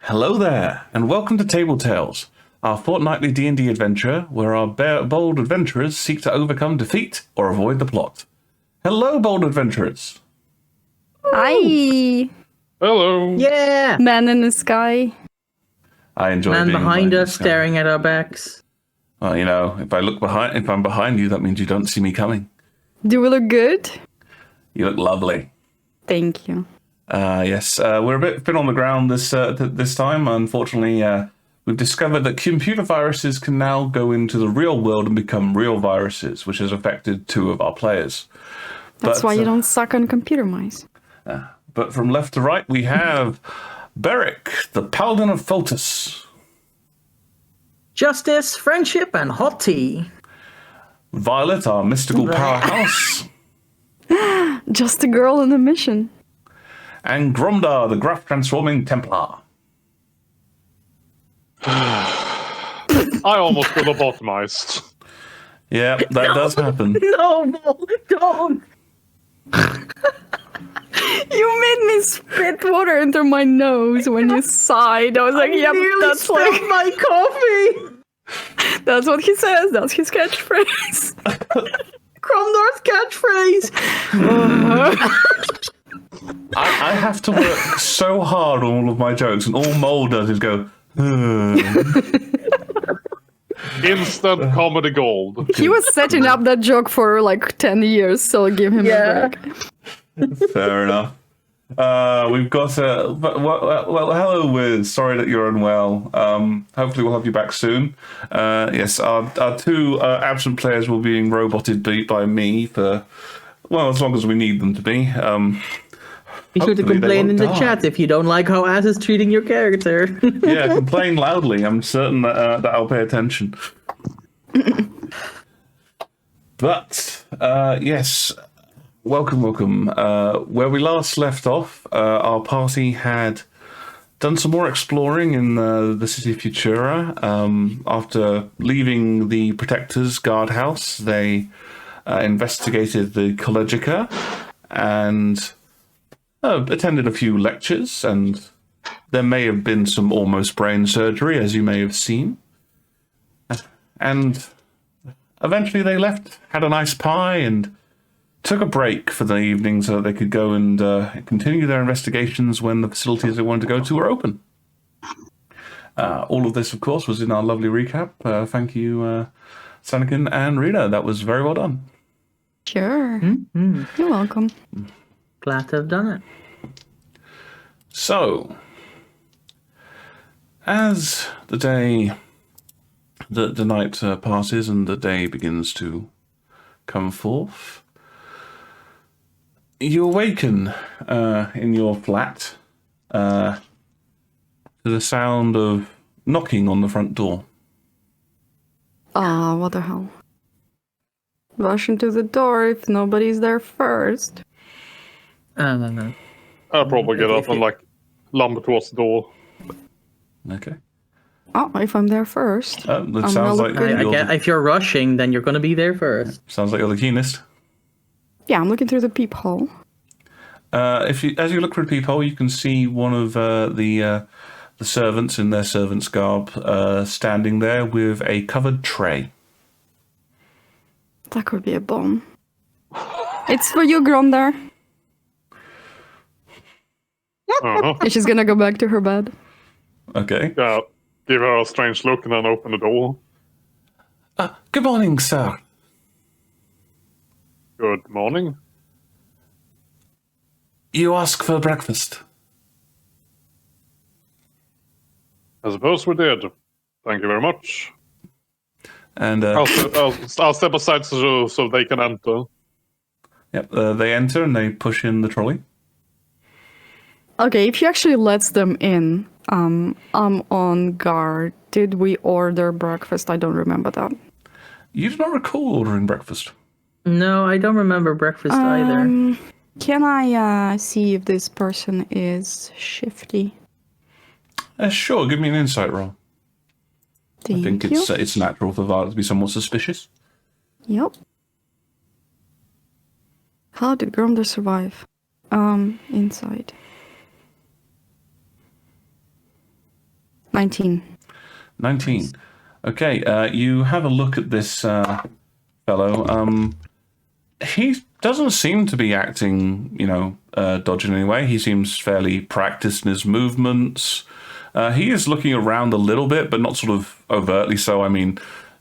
Hello there, and welcome to Table Tales, our fortnightly D&D adventure where our bold adventurers seek to overcome defeat or avoid the plot. Hello, bold adventurers. Hi. Hello. Yeah. Man in the sky. I enjoy Man being behind us, sky. staring at our backs. Well, you know, if I'm behind you, that means you don't see me coming. Do we look good? You look lovely. Thank you. Yes, we're a bit on the ground this time. Unfortunately, we've discovered that computer viruses can now go into the real world and become real viruses, which has affected 2 of our players. That's why you don't suck on computer mice. But from left to right, we have Beric, the Paladin of Photus. Justice, friendship, and hot tea. Violet, our mystical powerhouse. Just a girl on a mission. And Gromdar, the graph-transforming Templar. I almost got lobotomized. Yeah, that does happen. No, don't. You made me spit water into my nose when you sighed. I was like, yep, that's spilled like my coffee. that's what he says. That's his catchphrase. Cromdor's catchphrase. I have to work so hard on all of my jokes, and all Mole does is go, Instant comedy gold. He was setting up that joke for like 10 years, so I'll give him a break. Fair enough. We've got hello, Wiz. Sorry that you're unwell. Hopefully we'll have you back soon. Yes, our 2 absent players will be being roboted by me for, well, as long as we need them to be. Be sure to Hopefully they complain in won't the die. chat if you don't like how Ass is treating your character. Yeah, complain loudly. I'm certain that I'll pay attention. But, yes, welcome. Where we last left off, our party had done some more exploring in the city of Futura. After leaving the Protector's guardhouse, they investigated the Collegica and attended a few lectures, and there may have been some almost brain surgery, as you may have seen. And eventually they left, had a nice pie, and took a break for the evening so that they could go and continue their investigations when the facilities they wanted to go to were open. All of this, of course, was in our lovely recap. Thank you, Sanakan and Rita. That was very well done. Sure. You're welcome. Glad to have done it. So, as the night passes and the day begins to come forth, you awaken in your flat to the sound of knocking on the front door. What the hell? Rush into the door if nobody's there first. No. I'll probably get up and lumber towards the door. Okay. Oh, if I'm there first. That sounds like If you're rushing, then you're going to be there first. sounds like you're the keenest. Yeah, I'm looking through the peephole. As you look through the peephole, you can see one of the servants in their servant's garb standing there with a covered tray. That could be a bomb. It's for you, Gromdar. Uh-huh. And she's gonna go back to her bed. Okay. Yeah, give her a strange look and then open the door. Good morning, sir. Good morning. You ask for breakfast. I suppose we did. Thank you very much. And I'll step aside so they can enter. yep, they enter and they push in the trolley. Okay, if she actually lets them in, I'm on guard. Did we order breakfast? I don't remember that. You do not recall ordering breakfast. No, I don't remember breakfast either. Can I see if this person is shifty? Sure, give me an insight roll. Thank I think you. it's natural for Violet to be somewhat suspicious. Yep. How did Gromdar survive? Inside. 19. 19. Okay, you have a look at this fellow. He doesn't seem to be acting, dodging in any way. He seems fairly practiced in his movements. He is looking around a little bit, but not sort of overtly so. I mean,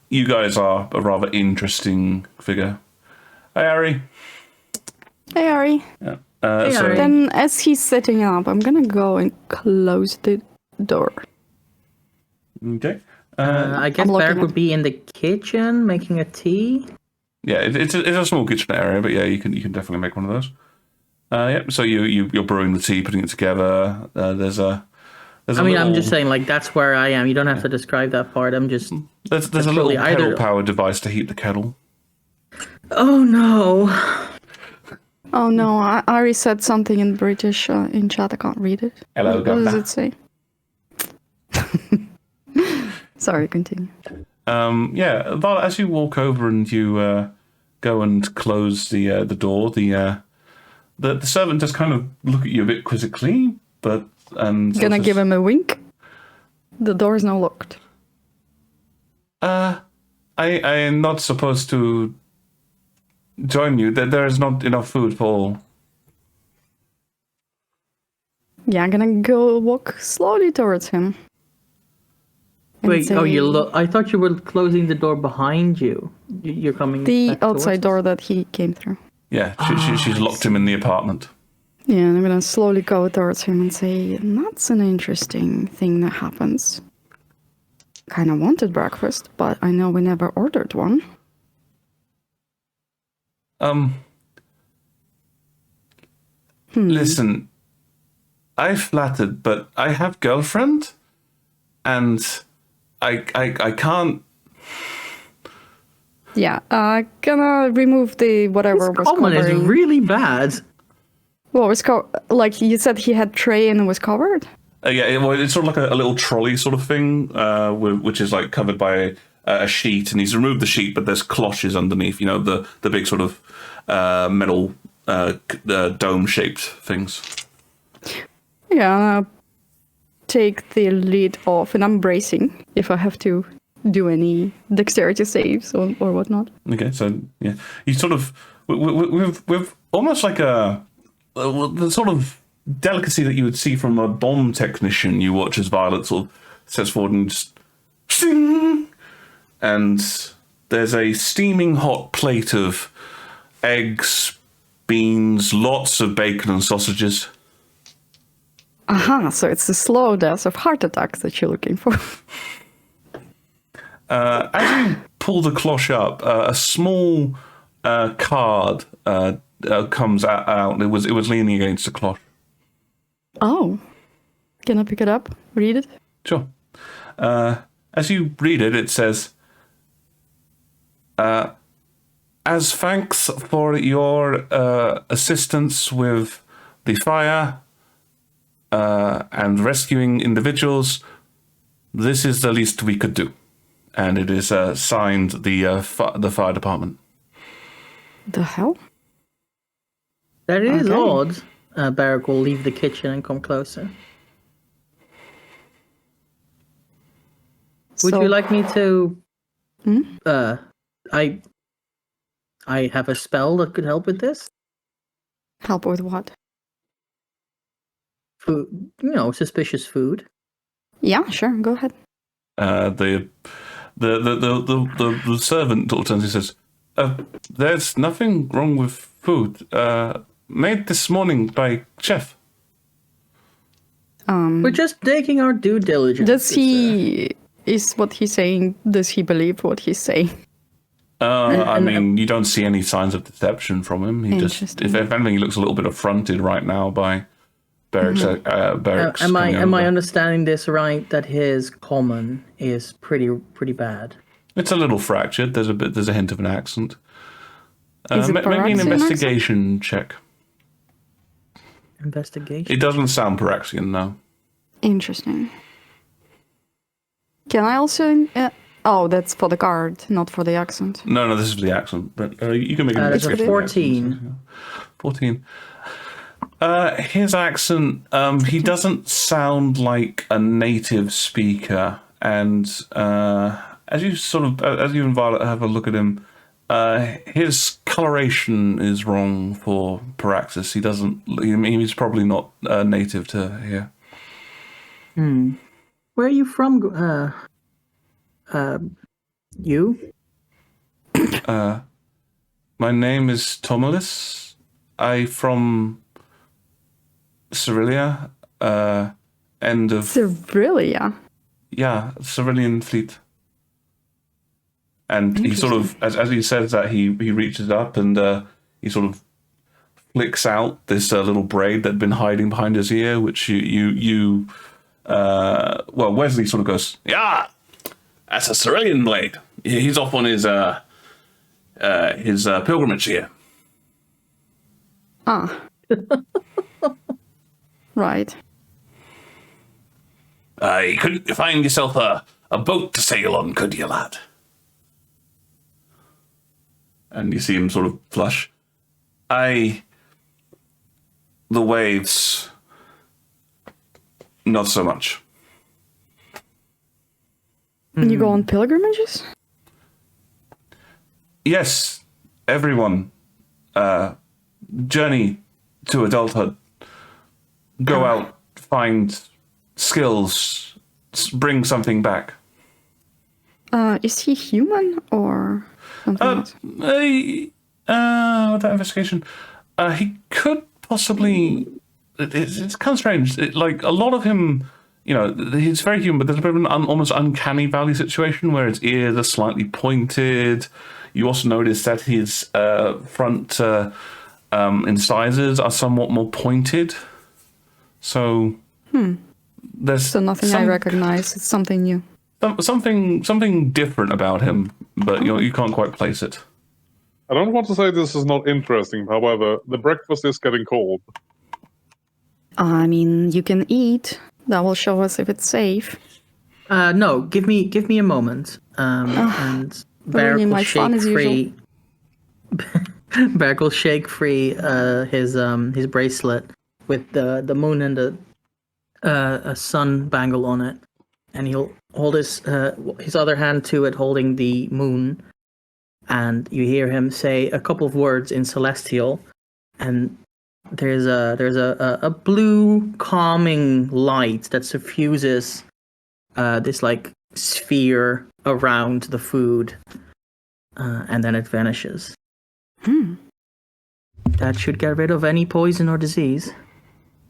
you guys are a rather interesting figure. Hey, Ari. Hey, Ari. Yeah. Hey, Ari. Then, as he's setting up, I'm gonna go and close the door. Okay. I guess I'm looking Barrack at- would be in the kitchen making a tea. Yeah, it's a small kitchen area, but yeah, you can definitely make one of those. Yep. So you're brewing the tea, putting it together. There's a I'm just saying, like, that's where I am. You don't have to describe that part. I'm just. There's a little pedal powered device to heat the kettle. Oh no. Oh no, Ari said something in British in chat. I can't read it. Hello, What does Governor. it say? Sorry, continue. Yeah, but as you walk over and you go and close the door, the servant does kind of look at you a bit quizzically, but Gonna give him a wink. The door is now locked. I am not supposed to join you. There is not enough food for all. Yeah, I'm gonna go walk slowly towards him. And Wait, say, you look. I thought you were closing the door behind you. You're coming. the back towards outside us? door that he came through. Yeah, she's locked him in the apartment. Yeah, and I'm gonna slowly go towards him and say, that's an interesting thing that happens. Kinda wanted breakfast, but I know we never ordered one. Listen, I flattered, but I have girlfriend, and I can't. Yeah, gonna remove the whatever was Common is covering. really bad. What was like you said he had tray and it was covered? It's sort of like a little trolley sort of thing, which is like covered by a sheet, and he's removed the sheet, but there's cloches underneath. The big sort of metal dome-shaped things. Yeah, take the lid off, and I'm bracing if I have to do any dexterity saves or whatnot. Okay, so yeah, you sort of with almost like the sort of delicacy that you would see from a bomb technician. You watch as Violet sort of steps forward and just shing, and there's a steaming hot plate of eggs, beans, lots of bacon and sausages. Aha, so it's the slow death of heart attacks that you're looking for. As you pull the cloche up, a small card comes out. It was leaning against the cloche. Oh, can I pick it up? Read it? Sure. As you read it, it says, as thanks for your assistance with the fire and rescuing individuals, this is the least we could do. And it is signed the fire department. The hell? That is Okay. odd. Barrack will leave the kitchen and come closer. Would So- you like me to? I have a spell that could help with this. Help with what? Food, suspicious food. Yeah, sure, go ahead. The servant turns and says, "There's nothing wrong with food. Made this morning by chef." We're just taking our due diligence. Is what he's saying, does he believe what he's saying? I mean, you don't see any signs of deception from him. He just, if anything, he looks a little bit affronted right now by Barrack's. Barrack's Am I coming over. understanding this right? That his common is pretty bad. It's a little fractured. There's a hint of an accent. Is it Maybe an Paraxian investigation check. Investigation. It doesn't sound Paraxian, no. Interesting. Can I also... oh, that's for the guard, not for the accent. No, this is for the accent. But you can make an That's a investigation. 14. 14. His accent, he doesn't sound like a native speaker, and as you and Violet have a look at him, his coloration is wrong for Paraxis. He doesn't. He's probably not native to here. Where are you from? You? My name is Tomalis. I from Cyrilia. End of Cyrilia? Yeah, Cyrillian fleet. And he sort of, as he says that, he reaches up and he sort of flicks out this little braid that'd been hiding behind his ear, which well, Wesley sort of goes, yeah, that's a Cyrillian blade. He's off on his pilgrimage here. Ah. Right. You couldn't find yourself a boat to sail on, could you, lad? And you see him sort of flush. The waves, not so much. You go on pilgrimages? Yes, everyone. Journey to adulthood. Go out, find skills, bring something back. Is he human or something else? That investigation. He could possibly. It's kind of strange. Like a lot of him, he's very human, but there's a bit of an almost uncanny valley situation where his ears are slightly pointed. You also notice that his front incisors are somewhat more pointed. So there's nothing I recognize. It's something new. Something different about him, but you can't quite place it. I don't want to say this is not interesting. However, the breakfast is getting cold. I mean, you can eat. That will show us if it's safe. No, give me a moment. And Berg will shake free. Berg will shake free his bracelet with the moon and a sun bangle on it, and he'll hold his other hand to it, holding the moon. And you hear him say a couple of words in Celestial, and there's a blue calming light that suffuses this like sphere around the food, and then it vanishes. That should get rid of any poison or disease.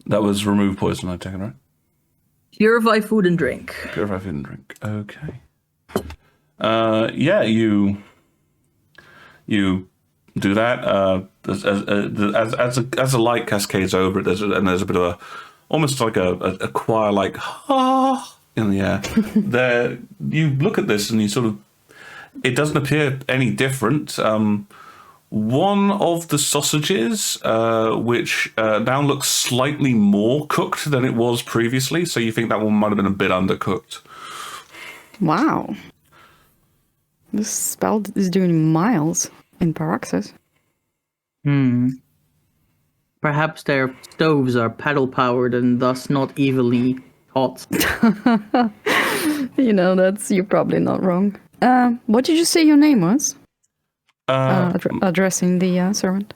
That was remove poison, I take it, right? Purify food and drink. Purify food and drink. Okay. Yeah, you do that. As a light cascades over it, there's a bit of almost like a choir, like in the air. There, you look at this and you sort of, it doesn't appear any different. One of the sausages, which now looks slightly more cooked than it was previously, so you think that one might have been a bit undercooked. Wow. This spell is doing miles in Paraxis. Perhaps their stoves are paddle powered and thus not evilly hot. You're probably not wrong. What did you say your name was? Addressing the servant.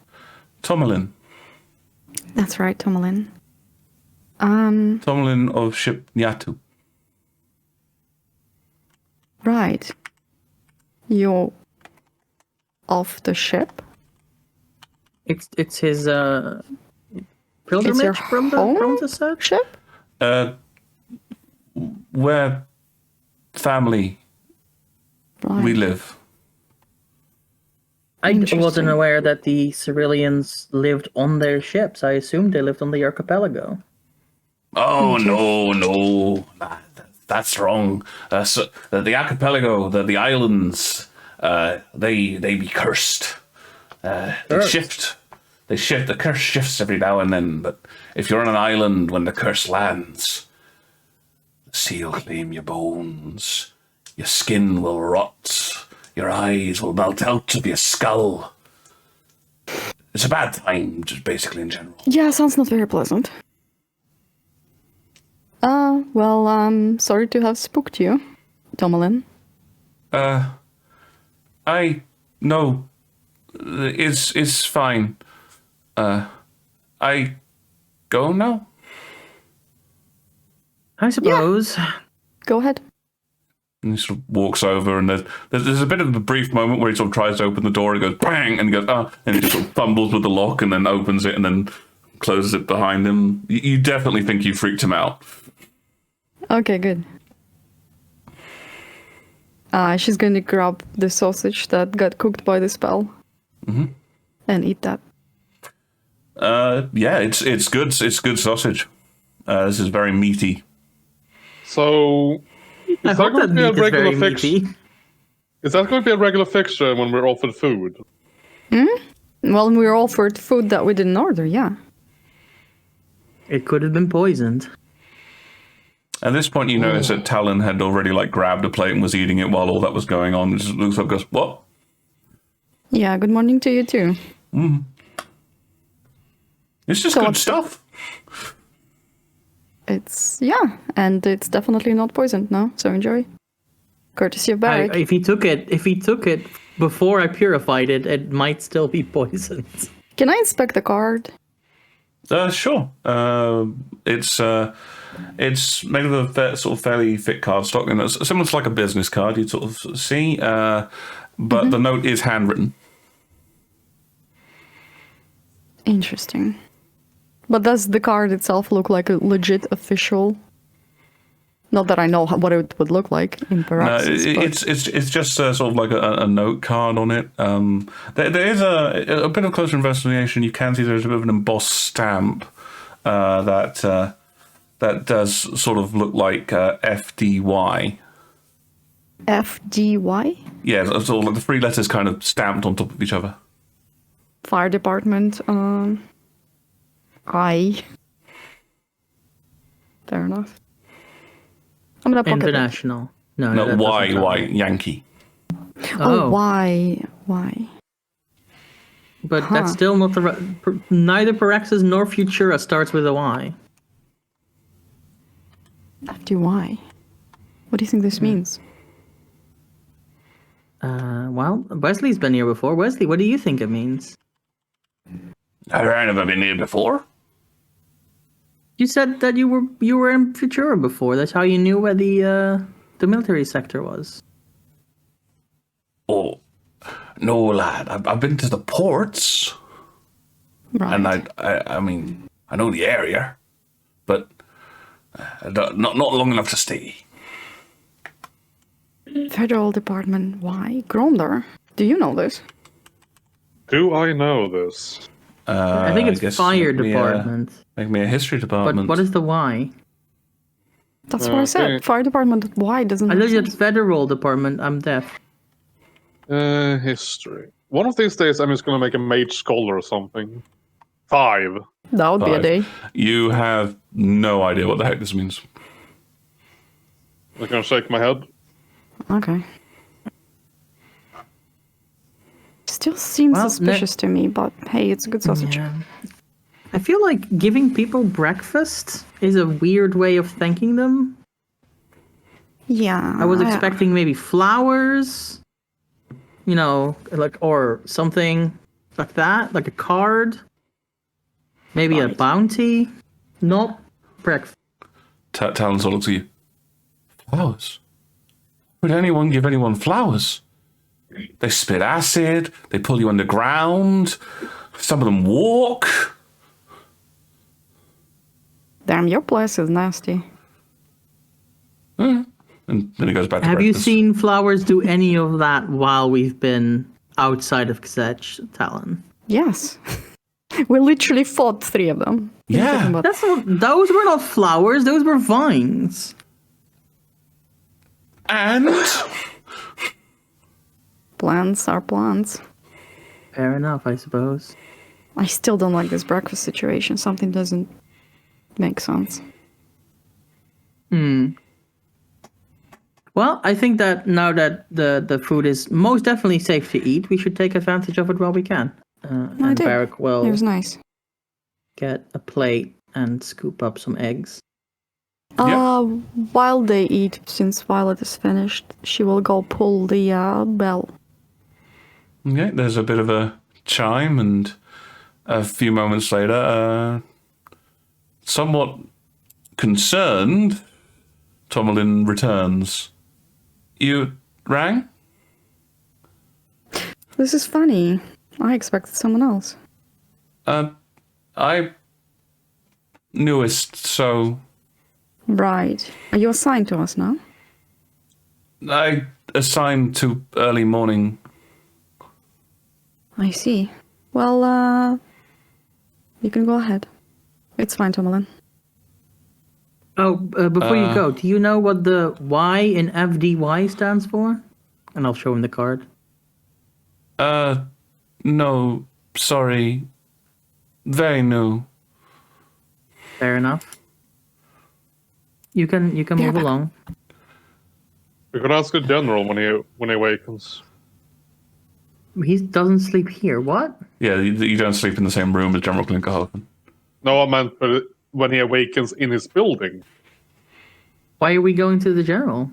Tomalin. That's right, Tomalin. Tomalin of ship Nyatu. Right. You're off the ship? It's his pilgrimage from the set? Ship? Where family we live. I wasn't aware that the Cyrillians lived on their ships. I assumed they lived on the archipelago. Oh, no. That's wrong. So, the archipelago, the islands, they be cursed. They shift. The curse shifts every now and then, but if you're on an island when the curse lands, the sea will claim your bones, your skin will rot, your eyes will melt out of your skull. it's a bad time, just basically in general. Yeah, sounds not very pleasant. Well, I'm sorry to have spooked you, Tomalin. No, it's fine. I go now? I suppose. Yeah. Go ahead. And he sort of walks over, and there's a bit of a brief moment where he sort of tries to open the door, and goes bang, and he goes and he just sort of fumbles with the lock, and then opens it, and then closes it behind him. You definitely think you freaked him out. Okay, good. She's going to grab the sausage that got cooked by the spell and eat that. Yeah, it's good. It's good sausage. This is very meaty. So, is that going to be a regular fixture? Is that going to be a regular fixture when we're offered food? Well, we were offered food that we didn't order, yeah. It could have been poisoned. At this point, you notice that Talon had already grabbed a plate and was eating it while all that was going on. It just looks up, goes, "What?" Yeah. Good morning to you too. It's just good stuff. And it's definitely not poisoned now. So enjoy. Courtesy of Barrick. If he took it before I purified it, it might still be poisoned. Can I inspect the card? Sure. It's made of a sort of fairly thick cardstock, and it's similar to a business card you'd sort of see, but the note is handwritten. Interesting. But does the card itself look like a legit official? Not that I know what it would look like in Paraxis. It's just sort of like a note card on it. There is a bit of closer investigation. You can see there's a bit of an embossed stamp that does sort of look like FDY. FDY? Yeah, it's sort of the three letters kind of stamped on top of each other. Fire department. I. Fair enough. I'm gonna pocket International. it. No, Y, Yankee. Oh, why? But that's still not neither Paraxis nor Futura starts with a Y. FDY. What do you think this means? Well, Wesley's been here before. Wesley, what do you think it means? Have I never been here before? You said that you were in Futura before. That's how you knew where the military sector was. Oh, no, lad. I've been to the ports, Right. and I mean, I know the area, but not long enough to stay. Federal Department. Why? Gromder. Do you know this? Do I know this? I think it's fire department. Make me a history department. But what is the Y? That's what I said. Fire department. Why doesn't? I make thought you sense. said federal department. I'm deaf. History. One of these days, I'm just going to make a mage scholar or something. 5. That would be a day. You have no idea what the heck this means. I'm going to shake my head. Okay. Still seems suspicious to me, but hey, it's a good sausage. Yeah. I feel like giving people breakfast is a weird way of thanking them. Yeah. I was expecting maybe flowers, or something like that, like a card, maybe a bounty, not breakfast. Talon sort of looks at you. Flowers? Would anyone give anyone flowers? They spit acid, they pull you underground, some of them walk. Damn, your place is nasty. And then he goes back to Have you breakfast. seen flowers do any of that while we've been outside of Kzetch, Talon? Yes. We literally fought 3 of them. What are you talking about? Those were not flowers, those were vines. And Plants are plants. Fair enough, I suppose. I still don't like this breakfast situation. Something doesn't make sense. Well, I think that now that the food is most definitely safe to eat, we should take advantage of it while we can. And Barrick will it was nice. get a plate and scoop up some eggs. While they eat, since Violet is finished, she will go pull the bell. Okay, there's a bit of a chime, and a few moments later, somewhat concerned, Tomlin returns. You rang? This is funny. I expected someone else. I newest, so Right. Are you assigned to us now? I assigned to early morning. I see. Well, you can go ahead. It's fine, Tomlin. Oh, before you go, do you know what the Y in FDY stands for? And I'll show him the card. No, sorry. Very new. Fair enough. You can move along. We could ask the general when he awakens. He doesn't sleep here. What? Yeah, you don't sleep in the same room as General Klinkerhofen. No, I meant when he awakens in his building. Why are we going to the general?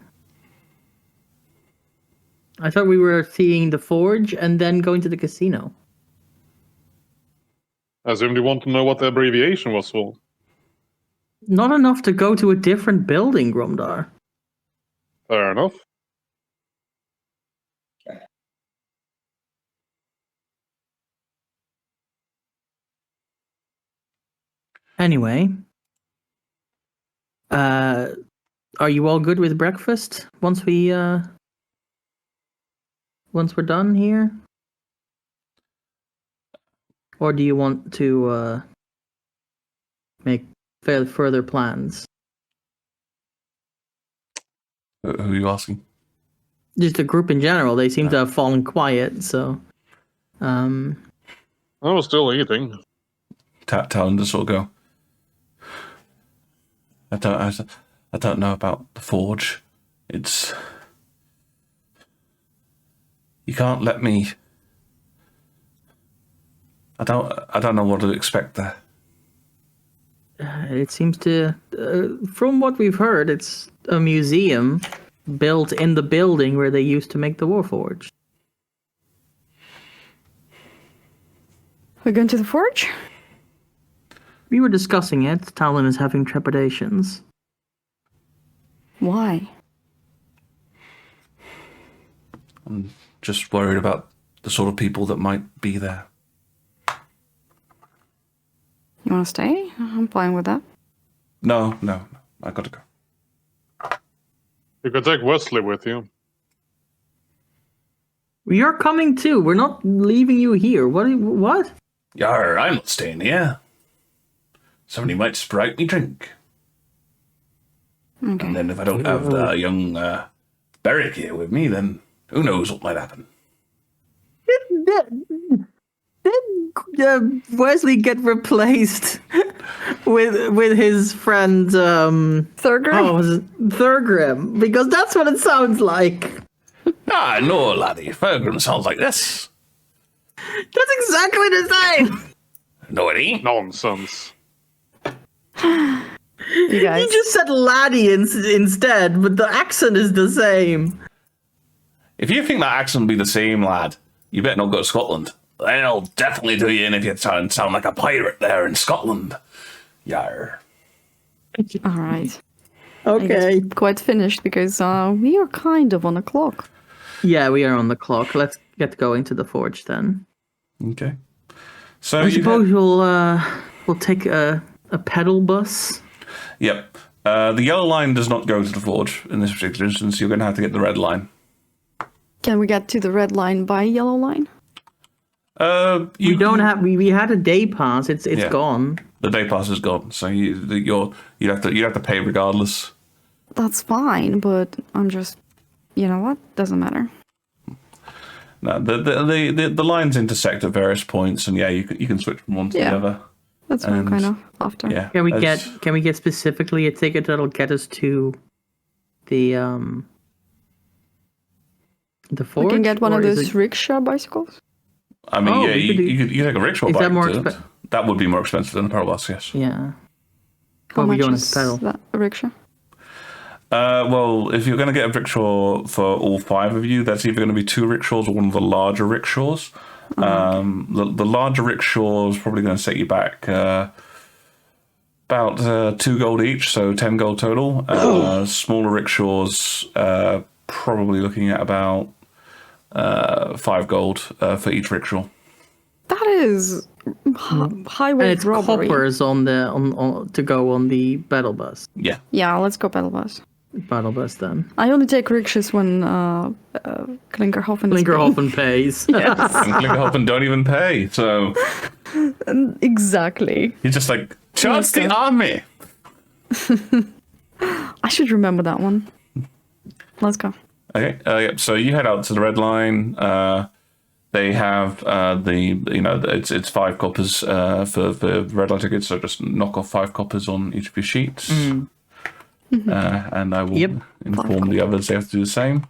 I thought we were seeing the forge and then going to the casino. I assumed you want to know what the abbreviation was for. Not enough to go to a different building, Gromdar. Fair enough. Anyway, are you all good with breakfast once we're done here? Or do you want to make further plans? Who are you asking? Just the group in general. They seem to have fallen quiet, so I was still eating. Talon to sort of go. I don't know about the forge. It's you can't let me. I don't know what to expect there. It seems to, from what we've heard, it's a museum built in the building where they used to make the Warforged. We're going to the forge? We were discussing it. Talon is having trepidations. Why? I'm just worried about the sort of people that might be there. You want to stay? I'm fine with that. No, I gotta go. You could take Wesley with you. You're coming too. We're not leaving you here. What? Yar, I'm not staying here. Somebody might sprite me drink. Okay. And then if I don't have the young Beric here with me, then who knows what might happen. Did Wesley get replaced with his friend Thurgrim? Oh, was it Thurgrim? Because that's what it sounds like. No, laddie. Fergrim sounds like this. That's exactly the same. No, it ain't. Nonsense. You guys. You just said laddie instead, but the accent is the same. If you think that accent will be the same, lad, you better not go to Scotland. They'll definitely do you in if you sound like a pirate there in Scotland. Yar. All right. Okay. Quite finished because we are kind of on the clock. Yeah, we are on the clock. Let's get going to the forge then. Okay. So I suppose we'll take a pedal bus. Yep. The yellow line does not go to the forge in this particular instance. You're going to have to get the red line. Can we get to the red line by yellow line? We don't have. We had a day pass. It's gone. The day pass is gone, so you have to pay regardless. That's fine, but I'm just, you know what? Doesn't matter. No, the lines intersect at various points, and you can switch from one to the other. That's what I'm kind of after. Yeah. Can we get specifically a ticket that'll get us to the forge? We can get one of those rickshaw bicycles. I mean, you could take a rickshaw bike. Is that more that would be more expensive than a pedal bus, yes. Yeah. How much is that rickshaw? Well, if you're going to get a rickshaw for all 5 of you, that's either going to be 2 rickshaws or one of the larger rickshaws. The larger rickshaw is probably going to set you back about 2 gold each, so 10 gold total. Smaller rickshaws, probably looking at about 5 gold for each rickshaw. That is highway and it's robbery. coppers on to go on the battle bus. Yeah. Yeah, let's go battle bus. Battle bus then. I only take rickshaws when Klinkerhofen pays. Yes. And Klinkerhofen don't even pay, so Exactly. you're just like, charge the army. I should remember that one. Let's go. Okay. Yep. So you head out to the Red Line. They have it's 5 coppers for Red Line tickets. So just knock off 5 coppers on each of your sheets, and I will inform the others they have to do the same.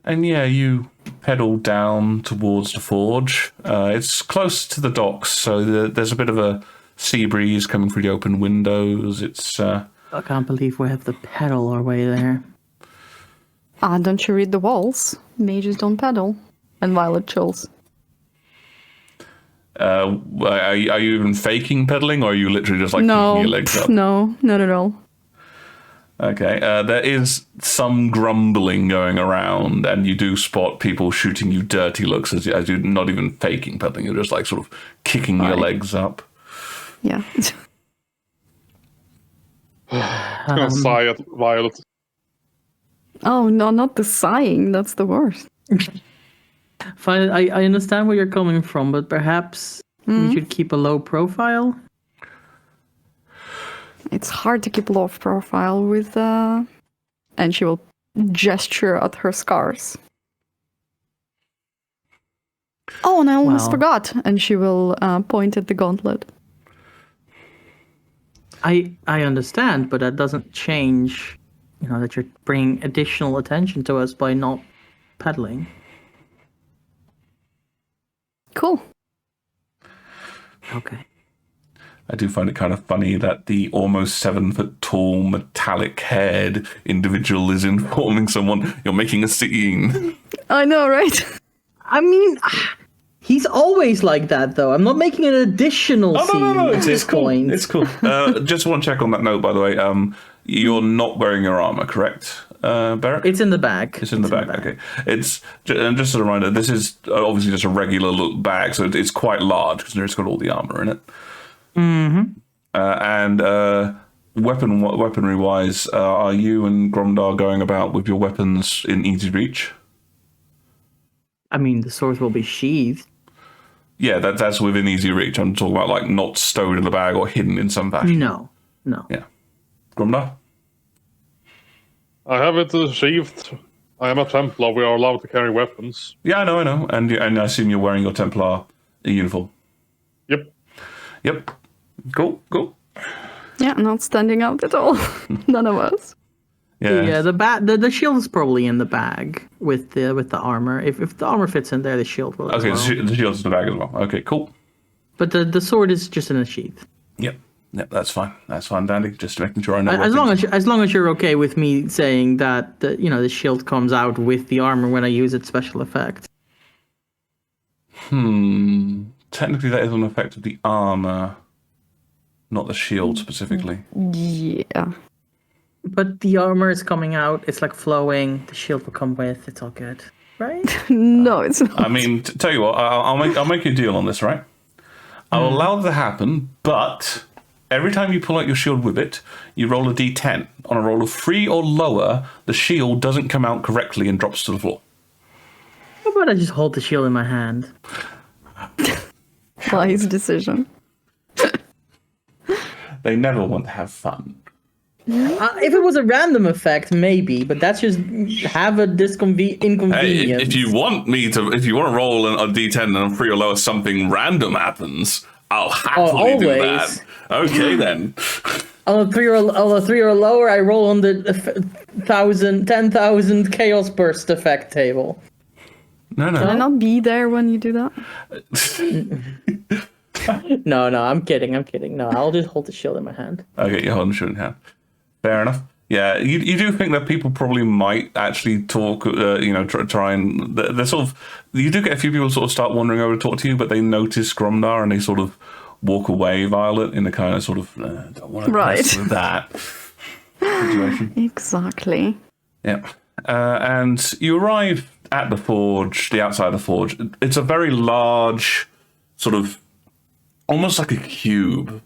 And yeah, you pedal down towards the forge. It's close to the docks, so there's a bit of a sea breeze coming through the open windows. It's I can't believe we have to pedal our way there. Don't you read the walls? Mages don't pedal. And Violet chills. are you even faking pedaling, or are you literally just like keeping your legs up? No, not at all. Okay, there is some grumbling going around, and you do spot people shooting you dirty looks as you're not even faking pedaling. You're just like sort of kicking your legs up. Yeah. I'm gonna sigh at Violet. Oh no, not the sighing. That's the worst. Fine, I understand where you're coming from, but perhaps we should keep a low profile. It's hard to keep low profile with and she will gesture at her scars. Oh, and I almost forgot. And she will point at the gauntlet. I understand, but that doesn't change, that you're bringing additional attention to us by not pedaling. Cool. Okay. I do find it kind of funny that the almost 7-foot-tall, metallic-haired individual is informing someone you're making a scene. I know, right? I mean, he's always like that, though. I'm not making an additional scene. No. It's cool. Point. It's cool. Just want to check on that note, by the way. You're not wearing your armor, correct, Barrett? It's in the bag. It's in the bag. Okay. And just a reminder, this is obviously just a regular look bag, so it's quite large because it's got all the armor in it. Mm-hmm. And weaponry-wise, are you and Gromdar going about with your weapons in easy reach? I mean, the swords will be sheathed. Yeah, that's within easy reach. I'm talking about like not stowed in the bag or hidden in some fashion. No. Yeah. Gromdar? I have it sheathed. I am a Templar. We are allowed to carry weapons. Yeah, I know. And I assume you're wearing your Templar uniform. Yep. Cool. Yeah, not standing out at all. None of us. Yeah. The shield is probably in the bag with the armor. If the armor fits in there, the shield will. Okay, as well. the shield's in the bag as well. Okay, cool. But the sword is just in a sheath. Yep, that's fine. That's fine, Dandy. Just making sure I know. As long as you're okay with me saying that the shield comes out with the armor when I use its special effect. Technically, that is an effect of the armor, not the shield specifically. Yeah. But the armor is coming out. It's like flowing. The shield will come with. It's all good, right? No, it's not. I mean, tell you what, I'll make you a deal on this, right? I'll allow that to happen, but every time you pull out your shield with it, you roll a d10. On a roll of 3 or lower, the shield doesn't come out correctly and drops to the floor. How about I just hold the shield in my hand? Wise decision. They never want to have fun. If it was a random effect, maybe, but that's just have a inconvenience. Hey, if you want to roll a d10 and on 3 or lower, something random happens, I'll happily do that. Okay, then. On a 3 or lower, I roll on the 10,000 chaos burst effect table. No. Can I not be there when you do that? No, I'm kidding. No, I'll just hold the shield in my hand. Okay, you're holding the shield in hand. Fair enough. Yeah, you do think that people probably might actually talk, try and... They're sort of... You do get a few people sort of start wandering over to talk to you, but they notice Gromdar and they sort of walk away, Violet, in a kind of sort of, don't want to mess with that situation. Exactly. Yeah. And you arrive at the forge, the outside of the forge. It's a very large, sort of, almost like a cube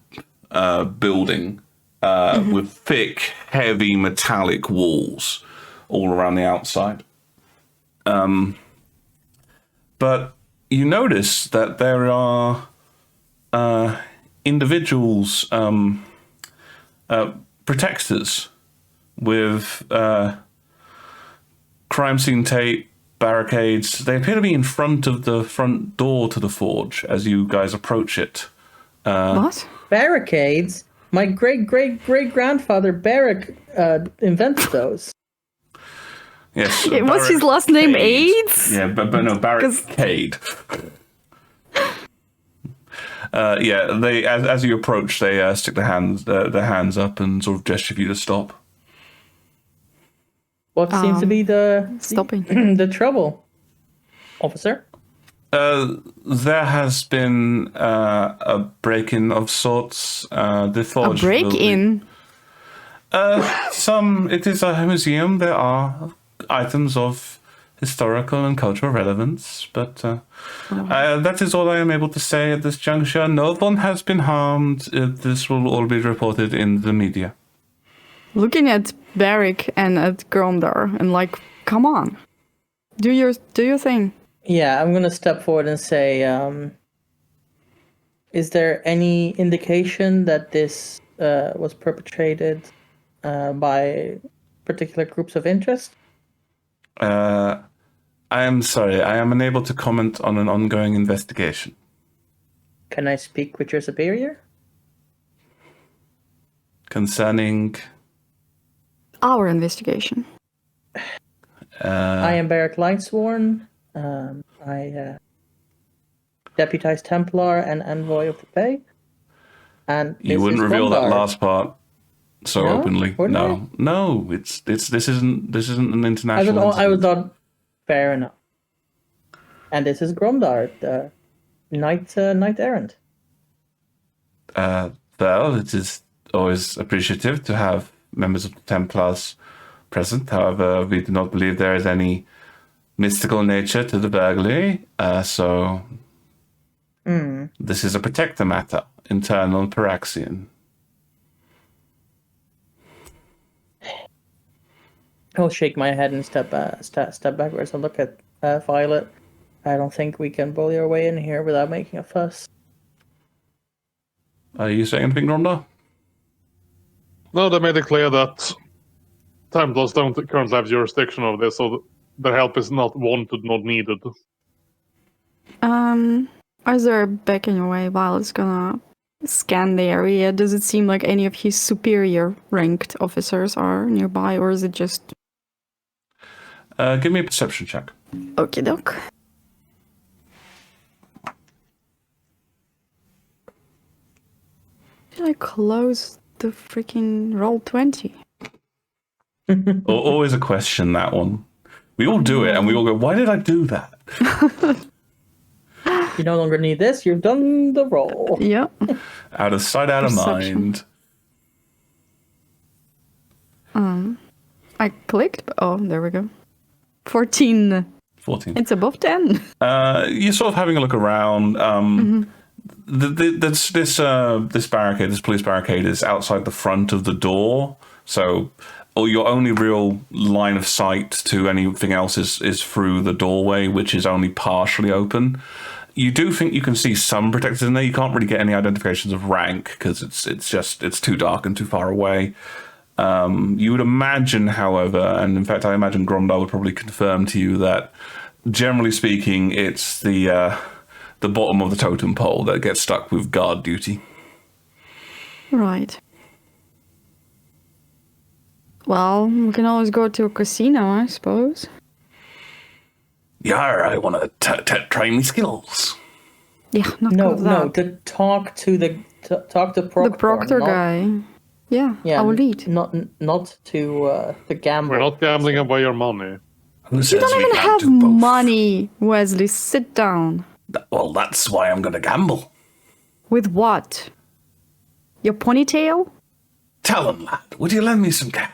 building with thick, heavy, metallic walls all around the outside. But you notice that there are individuals, protectors with crime scene tape, barricades. They appear to be in front of the front door to the forge as you guys approach it. What? Barricades? My great-great-great-grandfather Barrack invented those. Yes. What's his last name? AIDS? Yeah, but no, barricade. They as you approach, they stick their hands up and sort of gesture for you to stop. What seems to be the the trouble, officer? There has been a break-in of sorts. The forge. A break-in? It is a museum. There are items of historical and cultural relevance, but that is all I am able to say at this juncture. No one has been harmed. This will all be reported in the media. Looking at Barrick and at Gromdar and like, come on, do your thing. Yeah, I'm gonna step forward and say, is there any indication that this was perpetrated by particular groups of interest? I am sorry, I am unable to comment on an ongoing investigation. Can I speak with your superior? Concerning... Our investigation. I am Barrack Lightsworn. I deputized Templar and envoy of the Bay. And you wouldn't reveal that last part so openly. No, it's this isn't an international. I was not fair enough. And this is Gromdar, the knight errant. Well, it is always appreciative to have members of the Templars present. However, we do not believe there is any mystical nature to the burglary. This is a protector matter, internal Paraxian. I'll shake my head and step backwards and look at Violet. I don't think we can bully our way in here without making a fuss. Are you saying anything, Gromdar? No, they made it clear that Templars don't currently have jurisdiction over this, so their help is not wanted, not needed. As they're backing away, Violet's gonna scan the area. Does it seem like any of his superior ranked officers are nearby, or is it just... Give me a perception check. Okie doke. Did I close the freaking roll 20? Always a question, that one. We all do it, and we all go, why did I do that? You no longer need this, you've done the roll. Yeah. Out of sight, out of mind. I clicked, oh, there we go. 14. 14. It's above 10. You're sort of having a look around. This barricade, this police barricade, is outside the front of the door. So your only real line of sight to anything else is through the doorway, which is only partially open. You do think you can see some protectors in there. You can't really get any identifications of rank because it's too dark and too far away. You would imagine, however, and in fact I imagine Gromdar would probably confirm to you that, generally speaking, it's the bottom of the totem pole that gets stuck with guard duty. Right. Well, we can always go to a casino, I suppose. Yar, I want to try my skills. Yeah, not No, good with that. to talk to Proctor. The proctor guy. Yeah, our lead. Not to gamble. We're not gambling away your money. Who You says don't we even can't have do both? money, Wesley. Sit down. Well, that's why I'm going to gamble. With what? Your ponytail? Talon, lad, would you lend me some cash?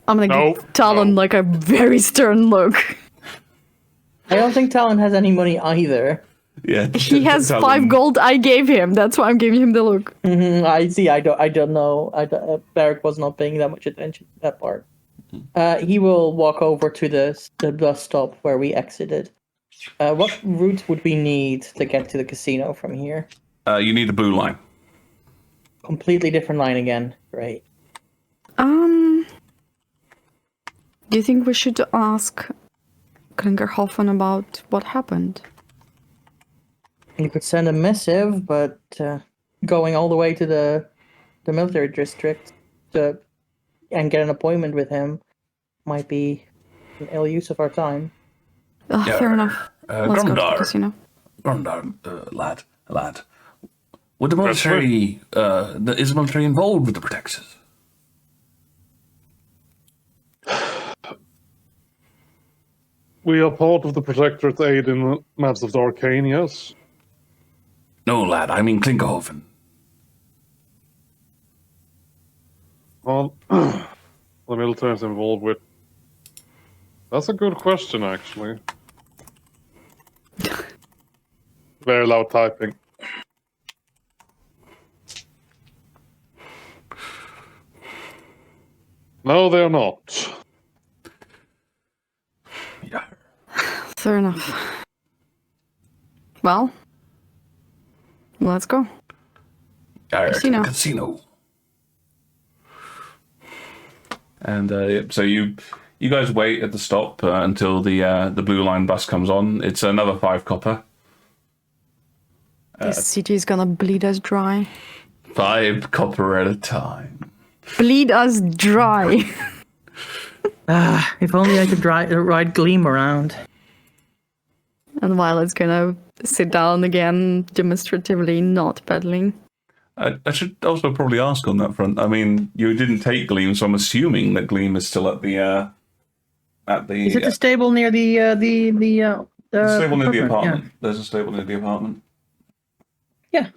I'm gonna No, give Talon no. like a very stern look. I don't think Talon has any money either. Yeah, He has Talon. 5 gold I gave him. That's why I'm giving him the look. I see. I don't know. Barrick was not paying that much attention to that part. He will walk over to the bus stop where we exited. What route would we need to get to the casino from here? You need a boo line. Completely different line again. Great. Do you think we should ask Klingerhofen about what happened? You could send a missive, but going all the way to the military district and get an appointment with him might be an ill use of our time. Yeah, Fair enough. Let's go to the Grondar. casino. Grondar, lad. Would the military, is the military involved with the Protectors? We are part of the Protectorate aid in maps of the Arcane, yes. No, lad, I mean Klinkerhofen. Well, the military is involved with... That's a good question, actually. Very loud typing. No, they're not. Yeah. Fair enough. Well, let's go. Casino. Casino. And so you guys wait at the stop until the blue line bus comes on. It's another 5 copper. This city is gonna bleed us dry. 5 copper at a time. Bleed us dry. If only I could ride Gleam around. And Violet's gonna sit down again, demonstratively not pedaling. I should also probably ask on that front. I mean, you didn't take Gleam, so I'm assuming that Gleam is still at the. Is it the stable near the stable near the apartment? apartment? Yeah. There's a stable near the apartment. Yeah.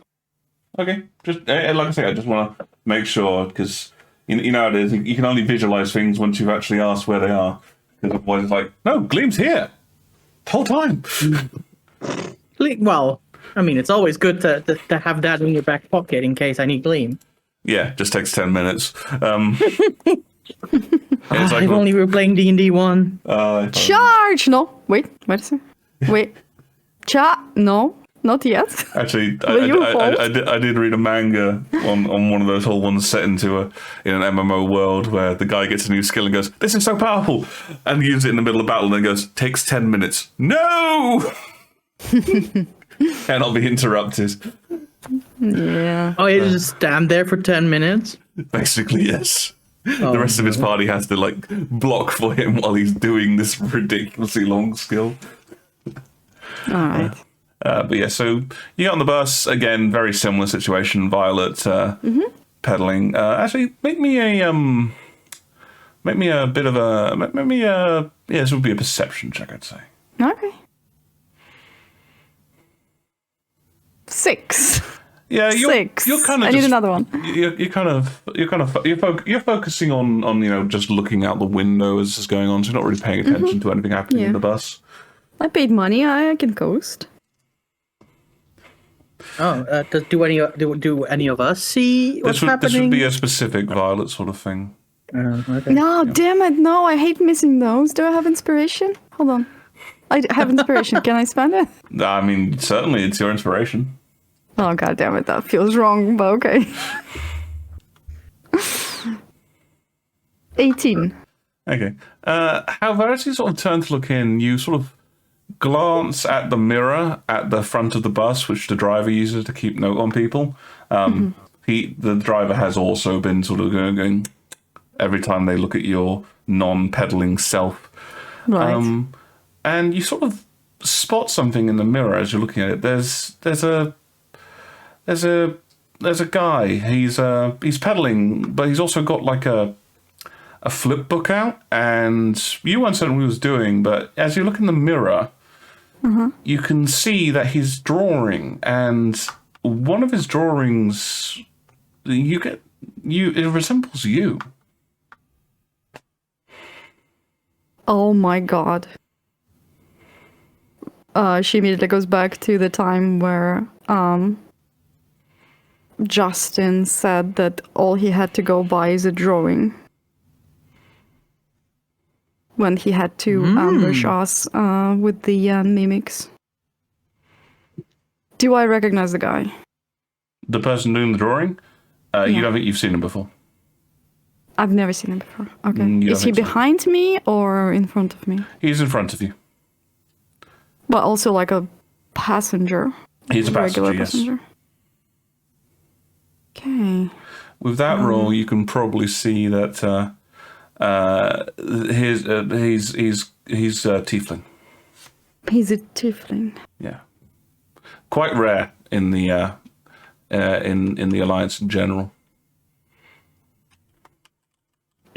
Okay. Just like I say, I just want to make sure because you know how it is. You can only visualize things once you've actually asked where they are. Because otherwise, it's like, no, Gleam's here, the whole time. Well, I mean, it's always good to have that in your back pocket in case I need Gleam. Yeah, just takes 10 minutes. It's like, if only we were playing D&D 1. Charge! No, wait a second. Wait. No, not yet. Actually, I did read a manga on one of those whole ones set in an MMO world where the guy gets a new skill and goes, "This is so powerful," and uses it in the middle of battle and then goes, "Takes 10 minutes." No! Cannot be interrupted. Yeah. Oh, you just stand there for 10 minutes? Basically, yes. The rest of his party has to block for him while he's doing this ridiculously long skill. All right. But yeah, so you get on the bus again. Very similar situation. Violet pedaling. Actually, make me a bit of a this would be a perception check, I'd say. Okay. 6. Yeah, you're kind of. I need another one. You're focusing on just looking out the window as this is going on. So you're not really paying attention to anything happening in the bus. I paid money. I can coast. Oh, do any of us see what's happening? This would be a specific Violet sort of thing. Okay. No, damn it! No, I hate missing those. Do I have inspiration? Hold on. I have inspiration. Can I spend it? I mean, certainly it's your inspiration. Oh, god damn it, that feels wrong, but okay. 18. Okay. However, as you sort of turn to look in, you sort of glance at the mirror at the front of the bus, which the driver uses to keep note on people. The driver has also been sort of going every time they look at your non-pedaling self. Right. and you sort of spot something in the mirror as you're looking at it. There's a guy. He's pedaling, but he's also got like a flip book out, and you weren't certain what he was doing, but as you look in the mirror, you can see that he's drawing, and one of his drawings, it resembles you. Oh my god. She immediately goes back to the time where Justin said that all he had to go by is a drawing. When he had to ambush us with the mimics. Do I recognize the guy? The person doing the drawing? You don't think you've seen him before? I've never seen him before. Okay. Is he behind me or in front of me? He's in front of you. But also like a passenger. He's a passenger, yes. Passenger. Okay. With that roll, you can probably see that he's a tiefling. He's a tiefling. Yeah. Quite rare in the in the Alliance in general.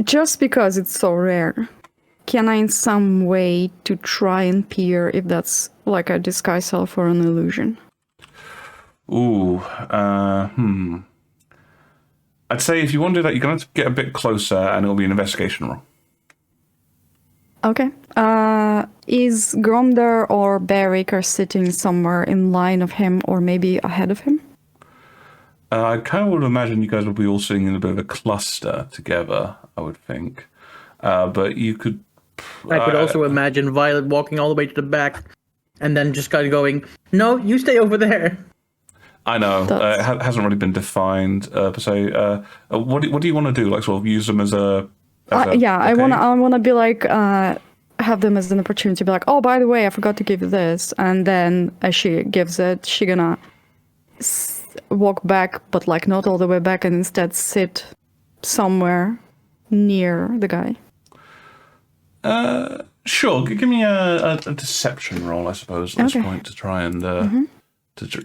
Just because it's so rare, can I in some way to try and peer if that's like a disguise self or an illusion? Ooh, I'd say if you want to do that, you're going to have to get a bit closer, and it'll be an investigation roll. Okay. Is Gromder or Bearacre sitting somewhere in line of him, or maybe ahead of him? I kind of would imagine you guys will be all sitting in a bit of a cluster together, I would think. But you could... I could also imagine Violet walking all the way to the back and then just kind of going, no, you stay over there. I know. It hasn't really been defined, per se. What do you want to do? Like, sort of use them as a... I want to be like... have them as an opportunity to be like, oh, by the way, I forgot to give you this. And then as she gives it, she gonna walk back, but like not all the way back, and instead sit somewhere near the guy. Sure. Give me a deception roll, I suppose, at this point, to try and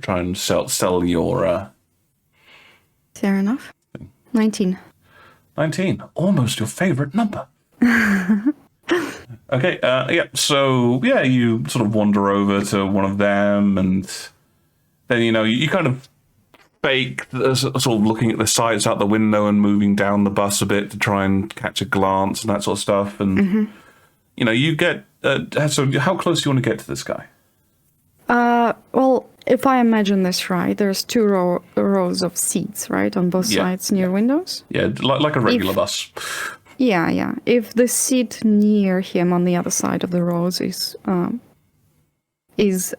try and sell your. Fair enough. 19. 19, almost your favorite number. Okay. So you sort of wander over to one of them, and then you kind of fake sort of looking at the sights out the window and moving down the bus a bit to try and catch a glance and that sort of stuff, and you get. So how close do you want to get to this guy? Well, if I imagine this right, there's two rows of seats, right, on both sides near windows. Yeah, like a regular bus. Yeah. If the seat near him on the other side of the rows is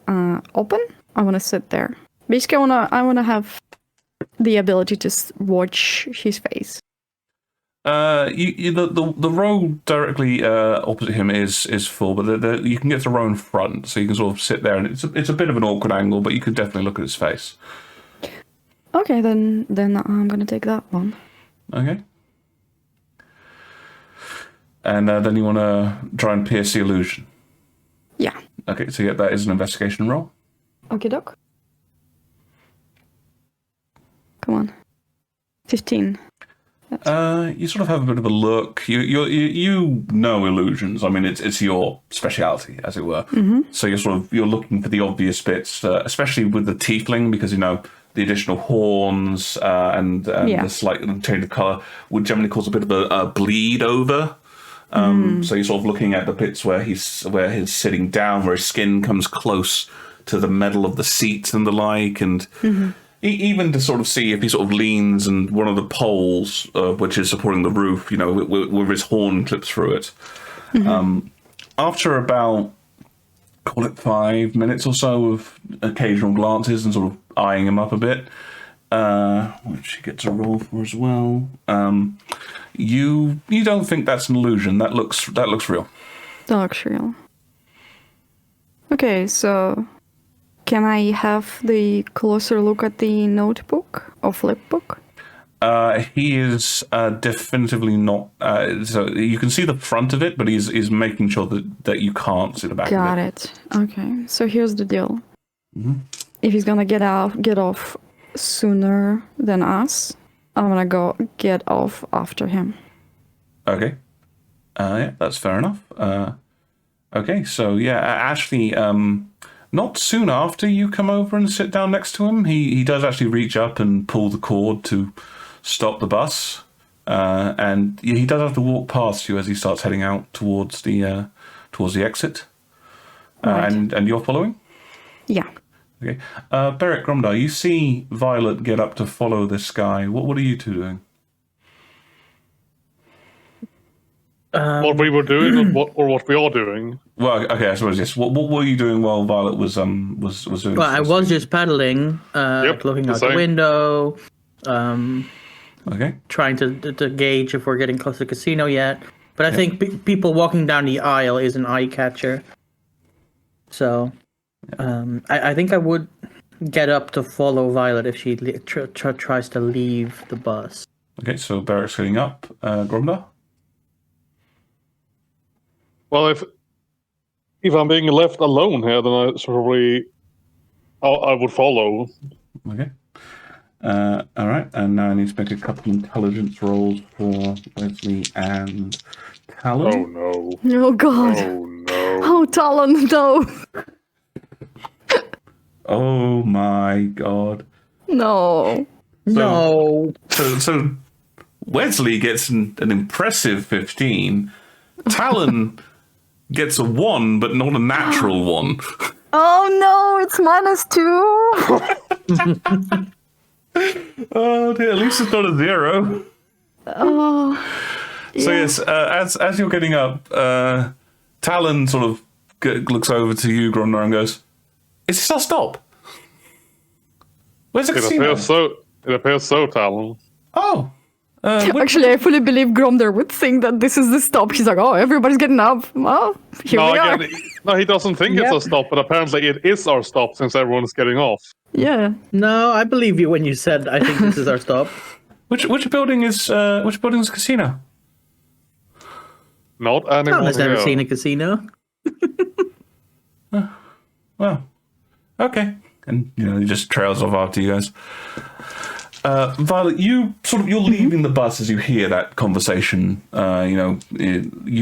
open, I want to sit there. Basically, I wanna have the ability to watch his face. The row directly opposite him is full, but you can get to the row in front, so you can sort of sit there, and it's a bit of an awkward angle, but you can definitely look at his face. Okay, then I'm gonna take that one. Okay. And then you want to try and pierce the illusion. Yeah. Okay, so that is an investigation roll. Okay, doc. Come on. 15. You sort of have a bit of a look. You know illusions. I mean, it's your speciality, as it were. Mm-hmm. So you're looking for the obvious bits, especially with the tiefling, because the additional horns and the slight change of color would generally cause a bit of a bleed over. So you're sort of looking at the bits where he's sitting down, where his skin comes close to the metal of the seats and the like, and even to sort of see if he sort of leans and one of the poles, which is supporting the roof, with his horn clips through it. After about, call it 5 minutes or so of occasional glances and sort of eyeing him up a bit, which he gets a roll for as well. You don't think that's an illusion. That looks real. That looks real. Okay, so can I have the closer look at the notebook or flip book? He is definitively not. So you can see the front of it, but he's making sure that you can't see the back of it. Got it. Okay, so here's the deal. Mm-hmm. If he's gonna get off sooner than us, I'm gonna go get off after him. Okay. Yeah, that's fair enough. Okay, so yeah, Ashley, not soon after you come over and sit down next to him, he does actually reach up and pull the cord to stop the bus, and he does have to walk past you as he starts heading out towards the exit. Right. And you're following? Yeah. Okay. Beric, Gromdar, you see Violet get up to follow this guy. What are you two doing? What we were doing, or what we are doing. Well, okay, I suppose yes. What were you doing while Violet was doing? Well, I was just paddling, looking out the window, okay, trying to gauge if we're getting close to the casino yet. But I think people walking down the aisle is an eye catcher. So, I think I would get up to follow Violet if she tries to leave the bus. Okay, so Beric's heading up. Gromdar? Well, if I'm being left alone here, then I would follow. Okay. All right, and now I need to make a couple intelligence rolls for Wesley and Talon. Oh no! Oh God! Oh no! Oh Talon, no! Oh my God! No! No! So Wesley gets an impressive 15. Talon gets a 1, but not a natural 1. Oh no! It's -2. Oh dear, at least it's not a 0. Oh. So yes, as you're getting up, Talon sort of looks over to you, Gromdar, and goes, "Is this our stop? Where's the casino?" It appears so, Talon. Oh. Actually, I fully believe Gromdar would think that this is the stop. He's like, oh, everybody's getting up. Well, here we are. No, he doesn't think it's a stop, but apparently it is our stop since everyone's getting off. Yeah. No, I believe you when you said I think this is our stop. Which building is the casino? Not anyone I've never seen a casino. Well, okay. And he just trails off after you guys. Violet, you're leaving the bus as you hear that conversation. You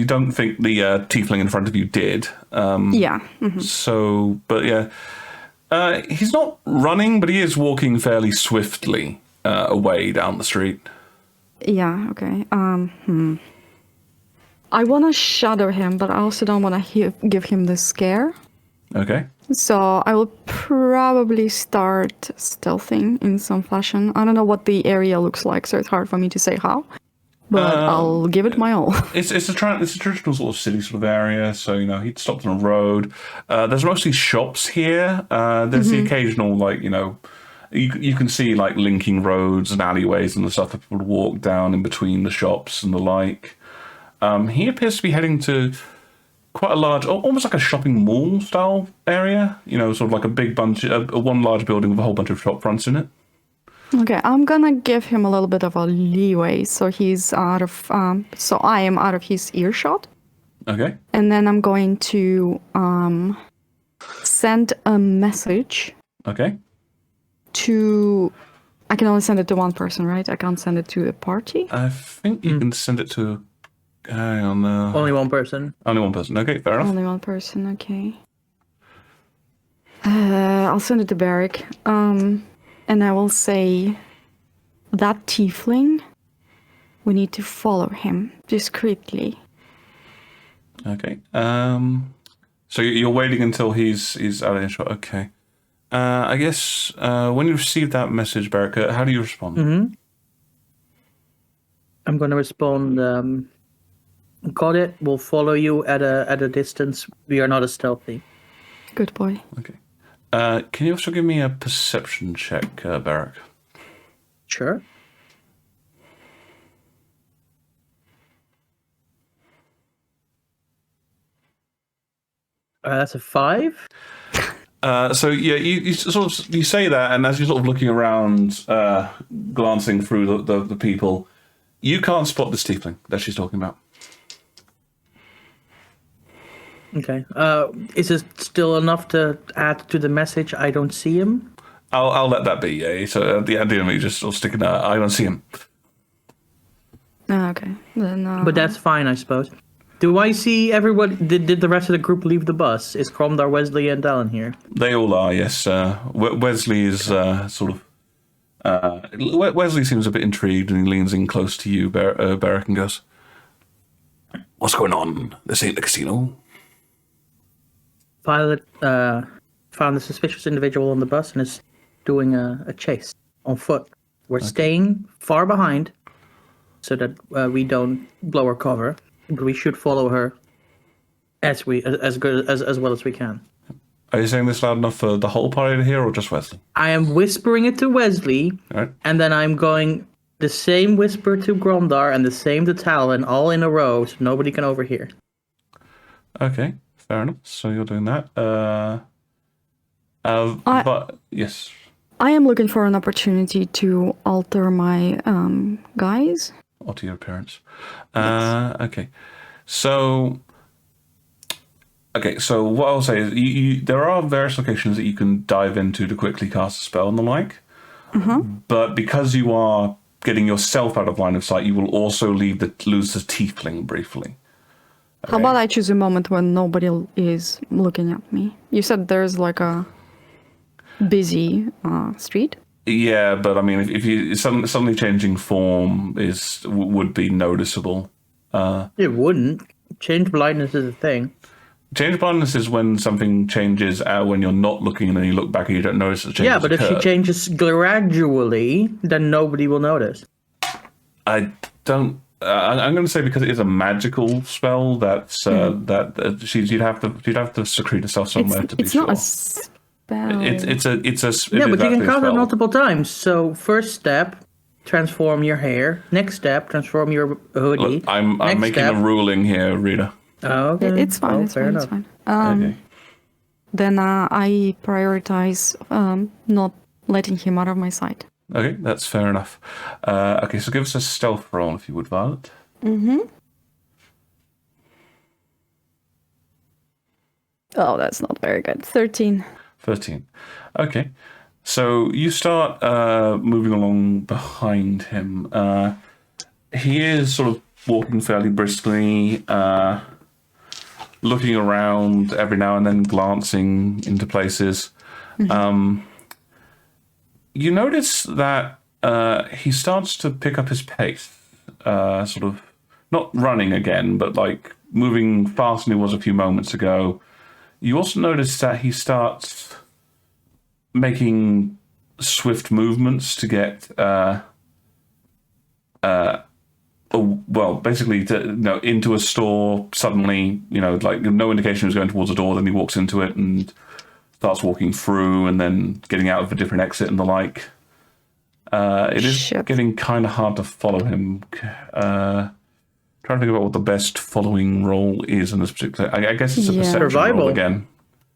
don't think the tiefling in front of you did. Yeah. Mm-hmm. So, but yeah, he's not running, but he is walking fairly swiftly away down the street. Yeah. Okay. I want to shadow him, but I also don't want to give him the scare. Okay. So I will probably start stealthing in some fashion. I don't know what the area looks like, so it's hard for me to say how. But I'll give it my all. It's a traditional sort of city sort of area. So he'd stopped on a road. There's mostly shops here. There's the occasional you can see like linking roads and alleyways and the stuff that people would walk down in between the shops and the like. He appears to be heading to quite a large, almost like a shopping mall style area. Sort of like a big bunch, one large building with a whole bunch of shop fronts in it. Okay, I'm gonna give him a little bit of a leeway, so he's out of, so I am out of his earshot. Okay. And then I'm going to send a message. Okay. I can only send it to one person, right? I can't send it to a party. I think you can send it to. Hang on. Only one person. Only one person. Okay, fair enough. Only one person. Okay. I'll send it to Beric. And I will say that tiefling. We need to follow him discreetly. Okay. So you're waiting until he's out of shot. Okay. I guess when you receive that message, Beric, how do you respond? Mm-hmm. I'm going to respond. Got it. We'll follow you at a distance. We are not as stealthy. Good boy. Okay. Can you also give me a perception check, Beric? Sure. That's a 5. So yeah, you sort of you say that, and as you're sort of looking around, glancing through the people, you can't spot the tiefling that she's talking about. Okay. Is it still enough to add to the message? I don't see him. I'll let that be. Yeah. So at the end of me, just sort of sticking out. I don't see him. Okay. Then. But that's fine, I suppose. Do I see everyone? Did the rest of the group leave the bus? Is Cromdar, Wesley, and Dallin here? They all are. Yes. Wesley is sort of. Wesley seems a bit intrigued, and he leans in close to you, Barrack, and goes, "What's going on? This ain't the casino." Violet found a suspicious individual on the bus and is doing a chase on foot. We're staying far behind so that we don't blow her cover, but we should follow her as well as we can. Are you saying this loud enough for the whole party to hear, or just Wesley? I am whispering it to Wesley, Right. and then I'm going the same whisper to Gromdar and the same to Talon, all in a row, so nobody can overhear. Okay, fair enough. So you're doing that. But yes. I am looking for an opportunity to alter my guise. Alter your appearance. Yes. Okay. So what I'll say is there are various locations that you can dive into to quickly cast a spell and the like. But because you are getting yourself out of line of sight, you will also lose the tiefling briefly. Okay. How about I choose a moment when nobody is looking at me? You said there's like a busy street. Yeah, but I mean, if you suddenly changing form would be noticeable. It wouldn't. Change blindness is a thing. Change blindness is when something changes when you're not looking, and then you look back and you don't notice the change. Yeah, but if she changes gradually, then nobody will notice. I don't. I'm going to say because it is a magical spell. That's you'd have to secrete herself somewhere to be sure. It's not a spell. It's a. Yeah, but you can cast it spell. multiple times. So first step, transform your hair. Next step, transform your hoodie. Look, I'm Next making step, a ruling here, Rita. Oh, okay. It's fine. Oh, It's fair fine. enough. It's fine. Okay. Then I prioritize not letting him out of my sight. Okay, that's fair enough. Okay, so give us a stealth roll if you would, Violet. Oh, that's not very good. 13. 13. Okay. So you start moving along behind him. He is sort of walking fairly briskly, looking around every now and then, glancing into places. You notice that he starts to pick up his pace, sort of not running again, but like moving faster than he was a few moments ago. You also notice that he starts making swift movements to get, basically into a store suddenly, like no indication he was going towards a door, then he walks into it and starts walking through and then getting out of a different exit and the like. It is getting kind of hard to follow him. Trying to think about what the best following roll is in this particular. I guess it's a perception roll again.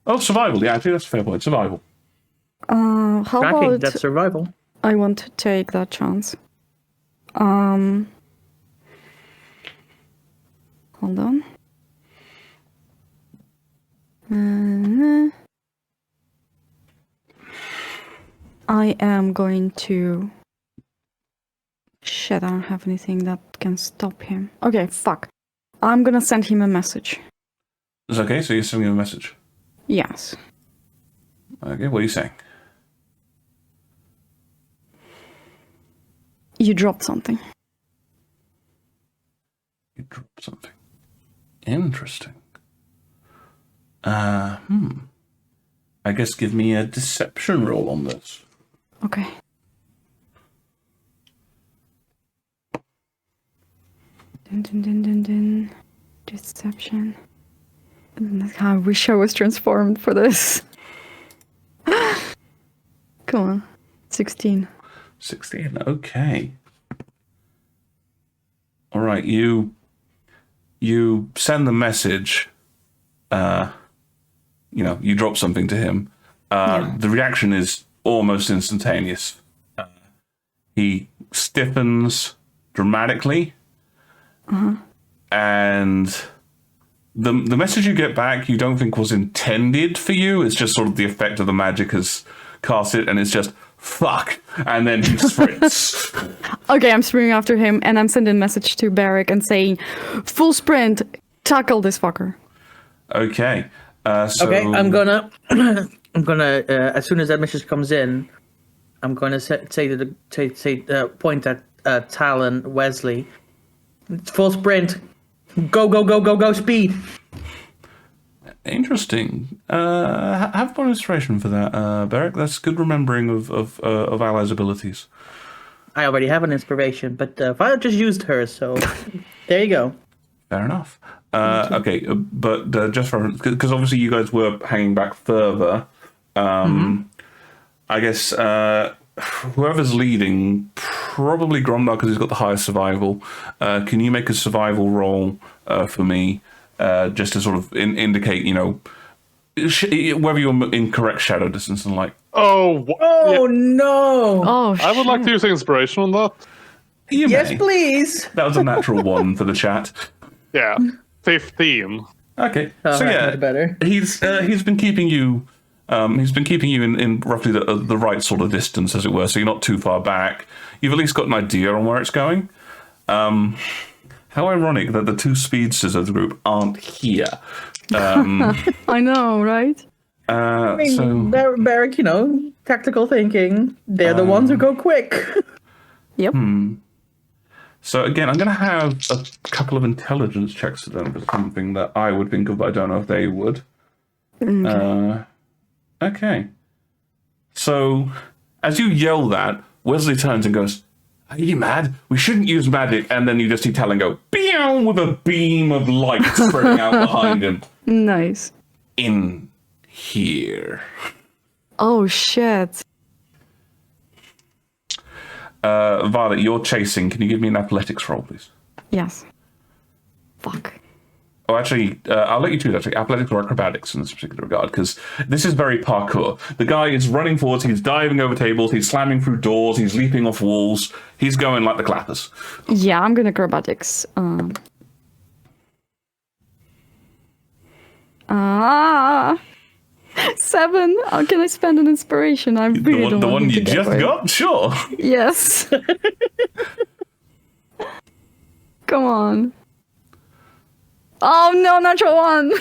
Oh, survival. Yeah, I think that's a fair point. Survival. How Tracking, about that's survival. I want to take that chance. Hold on. I am going to... Shit, I don't have anything that can stop him. Okay, fuck. I'm gonna send him a message. It's okay, so you're sending him a message? Yes. Okay, what are you saying? You dropped something. You dropped something. Interesting. I guess give me a deception roll on this. Okay. Dun. Deception. I wish I was transformed for this. Come on. 16. 16, okay. All right, you send the message. You drop something to him. The reaction is almost instantaneous. He stiffens dramatically, and the message you get back you don't think was intended for you. It's just sort of the effect of the magic has cast it, and it's just fuck, and then he sprints. Okay, I'm sprinting after him, and I'm sending a message to Barrick and saying, "Full sprint, tackle this fucker." Okay. So... Okay, I'm gonna, as soon as that message comes in, I'm gonna point at Talon, Wesley. Full sprint, go, speed. Interesting. Have one inspiration for that, Barrick. That's good remembering of allies' abilities. I already have an inspiration, but Violet just used hers, so there you go. Fair enough. Okay, but just for because obviously you guys were hanging back further. I guess whoever's leading, probably Gromdar because he's got the highest survival. Can you make a survival roll for me, just to sort of indicate, whether you're in correct shadow distance and like. Oh no! Oh, I would like to use inspiration on that. Yes, please. That was a natural 1 for the chat. Yeah, 15. Okay, so yeah, much better. he's been keeping you. He's been keeping you in roughly the right sort of distance, as it were, so you're not too far back. You've at least got an idea on where it's going. How ironic that the 2 speedsters of the group aren't here. I know, right? Barrick, tactical thinking. They're the ones who go quick. Yep. So again, I'm going to have a couple of intelligence checks to them for something that I would think of, but I don't know if they would. Okay. So, as you yell that, Wesley turns and goes, "Are you mad? We shouldn't use magic." And then you just see Talon go, "Pew!" with a beam of light spreading out behind him. Nice. In here. Oh, shit. Violet, you're chasing. Can you give me an athletics roll, please? Yes. Fuck. Oh, actually, I'll let you choose, actually. Athletics or acrobatics in this particular regard, because this is very parkour. The guy is running forwards, he's diving over tables, he's slamming through doors, he's leaping off walls. He's going like the clappers. Yeah, I'm gonna acrobatics. 7. How can I spend an inspiration? I really don't The want one to you get just away. got? Sure. Yes. Come on. Oh no, natural 1.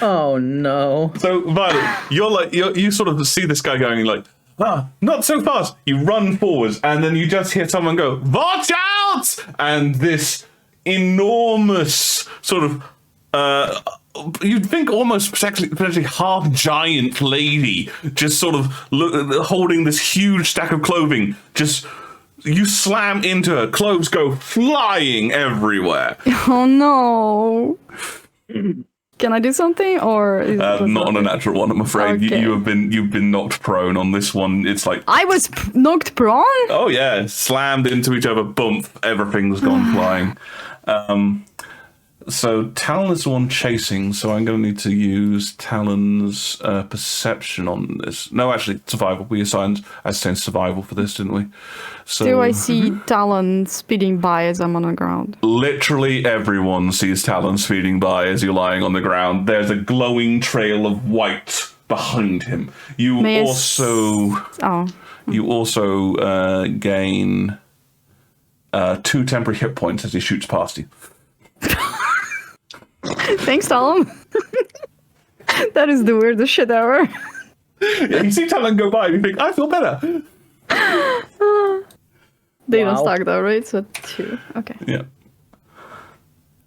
Oh no. So, Violet, you sort of see this guy going like, not so fast. You run forwards, and then you just hear someone go, "Watch out!" And this enormous sort of, you'd think almost potentially half giant lady, just sort of holding this huge stack of clothing, just. You slam into her, clothes go flying everywhere. Oh no. Can I do something, or not on a natural 1, I'm afraid. Okay. You've been knocked prone on this one. It's like I was knocked prone? oh yeah, slammed into each other, bump, everything's gone flying. So Talon is the one chasing, so I'm going to need to use Talon's perception on this. No, actually, survival. We assigned survival for this, didn't we? So Do I see Talon speeding by as I'm on the ground? literally everyone sees Talon speeding by as you're lying on the ground. There's a glowing trail of white behind him. You also gain 2 temporary hit points as he shoots past you. Thanks, Talon. That is the weirdest shit ever. Yeah, you see Talon go by and you think, I feel better. They don't stack though, right? So 2. Okay. Yeah.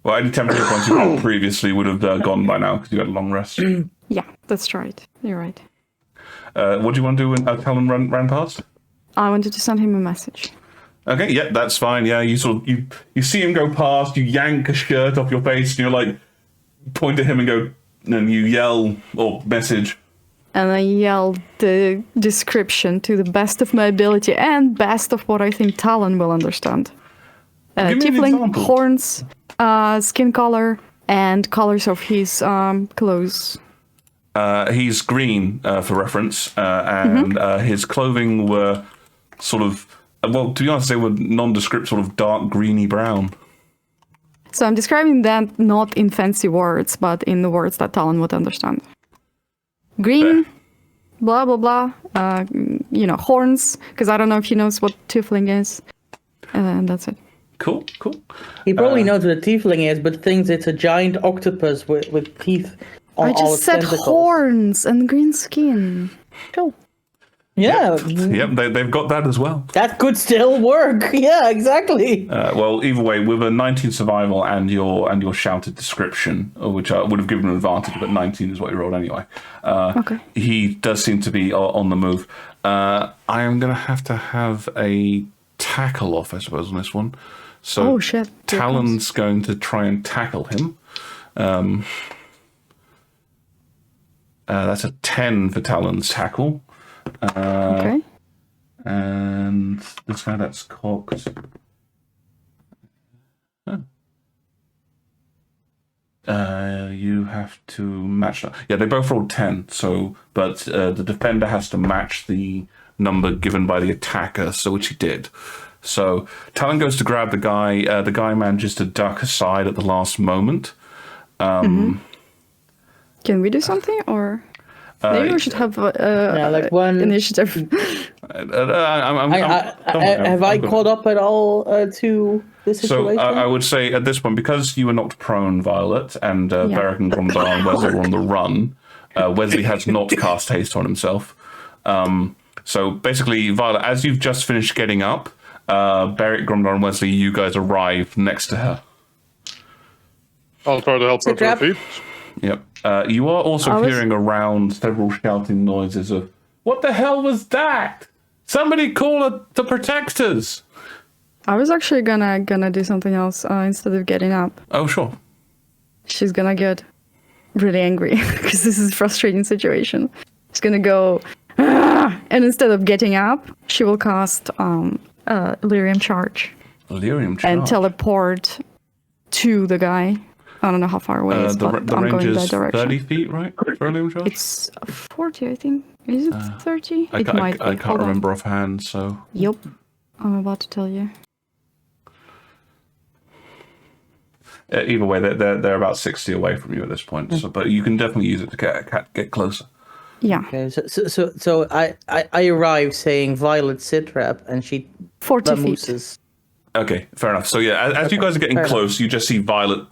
Well, any temporary points you had previously would have gone by now because you had a long rest. Yeah, that's right. You're right. What do you want to do when Talon ran past? I wanted to send him a message. Okay, yeah, that's fine. Yeah, you see him go past, you yank a shirt off your face, and you're like, point at him and go, and you yell or message. And I yelled the description to the best of my ability and best of what I think Talon will understand. Give me an Tiefling, example. horns, skin color, and colors of his clothes. He's green, for reference, and his clothing were sort of, well, to be honest, they were nondescript, sort of dark greeny brown. So I'm describing that not in fancy words, but in the words that Talon would understand. Green, blah, blah, blah, horns, because I don't know if he knows what tiefling is. And that's it. Cool. He probably knows what a tiefling is, but thinks it's a giant octopus with teeth on I all just its said tentacles. horns and green skin. Cool. Yeah. Yep, they've got that as well. That could still work. Yeah, exactly. Well, either way, with a 19 survival and your shouted description, which I would have given an advantage, but 19 is what you rolled anyway. Okay. He does seem to be on the move. I am going to have a tackle off, I suppose, on this one. So shit. Talon's going to try and tackle him. That's a 10 for Talon's tackle. Okay. And this guy that's cocked. You have to match that. Yeah, they both rolled 10. So, but the defender has to match the number given by the attacker, so which he did. So Talon goes to grab the guy. The guy manages to duck aside at the last moment. Can we do something, or maybe we should have one initiative? Have I caught up at all to this situation? So I would say at this point, because you were knocked prone, Violet, and Beric and Gromdar and Wesley were on the run, Wesley has not cast haste on himself. So basically, Violet, as you've just finished getting up, Beric, Gromdar, and Wesley, you guys arrive next to her. I'll try to help her to her feet. Yep. You are also hearing around several shouting noises of, "What the hell was that? Somebody call the protectors!" I was actually gonna do something else instead of getting up. Oh, sure. She's gonna get really angry because this is a frustrating situation. She's gonna go, and instead of getting up, she will cast Lyrium Charge. Lyrium Charge. And teleport to the guy. I don't know how far away it is, but the I'm range going is that direction. 30 feet, right? For Lyrium Charge? It's 40, I think. Is it 30? I can't remember offhand, so... Yep. I'm about to tell you. Either way, they're about 60 away from you at this point, so, but you can definitely use it to get closer. Yeah. Okay, so I arrive saying Violet sit rep, and she 40 vamooses. feet. Okay, fair enough. So yeah, as you guys are getting close, you just see Violet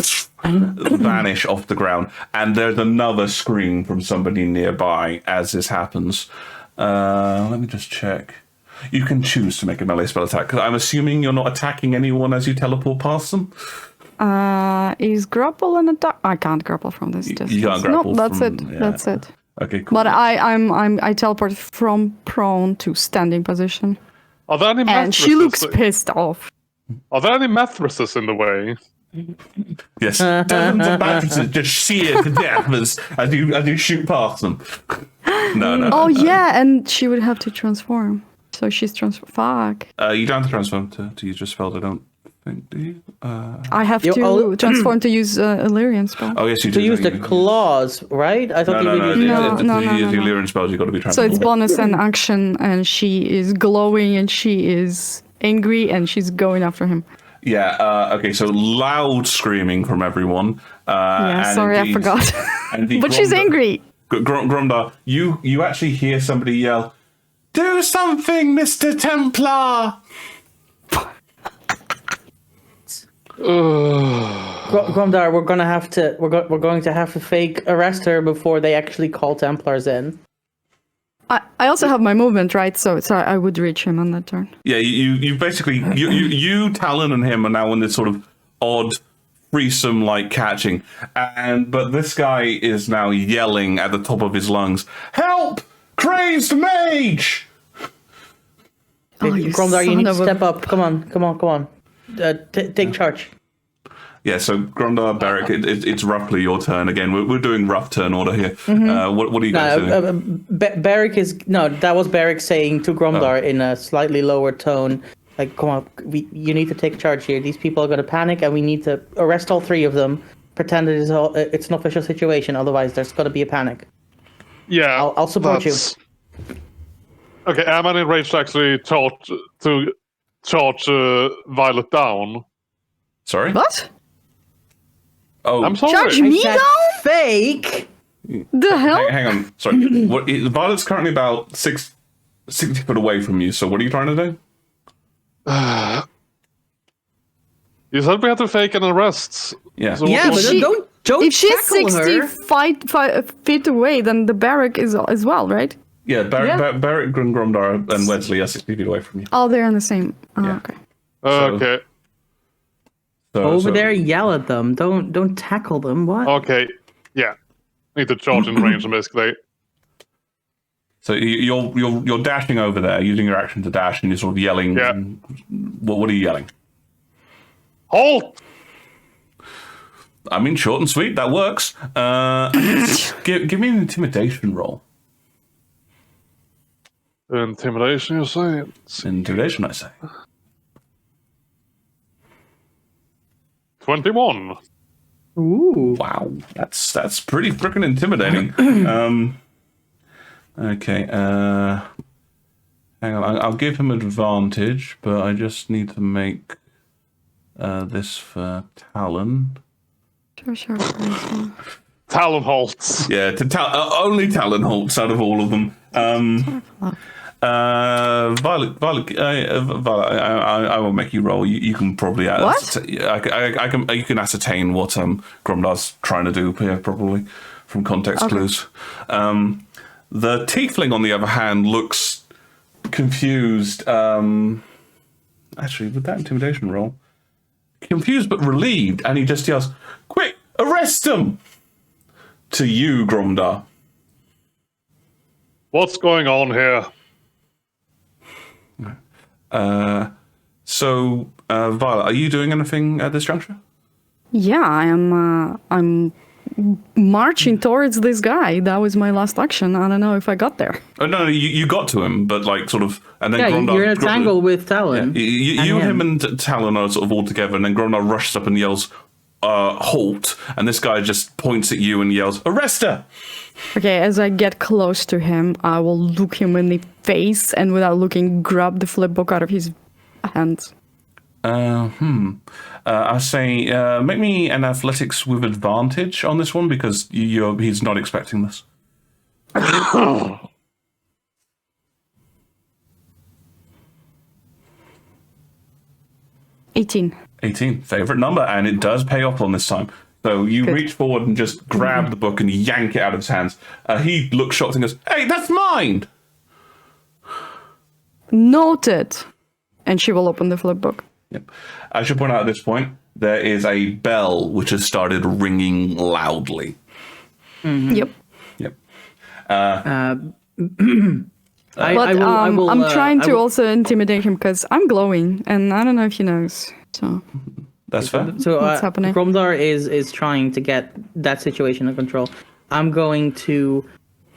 vanish off the ground, and there's another scream from somebody nearby as this happens. Let me just check. You can choose to make a melee spell attack, because I'm assuming you're not attacking anyone as you teleport past them? Is grapple an attack? I can't grapple from this distance. You can't grapple that's from, it. yeah. That's it. Okay, cool. But I teleport from prone to standing position. Are there any And she looks pissed off. Are there any mattresses in the way? Yes, dozens of mattresses just sheer to death as you shoot past them. No. Oh yeah, and she would have to transform. So she's Fuck. You don't have to transform to use your spells, I don't think, do you? I have to transform to use Illyrian spell. Oh yes, you do. To use the claws, right? I thought No. you Use the Illyrian spells, you've got to be So transformed. it's bonus and action, and she is glowing, and she is angry, and she's going after him. Yeah, okay, so loud screaming from everyone. Yeah, sorry, I forgot. But she's angry. Gromdar, you actually hear somebody yell, "Do something, Mr. Templar!" Gromdar, we're going to have to fake arrest her before they actually call Templars in. I also have my movement, right? So I would reach him on that turn. Yeah, you basically you Talon and him are now in this sort of odd threesome like catching, but this guy is now yelling at the top of his lungs, "Help! Crazed mage!" Oh, you Gromdar, you need to son of a- step up. Come on. Take charge. Yeah, so Gromdar, Beric, it's roughly your turn again. We're doing rough turn order here. What are you guys doing? Beric that was Beric saying to Gromdar in a slightly lower tone, like, come on, you need to take charge here. These people are going to panic, and we need to arrest all three of them. Pretend it's an official situation, otherwise there's going to be a panic. Yeah, I'll support you. Okay, am I enraged to actually charge Violet down? Sorry? What? Oh, I'm sorry. Charge me That down? fake. The hell? hang on. Sorry. Violet's currently about 60 foot away from you, so what are you trying to do? You said we had to fake an arrest. Yeah. So Yeah, but don't If she's tackle 60 her. feet away, then the barrack is as well, right? Yeah, Barrett, Gromdar, and Wesley are 60 feet away from you. Oh, they're in the same. Oh, Yeah. okay. Okay. Over there, yell at them. Don't tackle them. What? Okay. Yeah. Need to charge in range, basically. So you're dashing over there, using your action to dash, and you're sort of yelling. Yeah. What are you yelling? Halt! I mean, short and sweet. That works. Give me an intimidation roll. Intimidation, you say? Intimidation, I say. 21. Ooh. Wow, that's pretty freaking intimidating. Okay. Hang on. I'll give him advantage, but I just need to make this for Talon. Sure. Talon halts. Yeah, only Talon halts out of all of them. Violet, I will make you roll. You can probably What? you can ascertain what Gromdar's trying to do here, probably from context clues. The tiefling, on the other hand, looks confused. Actually, with that intimidation roll, confused but relieved, and he just yells, "Quick, arrest him!" to you, Gromdar. What's going on here? So, Violet, are you doing anything at this juncture? Yeah, I'm marching towards this guy. That was my last action. I don't know if I got there. Oh, no, you got to him, but like sort of, and then Yeah, Gromdar, you're in a tangle with Talon. Yeah, you, him, and Talon are sort of all together, and then Gromdar rushes up and yells, "Halt!" And this guy just points at you and yells, "Arrest her!" Okay, as I get close to him, I will look him in the face and without looking, grab the flip book out of his hands. I say, make me an athletics with advantage on this one because he's not expecting this. 18. 18, favorite number, and it does pay off on this time. So you reach forward and just grab the book and yank it out of his hands. He looks shocked and goes, "Hey, that's mine!" Noted. And she will open the flip book. Yep. I should point out at this point, there is a bell which has started ringing loudly. Mm-hmm. Yep. Yep. I'm trying to also intimidate him because I'm glowing, and I don't know if he knows. So that's fair. So what's happening? Gromdar is trying to get that situation under control. I'm going to,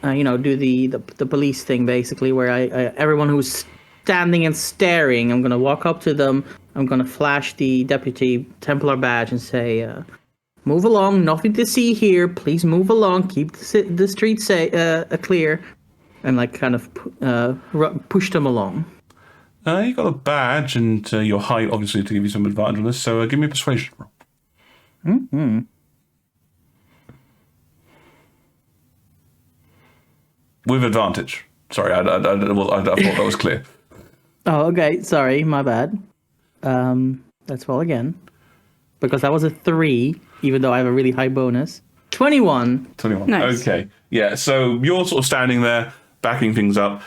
do the police thing basically, where I everyone who's standing and staring, I'm gonna walk up to them. I'm gonna flash the deputy Templar badge and say, "Move along. Nothing to see here. Please move along. Keep the streets clear." And like kind of push them along. You got a badge and your height, obviously, to give you some advantage on this. So give me a persuasion roll. Mm-hmm. With advantage. Sorry, I thought that was clear. Oh, okay. Sorry, my bad. Let's roll again. Because that was a 3, even though I have a really high bonus. 21. 21. Nice. Okay. Yeah, so you're sort of standing there, backing things up.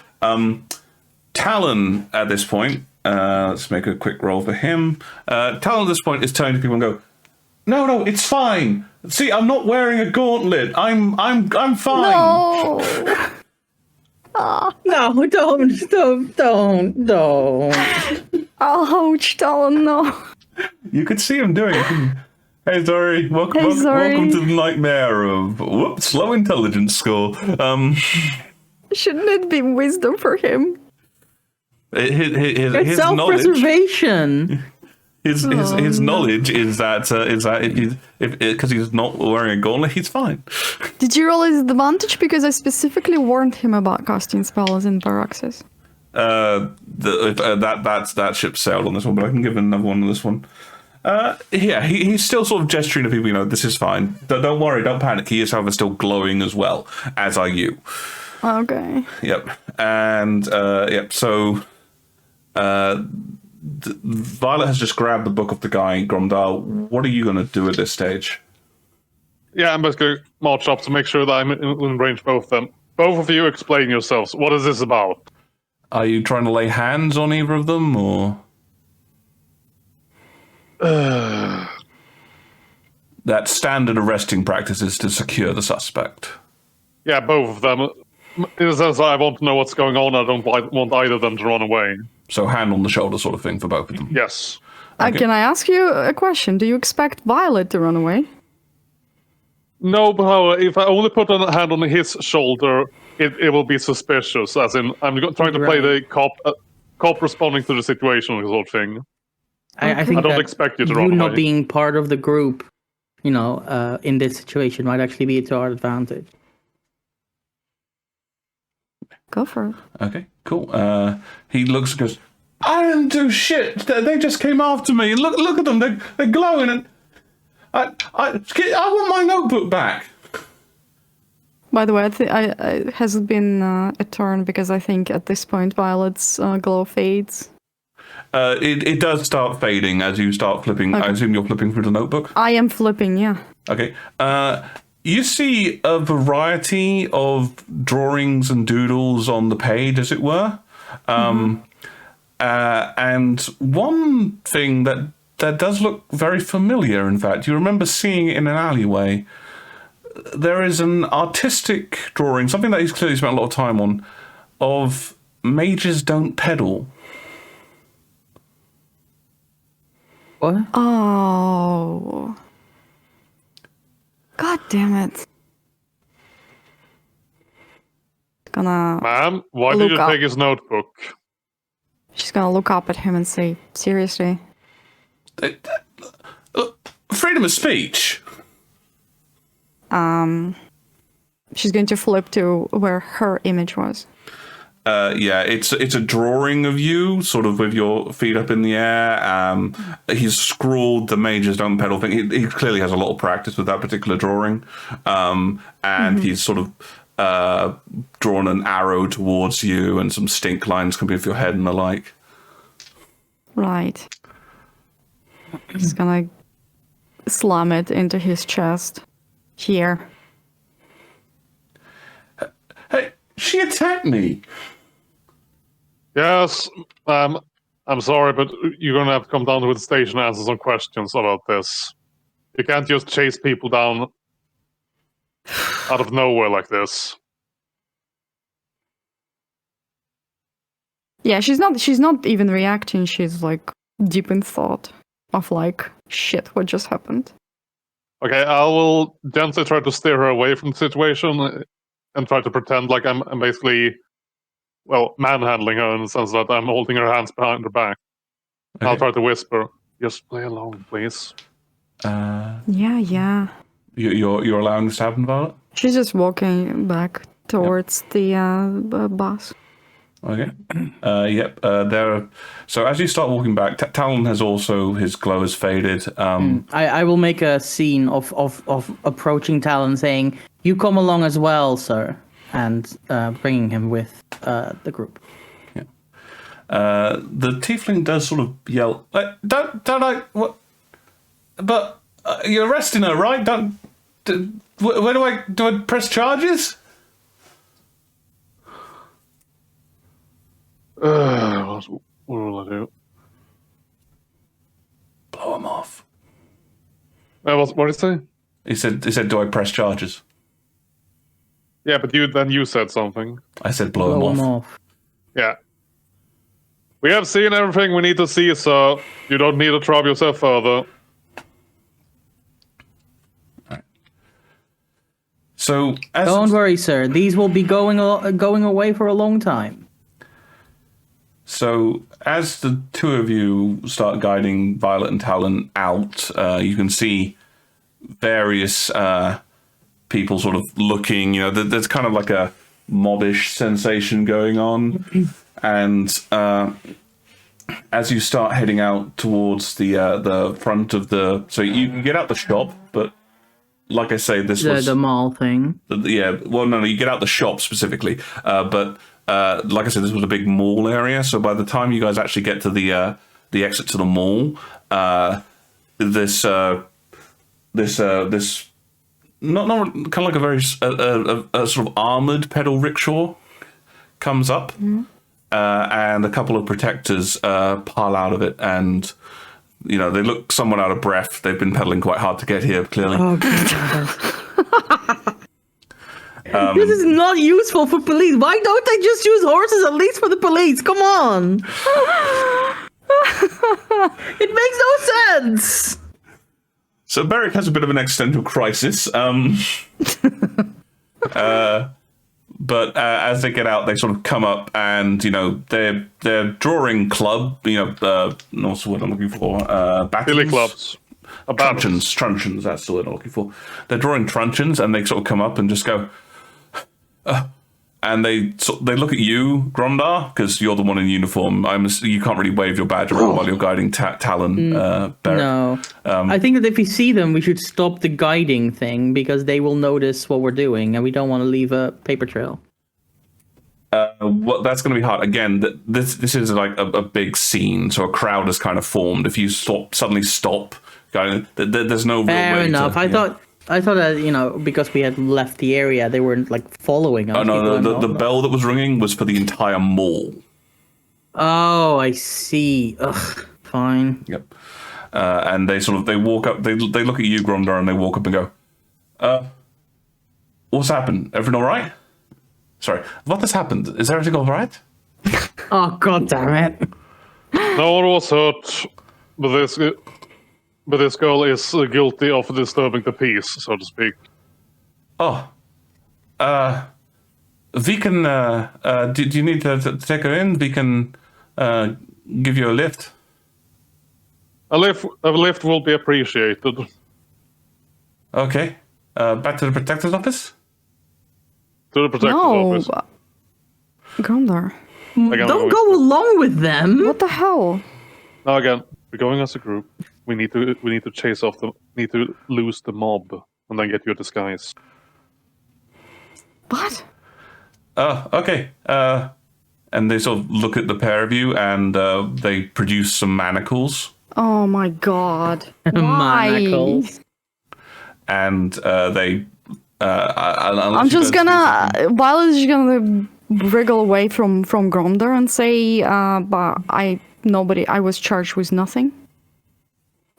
Talon, at this point, let's make a quick roll for him. Talon, at this point, is turning to people and go, No, it's fine. See, I'm not wearing a gauntlet. I'm fine. No! No, don't. Ouch, Talon, no. You could see him doing it. Hey, Zori. Welcome to the nightmare of low intelligence score. Shouldn't it be wisdom for him? His knowledge. Self-preservation. his knowledge is that if because he's not wearing a gauntlet, he's fine. Did you roll his advantage? Because I specifically warned him about casting spells in Paraxis. That ship sailed on this one, but I can give another one on this one. He's still sort of gesturing to people. This is fine. Don't worry, don't panic. He is, however, still glowing as well, as are you. Okay. Yep, and So. Violet has just grabbed the book of the guy, Gromdal. What are you going to do at this stage? Yeah, I'm just going to march up to make sure that I'm in range of both of them. Both of you explain yourselves. What is this about? Are you trying to lay hands on either of them, or...? That standard arresting practice is to secure the suspect. Yeah, both of them. In a sense, I want to know what's going on. I don't want either of them to run away. So hand on the shoulder sort of thing for both of them? Yes. Okay. Can I ask you a question? Do you expect Violet to run away? No, but if I only put a hand on his shoulder, it will be suspicious. As in, I'm trying to play the cop responding to the situation sort of thing. I think I don't expect you to run away. Not being part of the group, in this situation might actually be to our advantage. Go for it. Okay, cool. He looks and goes, I didn't do shit. They just came after me. Look at them. They're glowing. And I want my notebook back. By the way, has it been a turn? Because I think at this point Violet's glow fades. It does start fading as you start flipping. Okay. I assume you're flipping through the notebook? I am flipping, yeah. Okay. You see a variety of drawings and doodles on the page, as it were. And one thing that does look very familiar, in fact. You remember seeing it in an alleyway. There is an artistic drawing, something that he's clearly spent a lot of time on, of mages don't pedal. What? Oh. God damn it. Ma'am, why did you take his notebook? She's gonna look up at him and say, seriously? Freedom of speech. She's going to flip to where her image was. It's a drawing of you, sort of with your feet up in the air. He's scrawled the mages don't pedal thing. He clearly has a lot of practice with that particular drawing. And he's sort of drawn an arrow towards you and some stink lines coming off your head and the like. Right. He's gonna slam it into his chest. Here. Hey, she attacked me. Yes, I'm sorry, but you're going to have to come down to the station and answer some questions about this. You can't just chase people down out of nowhere like this. Yeah, she's not even reacting. She's like deep in thought of like, shit, what just happened? Okay, I will gently try to steer her away from the situation and try to pretend like I'm basically, manhandling her in the sense that I'm holding her hands behind her back. Okay. I'll try to whisper, just play along, please. Yeah. You're allowing this to happen, Violet? She's just walking back towards the bus. Okay. So as you start walking back, Talon has also, his glow has faded. I will make a scene of approaching Talon saying, you come along as well, sir, and bringing him with the group. Yeah. The tiefling does sort of yell, don't I, what, but you're arresting her, right? Where do I press charges? What will I do? Blow him off. What did he say? He said, do I press charges? Yeah, but you said something. I said blow him off. Yeah. We have seen everything we need to see, so you don't need to trouble yourself further. Right. So, don't worry, sir. These will be going away for a long time. So as the two of you start guiding Violet and Talon out, you can see various people sort of looking. There's kind of like a mobbish sensation going on, and as you start heading out towards the front of so you can get out the shop, but like I say, this was the mall thing. No, you get out the shop specifically, but like I said, this was a big mall area. So by the time you guys actually get to the exit to the mall, this not kind of like a very a sort of armored pedal rickshaw comes up, and a couple of protectors pile out of it, and they look somewhat out of breath. They've been pedaling quite hard to get here, clearly. Oh, God. This is not useful for police. Why don't they just use horses at least for the police? Come on. It makes no sense. So Beric has a bit of an existential crisis. But as they get out, they sort of come up, and they're drawing club. What's the word I'm looking for? Billy clubs. Truncheons. That's the word I'm looking for. They're drawing truncheons, and they sort of come up and just go, and they look at you, Grondar, because you're the one in uniform. You can't really wave your badge around while you're guiding Talon. Beric. No, I think that if we see them, we should stop the guiding thing because they will notice what we're doing, and we don't want to leave a paper trail. Well, that's going to be hard. Again, this is like a big scene, so a crowd has kind of formed. If you suddenly stop going, there's no real Fair way enough. to, I thought that, because we had left the area, they weren't like following us. Oh no, the bell that was ringing was for the entire mall. Oh, I see. Ugh, fine. Yep. And they walk up, they look at you, Gromdar, and they walk up and go, what's happened? Everything all right? Sorry, what has happened? Is everything all right? Oh, God damn it. No one was hurt, but this girl is guilty of disturbing the peace, so to speak. Oh. We can, do you need to take her in? We can give you a lift. A lift will be appreciated. Okay. Back to the Protector's office? To the Protector's office. Grondar. Don't go along with them. What the hell? Now again, we're going as a group. We need to lose the mob and then get your disguise. What? Okay. And they sort of look at the pair of you, and they produce some manacles. Oh my God. Why? Manacles. And they... I'm just gonna... Violet is gonna wriggle away from Gromdar and say, but I was charged with nothing.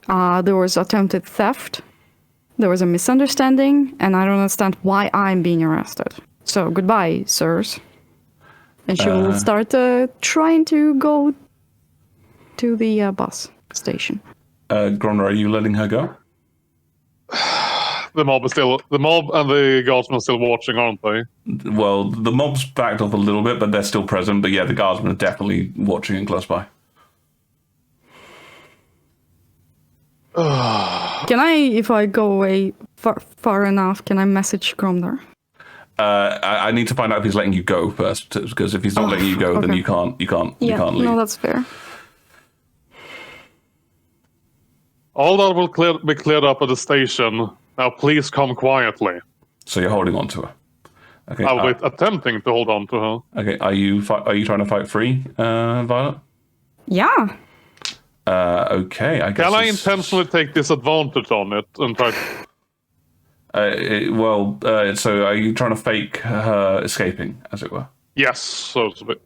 There was attempted theft. There was a misunderstanding, and I don't understand why I'm being arrested. So goodbye, sirs. And she will start trying to go to the bus station. Gromdar, are you letting her go? The mob and the guardsmen are still watching, aren't they? Well, the mob's backed off a little bit, but they're still present. But yeah, the guardsmen are definitely watching and close by. Can I, if I go away far enough, can I message Gromdar? I need to find out if he's letting you go first, because if he's not letting you go, then you can't leave. No, that's fair. All that will be cleared up at the station. Now, please come quietly. So you're holding on to her. Okay. I'll be attempting to hold on to her. Okay. Are you trying to fight free, Violet? Yeah. Okay. I guess. Can I intentionally take disadvantage on it and try? So are you trying to fake her escaping, as it were? Yes, so to speak.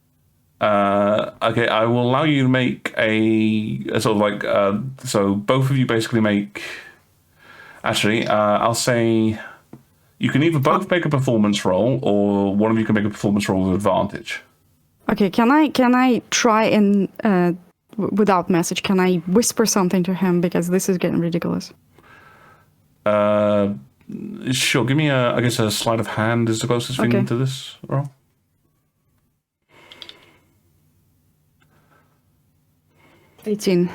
Okay, I will allow you to make a sort of like, so both of you basically make, actually, I'll say you can either both make a performance roll, or one of you can make a performance roll with advantage. Okay, can I try and, without message, can I whisper something to him, because this is getting ridiculous? Sure, give me I guess a sleight of hand is the closest thing to this roll. 18.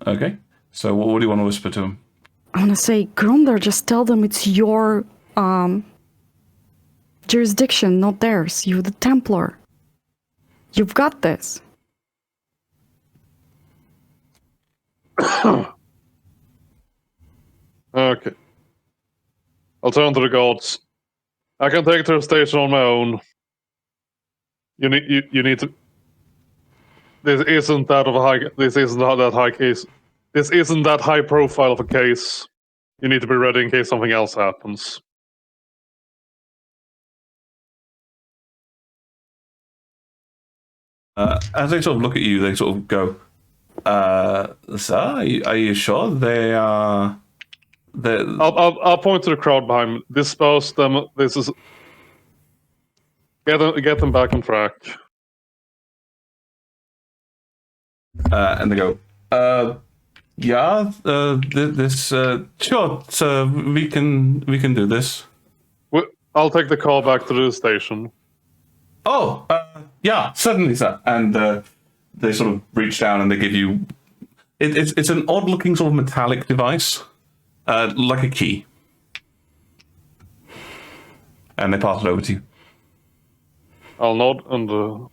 Okay. So what do you want to whisper to him? I want to say, Gromdar, just tell them it's your jurisdiction, not theirs. You're the Templar. You've got this. Okay. I'll turn to the gods. I can take to the station on my own. You need to. This isn't that high case. This isn't that high profile of a case. You need to be ready in case something else happens. As they sort of look at you, they sort of go, "Sir, are you sure they are?" I'll point to the crowd behind me. Disperse them. This is get them back on track. And they go, yeah, this sure, so we can do this. I'll take the car back to the station. Oh, yeah, certainly, sir. And they sort of reach down and they give you. It's an odd looking sort of metallic device, like a key. And they pass it over to you. I'll nod and.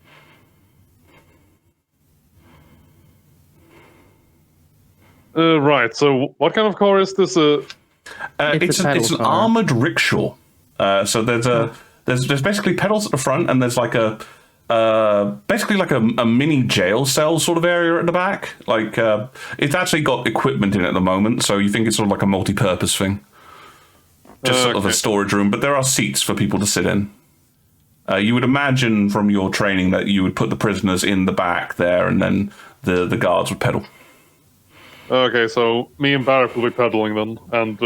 Right. So, what kind of car is this? It's an armored rickshaw. So there's basically pedals at the front, and there's like basically like a mini jail cell sort of area at the back. Like it's actually got equipment in it at the moment, so you think it's sort of like a multi-purpose thing, just sort of a storage room. But there are seats for people to sit in. You would imagine from your training that you would put the prisoners in the back there, and then the guards would pedal. Okay, so me and Barrett will be pedaling then, and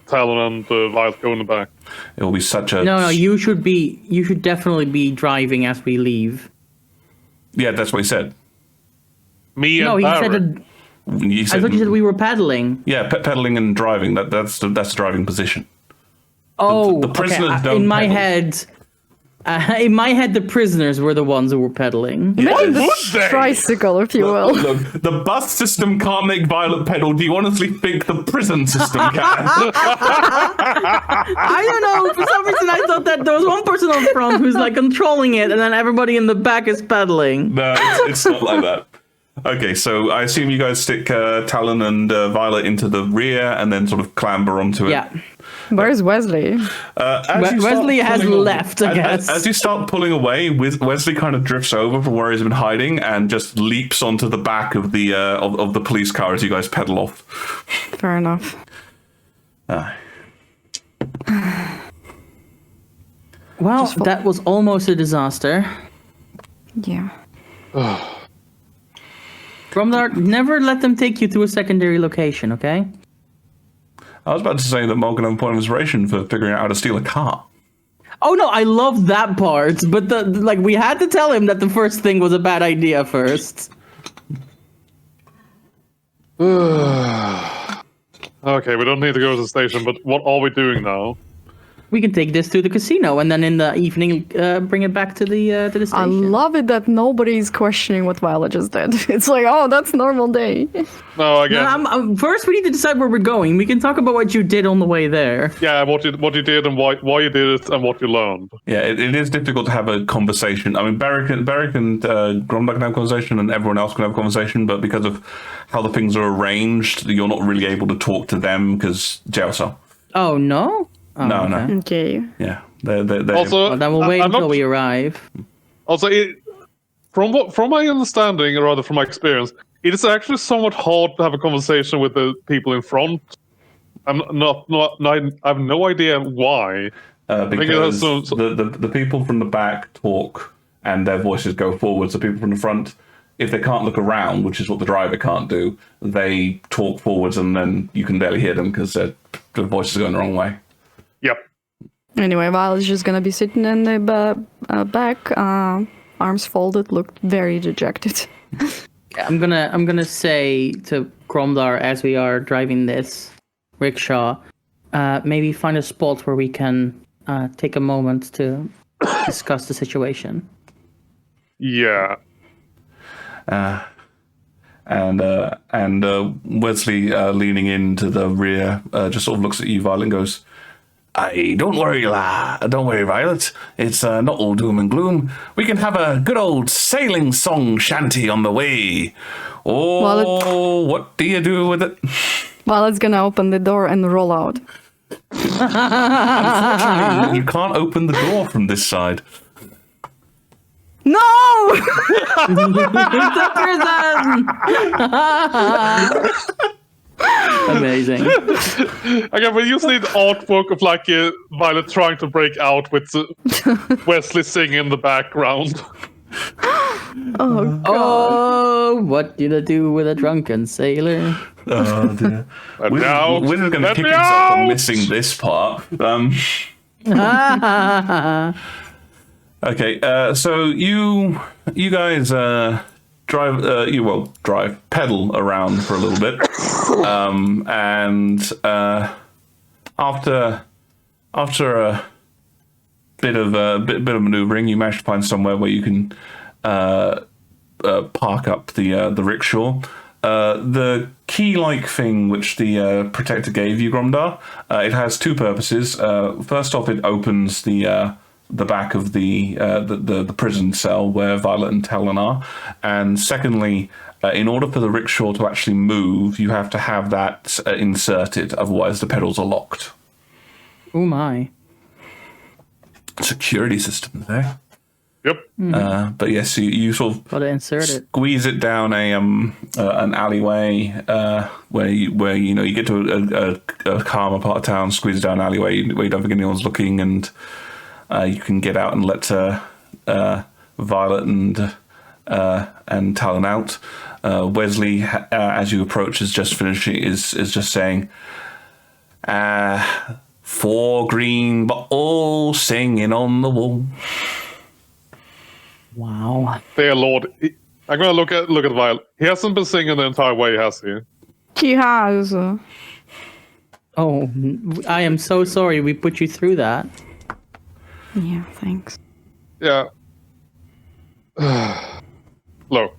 Talon and Violet go in the back. It will be such a... No, you should definitely be driving as we leave. Yeah, that's what he said. Me and No, he Barrett. said I thought you said we were pedaling. Yeah, pedaling and driving. That's the driving position. Oh, the prisoners okay. don't In my pedal. head, the prisoners were the ones who were pedaling. Imagine would the they? tricycle, if you will. Look, the bus system can't make Violet pedal. Do you honestly think the prison system can? I don't know. For some reason, I thought that there was one person on front who's like controlling it, and then everybody in the back is pedaling. No, it's not like that. Okay, so I assume you guys stick Talon and Violet into the rear and then sort of clamber onto it. Yeah. Where's Wesley? Wesley has left, I guess. As you start pulling away, Wesley kind of drifts over from where he's been hiding and just leaps onto the back of the police car as you guys pedal off. Fair enough. Well, that was almost a disaster. Yeah. Gromdar, never let them take you to a secondary location, okay? I was about to say that Morgan had a point of inspiration for figuring out how to steal a car. Oh no, I love that part, but we had to tell him that the first thing was a bad idea first. Okay, we don't need to go to the station, but what are we doing now? We can take this to the casino and then in the evening bring it back to the station. I love it that nobody's questioning what Violet just did. It's like, oh, that's normal day. No, I guess. No, first, we need to decide where we're going. We can talk about what you did on the way there. Yeah, what you did and why you did it and what you learned. Yeah, it is difficult to have a conversation. I mean, Barrick and Gromdak can have a conversation and everyone else can have a conversation, but because of how the things are arranged, you're not really able to talk to them because jail cell. Oh, no? Oh, No, okay. no. Okay. Yeah. They're Also, Well, then we'll wait until we arrive. Also, from my understanding, or rather from my experience, it is actually somewhat hard to have a conversation with the people in front. I have no idea why. because the people from the back talk and their voices go forwards. The people from the front, if they can't look around, which is what the driver can't do, they talk forwards and then you can barely hear them because the voice is going the wrong way. Yep. Anyway, Violet's just gonna be sitting in the back, arms folded, looked very dejected. I'm gonna say to Gromdar as we are driving this rickshaw, maybe find a spot where we can take a moment to discuss the situation. Yeah. And Wesley, leaning into the rear, just sort of looks at you, Violet, and goes, "Aye, don't worry, Violet. It's not all doom and gloom. We can have a good old sailing song shanty on the way. Oh, what do you do with it?" Violet's gonna open the door and roll out. Unfortunately, you can't open the door from this side. No! It's a prison! Amazing. Okay, we just need artwork of like Violet trying to break out with Wesley singing in the background. Oh, God. Oh, what did I do with a drunken sailor? Oh, dear. We're going to kick me himself out! for missing this part. Okay, so you guys pedal around for a little bit, and after a bit of maneuvering, you manage to find somewhere where you can park up the rickshaw. The key-like thing which the protector gave you, Gromdar, it has two purposes. First off, it opens the back of the prison cell where Violet and Talon are, and secondly, in order for the rickshaw to actually move, you have to have that inserted. Otherwise, the pedals are locked. Oh my! Security system there. Yep. But yes, you sort of Gotta insert it. squeeze it down an alleyway where you get to a calmer part of town, squeeze it down an alleyway where you don't think anyone's looking, and you can get out and let Violet and Talon out. Wesley, as you approach, is just finishing. Is just saying, 4 green bottles singing on the wall. Wow. Dear Lord, I'm gonna look at Violet. He hasn't been singing the entire way, has he? He has. Oh, I am so sorry we put you through that. Yeah, thanks. Yeah. Look,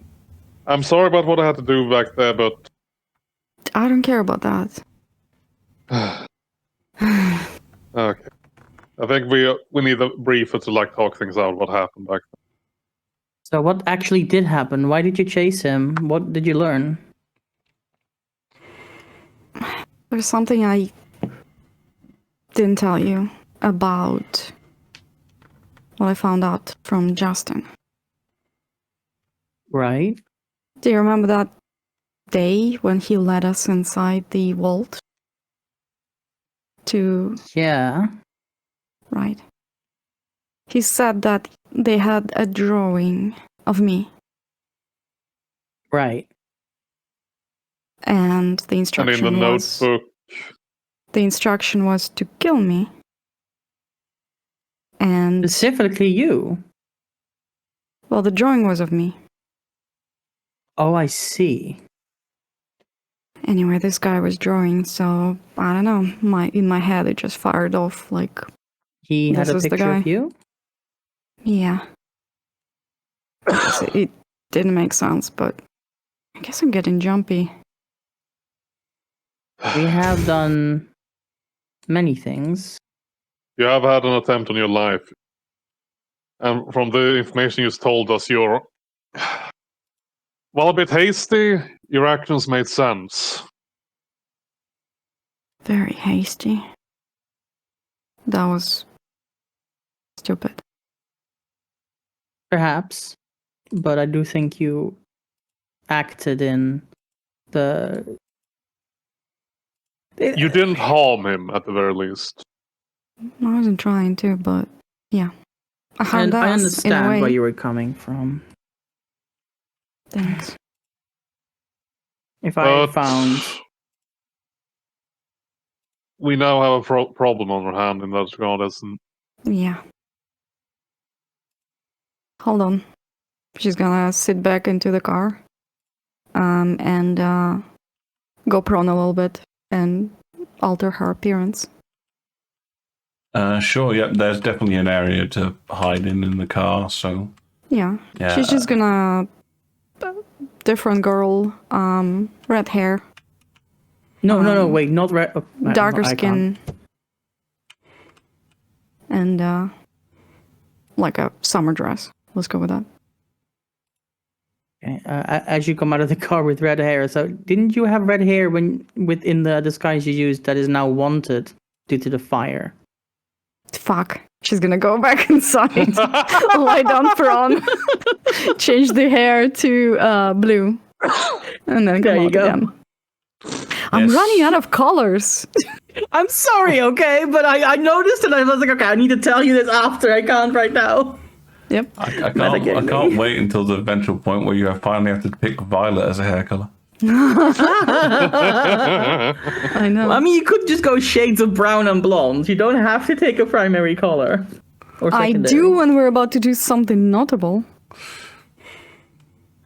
I'm sorry about what I had to do back there, but I don't care about that. okay. I think we need a briefer to like talk things out. What happened back then? So what actually did happen? Why did you chase him? What did you learn? There's something I didn't tell you about what I found out from Justin. Right? Do you remember that day when he led us inside the vault? Yeah. Right. He said that they had a drawing of me. Right. And the instruction And in the was... notebook. The instruction was to kill me. And... Specifically you? Well, the drawing was of me. Oh, I see. Anyway, this guy was drawing, so I don't know. In my head, it just fired off like. He had a picture of you? Yeah. So it didn't make sense, but I guess I'm getting jumpy. We have done many things. You have had an attempt on your life, and from the information you told us, you're a bit hasty. Your actions made sense. Very hasty. That was stupid. Perhaps. But I do think you acted in the... You didn't harm him, at the very least. I wasn't trying to, but yeah. I harmed us, I in a understand way. where you were coming from. Thanks. If I found... We now have a problem on our hand in that regard, and Yeah. Hold on. She's gonna sit back into the car. And go prone a little bit and alter her appearance. Sure, yep, there's definitely an area to hide in the car, so... Yeah. She's just gonna... different girl, red hair. No, wait, not red. Darker skin. And like a summer dress. Let's go with that. Okay. As you come out of the car with red hair, so didn't you have red hair within the disguise you used that is now wanted due to the fire? Fuck. She's gonna go back inside, lie down prone, change the hair to blue, and then come out again. I'm running out of colors. I'm sorry, okay, but I noticed and I was like, okay, I need to tell you this after. I can't right now. Yep. I can't wait until the eventual point where you finally have to pick violet as a hair color. I know. I mean, you could just go shades of brown and blonde. You don't have to take a primary color. Or I do when we're about to do something notable.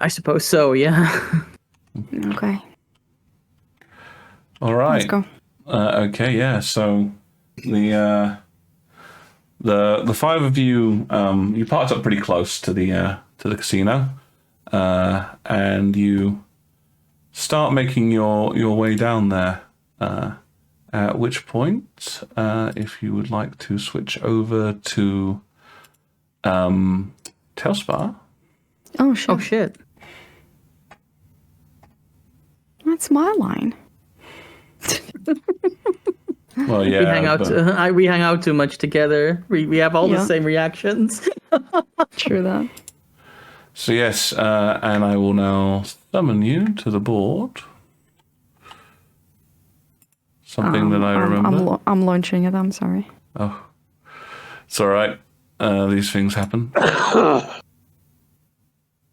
I suppose so, yeah. Okay. All right. Let's go. Okay, yeah. So the five of you you parked up pretty close to the casino, and you start making your way down there. At which point, if you would like to switch over to Telspar. Oh shit! Oh shit! That's my line. Well, yeah, we hang out too much together. We have all the same reactions. True that. So yes, and I will now summon you to the board. Something that I remember. I'm launching it. I'm sorry. Oh, it's all right. These things happen. A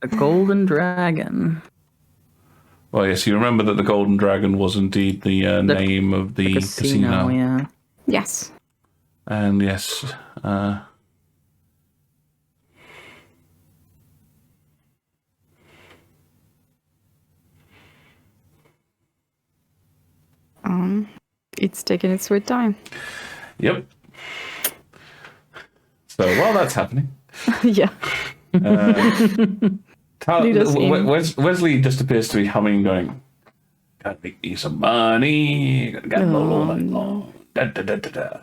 golden dragon. Well, yes, you remember that the Golden Dragon was indeed the name of the casino. Yeah. Yes. And yes, it's taking its sweet time. Yep. So while that's happening, Yeah. Wesley just appears to be humming and going, "Gotta make me some money, gotta gamble all night long." Da, da, da, da, da.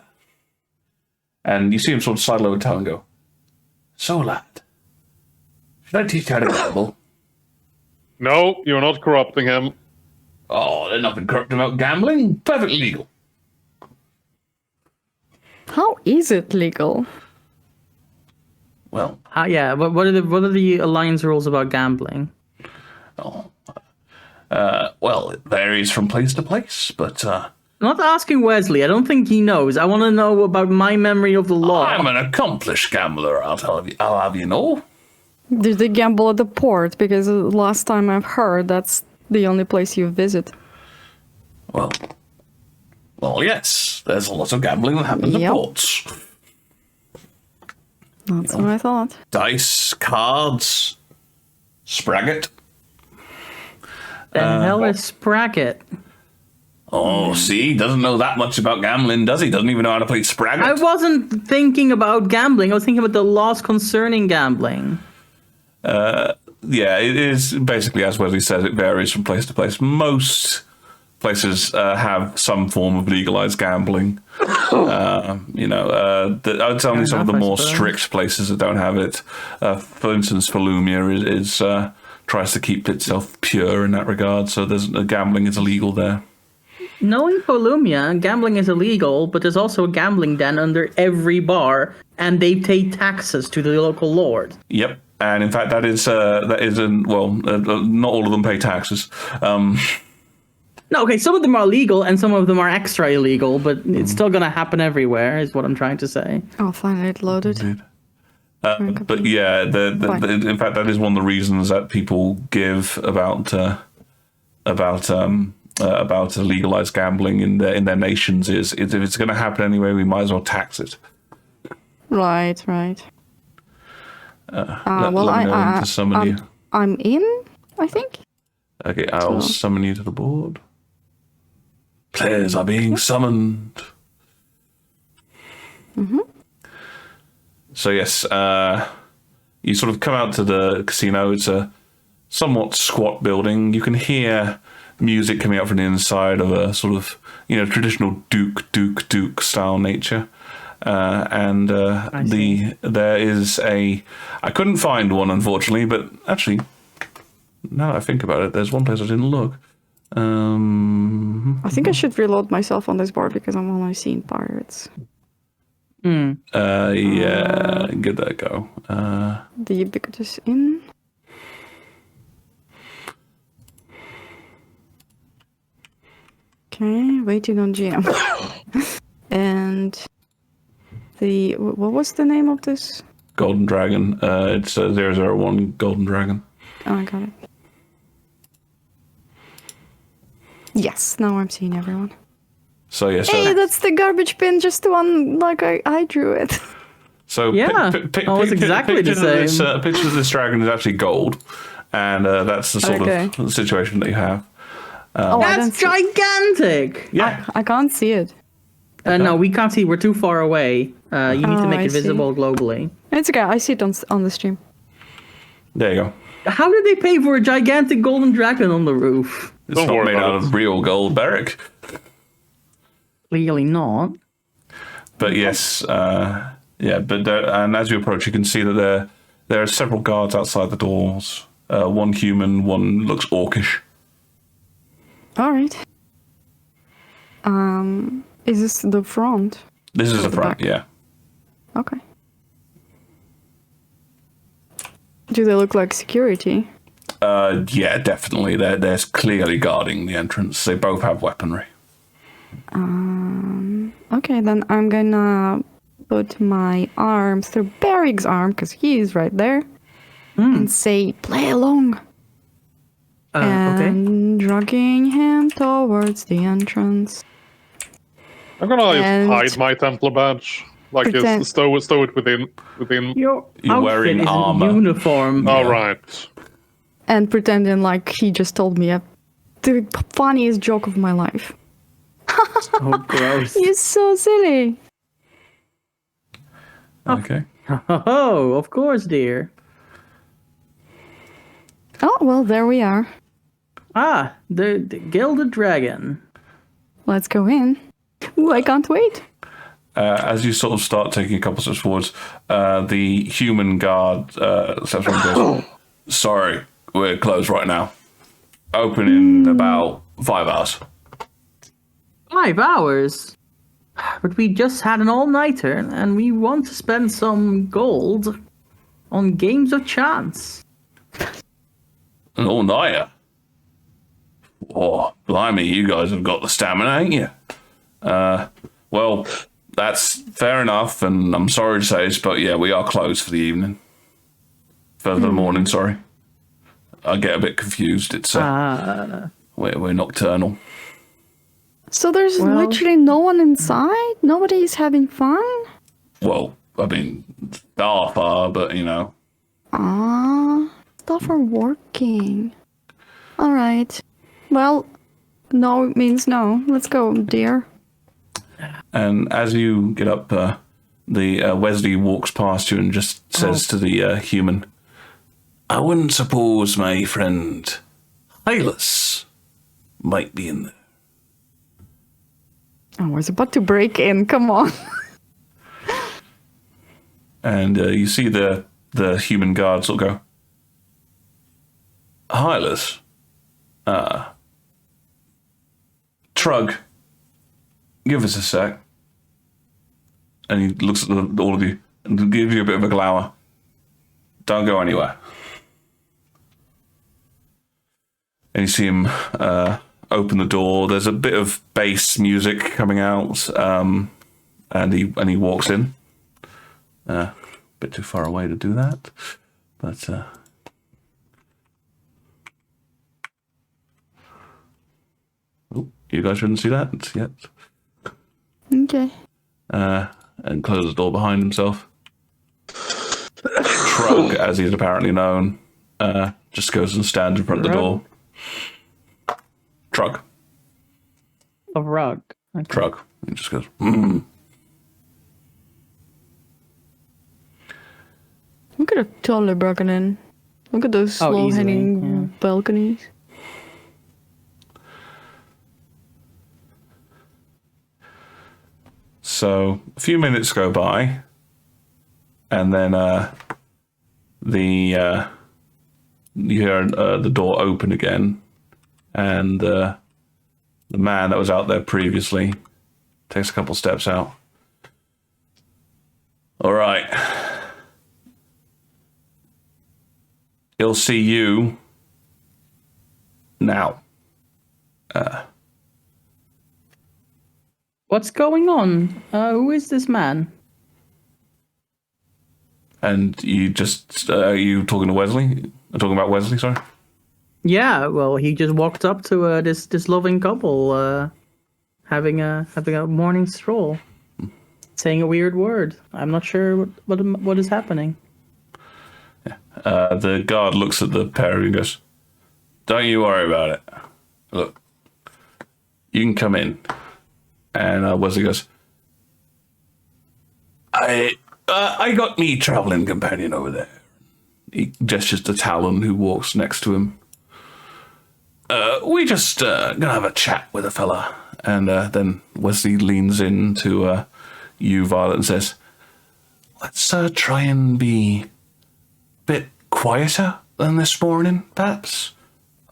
And you see him sort of sidle over to Tal and go, "So lad, should I teach you how to gamble?" No, you're not corrupting him. Oh, there's nothing corrupt about gambling. Perfectly legal. How is it legal? Well, yeah. What are the Alliance rules about gambling? Well, it varies from place to place, but I'm not asking Wesley. I don't think he knows. I want to know about my memory of the law. I'm an accomplished gambler. I'll have you know. Did they gamble at the port? Because last time I've heard, that's the only place you visit. Well, yes. There's a lot of gambling that happens at ports. That's what I thought. Dice, cards, Spragget. The hell is Spracket? Oh, see, doesn't know that much about gambling, does he? Doesn't even know how to play Spragget. I wasn't thinking about gambling. I was thinking about the laws concerning gambling. Yeah, it is basically, as Wesley says, it varies from place to place. Most places have some form of legalized gambling. I would say only some of the more strict places that don't have it. For instance, Falumia is tries to keep itself pure in that regard, so gambling is illegal there. Knowing Polumia, gambling is illegal, but there's also a gambling den under every bar, and they pay taxes to the local lord. Yep, and in fact, not all of them pay taxes. No, okay, some of them are legal and some of them are extra illegal, but it's still going to happen everywhere, is what I'm trying to say. Oh, finally it loaded. But yeah, in fact, that is one of the reasons that people give about legalized gambling in their nations is if it's going to happen anyway, we might as well tax it. Right. Summon you. I'm in, I think. Okay, I'll summon you to the board. Players are being summoned. Mm-hmm. So yes, you sort of come out to the casino. It's a somewhat squat building. You can hear music coming up from the inside of a sort of, traditional Duke style nature. There is I couldn't find one, unfortunately, but actually, now that I think about it, there's one place I didn't look. I think I should reload myself on this board because I'm only seeing pirates. Yeah, give that a go. The Ubiquitous Inn. Okay, waiting on GM. And what was the name of this? Golden Dragon. It's 001 Golden Dragon. Oh, I got it. Yes, now I'm seeing everyone. So yes. Hey, that's the garbage bin, just the one like I drew it. So yeah, it's exactly the same. Picture of this dragon is actually gold, and that's the sort of situation that you have. That's gigantic. Yeah, I can't see it. No, we can't see. We're too far away. You need to make it visible globally. It's okay. I see it on the stream. There you go. How did they pay for a gigantic golden dragon on the roof? It's not made out of real gold, Beric. Clearly not. But yes, and as you approach, you can see that there are several guards outside the doors. One human, one looks orcish. All right. Is this the front? This is the front, back? yeah. Okay. Do they look like security? Yeah, definitely. They're clearly guarding the entrance. They both have weaponry. Okay, then I'm gonna put my arm through Beric's arm, because he's right there, and say, play along. And dragging him towards the entrance. I'm gonna just hide my Templar badge. Like, just stow it within. Your You're wearing armor. Uniform. All right. And pretending like he just told me the funniest joke of my life. Oh, gross. You're so silly. Okay. Oh, of course, dear. Oh, well, there we are. Ah, the Gilded Dragon. Let's go in. Ooh, I can't wait. As you sort of start taking a couple steps forwards, the human guard steps forward and goes, sorry, we're closed right now. Open in about 5 hours. 5 hours? But we just had an all-nighter, and we want to spend some gold on games of chance. An all-nighter? Oh, blimey, you guys have got the stamina, ain't you? Well, that's fair enough, and I'm sorry to say this, but yeah, we are closed for the evening. For the morning, sorry. I get a bit confused. It's we're nocturnal. So there's literally no one inside? Nobody's having fun? Well, I mean, staff are, but Staff are working. All right. Well, no means no. Let's go, dear. And as you get up, the Wesley walks past you and just says to the human, I wouldn't suppose my friend Hylas might be in there. I was about to break in. Come on. And you see the human guard sort of go, Hylas, Trug, give us a sec. And he looks at all of you and gives you a bit of a glower. Don't go anywhere. And you see him open the door. There's a bit of bass music coming out, and he walks in. A bit too far away to do that, but you guys shouldn't see that yet. Okay. And closes the door behind himself. Trug, as he's apparently known, just goes and stands in front of the door. Trug. A rug. Okay. Trug. He just goes, We could have totally broken in. Look at those low-hanging balconies. So a few minutes go by, and then you hear the door open again, and the man that was out there previously takes a couple steps out. All right. He'll see you now. What's going on? Who is this man? And you just, are you talking to Wesley? Talking about Wesley, sorry? Yeah, well, he just walked up to this loving couple, having a morning stroll, saying a weird word. I'm not sure what is happening. The guard looks at the pair of you and goes, "Don't you worry about it. Look, you can come in." And Wesley goes, I got me traveling companion over there." He gestures to Talon, who walks next to him. "We just gonna have a chat with a fella." And then Wesley leans in to you, Violet, and says, "Let's try and be bit quieter than this morning, perhaps.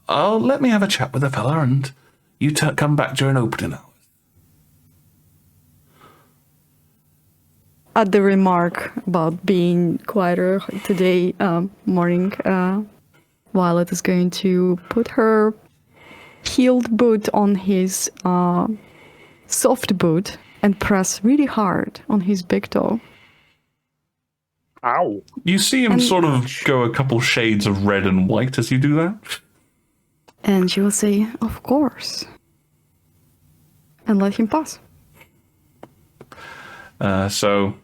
Let me have a chat with the fella, and you come back during opening hours." At the remark about being quieter today morning, Violet is going to put her heeled boot on his soft boot and press really hard on his big toe. Ow. You see him sort of go a couple shades of red and white as you do that. And she will say, "Of course." And let him pass. So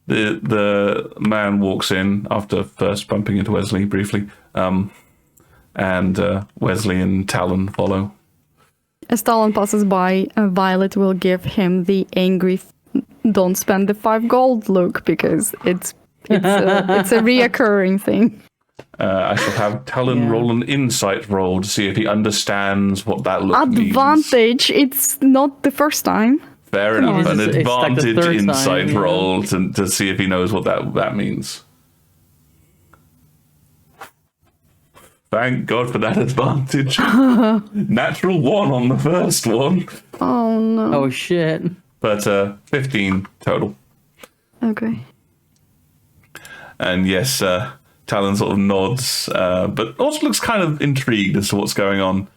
the man walks in after first bumping into Wesley briefly, and Wesley and Talon follow. As Talon passes by, Violet will give him the angry "don't spend the 5 gold" look, because it's a reoccurring thing. I shall have Talon roll an insight roll to see if he understands what that look means. Advantage! It's not the first time. Fair enough. An advantage like insight time, roll to see if he knows what that means. Thank God for that advantage. Natural 1 on the first one. Oh no. Oh shit. But 15 total. Okay. And yes, Talon sort of nods, but also looks kind of intrigued as to what's going on.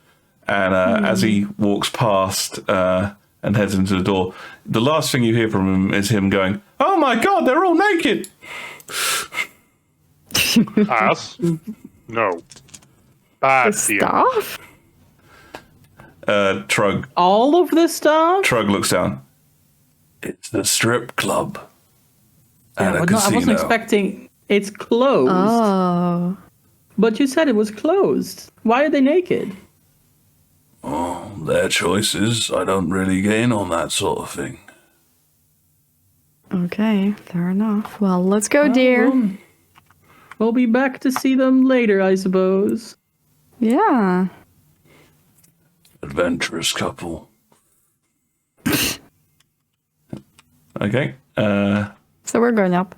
And as he walks past and heads into the door, the last thing you hear from him is him going, "Oh my God, they're all naked!" Ass? No. Bad The deal. staff? Trug All of this stuff? Trug looks down. "It's the strip club and a I casino." wasn't expecting. It's closed. Oh. But you said it was closed. Why are they naked? Oh, their choices. I don't really gain on that sort of thing. Okay, fair enough. Well, let's go, dear. We'll be back to see them later, I suppose. Yeah. Adventurous couple. Okay. So we're going up.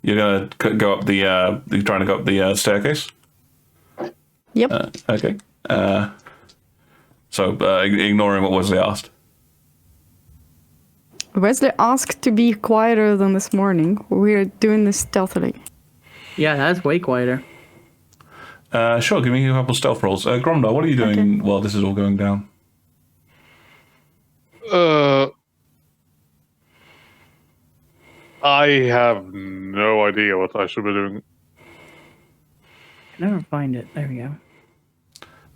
You're gonna go up the. You're trying to go up the staircase. Yep. Okay. So ignoring what Wesley asked. Wesley asked to be quieter than this morning. We're doing this stealthily. Yeah, that's way quieter. Sure. Give me a couple stealth rolls. Gromdar, what are you doing while this is all going down? I have no idea what I should be doing. I can never find it. There we go.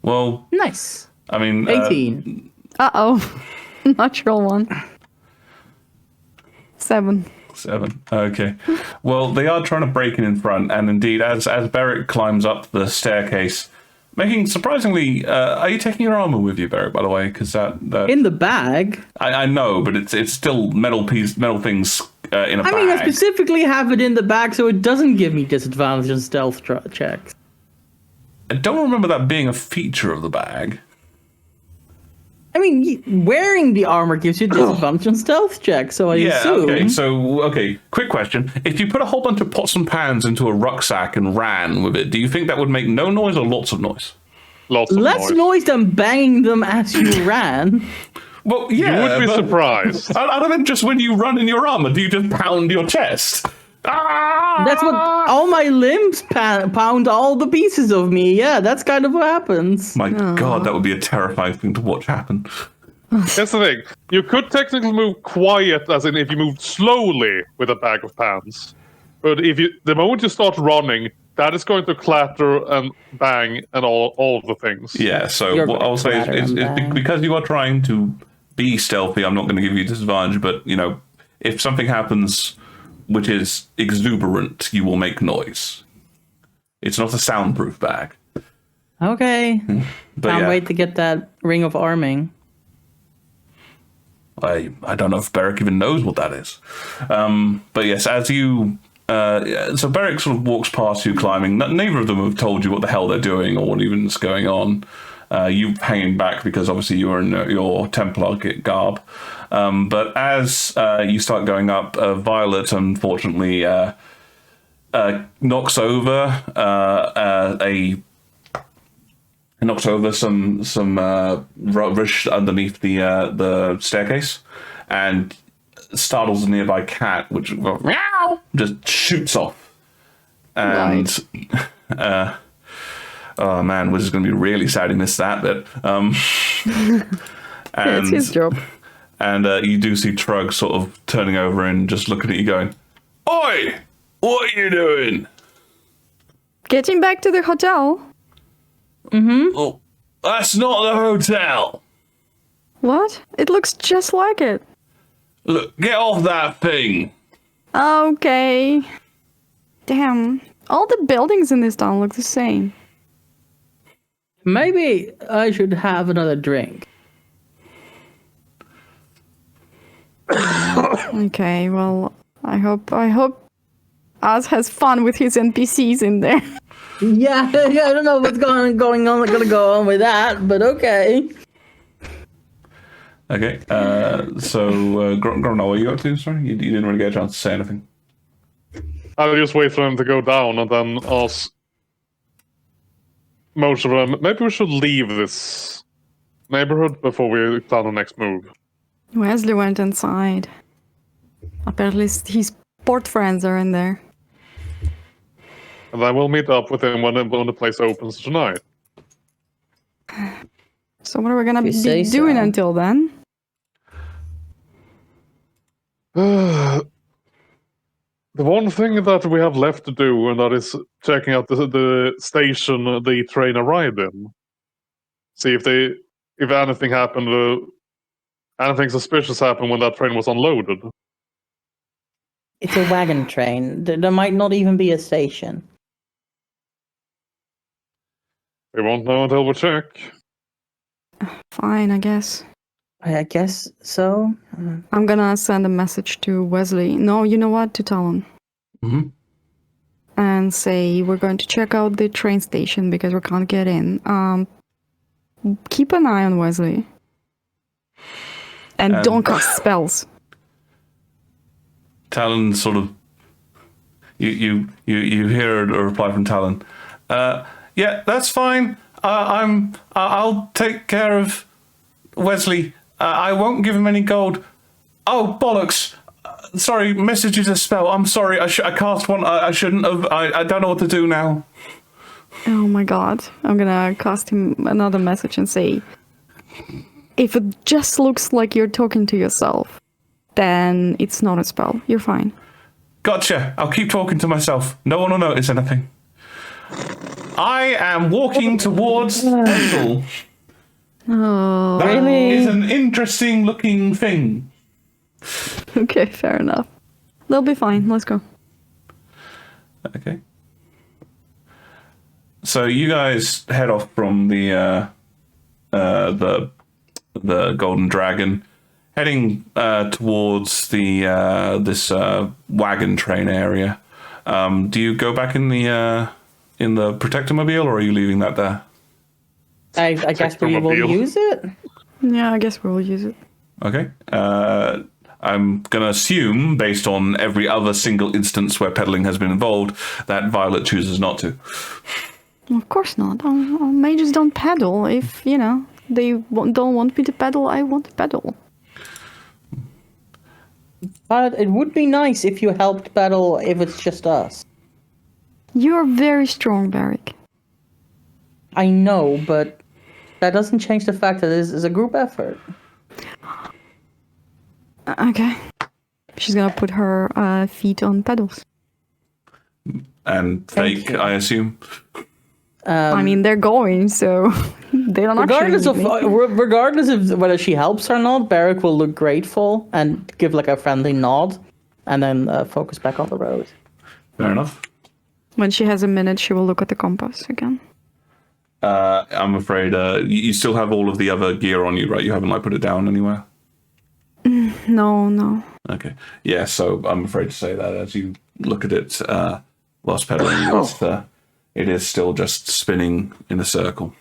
Well, Nice. I mean, 18. Uh-oh. Natural 1. 7. 7. Okay. Well, they are trying to break in front, and indeed, as Beric climbs up the staircase, making surprisingly. Are you taking your armor with you, Beric? By the way, because that In the bag. I know, but it's still metal things in a bag. I mean, I specifically have it in the bag so it doesn't give me disadvantage on stealth checks. I don't remember that being a feature of the bag. I mean, wearing the armor gives you disadvantage on stealth checks, so I assume. Okay, quick question. If you put a whole bunch of pots and pans into a rucksack and ran with it, do you think that would make no noise or lots of noise? Less noise than banging them as you ran. Well, yeah. You would be surprised. I don't mean just when you run in your armor, do you just pound your chest? That's what all my limbs pound all the pieces of me. Yeah, that's kind of what happens. My God, that would be a terrifying thing to watch happen. That's the thing. You could technically move quiet, as in if you moved slowly with a bag of pans. But the moment you start running, that is going to clatter and bang and all of the things. Yeah, so what I'll say is because you are trying to be stealthy, I'm not going to give you disadvantage, but, if something happens which is exuberant, you will make noise. It's not a soundproof bag. Okay. Can't wait to get that ring of arming. I don't know if Beric even knows what that is. But yes, as you... so Beric sort of walks past you climbing. Neither of them have told you what the hell they're doing or what even is going on. You hanging back because obviously you are in your Templar garb. But as you start going up, Violet unfortunately knocks over some rubbish underneath the staircase and startles a nearby cat, which meow, just shoots off. And oh man, we're just going to be really sad he missed that bit. And it's his job. And you do see Trug sort of turning over and just looking at you going, "Oi! What are you doing?" Getting back to the hotel. Mm-hmm. Oh, that's not the hotel. What? It looks just like it. Look, get off that thing. Okay. Damn. All the buildings in this town look the same. Maybe I should have another drink. Okay, well, I hope Oz has fun with his NPCs in there. Yeah, I don't know what's going on. Gonna go on with that, but okay. Okay, so Gromnall, what are you up to? Sorry, you didn't really get a chance to say anything. I'll just wait for them to go down and then ask most of them, maybe we should leave this neighborhood before we plan the next move. Wesley went inside. Apparently his port friends are in there. And then we'll meet up with him when the place opens tonight. So what are we gonna be doing until then? The one thing that we have left to do, and that is checking out the station the train arrived in. See if anything happened, anything suspicious happened when that train was unloaded. It's a wagon train. There might not even be a station. We won't know until we check. Fine, I guess. I guess so. I'm gonna send a message to Wesley. No, you know what? To Talon. Mm-hmm. And say we're going to check out the train station because we can't get in. Keep an eye on Wesley. And don't cast spells. Talon sort of... You hear a reply from Talon. Yeah, that's fine. I'll take care of Wesley. I won't give him any gold. Oh, bollocks. Sorry, message is a spell. I'm sorry. I cast one. I shouldn't have. I don't know what to do now. Oh my god. I'm gonna cast him another message and say, if it just looks like you're talking to yourself, then it's not a spell. You're fine. Gotcha. I'll keep talking to myself. No one will notice anything. I am walking towards Ethel. Oh, that really? is an interesting looking thing. Okay, fair enough. They'll be fine. Let's go. Okay. So you guys head off from the Golden Dragon, heading towards the this wagon train area. Do you go back in the Protectomobile, or are you leaving that there? I guess we will use it. Yeah, I guess we'll use it. Okay. I'm going to assume, based on every other single instance where pedaling has been involved, that Violet chooses not to. Of course not. Mages don't pedal. If, they don't want me to pedal, I want to pedal. But it would be nice if you helped pedal if it's just us. You're very strong, Barrick. I know, but that doesn't change the fact that this is a group effort. Okay. She's gonna put her feet on pedals. And fake, I assume. I mean, they're going, so they don't regardless of whether she helps or not, Barrick will look grateful and give like a friendly nod, and then focus back on the road. Fair enough. When she has a minute, she will look at the compass again. I'm afraid you still have all of the other gear on you, right? You haven't put it down anywhere? No. Okay. Yeah, so I'm afraid to say that as you look at it whilst pedaling, it is still just spinning in a circle.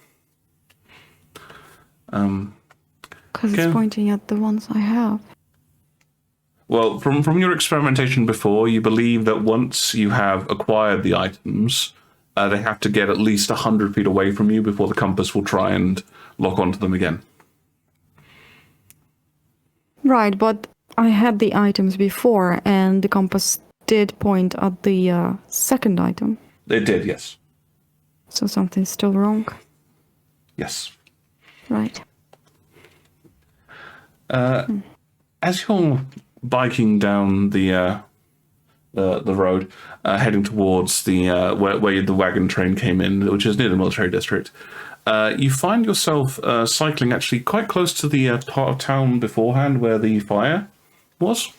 Because it's pointing at the ones I have. Well, from your experimentation before, you believe that once you have acquired the items, they have to get at least 100 feet away from you before the compass will try and lock onto them again. Right, but I had the items before, and the compass did point at the second item. It did, yes. So something's still wrong. Yes. Right. As you're biking down the road, heading towards the where the wagon train came in, which is near the military district, you find yourself cycling actually quite close to the part of town beforehand where the fire was.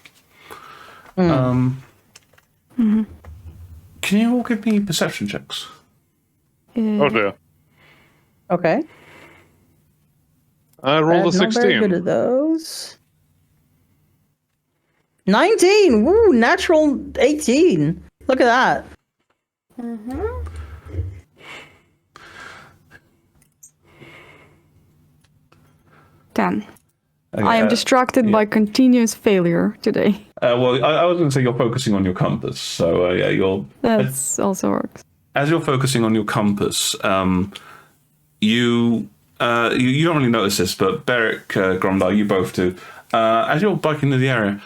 Mm-hmm. Can you all give me perception checks? Oh dear. Okay. I rolled a 16. Very good at those. 19! Woo! Natural 18. Look at that. Mm-hmm. 10. Okay, I am distracted by continuous failure today. Well, I was going to say you're focusing on your compass, so yeah, you're... That also works. As you're focusing on your compass, you don't really notice this, but Beric, Gromdal, you both do. As you're biking into the area,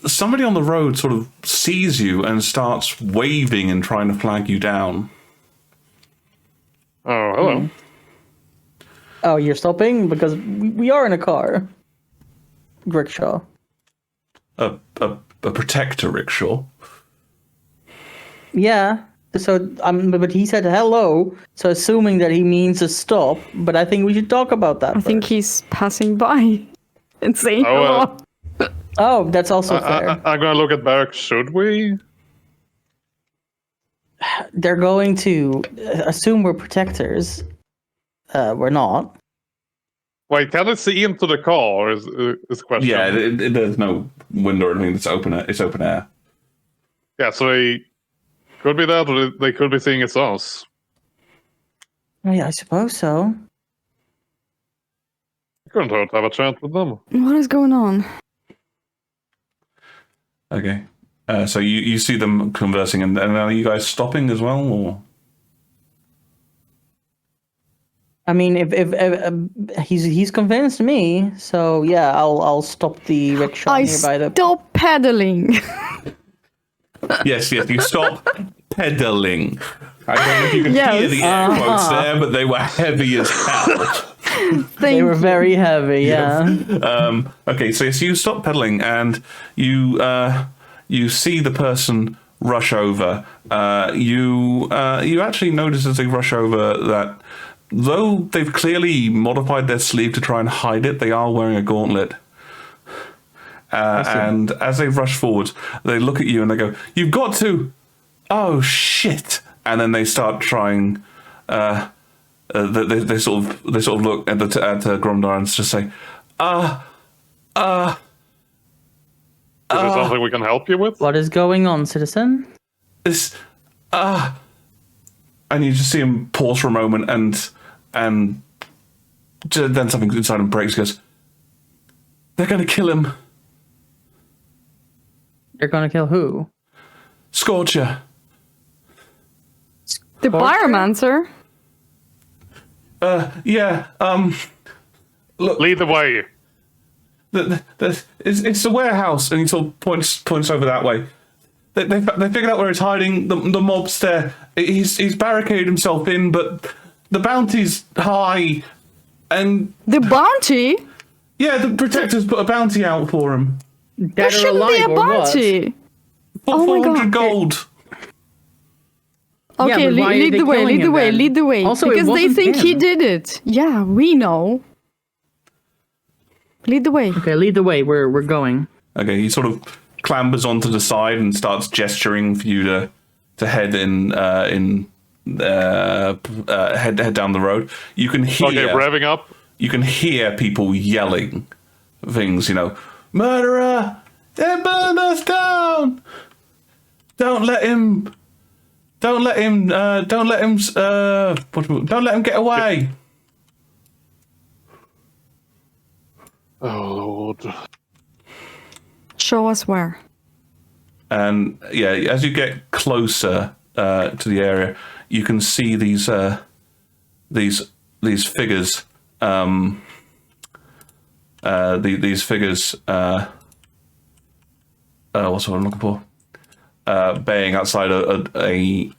somebody on the road sort of sees you and starts waving and trying to flag you down. Oh, hello. Oh, you're stopping? Because we are in a car. Rickshaw. A protector rickshaw? Yeah. So, but he said hello, so assuming that he means a stop, but I think we should talk about that I think he's passing by and saying hello. Oh, that's also fair. I'm going to look at Barrack. Should we? They're going to assume we're protectors. We're not. Wait, can I see into the car? Is the question? Yeah, there's no window or anything. It's open air. Yeah, so they could be that, or they could be seeing it's us. Yeah, I suppose so. Couldn't hurt to have a chat with them. What is going on? Okay. So you see them conversing, and are you guys stopping as well, or? I mean, if he's convinced me, so yeah, I'll stop the rickshaw nearby. Stop pedaling. Yes, you stop pedaling. I don't know if you can hear the air quotes there, but they were heavy as hell. They were very heavy, yeah. Okay, so you stop pedaling, and you see the person rush over. You actually notice as they rush over that though they've clearly modified their sleeve to try and hide it, they are wearing a gauntlet. And as they rush forward, they look at you and they go, "You've got to! Oh shit!" And then they start trying. They sort of look at Gromdar and just say, Is there something we can help you with? What is going on, citizen? This, and you just see him pause for a moment, and then something inside him breaks. He goes, "They're going to kill him." They're gonna kill who? Scorcher. The pyromancer? Yeah. Look, Lead the way. It's the warehouse, and he sort of points over that way. They figured out where he's hiding. The mob's there. He's barricaded himself in, but the bounty's high, and The bounty? yeah, the protectors put a bounty out for him. There shouldn't be a bounty. Oh my 400 God. gold. Okay, but why are lead they the way, killing lead the him way, then? lead the way. Also, it because they wasn't think he him. did it. Yeah, we know. Lead the way. Okay, lead the way. We're going. Okay, he sort of clambers onto the side and starts gesturing for you to head head down the road. You can hear. Okay, revving up. You can hear people yelling things. Murderer! They burned us down! Don't let him get away. Oh Lord. Show us where. And yeah, as you get closer to the area, you can see these figures. These figures. What's what I'm looking for? Baying outside a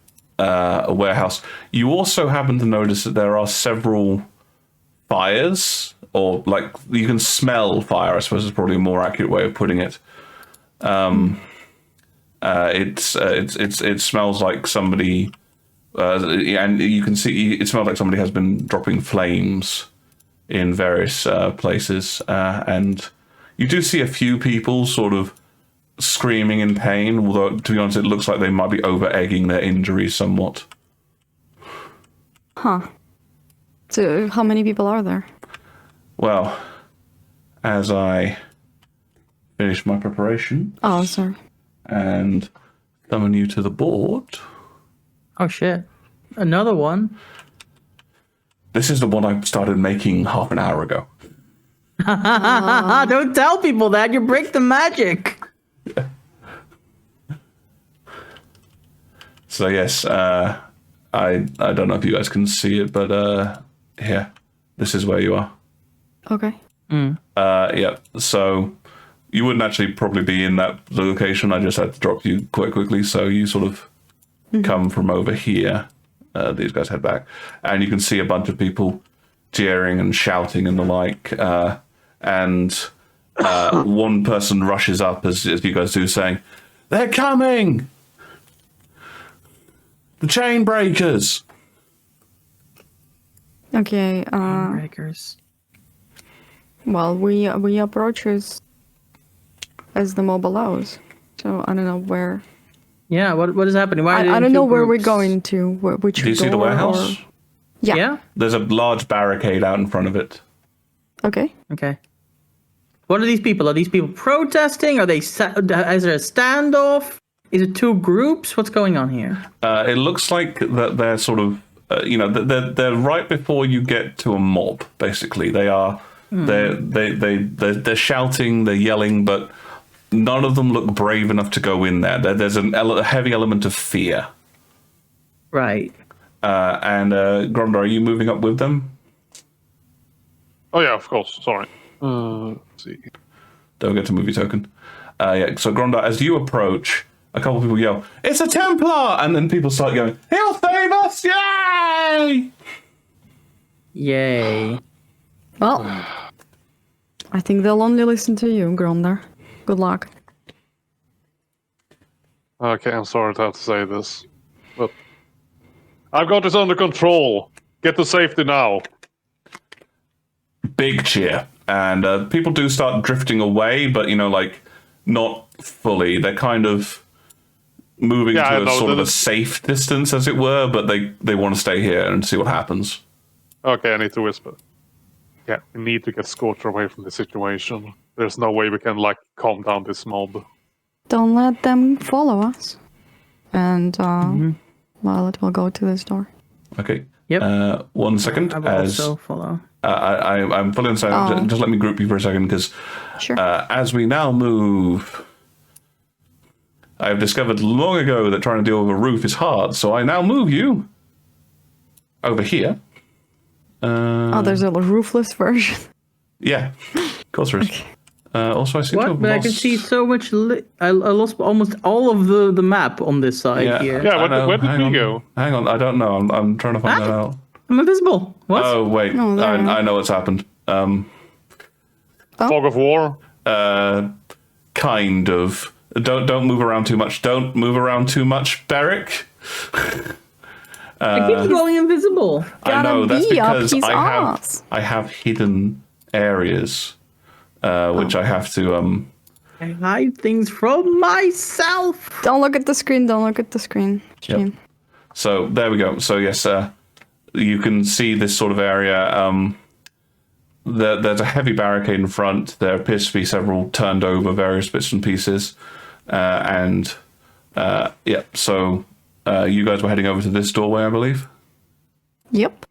warehouse. You also happen to notice that there are several fires, or like you can smell fire. I suppose is probably a more accurate way of putting it. It smells like somebody, and you can see it smells like somebody has been dropping flames in various places, and you do see a few people sort of screaming in pain, although to be honest it looks like they might be over-egging their injuries somewhat. Huh. So how many people are there? Well, as I finish my preparation Oh, sorry. and summon you to the board, Oh shit! Another one. this is the one I started making half an hour ago. Don't tell people that. You break the magic. So yes, I don't know if you guys can see it, but here, this is where you are. Okay. Yeah, so you wouldn't actually probably be in that location. I just had to drop you quite quickly, so you sort of come from over here. These guys head back, and you can see a bunch of people jeering and shouting and the like, and one person rushes up as you guys do, saying, "They're coming! The chain breakers!" Okay. Breakers. Well, we approach as the mob allows. So I don't know where. Yeah. What is happening? Why? I don't know where we're going to. Which Do you see the door warehouse? or- Yeah. Yeah. There's a large barricade out in front of it. Okay. Okay. What are these people? Are these people protesting? Are they? Is there a standoff? Is it two groups? What's going on here? It looks like that they're sort of, they're right before you get to a mob. Basically, they are. They're shouting, they're yelling, but none of them look brave enough to go in there. There's a heavy element of fear. Right. And Gromdar, are you moving up with them? Oh yeah, of course. Sorry. Let's see. Don't get to movie token. Yeah. So Gromdar, as you approach, a couple of people yell, "It's a Templar!" And then people start going, "He'll save us! Yay!" Yay. Well, I think they'll only listen to you, Gronder. Good luck. Okay, I'm sorry to have to say this, but I've got this under control. Get to safety now. Big cheer. And people do start drifting away, but, not fully. They're kind of moving to a sort of a safe distance, as it were, but they want to stay here and see what happens. Okay, I need to whisper. Yeah, we need to get Scorcher away from the situation. There's no way we can calm down this mob. Don't let them follow us. And Violet will go to this door. Okay. Yep. 1 second. I will also follow. I'm fully inside. Just let me group you for a second, because Sure. as we now move, I've discovered long ago that trying to deal with a roof is hard. So I now move you over here. There's a roofless version. Yeah, of course there is. Okay. Also, I seem to What? have But I lost... can see so much. I lost almost all of the map on this side here. Yeah, where did hang we on. go? Hang on, I don't know. I'm trying to find that out. I'm invisible. What? Oh wait, Oh, there. I know what's happened. Fog of War? Kind of. Don't move around too much. Don't move around too much, Beric. I keep going invisible. I know that's be up because his ass. I have hidden areas, which I have to I hide things from myself. Don't look at the screen. Don't look at the screen. Yep. Stream. So there we go. So yes, you can see this sort of area. There's a heavy barricade in front. There appears to be several turned over various bits and pieces, So you guys were heading over to this doorway, I believe. Yep.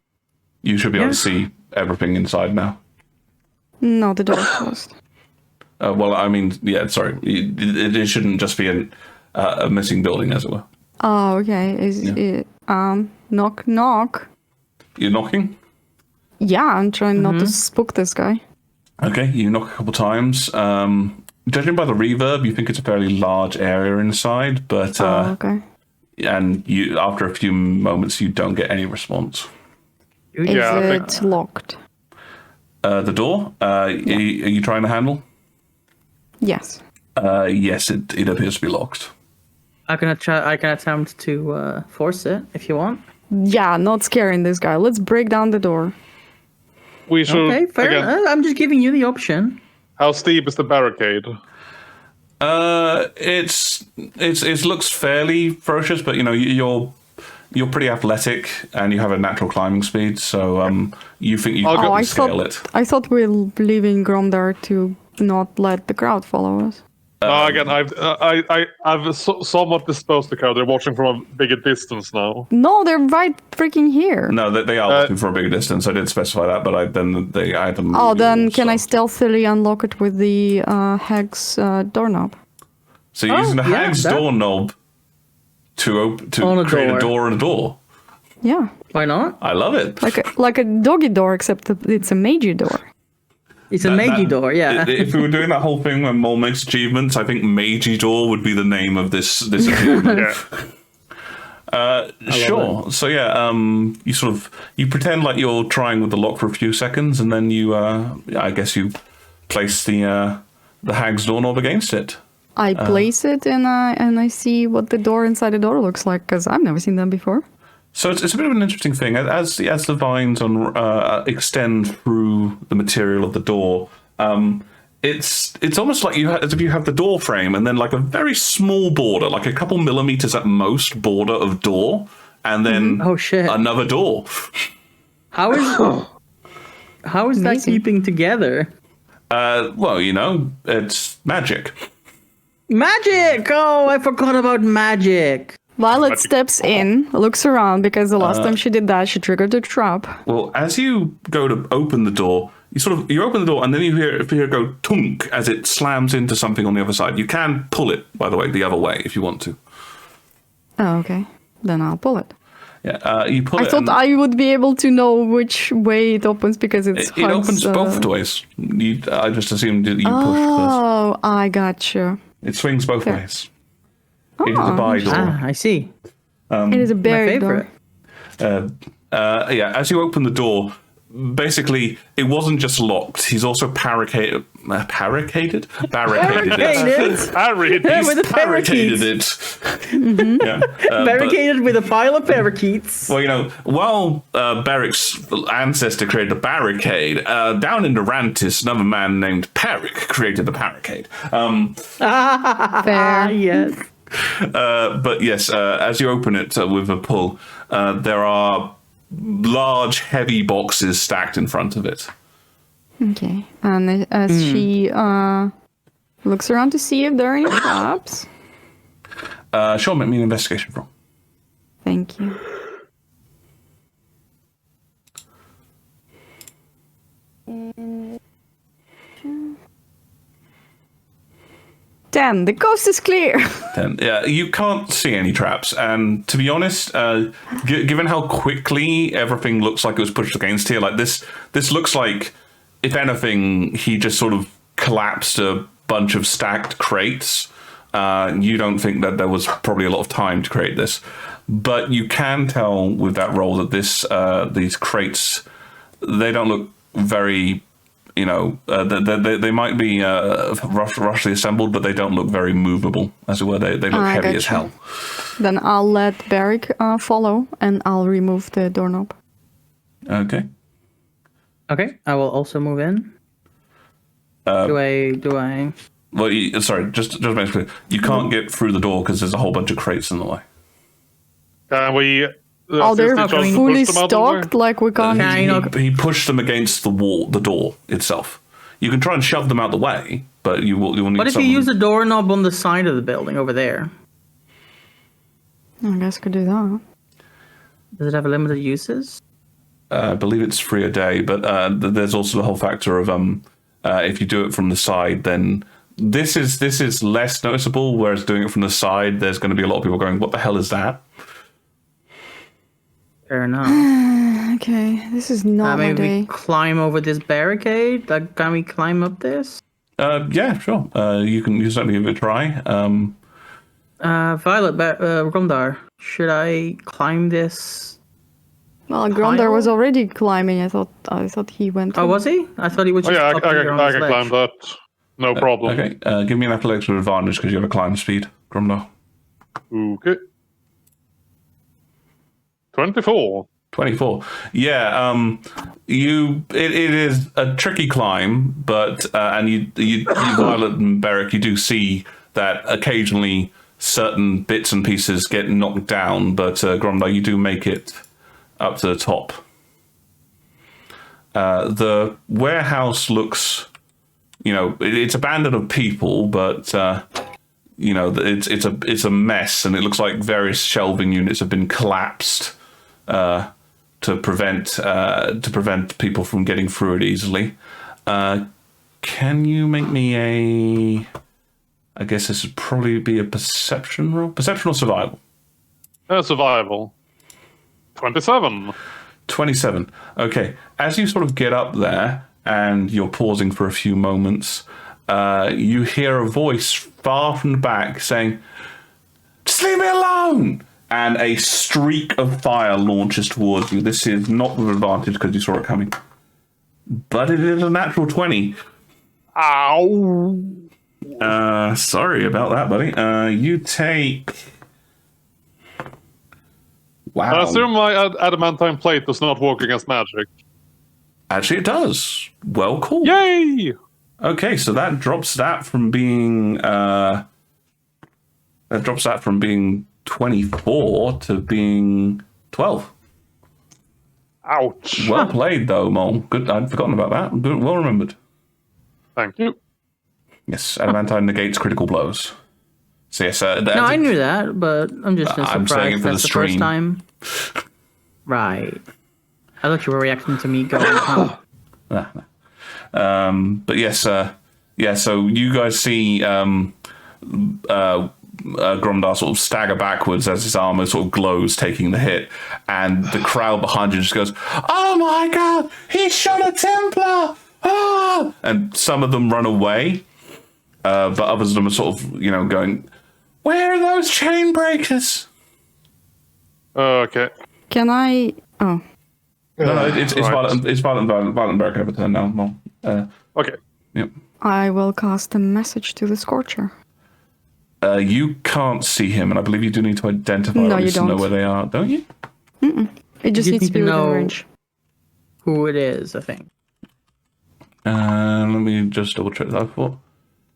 You should be able to see everything inside now. No, the door is closed. Well, I mean, yeah. Sorry, it shouldn't just be a missing building, as it were. Oh, okay. Is it knock knock? You're knocking. Yeah, I'm trying not to spook this guy. Okay, you knock a couple times. Judging by the reverb, you think it's a fairly large area inside, but Okay. and you after a few moments you don't get any response. Is Yeah, I think- it locked? The door. Are you trying to handle? Yes. Yes, it appears to be locked. I can attempt to force it if you want. Yeah, not scaring this guy. Let's break down the door. We should, Okay, fair. again, I'm just giving you the option. how steep is the barricade? It looks fairly ferocious, but you know you're pretty athletic and you have a natural climbing speed, so you think you can scale it. I thought we were leaving Grom there to not let the crowd follow us. Again, I've somewhat disposed the crowd. They're watching from a bigger distance now. No, they're right freaking here. No, they are looking for a bigger distance. I did specify that, but I had them. Oh, then can I stealthily unlock it with the hag's doorknob? So you're using the hag's doorknob to create a door and a door. Yeah, Why not? I love it. like a doggy door, except that it's a magey door. It's a Meiji door, yeah. If we were doing that whole thing when Mole makes achievements, I think Meiji Door would be the name of this achievement. Sure. So yeah, you pretend like you're trying with the lock for a few seconds, and then I guess you place the hag's doorknob against it. I place it and I see what the door inside the door looks like, because I've never seen them before. So it's a bit of an interesting thing as the vines extend through the material of the door. It's almost like as if you have the door frame and then like a very small border, like a couple millimeters at most border of door, and then another door. How is that keeping together? Well, it's magic. Magic! Oh, I forgot about magic. Violet steps in, looks around, because the last time she did that, she triggered a trap. Well, as you go to open the door, you open the door and then you hear it go tunk as it slams into something on the other side. You can pull it, by the way, the other way if you want to. Oh, okay. Then I'll pull it. Yeah, you pull it. I thought I would be able to know which way it opens because it opens both ways. I just assumed that you push first. Oh, I got you. It swings both ways. It is a by door. I see. It is a berry door. Yeah, as you open the door, basically, it wasn't just locked. He's also barricaded it. With the Barricaded it. Yeah. Barricaded with a pile of parakeets. Well, while Beric's ancestor created the barricade, down in Durantis, another man named Peric created the barricade. Fair. Yes. But yes, as you open it with a pull, there are large, heavy boxes stacked in front of it. Okay. And as she looks around to see if there are any traps. Sure, make me an investigation roll. Thank you. Damn, the coast is clear. 10. Yeah, you can't see any traps, and to be honest, given how quickly everything looks like it was pushed against here, like this looks like, if anything, he just sort of collapsed a bunch of stacked crates. You don't think that there was probably a lot of time to create this, but you can tell with that roll that these crates, they don't look very. They might be roughly assembled, but they don't look very movable, as it were. They look heavy as hell. Then I'll let Barrick follow, and I'll remove the doorknob. Okay. Okay, I will also move in. Do I? Well, sorry, just make it clear. You can't get through the door because there's a whole bunch of crates in the way. Can we... they're fully stocked, like we can't... He pushed them against the door itself. You can try and shove them out the way, but you will need. What if you use a doorknob on the side of the building over there? I guess I could do that. Does it have limited uses? I believe it's free a day, but there's also the whole factor of if you do it from the side, then this is less noticeable, whereas doing it from the side, there's going to be a lot of people going, what the hell is that? Fair enough. Okay, this is not my day. We climb over this barricade? Like, can we climb up this? Yeah, sure. You can certainly give it a try. Violet, Gromdar, should I climb this? Well, Gromdar was already climbing. I thought he went. Oh, was he? I thought he was just I can climb that. No problem. Okay, give me an athletics with advantage because you have a climb speed, Gromdar. Okay. 24. 24. Yeah, it is a tricky climb, but and you Violet and Beric, you do see that occasionally certain bits and pieces get knocked down, but Gromdar, you do make it up to the top. The warehouse looks, it's abandoned of people, but it's a mess, and it looks like various shelving units have been collapsed to prevent people from getting through it easily. Can you make me I guess this would probably be a perception roll? Perception or survival? Survival. 27. 27. Okay. As you sort of get up there and you're pausing for a few moments, you hear a voice far from the back saying, "Just leave me alone!" And a streak of fire launches towards you. This is not with advantage because you saw it coming. But it is a natural 20. Ow! Sorry about that, buddy. You take... Wow. I assume my adamantine plate does not work against magic. Actually, it does. Well, cool. Yay! Okay, so that drops that from being... 24 to being 12. Ouch. Well played, though, Mole. Good. I'd forgotten about that. Good, well remembered. Thank you. Yes, adamantine negates critical blows. So yes, no, I knew that, but I'm just surprised I'm saying it for that's the the first stream. time. Right. I thought you were reacting to me going, huh? But yes, yeah. So you guys see Gromdar sort of stagger backwards as his armor sort of glows, taking the hit, and the crowd behind you just goes, "Oh my god, he shot a Templar!" Ah! And some of them run away, but others of them are sort of, going, "Where are those chain breakers?" Okay. Can I? Oh. No, it's right. violent barrack over turn now. Mol. Okay. Yep. I will cast a message to the Scorcher. You can't see him, and I believe you do need to identify or at least to know where they are, don't you? Mm-mm. It just needs to be within range. Who it is, I think. Let me just double check that for.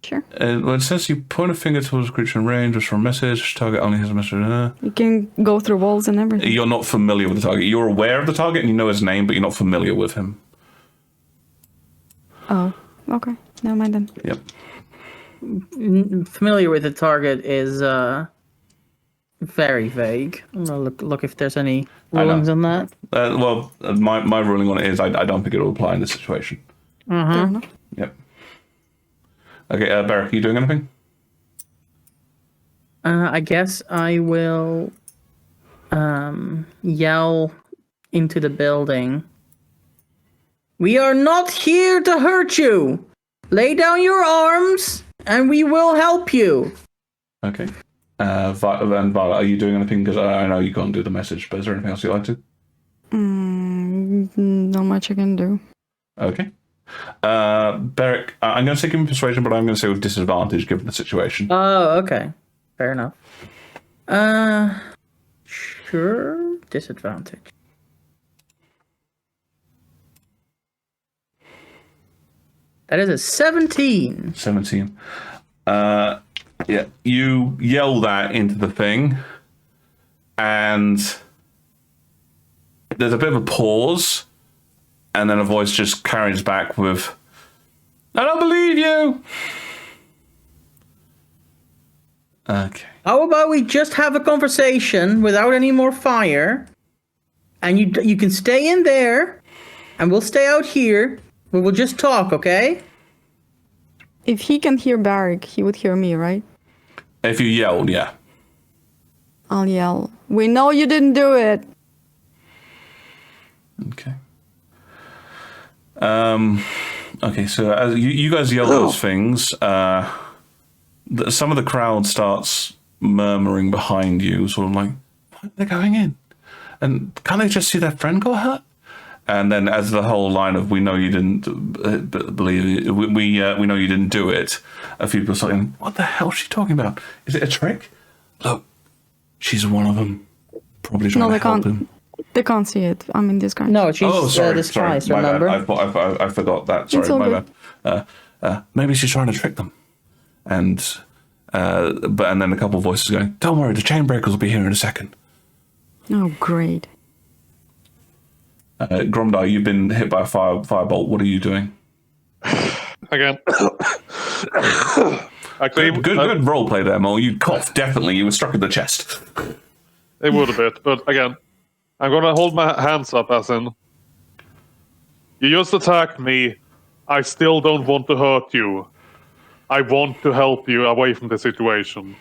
Sure. Well, it says you point a finger towards a creature in range, just for a message. Target only has a message. You can go through walls and everything. You're not familiar with the target. You're aware of the target and you know his name, but you're not familiar with him. Oh, okay. Never mind then. Yep. Familiar with the target is very vague. I'm gonna look if there's any rulings on that. My ruling on it is I don't think it will apply in this situation. Fair enough. Yep. Okay, Barrick, are you doing anything? I guess I will yell into the building. We are not here to hurt you. Lay down your arms, and we will help you. Okay. Violet, are you doing anything? Because I know you can't do the message, but is there anything else you'd like to? Not much I can do. Okay. Beric, I'm going to say give me persuasion, but I'm going to say with disadvantage given the situation. Oh, okay. Fair enough. Sure. Disadvantage. That is a 17. 17. Yeah, you yell that into the thing, and there's a bit of a pause, and then a voice just carries back with, I don't believe you! Okay. How about we just have a conversation without any more fire, and you can stay in there, and we'll stay out here. We will just talk, okay? If he can hear Barrick, he would hear me, right? If you yelled, yeah. I'll yell, we know you didn't do it! Okay. Okay, so as you guys yell those things, some of the crowd starts murmuring behind you, sort of like, why are they going in? And can't they just see their friend got hurt? And then as the whole line of, we know you didn't believe it, we know you didn't do it, a few people are saying, what the hell is she talking about? Is it a trick? Look, she's one of them. Probably trying to help him. They can't see it. I'm in disguise. No, she's disguised, remember? I forgot that. Sorry, my bad. Maybe she's trying to trick them. And then a couple of voices going, don't worry, the chain breakers will be here in a second. Oh, great. Gromdar, you've been hit by a firebolt. What are you doing? Again. Actually, good role play there, Mo. You coughed, definitely. You were struck in the chest. It would a bit, but again, I'm going to hold my hands up as in, you just attacked me. I still don't want to hurt you. I want to help you away from the situation.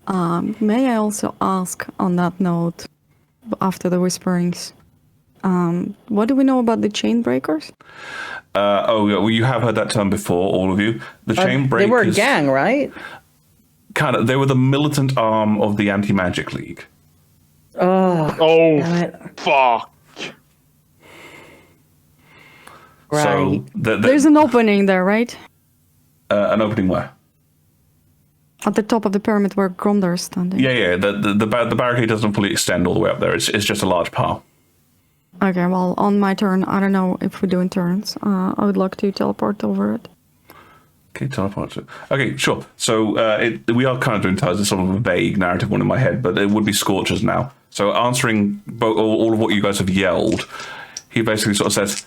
May I also ask on that note, after the whisperings, what do we know about the chain breakers? Well, you have heard that term before, all of you. The chain breakers. They were a gang, right? Kind of. They were the militant arm of the Anti-Magic League. Oh, fuck. Right. So there's an opening there, right? An opening where? At the top of the pyramid where Gromdar is standing. Yeah. The barricade doesn't fully extend all the way up there. It's just a large pile. Okay, well, on my turn, I don't know if we're doing turns. I would like to teleport over it. Okay, teleport. Okay, sure. So we are kind of doing turns. It's sort of a vague narrative one in my head, but it would be Scorchers now. So answering all of what you guys have yelled, he basically sort of says,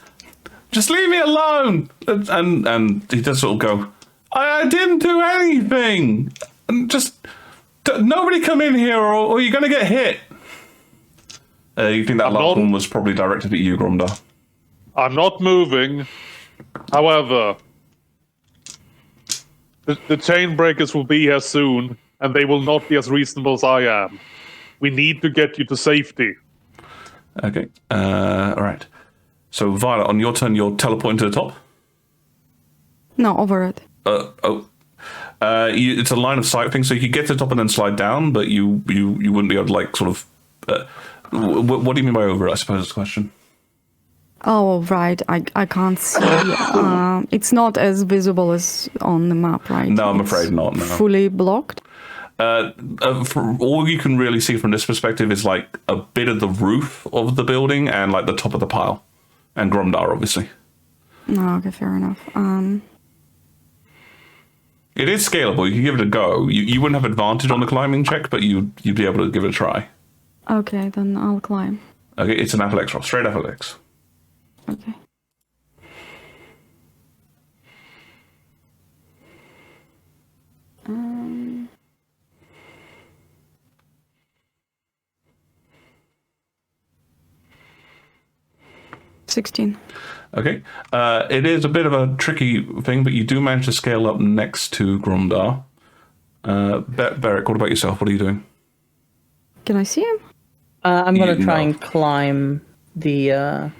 just leave me alone! And he does sort of go, I didn't do anything! And just, nobody come in here or you're going to get hit! You think that last one was probably directed at you, Gromdar? I'm not moving. However, the chain breakers will be here soon, and they will not be as reasonable as I am. We need to get you to safety. Okay. All right. So, Violet, on your turn, you're teleporting to the top? No, over it. It's a line of sight thing, so you could get to the top and then slide down, but you wouldn't be able to, like, sort of... what do you mean by over it, I suppose is the question? Oh, right. I can't see. It's not as visible as on the map, right? No, I'm afraid not. No. Fully blocked? For all you can really see from this perspective is like a bit of the roof of the building and like the top of the pile. And Gromdar, obviously. No, okay, fair enough. It is scalable. You can give it a go. You wouldn't have advantage on the climbing check, but you'd be able to give it a try. Okay, then I'll climb. Okay, it's an athletics roll. Straight athletics. Okay. 16. Okay. It is a bit of a tricky thing, but you do manage to scale up next to Gromdar. Beric, what about yourself? What are you doing? Can I see him? I'm going to try and climb the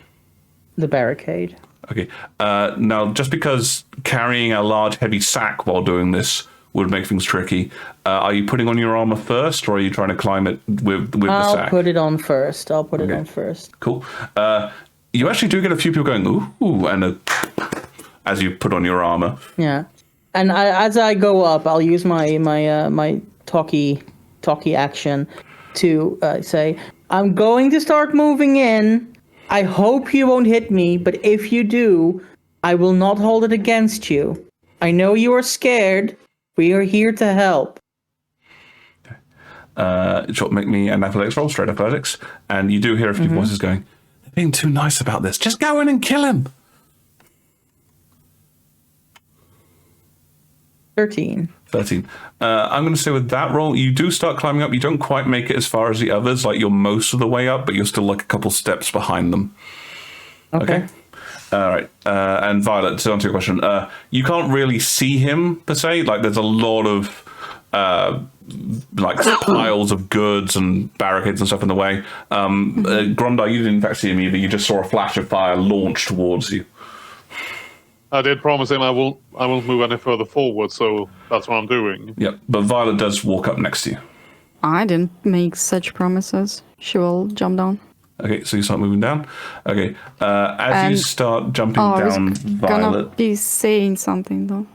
barricade. Okay. Now, just because carrying a large, heavy sack while doing this would make things tricky, are you putting on your armor first, or are you trying to climb it with the sack? I'll put it on first. It on first. Cool. You actually do get a few people going, ooh, and as you put on your armor. Yeah. And as I go up, I'll use my talkie action to say, I'm going to start moving in. I hope you won't hit me, but if you do, I will not hold it against you. I know you are scared. We are here to help. Okay. Sure, make me an athletics roll, straight athletics. And you do hear a few voices going, they're being too nice about this. Just go in and kill him. 13. I'm going to say with that roll, you do start climbing up. You don't quite make it as far as the others. Like, you're most of the way up, but you're still like a couple steps behind them. Okay. All right. And Violet, to answer your question, you can't really see him per se. Like, there's a lot of like piles of goods and barricades and stuff in the way. Gromdar, you didn't in fact see him either. You just saw a flash of fire launch towards you. I did promise him I won't move any further forward, so that's what I'm doing. Yep, but Violet does walk up next to you. I didn't make such promises. She will jump down. Okay, so you start moving down. Okay, as you start jumping down, Violet... gonna be saying something, though.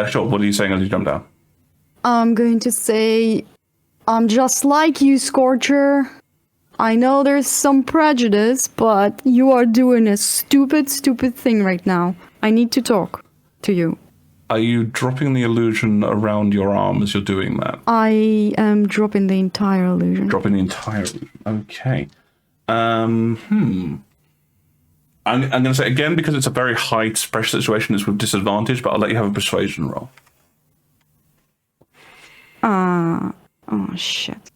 Sure, what are you saying as you jump down? I'm going to say, I'm just like you, Scorcher. I know there's some prejudice, but you are doing a stupid thing right now. I need to talk to you. Are you dropping the illusion around your arm as you're doing that? I am dropping the entire illusion. Dropping the entire illusion. Okay. I'm going to say, again, because it's a very high pressure situation, it's with disadvantage, but I'll let you have a persuasion roll. Oh, shit.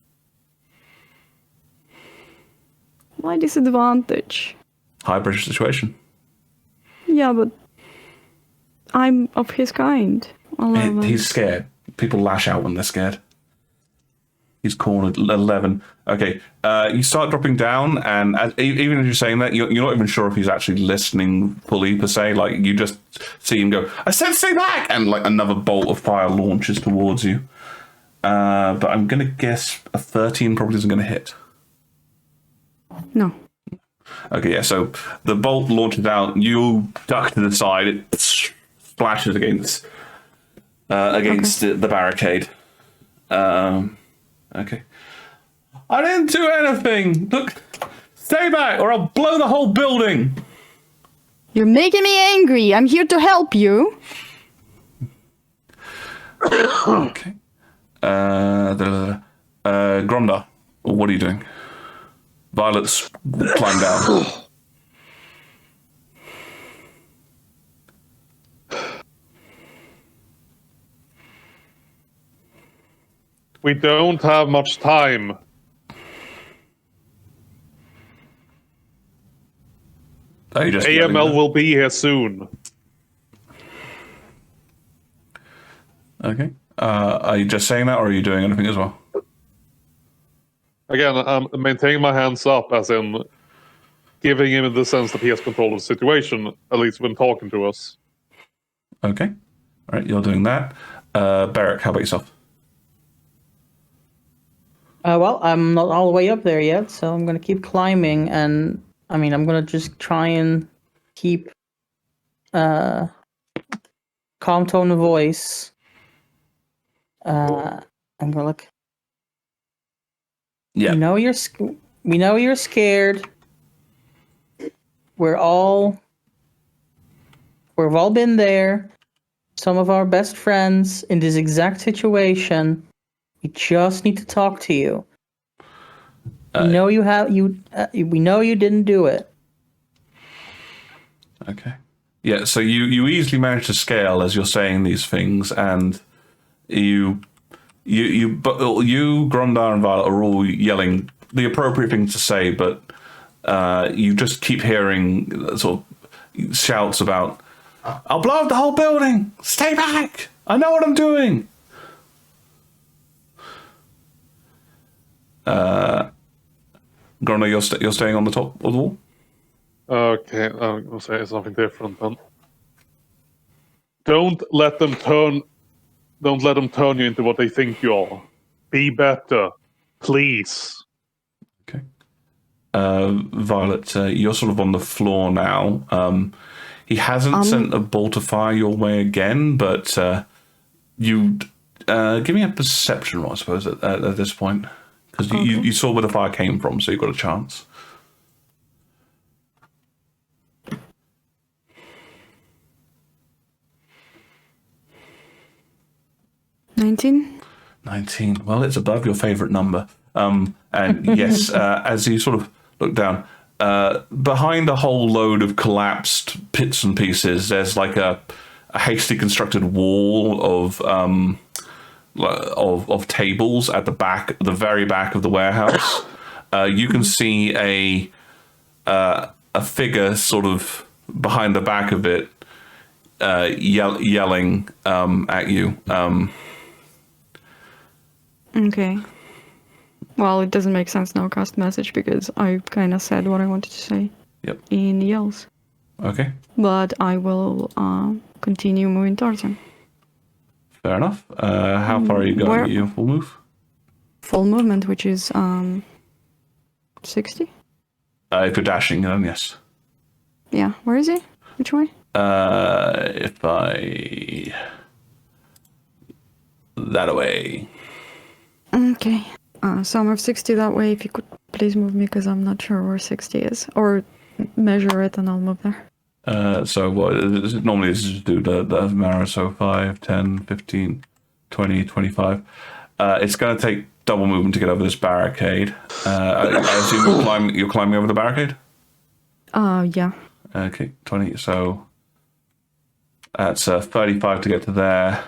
Why disadvantage? High pressure situation. Yeah, but I'm of his kind. He's scared. People lash out when they're scared. He's cornered. 11. Okay. You start dropping down, and even as you're saying that, you're not even sure if he's actually listening fully, per se. Like, you just see him go, I said stay back! And, like, another bolt of fire launches towards you. But I'm going to guess a 13 probably isn't going to hit. No. Okay, yeah, so the bolt launches out, you duck to the side, it splashes against the barricade. Okay. I didn't do anything! Look, stay back or I'll blow the whole building! You're making me angry! I'm here to help you! Okay. Gromdar, what are you doing? Violet's climbed down. We don't have much time. Are you just AML will be here soon. Okay. Are you just saying that, or are you doing anything as well? Again, I'm maintaining my hands up, as in giving him the sense that he has control of the situation, at least when talking to us. Okay. All right, you're doing that. Beric, how about yourself? Well, I'm not all the way up there yet, so I'm going to keep climbing, and I'm going to just try and keep calm tone of voice. I'm going to look. Yeah. We know you're scared. We've all been there. Some of our best friends in this exact situation. We just need to talk to you. We know we know you didn't do it. Okay. Yeah. So you easily manage to scale as you're saying these things, and you, Grondar and Violet are all yelling the appropriate thing to say, but you just keep hearing sort of shouts about, "I'll blow up the whole building! Stay back! I know what I'm doing!" Grondar, you're staying on the top of the wall? Okay, I'm going to say something different then. Don't let them turn you into what they think you are. Be better, please. Okay. Violet, you're sort of on the floor now. He hasn't sent a bolt of fire your way again, but you give me a perception roll, I suppose, at this point. Because you saw where the fire came from, so you got a chance. $19. 19. Well, it's above your favourite number. And yes, as you sort of look down, behind a whole load of collapsed bits and pieces, there's like a hastily constructed wall of tables at the very back of the warehouse. You can see a figure sort of behind the back of it, yelling at you. Okay. Well, it doesn't make sense now, cast message, because I kind of said what I wanted to say. Yep. In yells. Okay. But I will continue moving towards him. Fair enough. How far are you going? Are you full move? Full movement, which is 60? If you're dashing, then yes. Yeah. Where is he? Which way? If I... That away. Okay. So I move 60 that way. If you could please move me, because I'm not sure where 60 is. Or measure it and I'll move there. So what normally is just do the arrow, so 5, 10, 15, 20, 25. It's going to take double movement to get over this barricade. I assume you're climbing over the barricade? Yeah. Okay, 20, so that's 35 to get to there.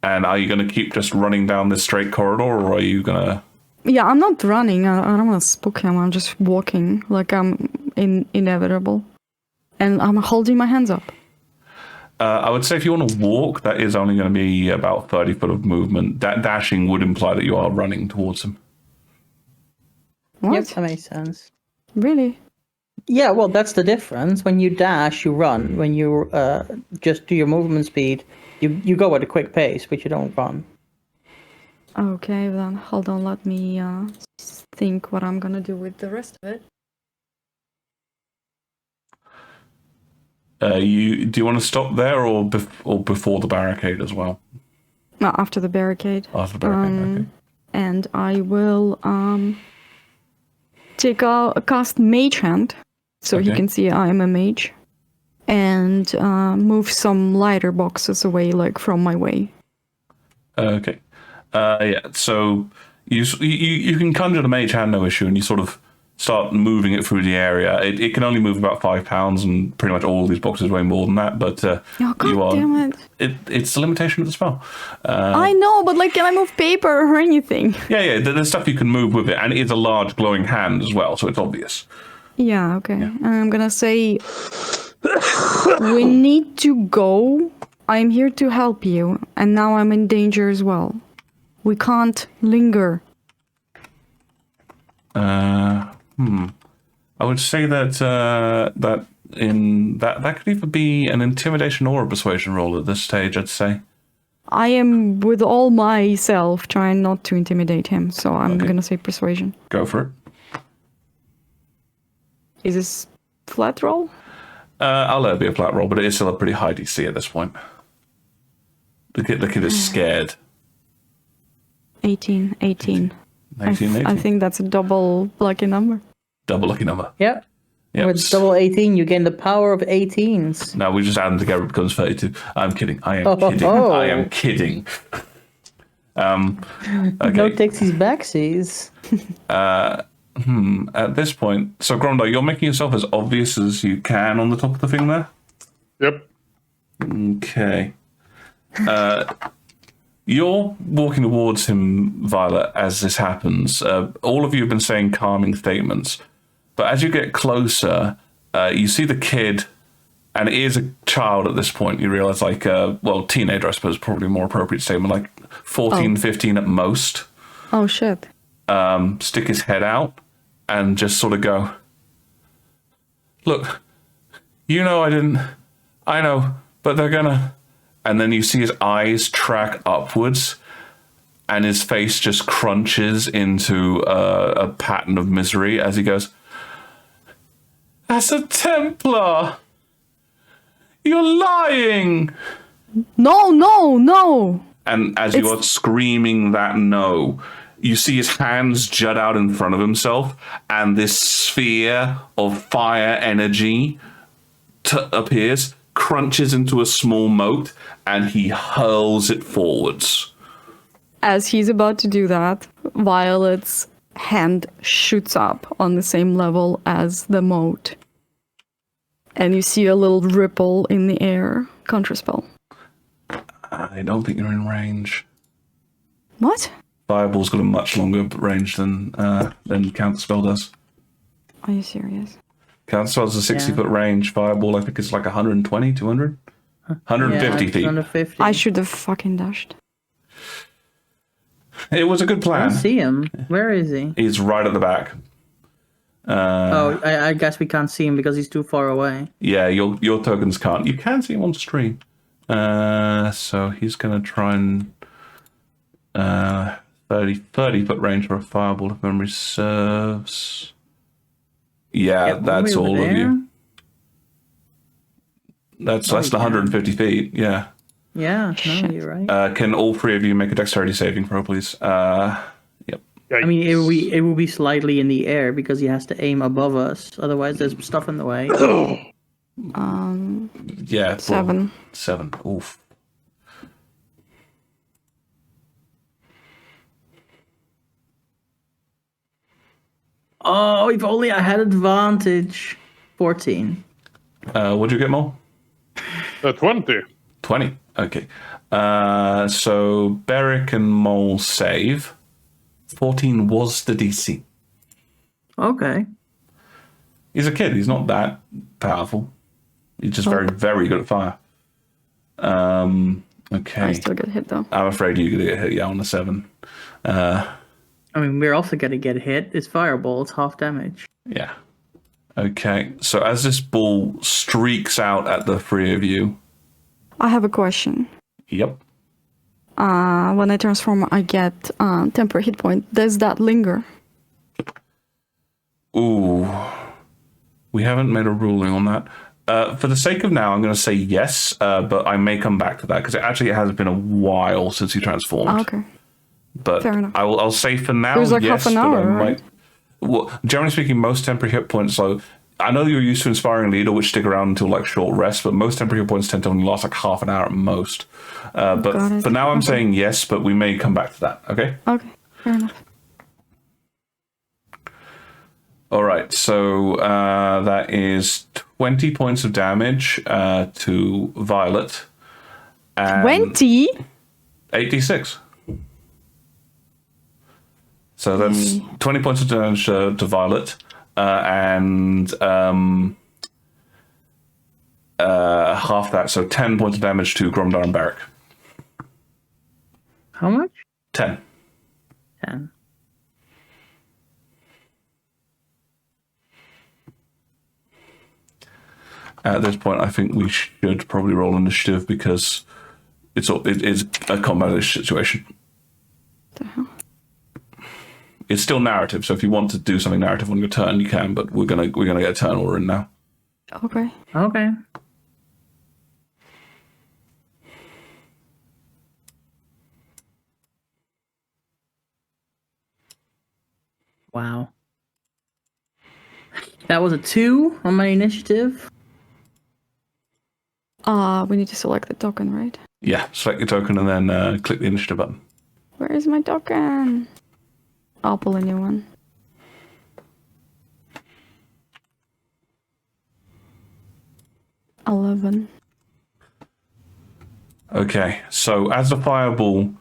And are you going to keep just running down this straight corridor, or are you going to... Yeah, I'm not running. I don't want to spook him. I'm just walking like I'm inevitable. And I'm holding my hands up. I would say if you want to walk, that is only going to be about 30 foot of movement. That dashing would imply that you are running towards him. What? Yep, that makes sense. Really? Yeah, well, that's the difference. When you dash, you run. When you just do your movement speed, you go at a quick pace, but you don't run. Okay, then hold on. Let me think what I'm gonna do with the rest of it. Do you want to stop there or before the barricade as well? No, after the barricade. After the barricade, okay. And I will cast Mage Hand, so he can see I am a mage, and move some lighter boxes away, like from my way. Okay. Yeah. So you can conjure the Mage Hand, no issue, and you sort of start moving it through the area. It can only move about 5 pounds, and pretty much all these boxes weigh more than that. But damn it! It's the limitation of the spell. I know, but like, can I move paper or anything? Yeah. There's stuff you can move with it, and it is a large glowing hand as well, so it's obvious. Yeah. Okay. Yeah. I'm gonna say we need to go. I'm here to help you, and now I'm in danger as well. We can't linger. I would say that that could either be an intimidation or a persuasion roll at this stage, I'd say. I am with all myself trying not to intimidate him, so I'm gonna say persuasion. Go for it. Is this flat roll? I'll let it be a flat roll, but it is still a pretty high DC at this point. The kid is scared. 18. 18. I think that's a double lucky number. Double lucky number. Yeah. Yep. With double 18, you gain the power of 18s. No, we just add them together, it becomes 32. I'm kidding. I am kidding. I am kidding. Okay. No Dixie's backsies. At this point, so Gromdar, you're making yourself as obvious as you can on the top of the thing there? Yep. Okay. You're walking towards him, Violet, as this happens. All of you have been saying calming statements. But as you get closer, you see the kid, and it is a child at this point. You realize, like, teenager, I suppose, probably more appropriate statement, like 14, 15 at most. Oh, shit. Stick his head out and just sort of go, look, you know I know, but they're gonna... And then you see his eyes track upwards, and his face just crunches into a pattern of misery as he goes, "As a Templar, you're lying!" No! And as you are screaming that no, you see his hands jut out in front of himself, and this sphere of fire energy appears, crunches into a small moat, and he hurls it forwards. As he's about to do that, Violet's hand shoots up on the same level as the moat. And you see a little ripple in the air. Counterspell. I don't think you're in range. What? Fireball's got a much longer range than Counterspell does. Are you serious? Counterspell's a 60-foot range. Fireball, I think, is like 120, 200? 150 feet. 150. I should have fucking dashed. It was a good plan. I don't see him. Where is he? He's right at the back. I guess we can't see him because he's too far away. Yeah, your tokens can't. You can see him on stream. So he's going to try and 30-foot range for a fireball, if memory serves. Yeah, that's all of you. That's less than 150 feet, yeah. Yeah, no, you're right. Can all three of you make a dexterity saving throw, please? Yep. I mean, it will be slightly in the air because he has to aim above us. Otherwise, there's stuff in the way. Yeah. 7. 7. Oof. Oh, if only I had advantage. 14. What'd you get, Mo? 20. 20. Okay. So Beric and Mole save. 14 was the DC. Okay. He's a kid. He's not that powerful. He's just very, very good at fire. Okay. I still get hit, though. I'm afraid you're going to get hit, on the 7. I mean, we're also going to get hit. It's fireball. It's half damage. Yeah. Okay. So as this ball streaks out at the three of you. I have a question. Yep. When I transform, I get temporary hit point. Does that linger? Ooh. We haven't made a ruling on that. For the sake of now, I'm going to say yes, but I may come back to that because it actually has been a while since you transformed. Oh, okay. But fair enough. I'll say for now, it was like yes, half an hour, right? Well, generally speaking, most temporary hit points, so I know you're used to Inspiring Leader, which stick around until like short rest, but most temporary hit points tend to only last like half an hour at most. But for now, I'm saying yes, but we may come back to that, okay? Okay, fair enough. All right, so that is 20 points of damage to Violet. 20? 86. So that's 20 points of damage to Violet, and half that, so 10 points of damage to Gromdar and Beric. How much? 10. 10. At this point, I think we should probably roll initiative because it is a combat situation. The hell? It's still narrative, so if you want to do something narrative on your turn, you can. But we're gonna get a turn order in now. Okay. Okay. Wow. That was a 2 on my initiative. We need to select the token, right? Yeah, select your token and then click the initiative button. Where is my token? I'll pull a new one. $11. Okay, so as the fireball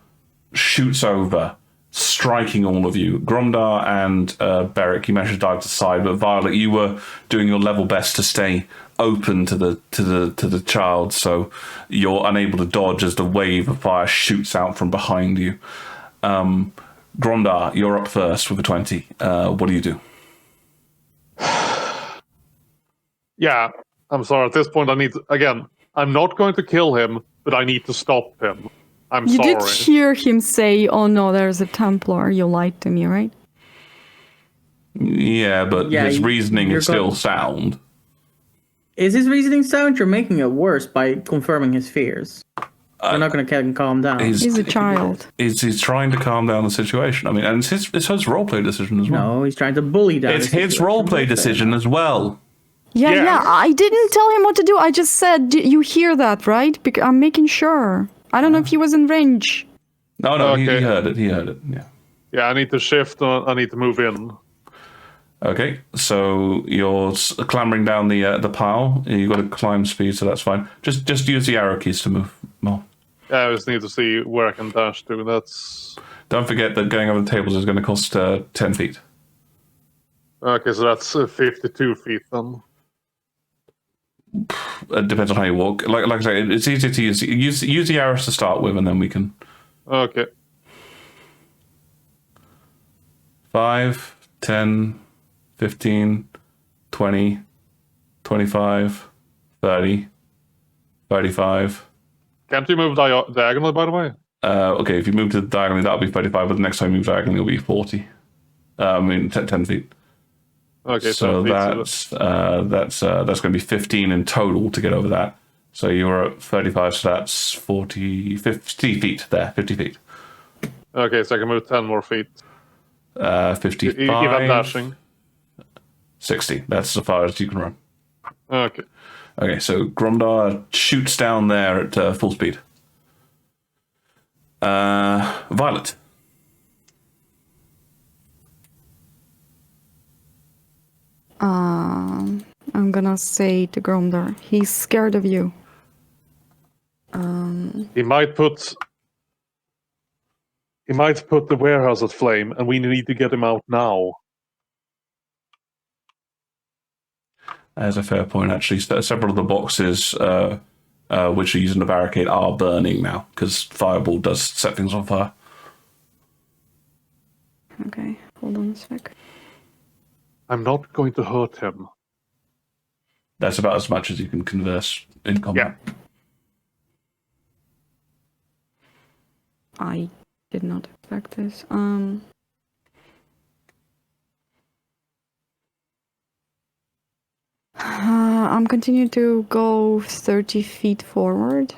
shoots over, striking all of you. Gromdar and Beric, you managed to dive to the side, but Violet, you were doing your level best to stay open to the child, so you're unable to dodge as the wave of fire shoots out from behind you. Gromdar, you're up first with a 20. What do you do? Yeah, I'm sorry. At this point, I'm not going to kill him, but I need to stop him. I'm sorry. You did hear him say, "Oh no, there's a Templar." You lied to me, right? Yeah, but his reasoning is still sound. Is his reasoning sound? You're making it worse by confirming his fears. You're not going to get him calm down. He's a child. He's trying to calm down the situation. I mean, and it's his roleplay decision as well. No, he's trying to bully down. It's his roleplay decision as well. Yeah. I didn't tell him what to do. I just said, you hear that, right? Because I'm making sure. I don't know if he was in range. No, okay. he heard it. Yeah. Yeah, I need to shift. I need to move in. Okay, so you're clambering down the pile. You've got a climb speed, so that's fine. Just use the arrow keys to move more. Yeah, I just need to see where I can dash to. Don't forget that going over the tables is going to cost 10 feet. Okay, so that's 52 feet then. It depends on how you walk. Like I say, it's easier to use the arrows to start with, and then we can. Okay. 5, 10, 15, 20, 25, 30, 35. Can't you move diagonally, by the way? Okay, if you move to the diagonally, that'll be 35, but the next time you move diagonally, it'll be 40. 10 feet. Okay, so that's going to be 15 in total to get over that. So you're at 35, so that's 50 feet there, 50 feet. Okay, so I can move 10 more feet. 55. If I'm dashing. 60. That's as far as you can run. Okay. Okay, so Gromdar shoots down there at full speed. Violet. I'm gonna say to Gromdar, he's scared of you. He might put the warehouse at flame, and we need to get him out now. That's a fair point, actually. Several of the boxes which are using the barricade are burning now, because Fireball does set things on fire. Okay, hold on a sec. I'm not going to hurt him. That's about as much as you can converse in combat. Yeah. I did not expect this. I'm continuing to go 30 feet forward.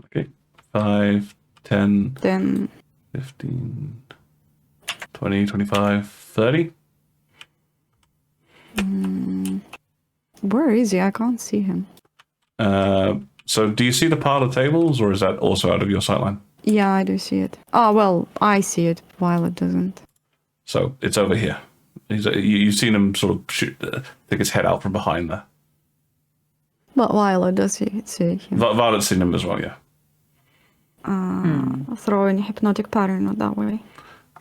Okay. 5, 10, Then 15, 20, 25, 30. Where is he? I can't see him. So do you see the pile of tables, or is that also out of your sightline? Yeah, I do see it. Oh, well, I see it. Violet doesn't. So it's over here. You've seen him sort of stick his head out from behind there. But Violet does see him. Violet's seen him as well, yeah. Throwing hypnotic pattern that way.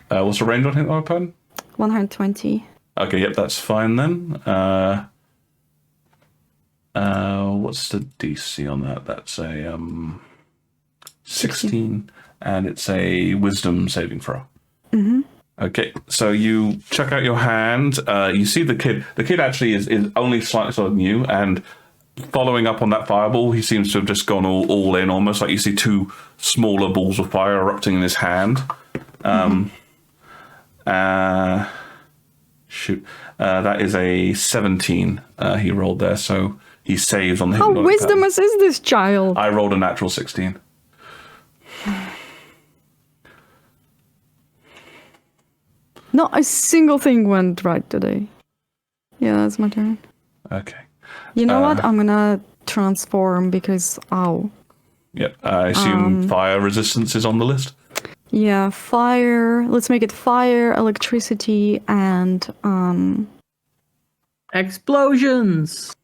What's the range on him, pardon? 120. Okay, yep, that's fine then. What's the DC on that? That's a 16, and it's a wisdom saving throw. Mm-hmm. Okay, so you check out your hand. You see the kid. The kid actually is only slightly sort of new, and following up on that fireball, he seems to have just gone all in, almost like you see two smaller balls of fire erupting in his hand. That is a 17 he rolled there, so he saves on the How hypnotic wisdomous is this child? I rolled a natural 16. Not a single thing went right today. Yeah, that's my turn. Okay. You know what? I'm gonna transform because, ow. Yep, I assume fire resistance is on the list? Yeah, fire. Let's make it fire, electricity, and explosions.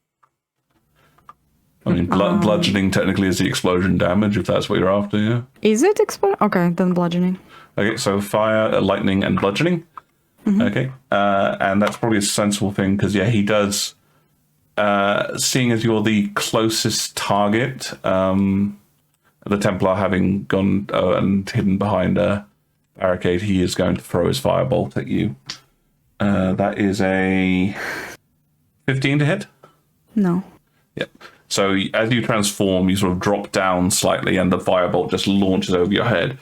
I mean, bludgeoning technically is the explosion damage, if that's what you're after, yeah? Is it explosion? Okay, then bludgeoning. Okay, so fire, lightning, and bludgeoning. Mm-hmm. Okay, and that's probably a sensible thing, because, yeah, he does... seeing as you're the closest target, the Templar having gone and hidden behind a barricade, he is going to throw his firebolt at you. That is a 15 to hit? No. Yep. So as you transform, you sort of drop down slightly, and the firebolt just launches over your head.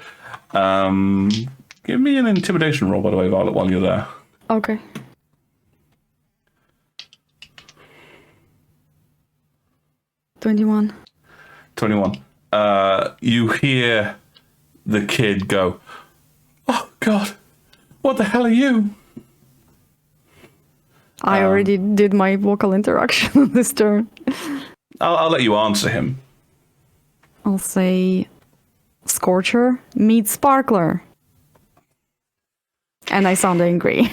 Give me an intimidation roll, by the way, Violet, while you're there. Okay. $21. You hear the kid go, "Oh, God, what the hell are you?" I already did my vocal interaction on this turn. I'll let you answer him. I'll say, Scorcher, meet Sparkler. And I sound angry.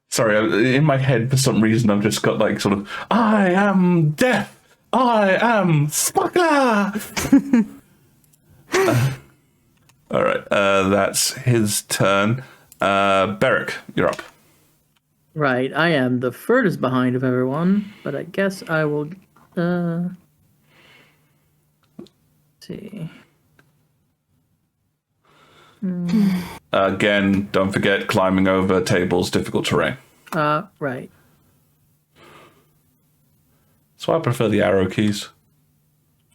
Sorry, in my head, for some reason, I've just got like sort of, I am death. I am Sparkler. All right, that's his turn. Beric, you're up. Right, I am the furthest behind of everyone, but I guess I will. See. Again, don't forget climbing over tables, difficult terrain. Right. So I prefer the arrow keys.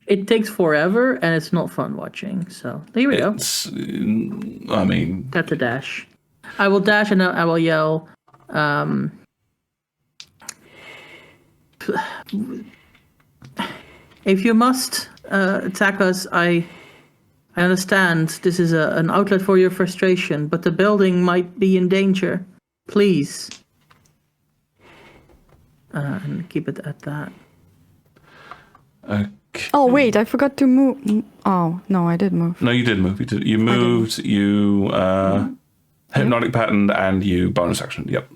It takes forever, and it's not fun watching. So there we go. I mean, That's a dash. I will dash and I will yell. If you must attack us, I understand this is an outlet for your frustration, but the building might be in danger. Please. And keep it at that. okay. Oh, wait, I forgot to move. Oh, no, I did move. No, you did move. You moved, you hypnotic pattern, and you bonus action. Yep.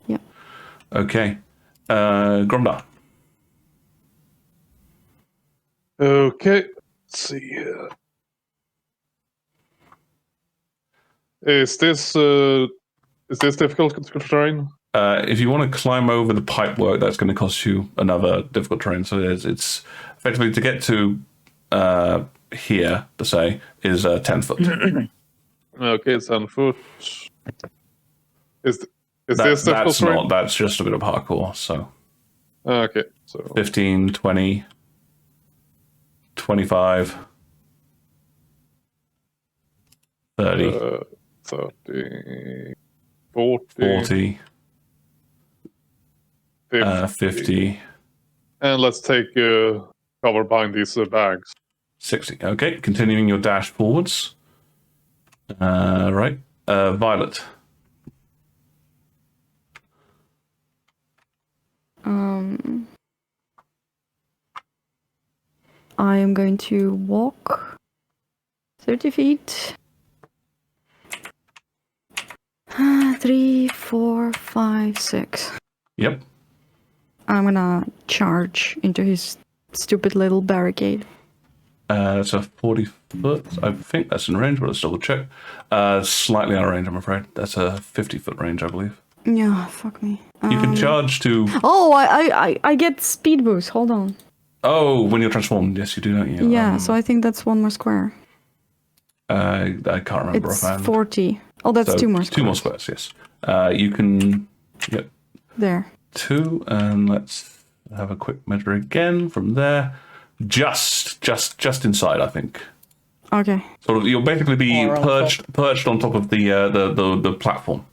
Yep. Okay. Gromdar. Okay, let's see here. Is this difficult terrain? If you want to climb over the pipework, that's going to cost you another difficult terrain. So it's effectively to get to here, to say, is 10 foot. Okay, 10 foot. Is this difficult terrain? That's just a bit of parkour. So okay, so 15, 20, 25, 30, 30, 40, 40, 50, and let's take cover behind these bags. 60. Okay, continuing your dash forwards. Right. Violet. I am going to walk 30 feet. 3, 4, 5, 6. Yep. I'm gonna charge into his stupid little barricade. That's a 40 foot. I think that's in range, but let's double check. Slightly out of range, I'm afraid. That's a 50 foot range, I believe. Yeah, fuck me. You can charge to... Oh, I get speed boost. Hold on. Oh, when you're transformed. Yes, you do, don't you? Yeah, so I think that's one more square. I can't remember It's offhand. 40. Oh, that's So, 2 more squares. 2 more squares, yes. You can... Yep. There. 2, and let's have a quick measure again from there. Just inside, I think. Okay. Sort of, you'll basically be perched on top of the platform.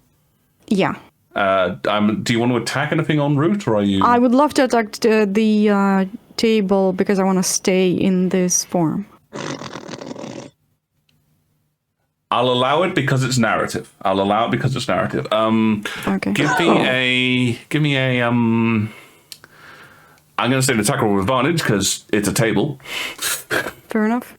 Yeah. Do you want to attack anything en route, or are you? I would love to attack the table because I want to stay in this form. I'll allow it because it's narrative. Okay. Give me a. I'm going to say an attack roll with advantage because it's a table. Fair enough.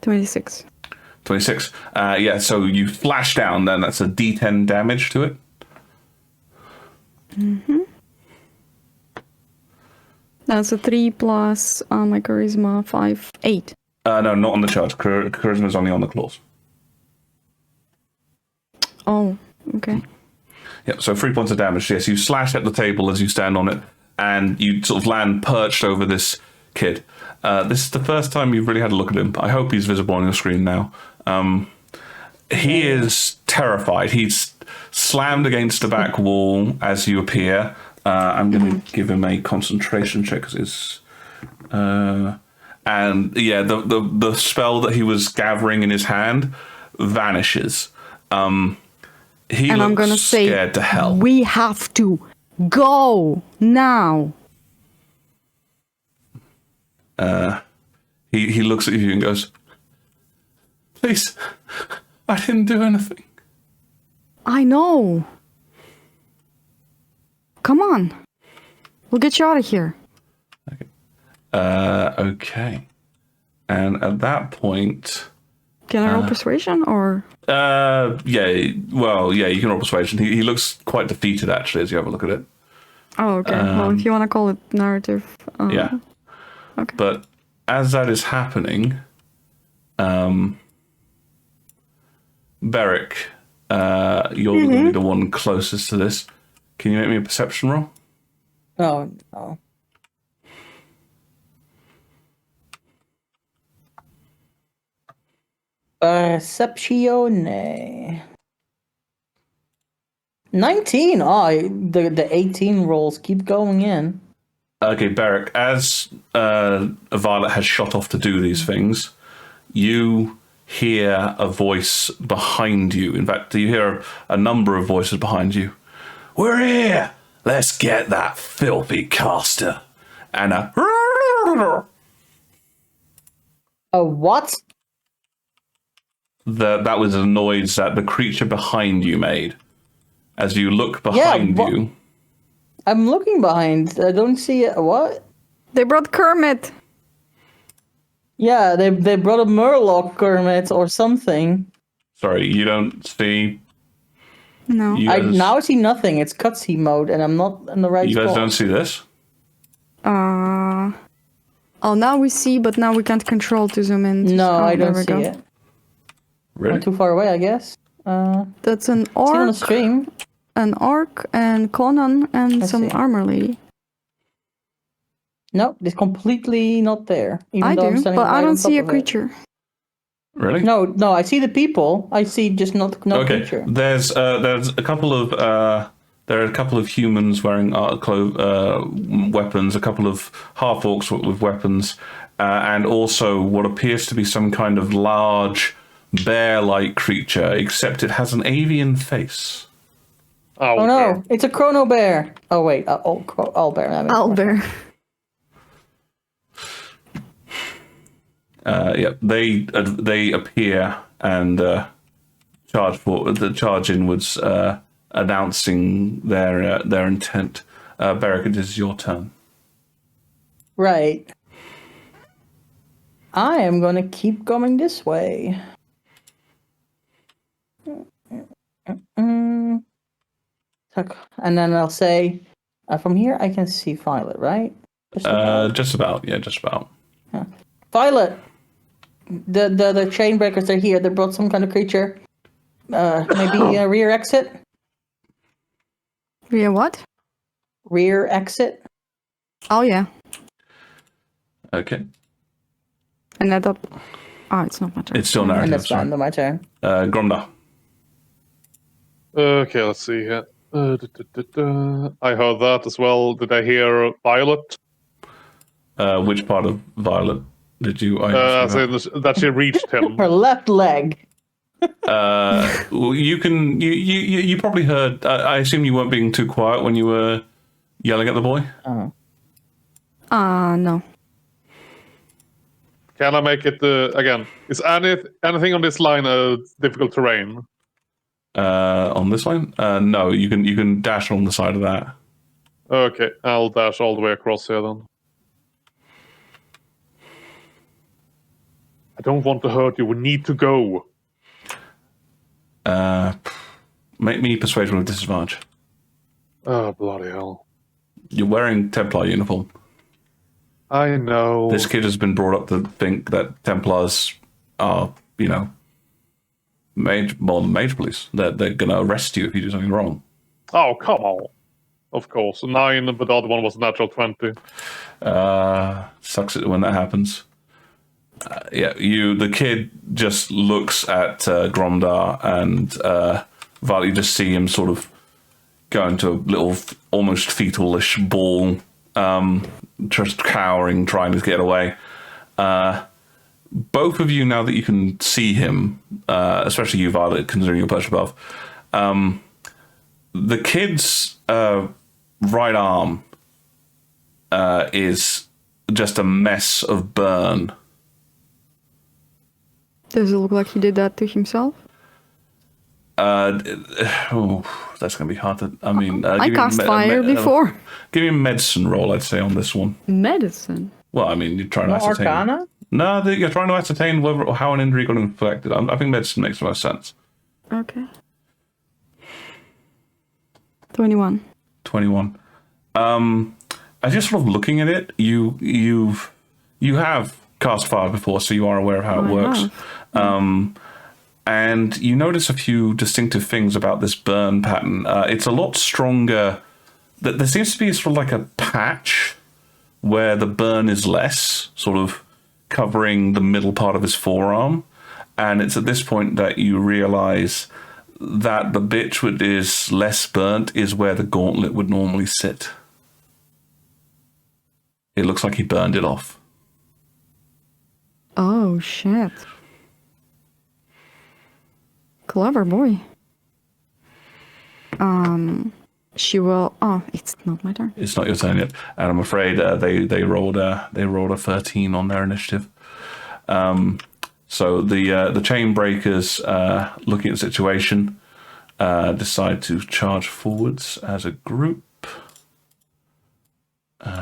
$26. 26. Yeah, so you flash down, then that's a D10 damage to it. Mm-hmm. That's a 3 plus my charisma, 5, 8. No, not on the charge. Charisma's only on the claws. Oh, okay. Yep, so 3 points of damage. Yes, you slash at the table as you stand on it, and you sort of land perched over this kid. This is the first time you've really had a look at him. I hope he's visible on your screen now. He is terrified. He's slammed against the back wall as you appear. I'm going to give him a concentration check because it's... and yeah, the spell that he was gathering in his hand vanishes. He and looks I'm gonna scared to hell. We have to go now. He looks at you and goes, "Please, I didn't do anything." I know. Come on. We'll get you out of here. Okay. And at that point... Can I roll persuasion, or...? Yeah, well, yeah, you can roll persuasion. He looks quite defeated, actually, as you have a look at it. Oh, okay. Well, if you want to call it narrative... Yeah. Okay. But as that is happening, Beric, you're going to be the one closest to this. Can you make me a perception roll? Oh, no. Perceptione. 19. Oh, the 18 rolls keep going in. Okay, Beric, as Violet has shot off to do these things, you hear a voice behind you. In fact, you hear a number of voices behind you. "We're here! Let's get that filthy caster!" And a... A what? That was a noise that the creature behind you made. As you look behind you... I'm looking behind. I don't see it. What? They brought Kermit. Yeah, they brought a Murloc Kermit or something. Sorry, you don't see... No. I now see nothing. It's cutscene mode, and I'm not in the right spot. You guys don't see this? Oh, now we see, but now we can't control to zoom in. No, I don't see it. Really? I'm too far away, I guess. That's an See it on the orc, stream. and Conan, and Let's some see. armor lady. Nope, it's completely not there. Even I though I'm do, standing but right I on don't top see a of it. creature. Really? No, I see the people. I see just no Okay. creature. There's a couple of there are a couple of humans wearing weapons, a couple of half orcs with weapons, and also what appears to be some kind of large bear-like creature, except it has an avian face. Oh no, it's a chrono bear. Oh wait, owlbear. Owlbear. Yeah, they appear and charge inwards, announcing their intent. Beric, it is your turn. Right. I am gonna keep going this way. And then I'll say, from here I can see Violet, right? Just about. Yeah, just about. Yeah. Violet! The chain breakers are here. They brought some kind of creature. Maybe a rear exit? Via what? Rear exit? Oh, yeah. Okay. And I thought... Oh, it's not my turn. It's still And narrative. that's fine, my turn. Gromda. Okay, let's see here. I heard that as well. Did I hear Violet? Which part of Violet did you? As in that she reached him. Her left leg. You can. You probably heard. I assume you weren't being too quiet when you were yelling at the boy. No. Can I make it again? Is anything on this line difficult terrain? On this line, no. You can dash on the side of that. Okay, I'll dash all the way across here then. I don't want to hurt you. We need to go. Make me persuasion with disadvantage. Oh, bloody hell. You're wearing Templar uniform. I know. This kid has been brought up to think that Templars are, more than mage police. They're going to arrest you if you do something wrong. Oh, come on. Of course. 9, but the other one was a natural 20. Sucks it when that happens. The kid just looks at Gromdar and Violet, you just see him sort of go into a little almost fetalish ball, just cowering, trying to get away. Both of you, now that you can see him, especially you, Violet, considering you're perched above, the kid's right arm is just a mess of burn. Does it look like he did that to himself? That's going to be hard to... I cast fire before. Give me a medicine roll, I'd say, on this one. Medicine? Well, you're trying to ascertain... Arcana? No, you're trying to ascertain whether or how an injury got inflicted. I think medicine makes the most sense. Okay. 21. 21. As you're sort of looking at it, you have cast fire before, so you are aware of how it works. And you notice a few distinctive things about this burn pattern. It's a lot stronger. There seems to be sort of like a patch where the burn is less, sort of covering the middle part of his forearm. And it's at this point that you realize that the bit which is less burnt is where the gauntlet would normally sit. It looks like he burned it off. Oh, shit. Clever boy. She will... Oh, it's not my turn. It's not your turn yet. And I'm afraid they rolled a 13 on their initiative. So the chain breakers, looking at the situation, decide to charge forwards as a group.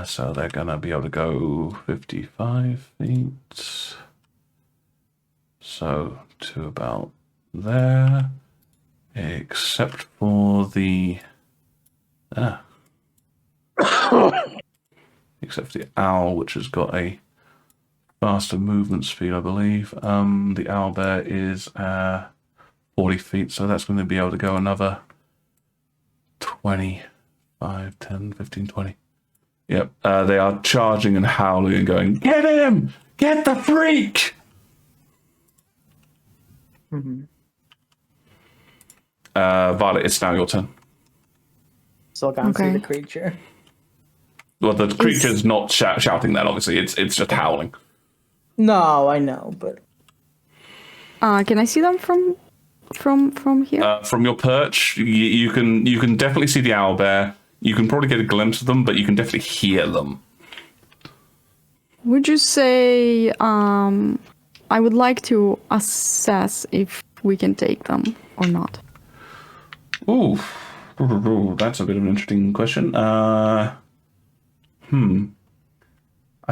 So they're going to be able to go 55 feet. So to about there, except for the except for the owl, which has got a faster movement speed, I believe. The owl there is 40 feet, so that's going to be able to go another 25, 10, 15, 20. Yep, they are charging and howling and going, "Get him! Get the freak!" Mm-hmm. Violet, it's now your turn. Still can't see the creature. Well, the creature's not shouting that, obviously. It's just howling. No, I know, but... Can I see them from here? From your perch, you can definitely see the owlbear. You can probably get a glimpse of them, but you can definitely hear them. Would you say I would like to assess if we can take them or not? Ooh, that's a bit of an interesting question. I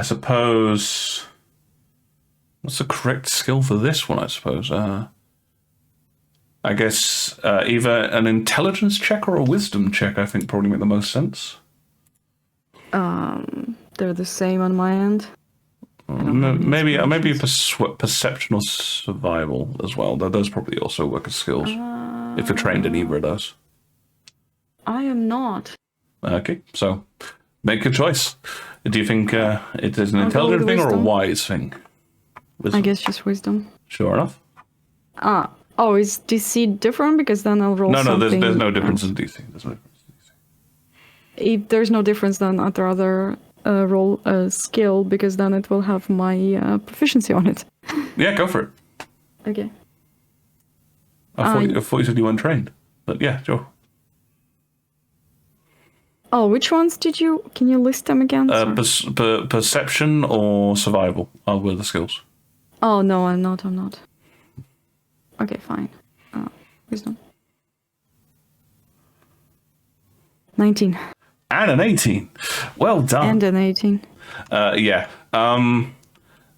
suppose... What's the correct skill for this one, I suppose? I guess either an intelligence check or a wisdom check, I think, probably make the most sense. They're the same on my end. Maybe a perception or survival as well. Those probably also work as skills, if you're trained in either of those. I am not. Okay, so make a choice. Do you think it is an intelligent thing or a wise thing? Wisdom. I guess just wisdom. Sure enough. Oh, is DC different? Because then I'll roll something. No, there's no difference in DC. There's no difference in DC. If there's no difference, then I'd rather roll a skill, because then it will have my proficiency on it. Yeah, go for it. Okay. I thought you said you weren't trained. But yeah, sure. Oh, which ones did you... Can you list them again? Perception or survival were the skills. Oh, no, I'm not. Okay, fine. Wisdom. 19. And an 18. Well done. And an 18. Yeah. The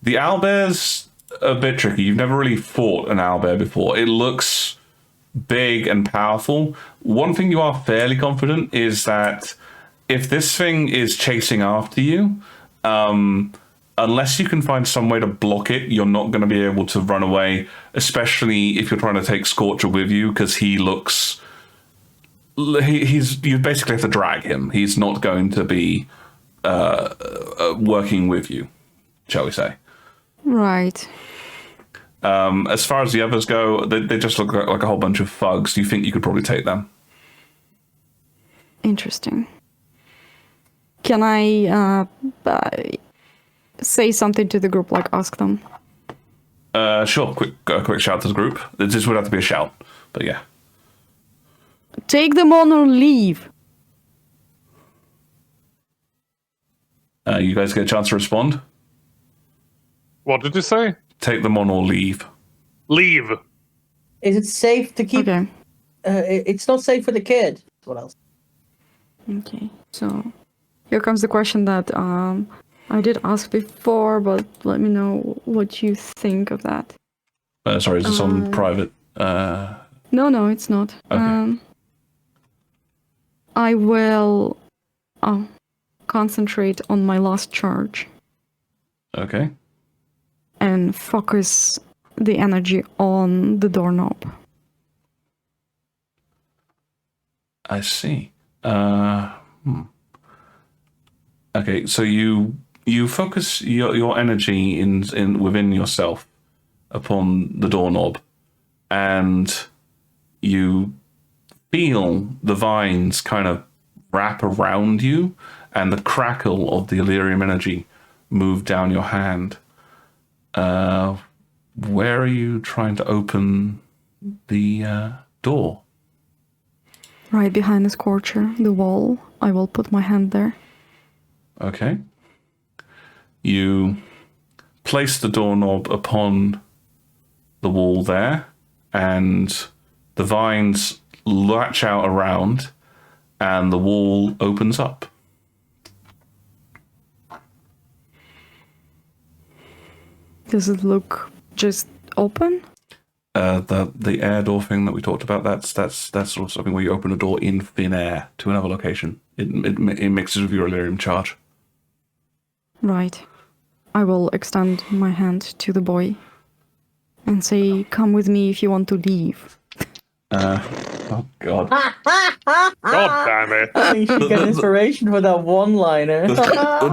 owlbear's a bit tricky. You've never really fought an owlbear before. It looks big and powerful. One thing you are fairly confident is that if this thing is chasing after you, unless you can find some way to block it, you're not going to be able to run away, especially if you're trying to take Scorcher with you, because he looks... you basically have to drag him. He's not going to be working with you, shall we say. Right. As far as the others go, they just look like a whole bunch of thugs. Do you think you could probably take them? Interesting. Can I say something to the group, like ask them? Sure. Quick shout to the group. This would have to be a shout, but yeah. Take them on or leave. You guys get a chance to respond? What did you say? Take them on or leave. Leave. Is it safe to keep... Okay. It's not safe for the kid. What else? Okay, so here comes the question that I did ask before, but let me know what you think of that. Sorry, is this on private? No, it's not. Okay. I will concentrate on my last charge. Okay. And focus the energy on the doorknob. I see. Okay, so you focus your energy in within yourself upon the doorknob, and you feel the vines kind of wrap around you, and the crackle of the Illyrium energy move down your hand. Where are you trying to open the door? Right behind the Scorcher, the wall. I will put my hand there. Okay. You place the doorknob upon the wall there, and the vines latch out around, and the wall opens up. Does it look just open? The air door thing that we talked about, that's sort of something where you open a door in thin air to another location. It mixes with your Illyrium charge. Right. I will extend my hand to the boy and say, come with me if you want to leave. Oh God. God damn it. You should get inspiration for that one-liner.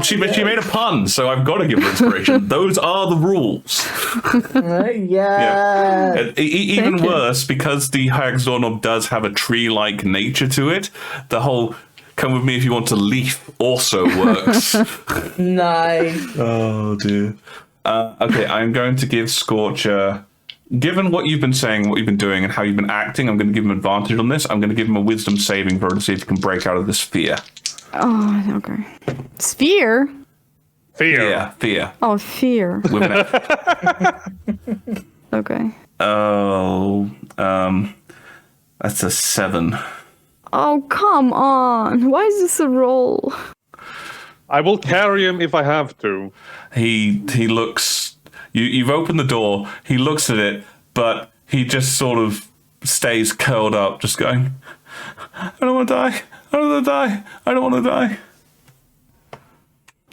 She made a pun, so I've got to give her inspiration. Those are the rules. Yeah. Even worse, because the Hag's doorknob does have a tree-like nature to it, the whole "come with me if you want to leave" also works. Nice. Oh dear. Okay, I'm going to give Scorcher. Given what you've been saying, what you've been doing, and how you've been acting, I'm going to give him advantage on this. I'm going to give him a wisdom saving throw to see if he can break out of this fear. Oh, okay. Sphere? Fear. Fear. Oh, fear. With an F. Okay. Oh, that's a 7. Oh, come on. Why is this a roll? I will carry him if I have to. He looks... You've opened the door, he looks at it, but he just sort of stays curled up, just going, I don't want to die. I don't want to die. I don't want to die.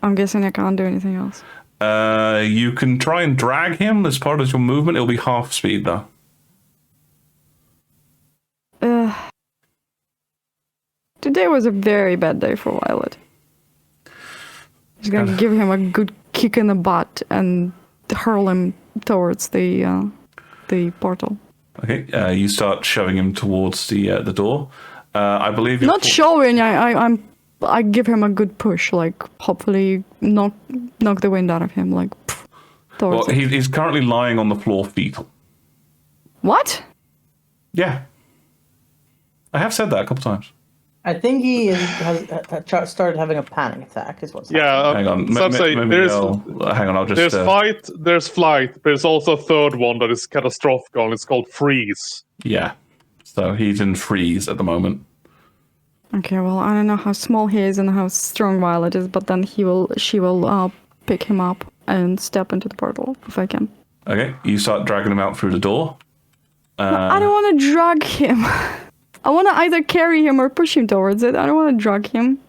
I'm guessing I can't do anything else. You can try and drag him as part of your movement. It'll be half speed, though. Today was a very bad day for Violet. He's going to give him a good kick in the butt and hurl him towards the portal. Okay, you start shoving him towards the door. I believe you're not shoving. I give him a good push, like hopefully knock the wind out of him, like towards. Well, he's currently lying on the floor, fetal. What? Yeah, I have said that a couple times. I think he has started having a panic attack. Is what's happening. Hang on. Hang on. I'll just. There's fight. There's flight. There's also a third one that is catastrophic. It's called freeze. Yeah. So he's in freeze at the moment. Okay. Well, I don't know how small he is and how strong Violet is, but then she will pick him up and step into the portal if I can. Okay. You start dragging him out through the door. I don't want to drag him. I want to either carry him or push him towards it. I don't want to drag him.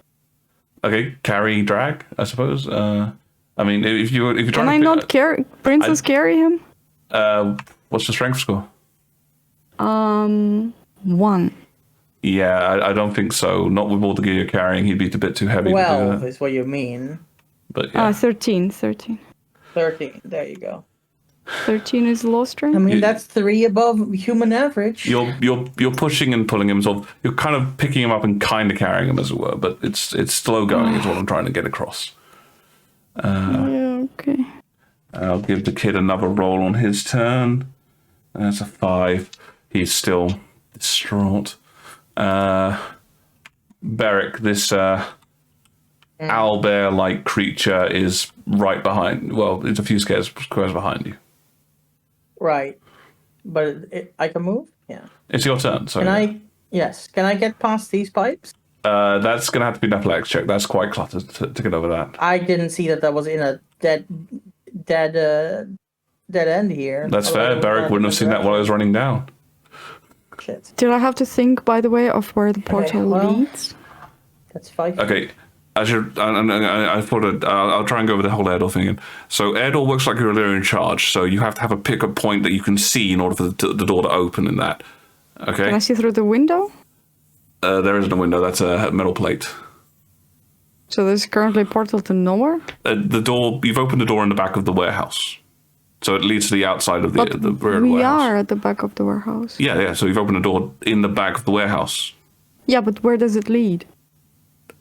Okay, carry, drag, I suppose. I mean, if you're trying Can I not carry carry him? What's the strength score? 1. Yeah, I don't think so. Not with all the gear you're carrying. He'd be a bit too heavy. 12 is what you mean. But yeah. 13. 13. There you go. 13 is low strength. I mean, that's 3 above human average. You're pushing and pulling him, sort of. You're kind of picking him up and kind of carrying him, as it were. But it's slow going, is what I'm trying to get across. Yeah, okay. I'll give the kid another roll on his turn. That's a 5. He's still distraught. Beric, this owlbear-like creature is right behind. Well, it's a few squares behind you. Right, but I can move. Yeah. It's your turn. So can I? Yes. Can I get past these pipes? That's gonna have to be an athletics check. That's quite cluttered to get over that. I didn't see that was in a dead end here. That's fair. Beric wouldn't have seen that while I was running down. Shit. Did I have to think, by the way, of where the portal leads? That's 5. Okay. I thought I'll try and go over the whole air door thing again. So air door works like you're in charge. So you have to have a pickup point that you can see in order for the door to open in that. Okay. Can I see through the window? There isn't a window. That's a metal plate. So there's currently a portal to nowhere? The door. You've opened the door in the back of the warehouse. So it leads to the outside of the rear of the warehouse. We are at the back of the warehouse. Yeah. So you've opened a door in the back of the warehouse. Yeah, but where does it lead?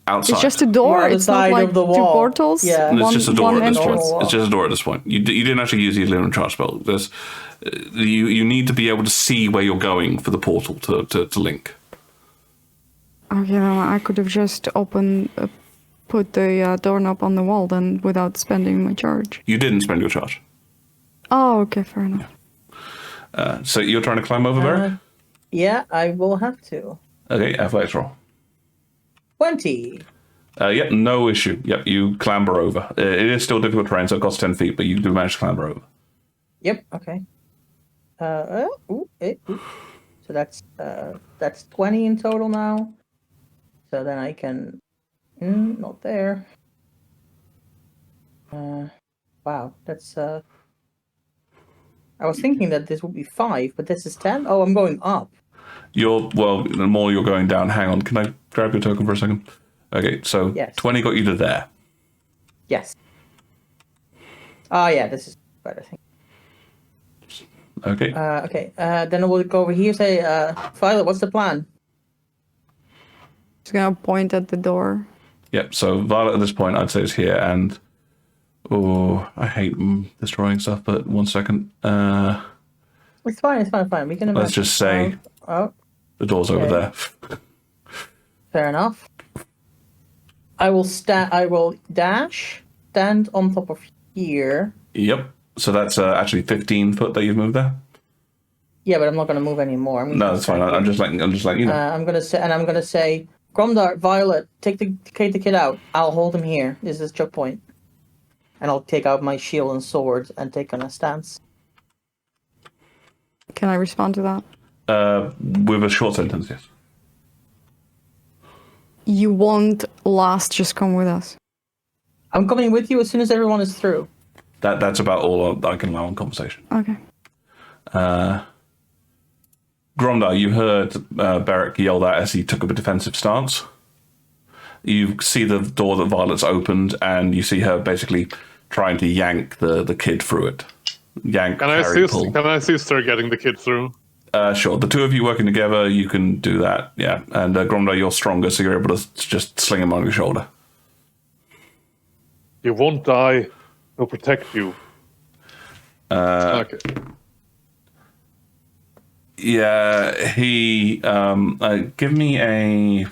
Outside. It's just a door. It's not like 2 portals. Yeah, it's just a door at this point. entrance. It's just a door at this point. You didn't actually use the Illumination charge spell. You need to be able to see where you're going for the portal to link. Okay, no, I could have just put the doorknob on the wall then without spending my charge. You didn't spend your charge. Oh, okay, fair enough. So you're trying to climb over, Beric? Yeah, I will have to. Okay, athletics roll. 20. Yep, no issue. Yep, you clamber over. It is still difficult terrain, so it costs 10 feet, but you do manage to clamber over. Yep. Okay. So that's 20 in total now. So then I can. Not there. Wow, that's. I was thinking that this would be 5, but this is 10. Oh, I'm going up. The more you're going down, hang on, can I grab your token for a second? Okay, so yes. 20 got you to there. Yes. Oh, yeah, this is better, I think. Okay. Okay, then we'll go over here, say, Violet, what's the plan? Just gonna point at the door. Yep, so Violet at this point, I'd say is here, and... Oh, I hate destroying stuff, but 1 second. It's fine. We can. Let's just say the door's over there. Fair enough. I will dash, stand on top of here. Yep. So that's actually 15 foot that you've moved there. Yeah, but I'm not going to move anymore. No, that's fine. I'm just letting you know. I'm going to say, Gromdar, Violet, take the kid out. I'll hold him here. This is choke point. And I'll take out my shield and sword and take on a stance. Can I respond to that? With a short sentence, yes. You won't just come with us. I'm coming with you as soon as everyone is through. That's about all I can allow in conversation. Okay. Gromdar, you heard Beric yell out as he took up a defensive stance. You see the door that Violet's opened, and you see her basically trying to yank the kid through it. Can I assist her getting the kid through? Sure. The two of you working together, you can do that, yeah. And Gromdar, you're stronger, so you're able to just sling him on your shoulder. You won't die. He'll protect you. Okay. Yeah, he... give me a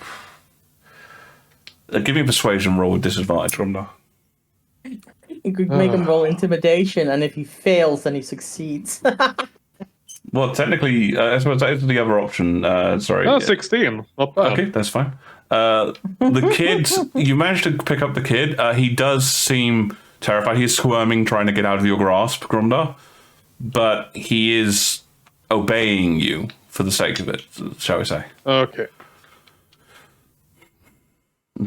persuasion roll with disadvantage, Gromdar. You could make him roll intimidation, and if he fails, then he succeeds. Well, technically, I suppose that is the other option. Sorry. 16. Not bad. Okay, that's fine. The kid, you managed to pick up the kid. He does seem terrified. He's squirming, trying to get out of your grasp, Gromdar. But he is obeying you for the sake of it, shall we say. Okay.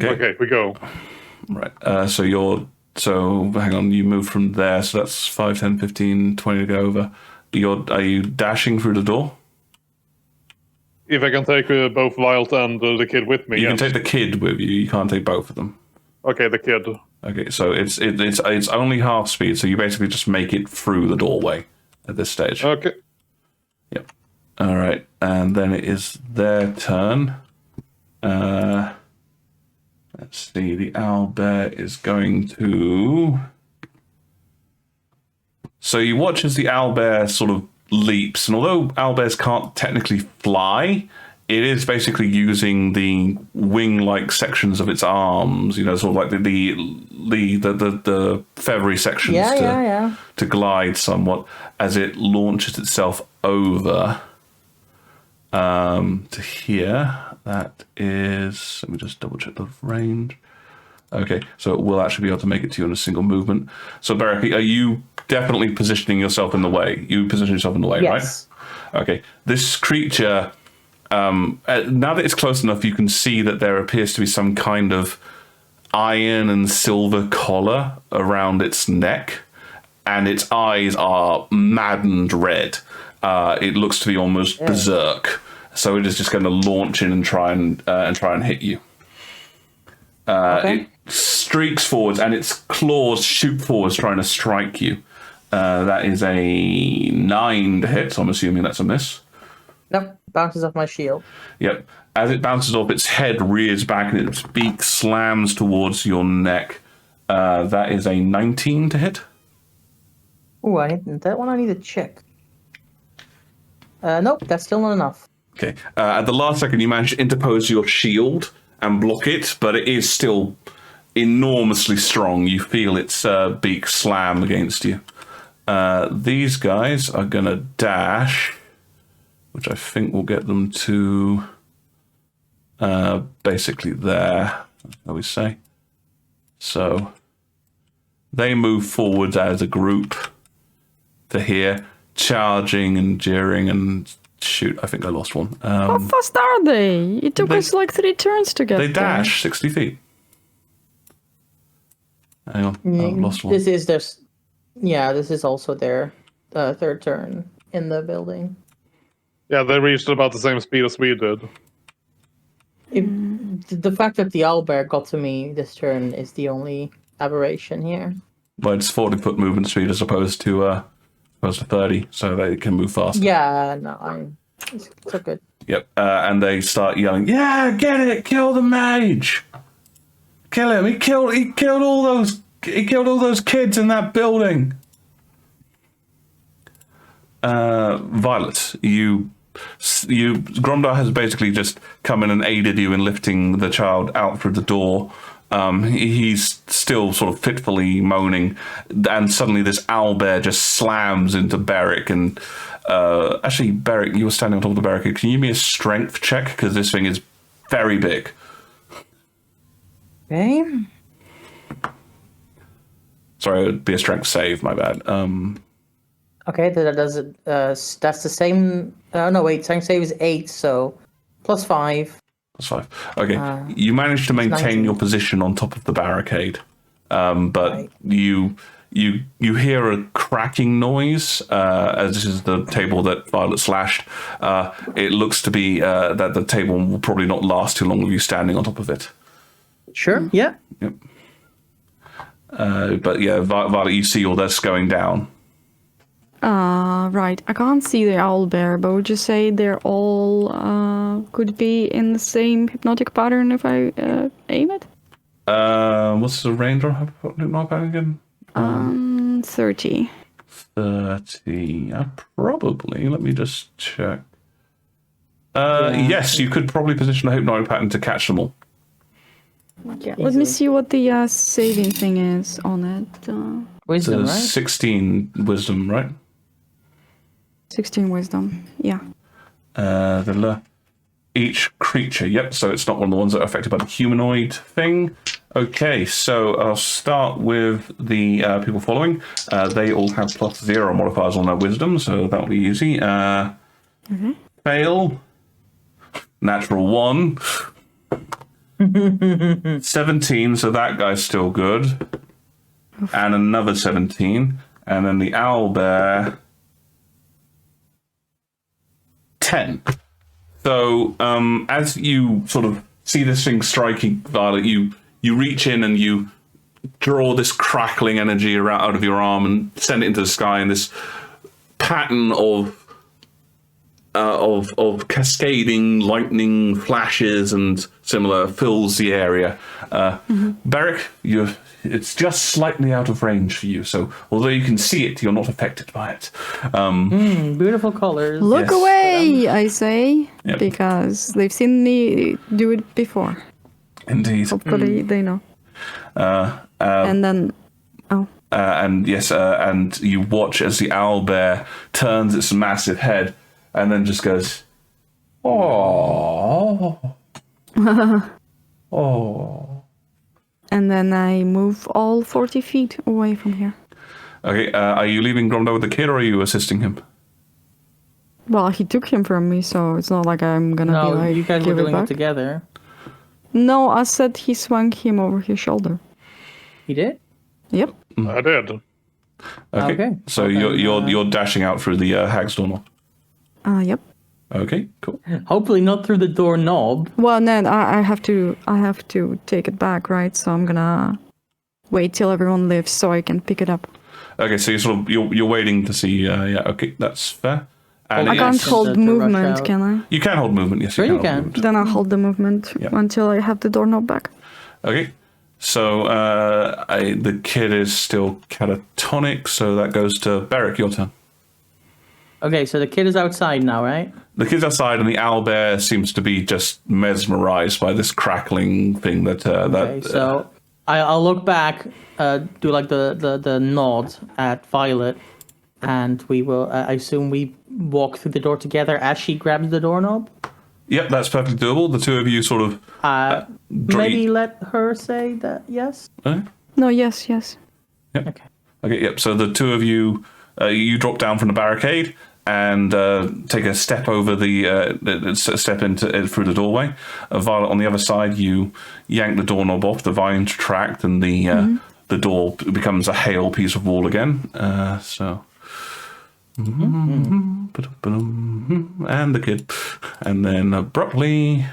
Okay, we go. Right. So hang on, you move from there, so that's 5, 10, 15, 20 to go over. Are you dashing through the door? If I can take both Violet and the kid with me, You can take the kid with you. You can't take both of them. Okay, the kid. Okay, so it's only half speed, so you basically just make it through the doorway at this stage. Okay. Yep. All right, and then it is their turn. Let's see. The owlbear is going to. So you watch as the owlbear sort of leaps, and although owlbears can't technically fly, it is basically using the wing-like sections of its arms, you know, sort of like the feathery sections to glide somewhat as it launches itself over to here. That is, let me just double check the range. Okay, so it will actually be able to make it to you in a single movement. So, Barrick, are you definitely positioning yourself in the way? You position yourself in the way, yes. Right? Okay. This creature, now that it's close enough, you can see that there appears to be some kind of iron and silver collar around its neck, and its eyes are maddened red. It looks to be almost berserk. So it is just going to launch in and try and hit you. It streaks forwards and its claws shoot forwards trying to strike you. That is a 9 to hit, so I'm assuming that's a miss. Nope, bounces off my shield. Yep. As it bounces off, its head rears back and its beak slams towards your neck. That is a 19 to hit. Ooh, that one I need to check. Nope, that's still not enough. Okay. At the last second, you manage to interpose your shield and block it, but it is still enormously strong. You feel its beak slam against you. These guys are going to dash, which I think will get them to basically there, shall we say. So they move forward as a group to here, charging and jeering and... Shoot, I think I lost one. How fast are they? It took us like 3 turns to get They dash 60 feet. Hang on, I've lost one. This is their... Yeah, this is also their third turn in the building. Yeah, they reached about the same speed as we did. The fact that the owlbear got to me this turn is the only aberration here. Well, it's 40-foot movement speed as opposed to 30, so they can move fast. Yeah, no, it's so good. Yep, and they start yelling, "Yeah, get it! Kill the mage! Kill him! He killed all those kids in that building." Violet, Gromdar has basically just come in and aided you in lifting the child out through the door. He's still sort of fitfully moaning, and suddenly this owlbear just slams into Beric. And actually, Beric, you were standing on top of the barricade. Can you give me a strength check? Because this thing is very big. Okay. Sorry, it would be a strength save, my bad. Okay, that does it. That's the same... no, wait, strength save is 8, so +5. That's 5. Okay, you managed to maintain 19. your position on top of the barricade, but right. you hear a cracking noise as this is the table that Violet slashed. It looks to be that the table will probably not last too long with you standing on top of it. Sure, yeah. Yep. But yeah, Violet, you see all this going down. Right. I can't see the owlbear, but would you say they're all could be in the same hypnotic pattern if I aim it? What's the range of hypnotic pattern again? 30. 30. Probably. Let me just check. Yes, you could probably position a hypnotic pattern to catch them all. Yeah. Let me see what the saving thing is on it. Wisdom, right? 16 wisdom, right? 16 wisdom, yeah. Each creature, yep, so it's not one of the ones that are affected by the humanoid thing. Okay, so I'll start with the people following. They all have +0 modifiers on their wisdom, so that'll be easy. Fail. Natural 1. 17, so that guy's still good. And another 17. And then the owlbear, 10. So as you sort of see this thing striking Violet, you reach in and you draw this crackling energy out of your arm and send it into the sky, and this pattern of cascading lightning flashes and similar fills the area. Beric, it's just slightly out of range for you, so although you can see it, you're not affected by it. Beautiful colors. Look away, I say, because they've seen me do it before. Indeed. Hopefully they know. And then, and you watch as the owlbear turns its massive head and then just goes, "Oh, oh." And then I move all 40 feet away from here. Okay, are you leaving Gromdo with the kid, or are you assisting him? Well, he took him from me, so it's not like I'm gonna be like, you guys were give doing it it back. together. No, I said he swung him over his shoulder. He did? Yep. I did. Okay. So you're dashing out through the hag's door knob. Yep. Okay, cool. Hopefully not through the doorknob. Well, then I have to take it back, right? So I'm gonna wait till everyone leaves so I can pick it up. Okay, so you're waiting to see. Okay, that's fair. And I can't hold to rush movement, out. can I? You can hold movement. Yes, Sure you hold can. movement. Then I'll hold the movement until I have the doorknob back. Okay, so the kid is still catatonic, so that goes to Beric. Your turn. Okay, so the kid is outside now, right? The kid's outside, and the owlbear seems to be just mesmerized by this crackling thing that. Okay, so I'll look back, do like the nod at Violet, and we will. I assume we walk through the door together as she grabs the doorknob. Yep, that's perfectly doable. The two of you sort of. Maybe let her say that. Yes. No, yes. Yep. Okay. Okay. Yep. So the two of you, you drop down from the barricade and take a step over step into through the doorway. Violet, on the other side, you yank the doorknob off. The vines retract, and the door becomes a hale piece of wall again. And the kid, and then abruptly,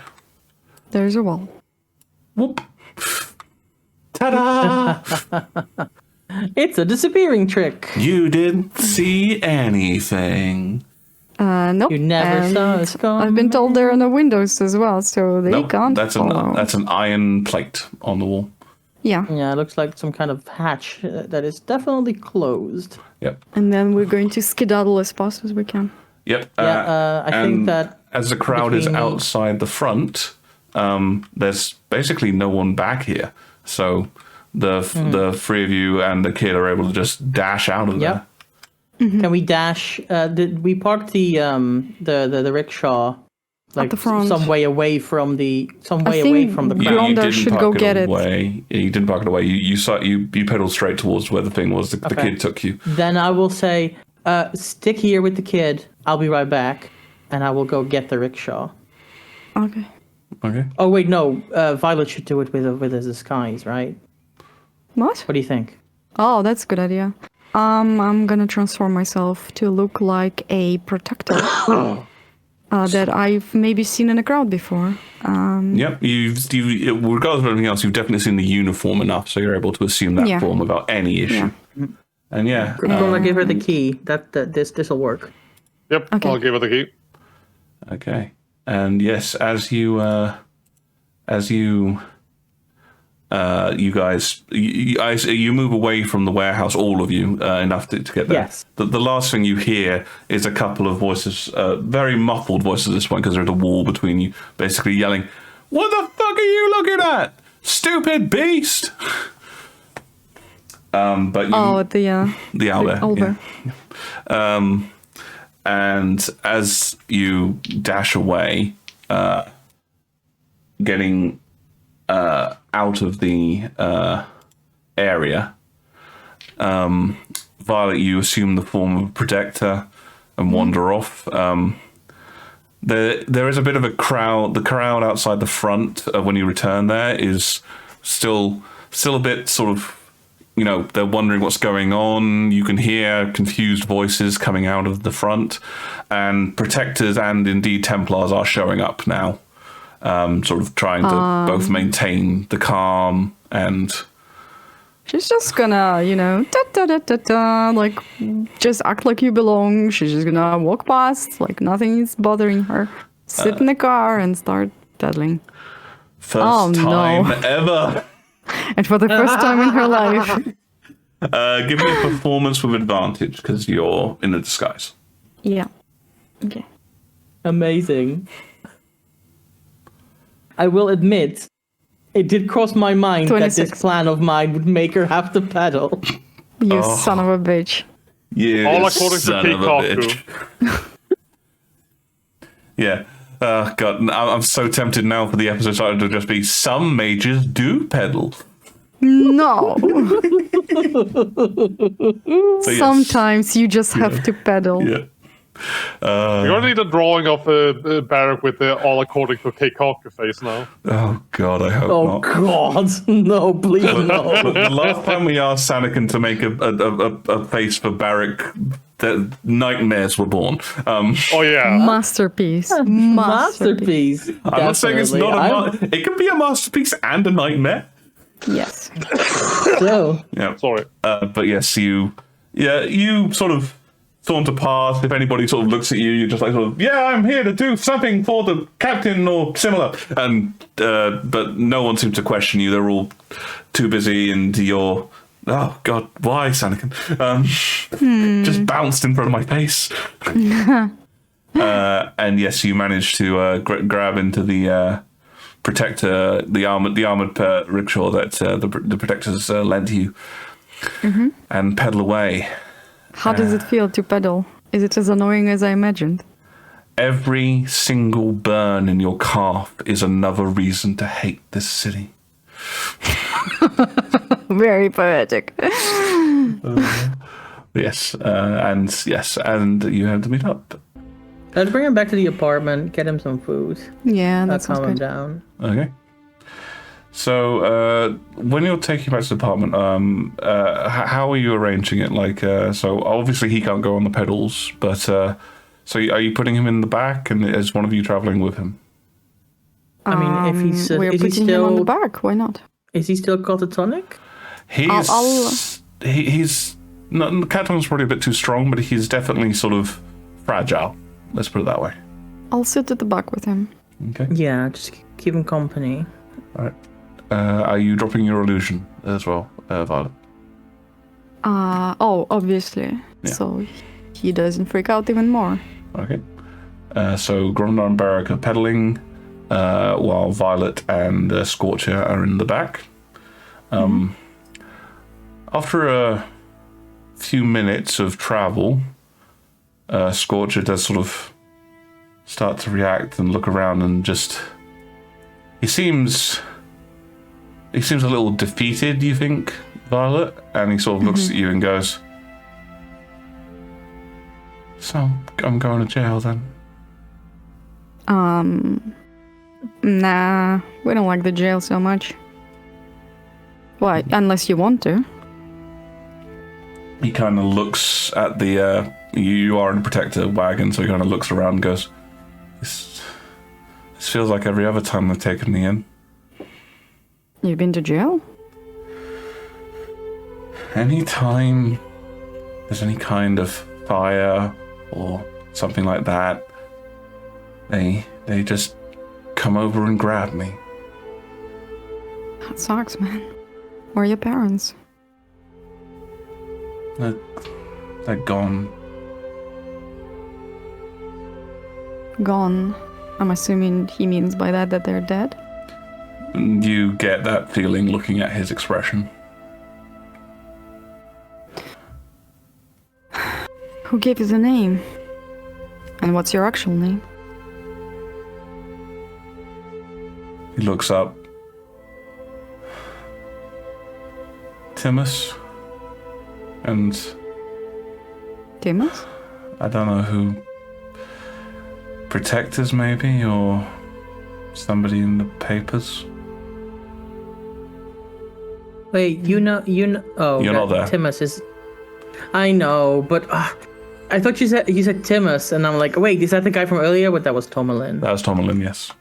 There's a wall. whoop! Ta-da! It's a disappearing trick. You didn't see anything. Nope. You never saw us coming. I've been told there are no windows as well, so they Nope, can't that's follow. that's an iron plate on the wall. Yeah. Yeah, it looks like some kind of hatch that is definitely closed. Yep. And then we're going to skedaddle as fast as we can. Yep. I think and that as the crowd is between- outside the front, there's basically no one back here. So the three of you and the kid are able to just dash out of there. Yep. Can we dash? Did we park the rickshaw like the front. some way away from the think away from the Yeah, crowd? Gromdo didn't should park go get it. away. Yeah, you didn't park it away. You pedaled straight towards where the thing was. The Okay. kid took you. Then I will say, stick here with the kid. I'll be right back, and I will go get the rickshaw. Okay. Okay. Oh wait, no. Violet should do it with his disguise, right? What? What do you think? Oh, that's a good idea. I'm gonna transform myself to look like a protector that I've maybe seen in a crowd before. Yep. You've regardless of anything else, you've definitely seen the uniform enough, so you're able to assume that Yeah. form without any issue. Yeah. And yeah. I'm gonna give her the key. This'll work. Yep, Okay. I'll give it the key. Okay. And yes, as you guys, you move away from the warehouse, all of you, enough to get there. Yes. The last thing you hear is a couple of voices, very muffled voices at this point, because there's a wall between you, basically yelling, "What the fuck are you looking at, stupid beast?" But you, the owlbear. Owlbear. Yeah. And as you dash away, getting out of the area, Violet, you assume the form of a protector and wander off. there is a bit of a crowd. The crowd outside the front when you return there is still a bit sort of, they're wondering what's going on. You can hear confused voices coming out of the front, and protectors and indeed Templars are showing up now, sort of trying to both maintain the calm and... She's just gonna, like, just act like you belong. She's just gonna walk past, like nothing is bothering her. Sit in the car and start pedaling. First time ever. And for the first time in her life. Give me a performance with advantage, because you're in a disguise. Yeah. Okay. Amazing. I will admit, it did cross my mind 26. that this plan of mine would make her have to pedal. You son of a bitch. You All according to son of a bitch. Yeah. God, I'm so tempted now for the episode title to just be "Some mages do pedal." No. So, yes. Sometimes you just have to pedal. Yeah. You're gonna need a drawing of Barrack with the all according to Keikaku face now. Oh God, I hope Oh not. God, no, please no. The last time we asked Sanakan to make a face for Barrack, the nightmares were born. Oh yeah. Masterpiece. Masterpiece. I'm not saying it's not it can be a masterpiece and a nightmare. Yes. So, Yeah. Sorry. But yes, you sort of saunter past. If anybody sort of looks at you, you're just like, I'm here to do something for the captain or similar. And but no one seems to question you. They're all too busy, and you're, oh God, why, Sanakan? Just bounced in front of my face. And yes, you managed to grab into the protector, the armored rickshaw that the protectors lent you, and pedal away. How does it feel to pedal? Is it as annoying as I imagined? Every single burn in your calf is another reason to hate this city. Very poetic. Yes, and you have to meet up. let's bring him back to the apartment, get him some food. Yeah, that Calm sounds him good. down. Okay. So when you're taking back to the apartment, how are you arranging it? Like, so obviously he can't go on the pedals, but so are you putting him in the back, and is one of you traveling with him? I mean, if he's we're is he putting him on the back. Why not? Is he still catatonic? He's not, Catonic's probably a bit too strong, but he's definitely sort of fragile. Let's put it that way. I'll sit at the back with him. Okay. Yeah, just keep him company. All right. Are you dropping your illusion as well, Violet? Obviously. Yeah. So he doesn't freak out even more. Okay. So Gromnar and Barrack are pedaling, while Violet and Scorcher are in the back. After a few minutes of travel, Scorcher does sort of start to react and look around, and just he seems a little defeated, you think, Violet? And he sort of looks at you and goes, "So I'm going to jail then?" Nah, we don't like the jail so much. Why? Unless you want to. He kind of looks at the you are in a protector wagon, so he kind of looks around and goes, this feels like every other time they've taken me in. You've been to jail? Anytime there's any kind of fire or something like that, they just come over and grab me. That sucks, man. Where are your parents? They're gone. Gone. I'm assuming he means by that they're dead? You get that feeling looking at his expression. Who gave you the name? And what's your actual name? He looks up. Timus. And Timus? I don't know who. protectors, maybe, or somebody in the papers. Wait, you know. Oh, You're not there. Timus is. I know, but I thought you said Timus, and I'm like, wait, is that the guy from earlier? But that was Tomalin. That was Tomalin, yes.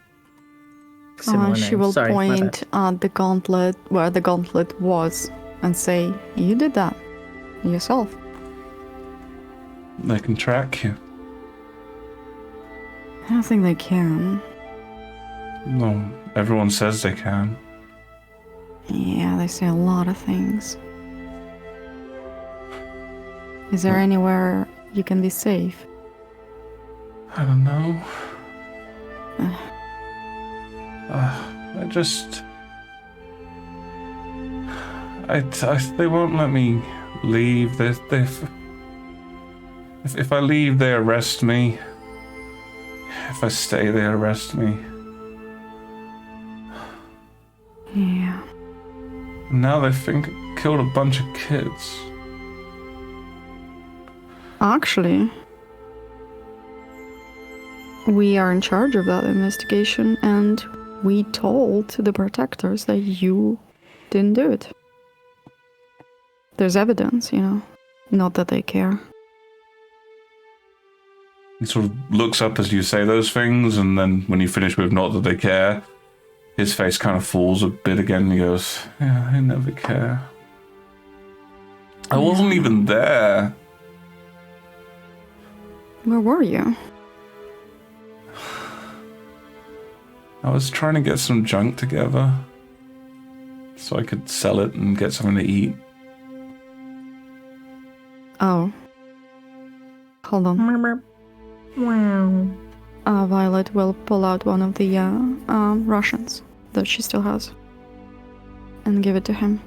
She will point at the gauntlet where the gauntlet was and say, "You did that yourself." They can track you. I don't think they can. No, everyone says they can. Yeah, they say a lot of things. Is there anywhere you can be safe? I don't know. They won't let me leave. If I leave, they arrest me. If I stay, they arrest me. Yeah. Now they think I killed a bunch of kids. Actually, we are in charge of that investigation, and we told the protectors that you didn't do it. There's evidence, not that they care. He sort of looks up as you say those things, and then when you finish with "not that they care," his face kind of falls a bit again, and he goes, "Yeah, I never care. I wasn't even there." Where were you? I was trying to get some junk together so I could sell it and get something to eat. Oh. Hold on. Wow. Violet will pull out one of the Russians that she still has and give it to him.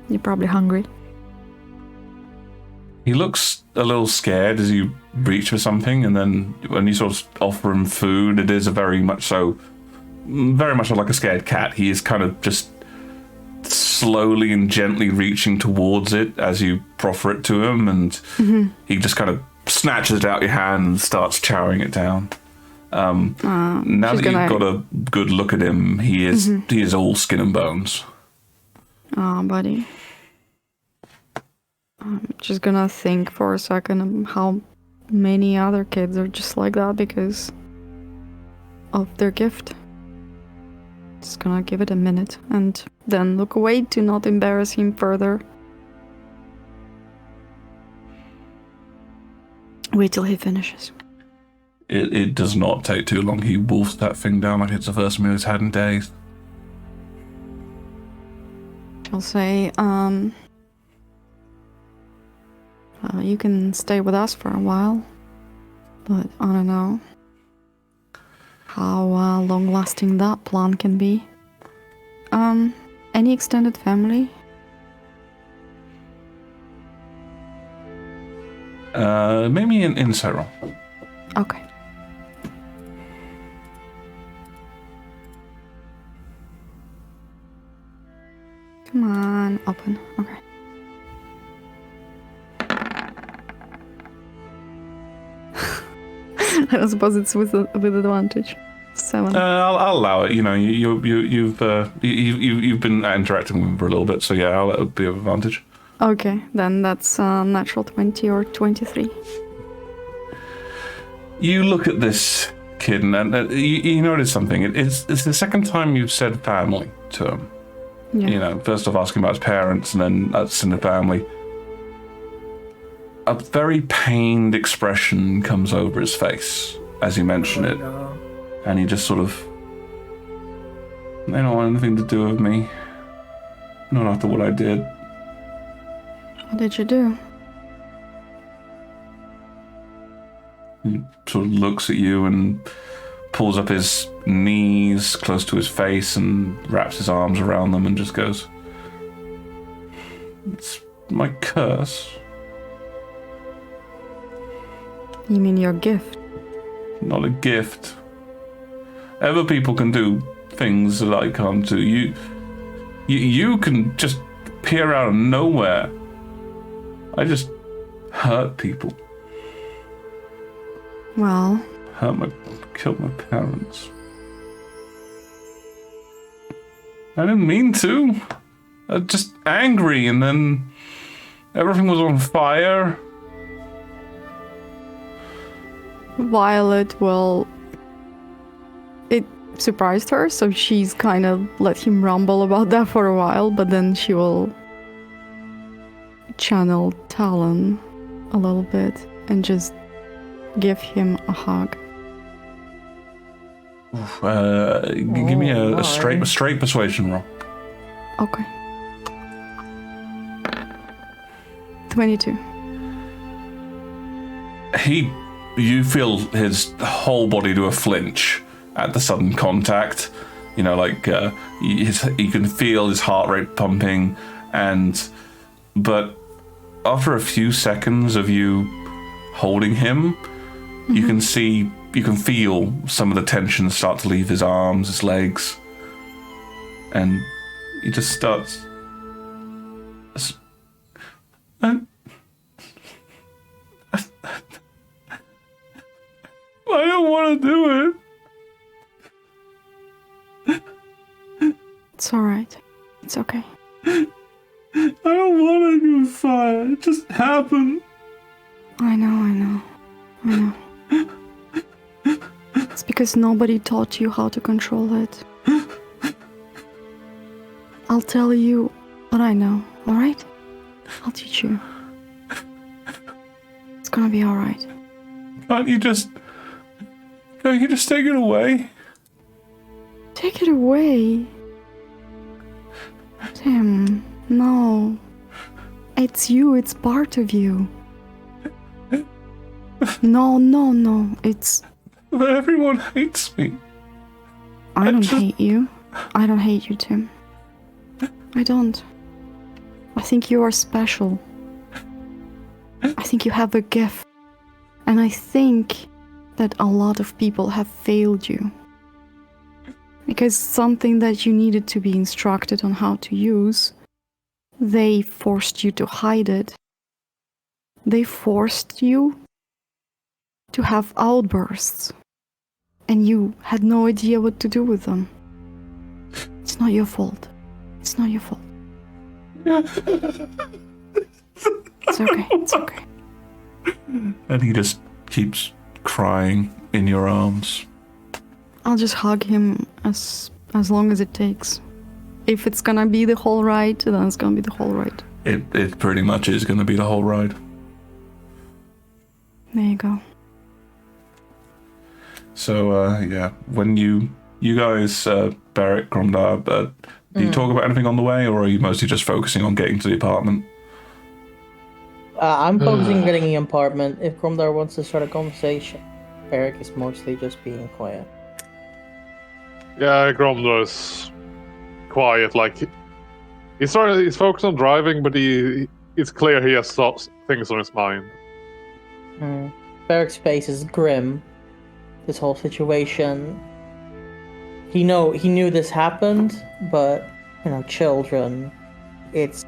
You're probably hungry. He looks a little scared as you reach for something, and then when you sort of offer him food, it is very much like a scared cat. He is kind of just slowly and gently reaching towards it as you proffer it to him, and he just kind of snatches it out of your hand and starts chowing it down. Now that you've got a good look at him, he is all skin and bones. Oh, buddy. I'm just gonna think for a second how many other kids are just like that because of their gift. Just gonna give it a minute and then look away to not embarrass him further. Wait till he finishes. It does not take too long. He wolfs that thing down like it's the first meal he's had in days. I'll say, you can stay with us for a while, but I don't know how long-lasting that plan can be. Any extended family? Maybe in Cyril. Okay. Come on, open. Okay. I don't suppose it's with advantage. 7. I'll allow it. You've been interacting with him for a little bit, so yeah, I'll let it be of advantage. Okay, then that's natural 20 or 23. You look at this kid and you notice something. It's the second time you've said family to him. Yeah. First off asking about his parents, and then that's in the family. A very pained expression comes over his face as you mention it. No. And he just sort of, they don't want anything to do with me. Not after what I did. What did you do? He sort of looks at you and pulls up his knees close to his face and wraps his arms around them and just goes, "It's my curse." You mean your gift? Not a gift. Other people can do things that I can't do. You can just appear out of nowhere. I just hurt people. Well, killed my parents. I didn't mean to. I was just angry, and then everything was on fire. Violet it surprised her, so she's kind of let him rumble about that for a while, but then she will channel Talon a little bit and just give him a hug. Give me a straight persuasion roll. Okay. 22. You feel his whole body do a flinch at the sudden contact. You know, like you can feel his heart rate pumping, but after a few seconds of you holding him, you can feel some of the tension start to leave his arms, his legs, and he just starts. I don't want to do it. It's alright. It's okay. I don't want to do fire. It just happened. I know. It's because nobody taught you how to control it. I'll tell you what I know, alright? I'll teach you. It's gonna be alright. Can't you just take it away? Take it away? Tim, no. It's you, it's part of you. No, it's... But everyone hates me. I don't hate you. I don't hate you, Tim. I don't. I think you are special. I think you have a gift. And I think that a lot of people have failed you. Because something that you needed to be instructed on how to use, they forced you to hide it. They forced you to have outbursts. And you had no idea what to do with them. It's not your fault. It's not your fault. It's okay. It's okay. And he just keeps crying in your arms. I'll just hug him as long as it takes. If it's gonna be the whole ride, then it's gonna be the whole ride. It pretty much is gonna be the whole ride. There you go. So yeah, when you guys, Barrett, Gromdar, do you talk about anything on the way, or are you mostly just focusing on getting to the apartment? I'm focusing on getting the apartment. If Gromdar wants to start a conversation, Barrett is mostly just being quiet. Yeah, Gromdar is quiet. Like he's focused on driving, but it's clear he has things on his mind. Barrett's face is grim. This whole situation. He knew this happened, but children. It's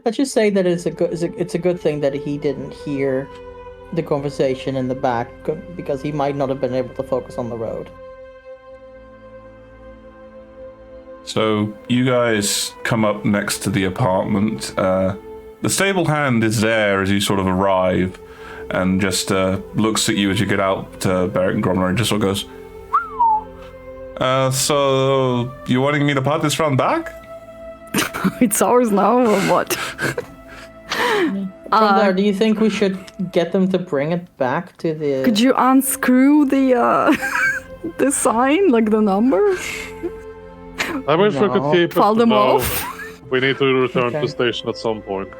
let's just say that it's a good thing that he didn't hear the conversation in the back, because he might not have been able to focus on the road. So you guys come up next to the apartment. The stable hand is there as you sort of arrive, and just looks at you as you get out to Barrett and Gromner, and just sort of goes, so you wanting me to part this round back? It's ours now, or what? Gromner, do you think we should get them to bring it back to the... Could you unscrew the the sign, like the numbers? I wish we could keep Fall it. them off. We need to return to the station at some point.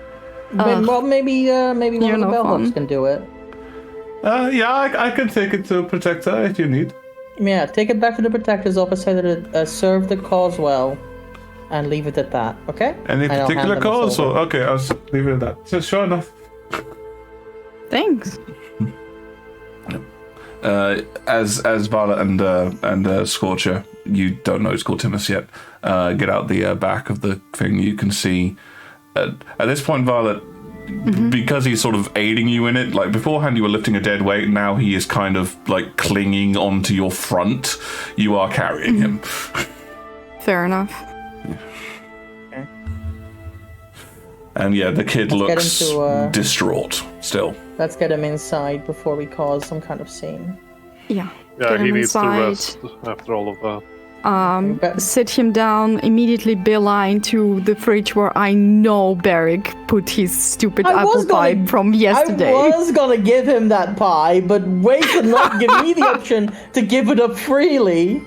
Well, maybe one of the bellhops can do it. Yeah, I can take it to Protector if you need. Yeah, take it back to the Protector's office, say that it served the cause well, and leave it at that, okay? Any particular cause? Or, okay, I'll just leave it at that. So, sure enough. Thanks. As Violet and Scorcher, you don't know it's called Timus yet, get out the back of the thing, you can see... at this point, Violet, because he's sort of aiding you in it, like beforehand you were lifting a dead weight, now he is kind of like clinging onto your front. You are carrying him. Fair enough. Okay. And yeah, the kid looks distraught still. Let's get him inside before we cause some kind of scene. Yeah. Yeah, he needs inside. to rest after all of that. Sit him down, immediately beeline to the fridge where I know Beric put his stupid apple pie from yesterday. I was gonna give him that pie, but wait and not give me the option to give it up freely.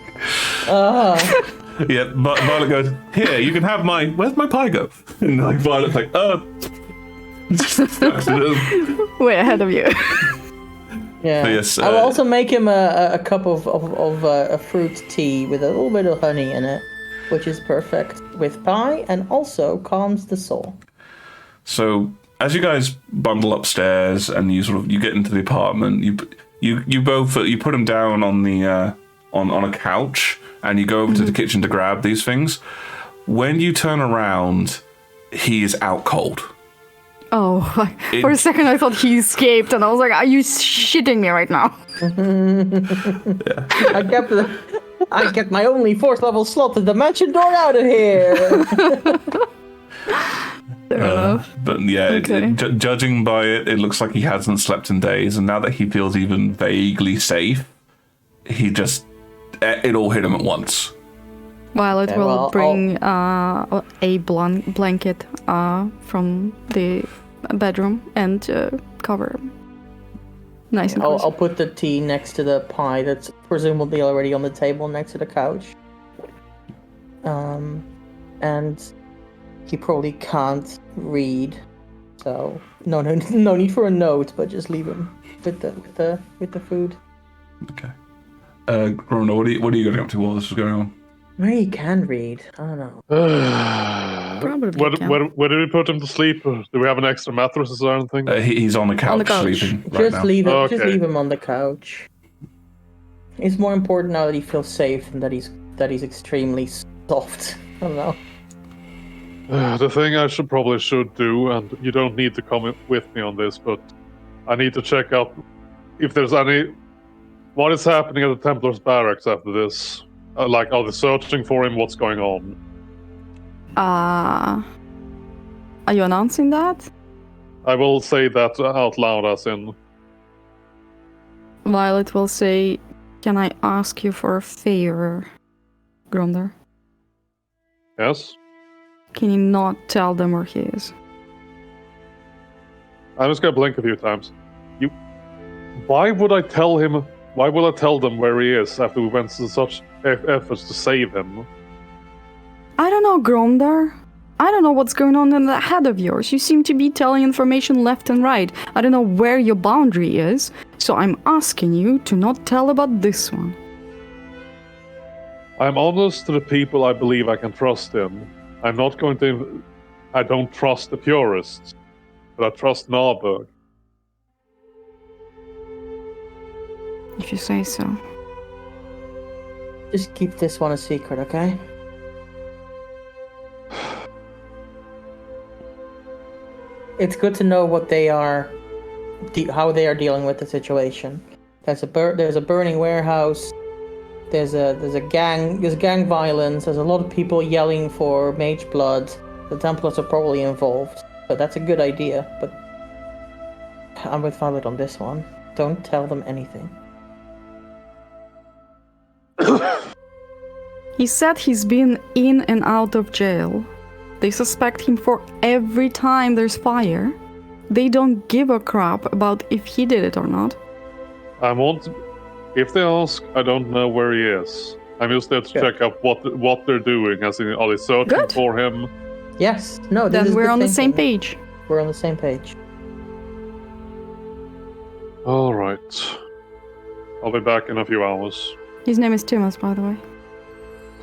Yeah, Violet goes, here, you can have where's my pie go? And like Violet's like, way ahead of you. Yeah. Yes, I'll also make him a cup of a fruit tea with a little bit of honey in it, which is perfect with pie and also calms the soul. So as you guys bundle upstairs and you get into the apartment, you both put him down on the on a couch and you go over to the kitchen to grab these things. When you turn around, he is out cold. Oh, for a second I thought he escaped, and I was like, are you shitting me right now? Yeah. I kept my only 4th level slot at the mansion door out of here. Fair enough. But yeah, Okay. Judging by it, it looks like he hasn't slept in days, and now that he feels even vaguely safe, it all hit him at once. Violet will bring a blanket from the bedroom and cover him. Nice and cozy. I'll put the tea next to the pie that's presumably already on the table next to the couch. And he probably can't read, so no need for a note, but just leave him with the food. Okay. Grona, what are you going up to while this is going on? Maybe he can read. I don't know. Probably Where did we put him to sleep? Do we have an extra mattresses or anything? He's on the couch, sleeping right now. Just leave him on the couch. It's more important now that he feels safe and that he's extremely soft. I don't know. The thing I should do, and you don't need to come with me on this, but I need to check out if there's what is happening at the Templars barracks after this. Are they searching for him? What's going on? Are you announcing that? I will say that out loud, as in... Violet will say, can I ask you for a favor, Grunder? Yes? Can you not tell them where he is? I'm just gonna blink a few times. Why would I tell him? Why will I tell them where he is after we went to such efforts to save him? I don't know, Gromdar. I don't know what's going on in the head of yours. You seem to be telling information left and right. I don't know where your boundary is, so I'm asking you to not tell about this one. I'm honest to the people I believe I can trust in. I don't trust the purists, but I trust Narberg. If you say so. Just keep this one a secret, okay? It's good to know what they are, how they are dealing with the situation. There's a burning warehouse. There's gang violence. There's a lot of people yelling for mage blood. The Templars are probably involved, but that's a good idea. But I'm with Violet on this one. Don't tell them anything. He said he's been in and out of jail. They suspect him for every time there's fire. They don't give a crap about if he did it or not. If they ask, I don't know where he is. I'm just there to check out what they're doing. As in, are they searching for him? Yes. No. Then we're on the same page. We're on the same page. All right. I'll be back in a few hours. His name is Timus, by the way.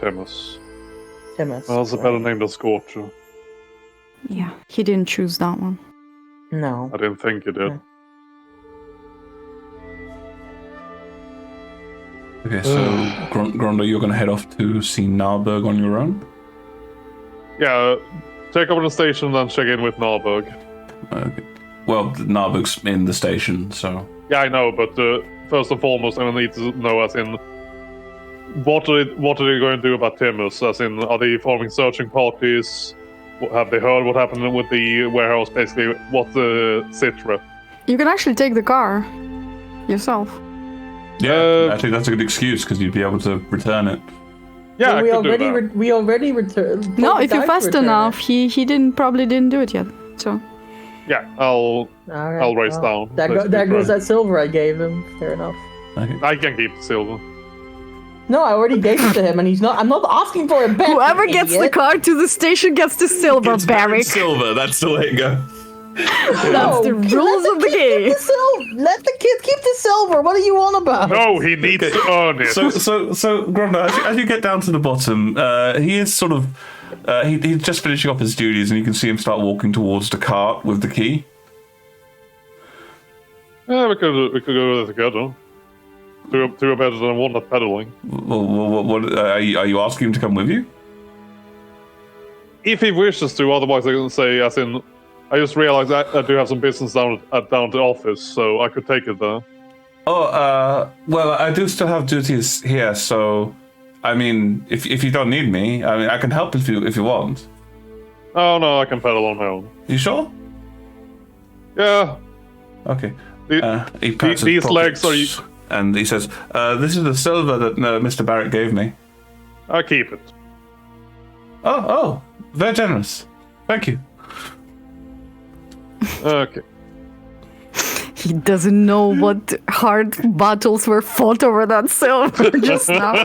Timus. Timus. Well, that's a better name than Scorcher. Yeah, he didn't choose that one. No. I didn't think he did. No. Okay, so Gronda, you're going to head off to see Narberg on your own? Yeah, check over the station and then check in with Narberg. Well, Narbuk's in the station, so... Yeah, I know, but first and foremost, I need to know, as in, what are they going to do about Timus? As in, are they forming searching parties? Have they heard what happened with the warehouse? Basically, what's the Citra? You can actually take the car yourself. Yeah, I think that's a good excuse because you'd be able to return it. Yeah, well, we already returned. No, if you're fast enough, he probably didn't do it yet. So. Yeah, I'll race down. There goes that silver I gave him. Fair enough. Okay. I can keep the silver. No, I already gave it to him, and he's not. I'm not asking for it back. Whoever gets the car to the station gets the silver, Barrick. Silver, that's the way it goes. That's the rules of the game. Let the kid keep the silver. What are you on about? No, he needs to earn it. So, Gromna, as you get down to the bottom, he is sort of he's just finishing up his duties, and you can see him start walking towards the cart with the key. Yeah, we could go there together. Two are better than one at pedaling. What are you asking him to come with you? If he wishes to, otherwise I can say, as in, I just realized I do have some business down at the office, so I could take it there. Oh, well, I do still have duties here, so I mean, if you don't need me, I mean, I can help if you want. Oh no, I can pedal on home. You sure? Yeah. Okay. He these legs are. And he says, "This is the silver that Mr. Barrett gave me." I keep it. Oh, very generous. Thank you. Okay. He doesn't know what hard battles were fought over that silver just now.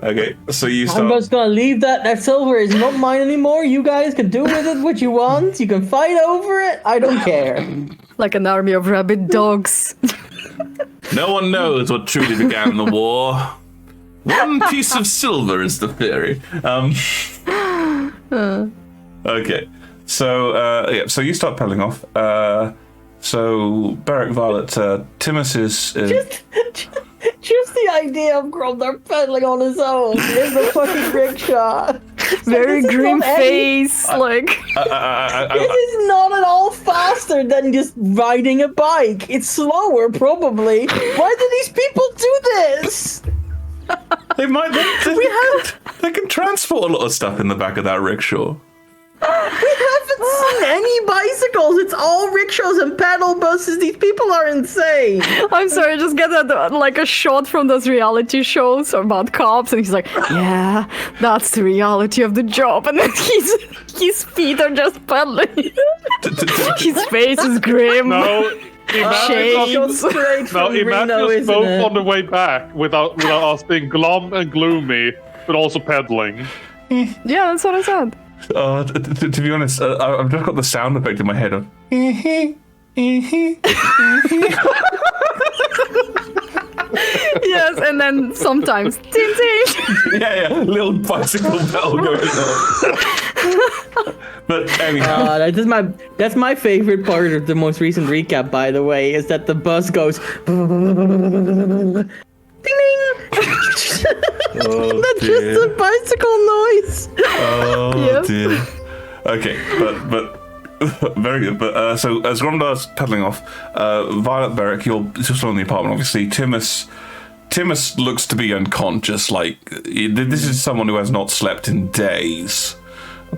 Okay, so you start... I'm just gonna leave that silver is not mine anymore. You guys can do with it what you want. You can fight over it. I don't care. Like an army of rabid dogs. No one knows what truly began the war. One piece of silver is the theory. Okay, so so you start pedaling off. So Barrack, Violet, Timus is just the idea of Gromnar pedaling on his own in the fucking rickshaw. Very grim face, like. This is not at all faster than just riding a bike. It's slower, probably. Why do these people do this? They can transport a lot of stuff in the back of that rickshaw. We haven't seen any bicycles. It's all rickshaws and pedal buses. These people are insane. I'm sorry, I just get that like a shot from those reality shows about cops, and he's like, "Yeah, that's the reality of the job." And then his feet are just pedaling. His face is grim. No. Imagine us both on the way back without us being glum and gloomy, but also pedaling. Yeah, that's what I said. To be honest, I've just got the sound effect in my head of. Yes, and then sometimes tin tin. Yeah, little bicycle bell going on. But anyhow, that's my favorite part of the most recent recap. By the way, is that the bus goes. Ding ding! That's dear. just a bicycle noise. Oh Yep. dear. Okay, but very good. But so as Gromdar's pedaling off, Violet, Barrack, you're still in the apartment. Obviously, Timus looks to be unconscious. Like this is someone who has not slept in days.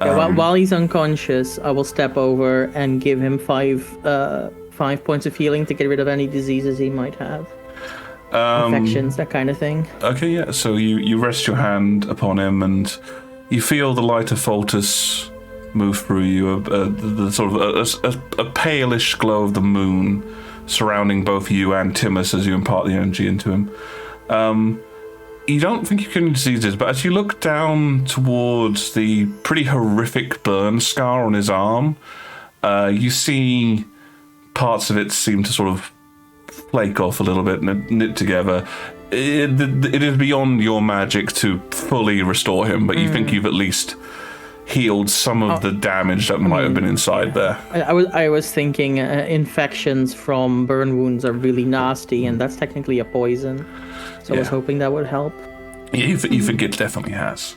Okay, while he's unconscious, I will step over and give him 5 points of healing to get rid of any diseases he might have. Infections, that kind of thing. Okay, yeah. So you rest your hand upon him, and you feel the light of Foltus move through you. The sort of a palish glow of the moon surrounding both you and Timus as you impart the energy into him. You don't think you can see this, but as you look down towards the pretty horrific burn scar on his arm, you see parts of it seem to sort of flake off a little bit and knit together. It is beyond your magic to fully restore him, but you think you've at least healed some of the damage that might have been inside there. I was thinking infections from burn wounds are really nasty, and that's technically a poison. So I was hoping that would help. Yeah, you think it definitely has.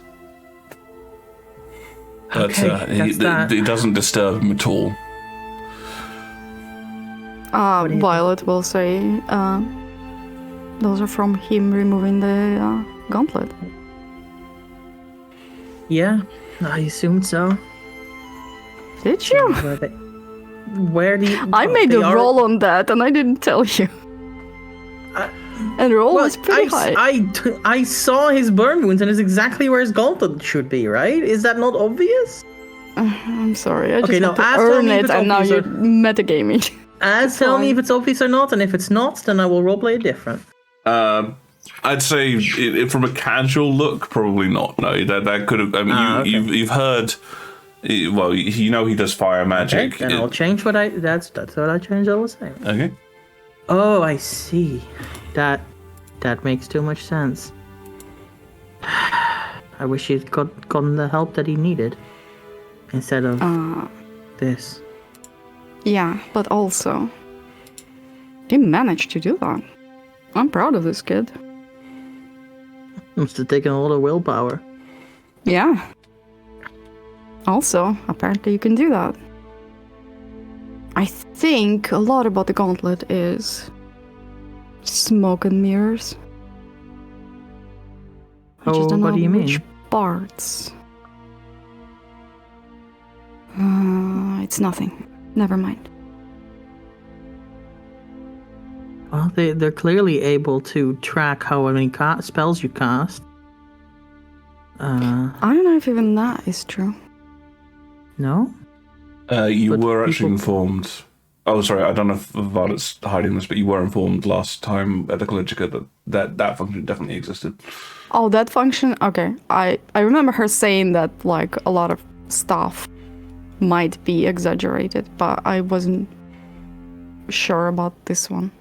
But it doesn't disturb him at all. Violet will say, those are from him removing the gauntlet. Yeah, I assumed so. Did you? Where do you... I made a roll on that and I didn't tell you. And the roll was pretty high. I saw his burn wounds and it's exactly where his gauntlet should be, right? Is that not obvious? I'm sorry, I just had to earn it and now you're metagaming. Tell me if it's obvious or not, and if it's not, then I will roleplay it different. I'd say from a casual look, probably not. No, that could have. I mean, you've heard. Well, you know he does fire magic. Okay, then I'll change what I. That's what I changed. I was saying. Okay. Oh, I see. That makes too much sense. I wish he'd gotten the help that he needed instead of this. Yeah, but also, he managed to do that. I'm proud of this kid. Must have taken a lot of willpower. Yeah. Also, apparently you can do that. I think a lot about the gauntlet is smoke and mirrors. I just don't know what do you mean? Which parts. It's nothing. Never mind. Well, they're clearly able to track how many spells you cast. I don't know if even that is true. No? You were actually informed. Oh, sorry, I don't know if Violet's hiding this, but you were informed last time at the Collegica that function definitely existed. Oh, that function? Okay. I remember her saying that, like, a lot of stuff might be exaggerated, but I wasn't sure about this one.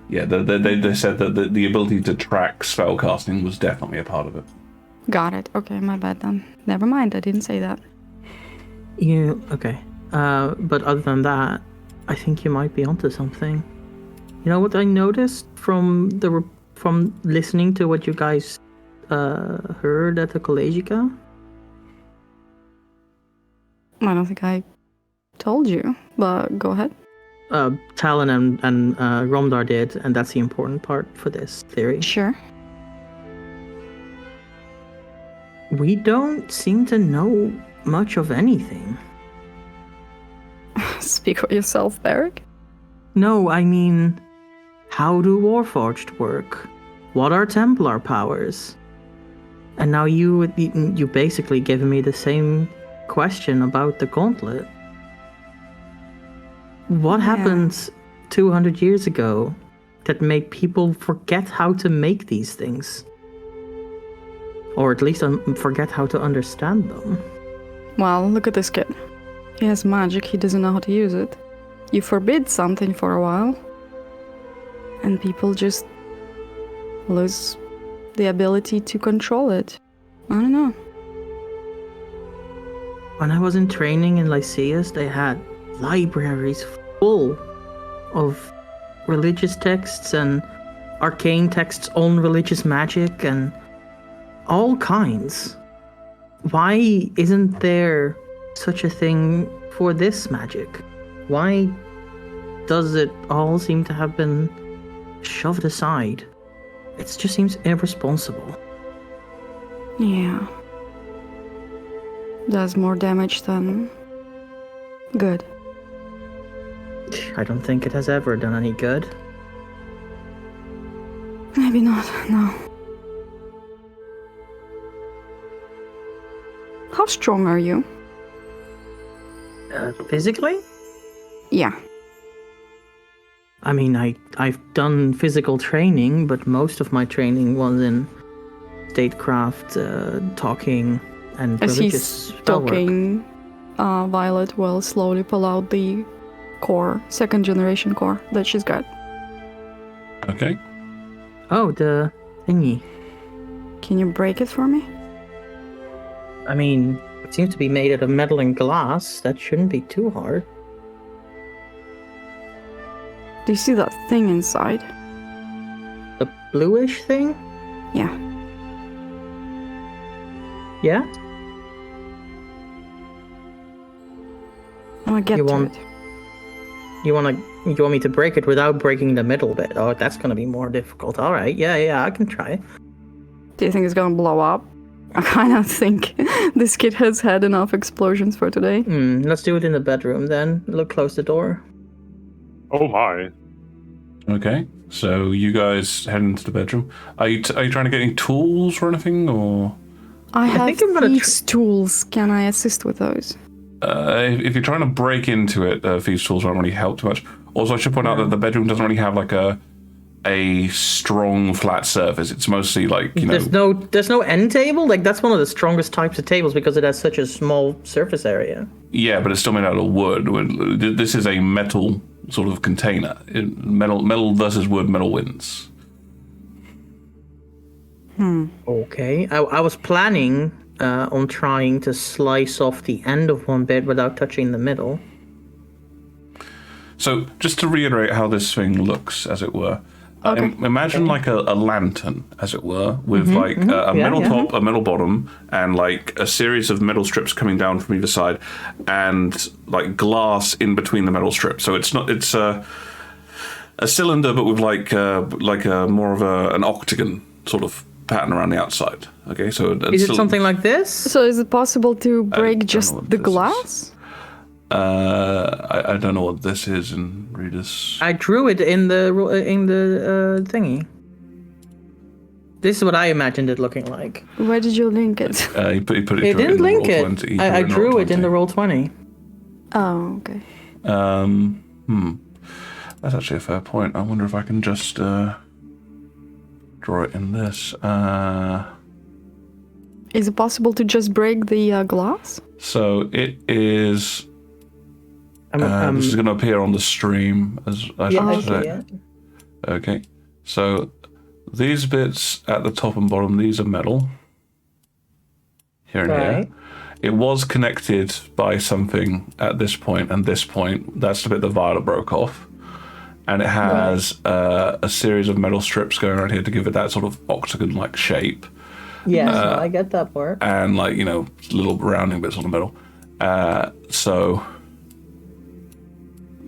Yeah, they said that the ability to track spell casting was definitely a part of it. Got it. Okay, my bad then. Never mind, I didn't say that. Okay. But other than that, I think you might be onto something. You know what I noticed from listening to what you guys heard at the Collegica? I don't think I told you, but go ahead. Talon and Romdar did, and that's the important part for this theory. Sure. We don't seem to know much of anything. Speak for yourself, Beric. No, I mean, how do Warforged work? What are Templar powers? And now you basically given me the same question about the gauntlet. What happened 200 years ago that made people forget how to make these things? Or at least forget how to understand them. Well, look at this kid. He has magic, he doesn't know how to use it. You forbid something for a while, and people just lose the ability to control it. I don't know. When I was in training in Lyceus, they had libraries full of religious texts and arcane texts on religious magic and all kinds. Why isn't there such a thing for this magic? Why does it all seem to have been shoved aside? It just seems irresponsible. Yeah. Does more damage than good. I don't think it has ever done any good. Maybe not, no. How strong are you? Physically? Yeah. I mean, I've done physical training, but most of my training was in statecraft, talking, and as religious he's talking, Violet will slowly pull out the core, second generation core that she's got. Okay. Oh, the thingy. Can you break it for me? I mean, it seems to be made out of metal and glass. That shouldn't be too hard. Do you see that thing inside? The bluish thing? Yeah. Yeah? I'll get to it. You want me to break it without breaking the middle bit? Oh, that's gonna be more difficult. All right, yeah, I can try. Do you think it's gonna blow up? I kind of think this kid has had enough explosions for today. Let's do it in the bedroom then. Look, close the door. Oh my. Okay, so you guys head into the bedroom. Are you trying to get any tools or anything, or? I have thieves' tools. Can I assist with those? If you're trying to break into it, thieves' tools won't really help too much. Also, I should point out that the bedroom doesn't really have like a strong flat surface. It's mostly like, you know. There's no end table. Like that's one of the strongest types of tables because it has such a small surface area. Yeah, but it's still made out of wood. This is a metal sort of container. Metal versus wood. Metal wins. Okay, I was planning on trying to slice off the end of one bit without touching the middle. So, just to reiterate how this thing looks, as it were. Okay. Imagine like a lantern, as it were, with a middle top, a middle bottom, and like a series of metal strips coming down from either side, and like glass in between the metal strips. So it's a cylinder, but with like a more of an octagon sort of pattern around the outside. Okay, so is it something like this? So is it possible to break just the glass? I don't know what this is in Readers. I drew it in the thingy. This is what I imagined it looking like. Where did you link it? He put it. It didn't link it. I drew it in the Roll20. Oh, okay. That's actually a fair point. I wonder if I can just draw it in this. Is it possible to just break the glass? So it is. This is going to appear on the stream, as I should say. Yeah. Okay, so these bits at the top and bottom, these are metal. Here and here. It was connected by something at this point and this point. That's the bit that Violet broke off. And it has a series of metal strips going around here to give it that sort of octagon-like shape. Yes, I get that part. And like, little rounding bits on the middle. So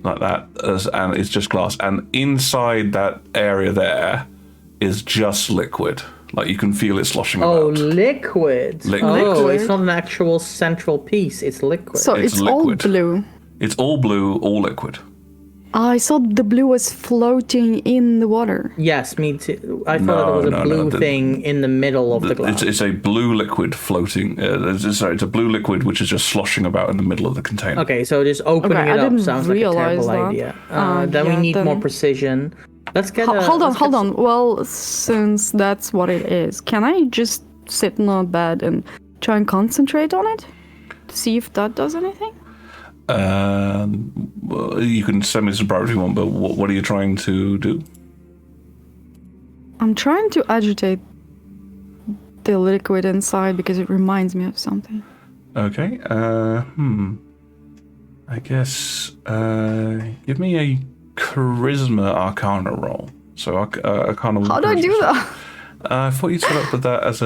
like that, and it's just glass. And inside that area there is just liquid. Like you can feel it sloshing about. Oh, liquid. Oh, it's not an actual central piece. It's liquid. So it's all blue. It's all blue, all liquid. I thought the blue was floating in the water. Yes, me too. I thought it was a blue thing in the middle of the glass. It's a blue liquid floating. It's a blue liquid which is just sloshing about in the middle of the container. Okay, so just opening it up sounds like a terrible idea. Then we need more precision. Let's get hold on. Well, since that's what it is, can I just sit in a bed and try and concentrate on it? See if that does anything? Well, you can send me some priority one, but what are you trying to do? I'm trying to agitate the liquid inside because it reminds me of something. Okay. I guess give me a charisma arcana roll. So arcana. How do I do that? I thought you'd set up with that as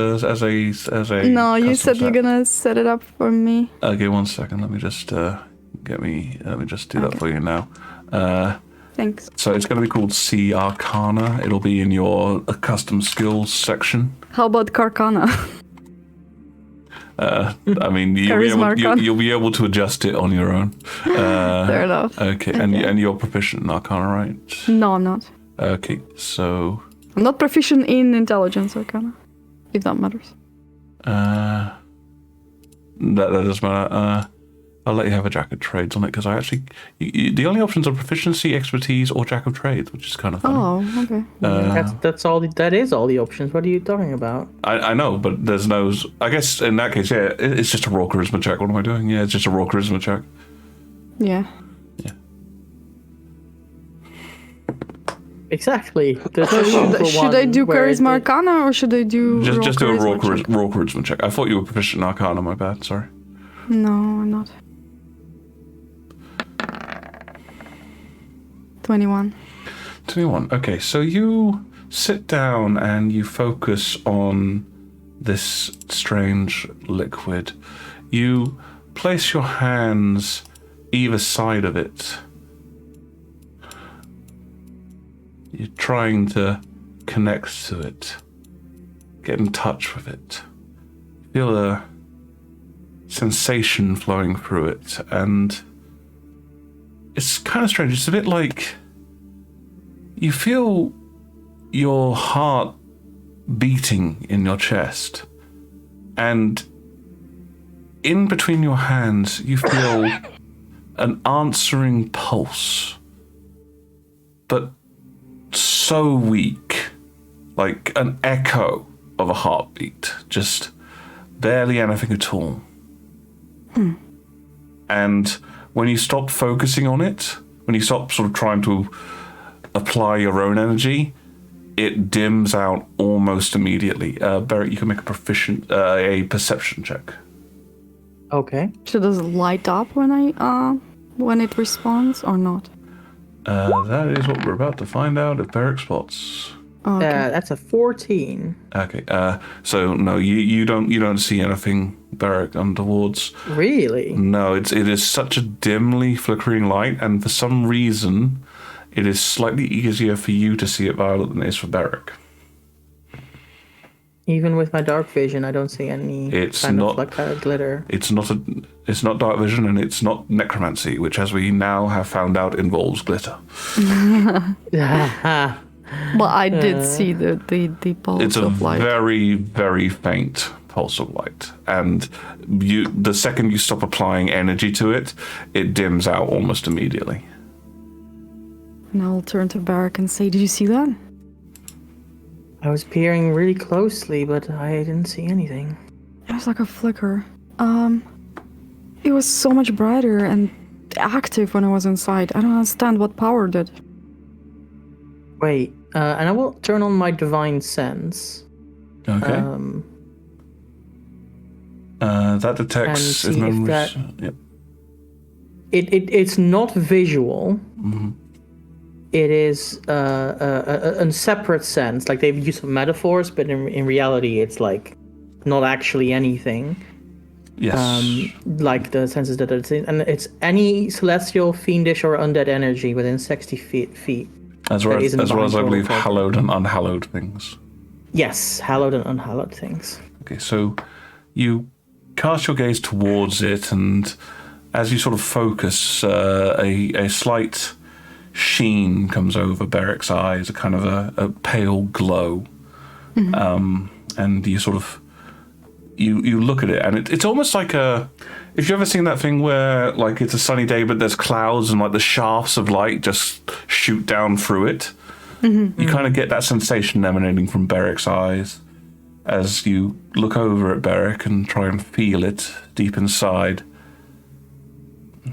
a. No, you said you're gonna set it up for me. Okay, 1 second. Let me just let me just do that for you now. Thanks. So it's going to be called C Arcana. It'll be in your custom skills section. How about Carcana? I mean, you'll be able to adjust it on your own. Fair enough. Okay, and you're proficient in Arcana, right? No, I'm not. Okay, so I'm not proficient in Intelligence Arcana, if that matters. That doesn't matter. I'll let you have a Jack of Trades on it because I actually the only options are proficiency, expertise, or Jack of Trades, which is kind of funny. Oh, okay. That's all. That is all the options. What are you talking about? I know, but there's no. I guess in that case, yeah, it's just a raw charisma check. What am I doing? Yeah, it's just a raw charisma check. Yeah. Yeah. Exactly. Should I do Charisma Arcana or should I do just do a raw check? raw charisma check? I thought you were proficient in Arcana. My bad. Sorry. No, I'm not. 21. 21. Okay, so you sit down and you focus on this strange liquid. You place your hands either side of it. You're trying to connect to it, get in touch with it. Feel a sensation flowing through it, and it's kind of strange. It's a bit like you feel your heart beating in your chest, and in between your hands you feel an answering pulse, but so weak, like an echo of a heartbeat, just barely anything at all. And when you stop focusing on it, when you stop sort of trying to apply your own energy, it dims out almost immediately. Barrett, you can make a perception check. Okay. So does it light up when it responds or not? That is what we're about to find out if Barrett spots. Oh, okay. That's a 14. Okay. So no, you don't see anything, Barrett, untoward. Really? No, it is such a dimly flickering light, and for some reason, it is slightly easier for you to see it, Violet, than it is for Barrett. Even with my dark vision, I don't see any of like a glitter. It's not dark vision, and it's not necromancy, which, as we now have found out, involves glitter. Well, I did see the pulse of light. It's a very, very faint pulse of light, and the second you stop applying energy to it, it dims out almost immediately. And I'll turn to Barrack and say, "Did you see that?" I was peering really closely, but I didn't see anything. It was like a flicker. It was so much brighter and active when I was inside. I don't understand what powered it. Wait, and I will turn on my divine sense. Okay. That detects and see if that. Yep. It's not visual. Mm-hmm. It is a separate sense. Like they've used some metaphors, but in reality, it's like not actually anything. Yes. Like the senses that it's in, and it's any celestial, fiendish, or undead energy within 60 feet. As well as I believe hallowed and unhallowed things. Yes, hallowed and unhallowed things. Okay, so you cast your gaze towards it, and as you sort of focus, a slight sheen comes over Barrack's eyes, a kind of a pale glow. Mm-hmm. And you sort of you look at it, and it's almost like if you've ever seen that thing where like it's a sunny day but there's clouds and like the shafts of light just shoot down through it. Mm-hmm. You kind of get that sensation emanating from Barrack's eyes as you look over at Barrack and try and feel it deep inside.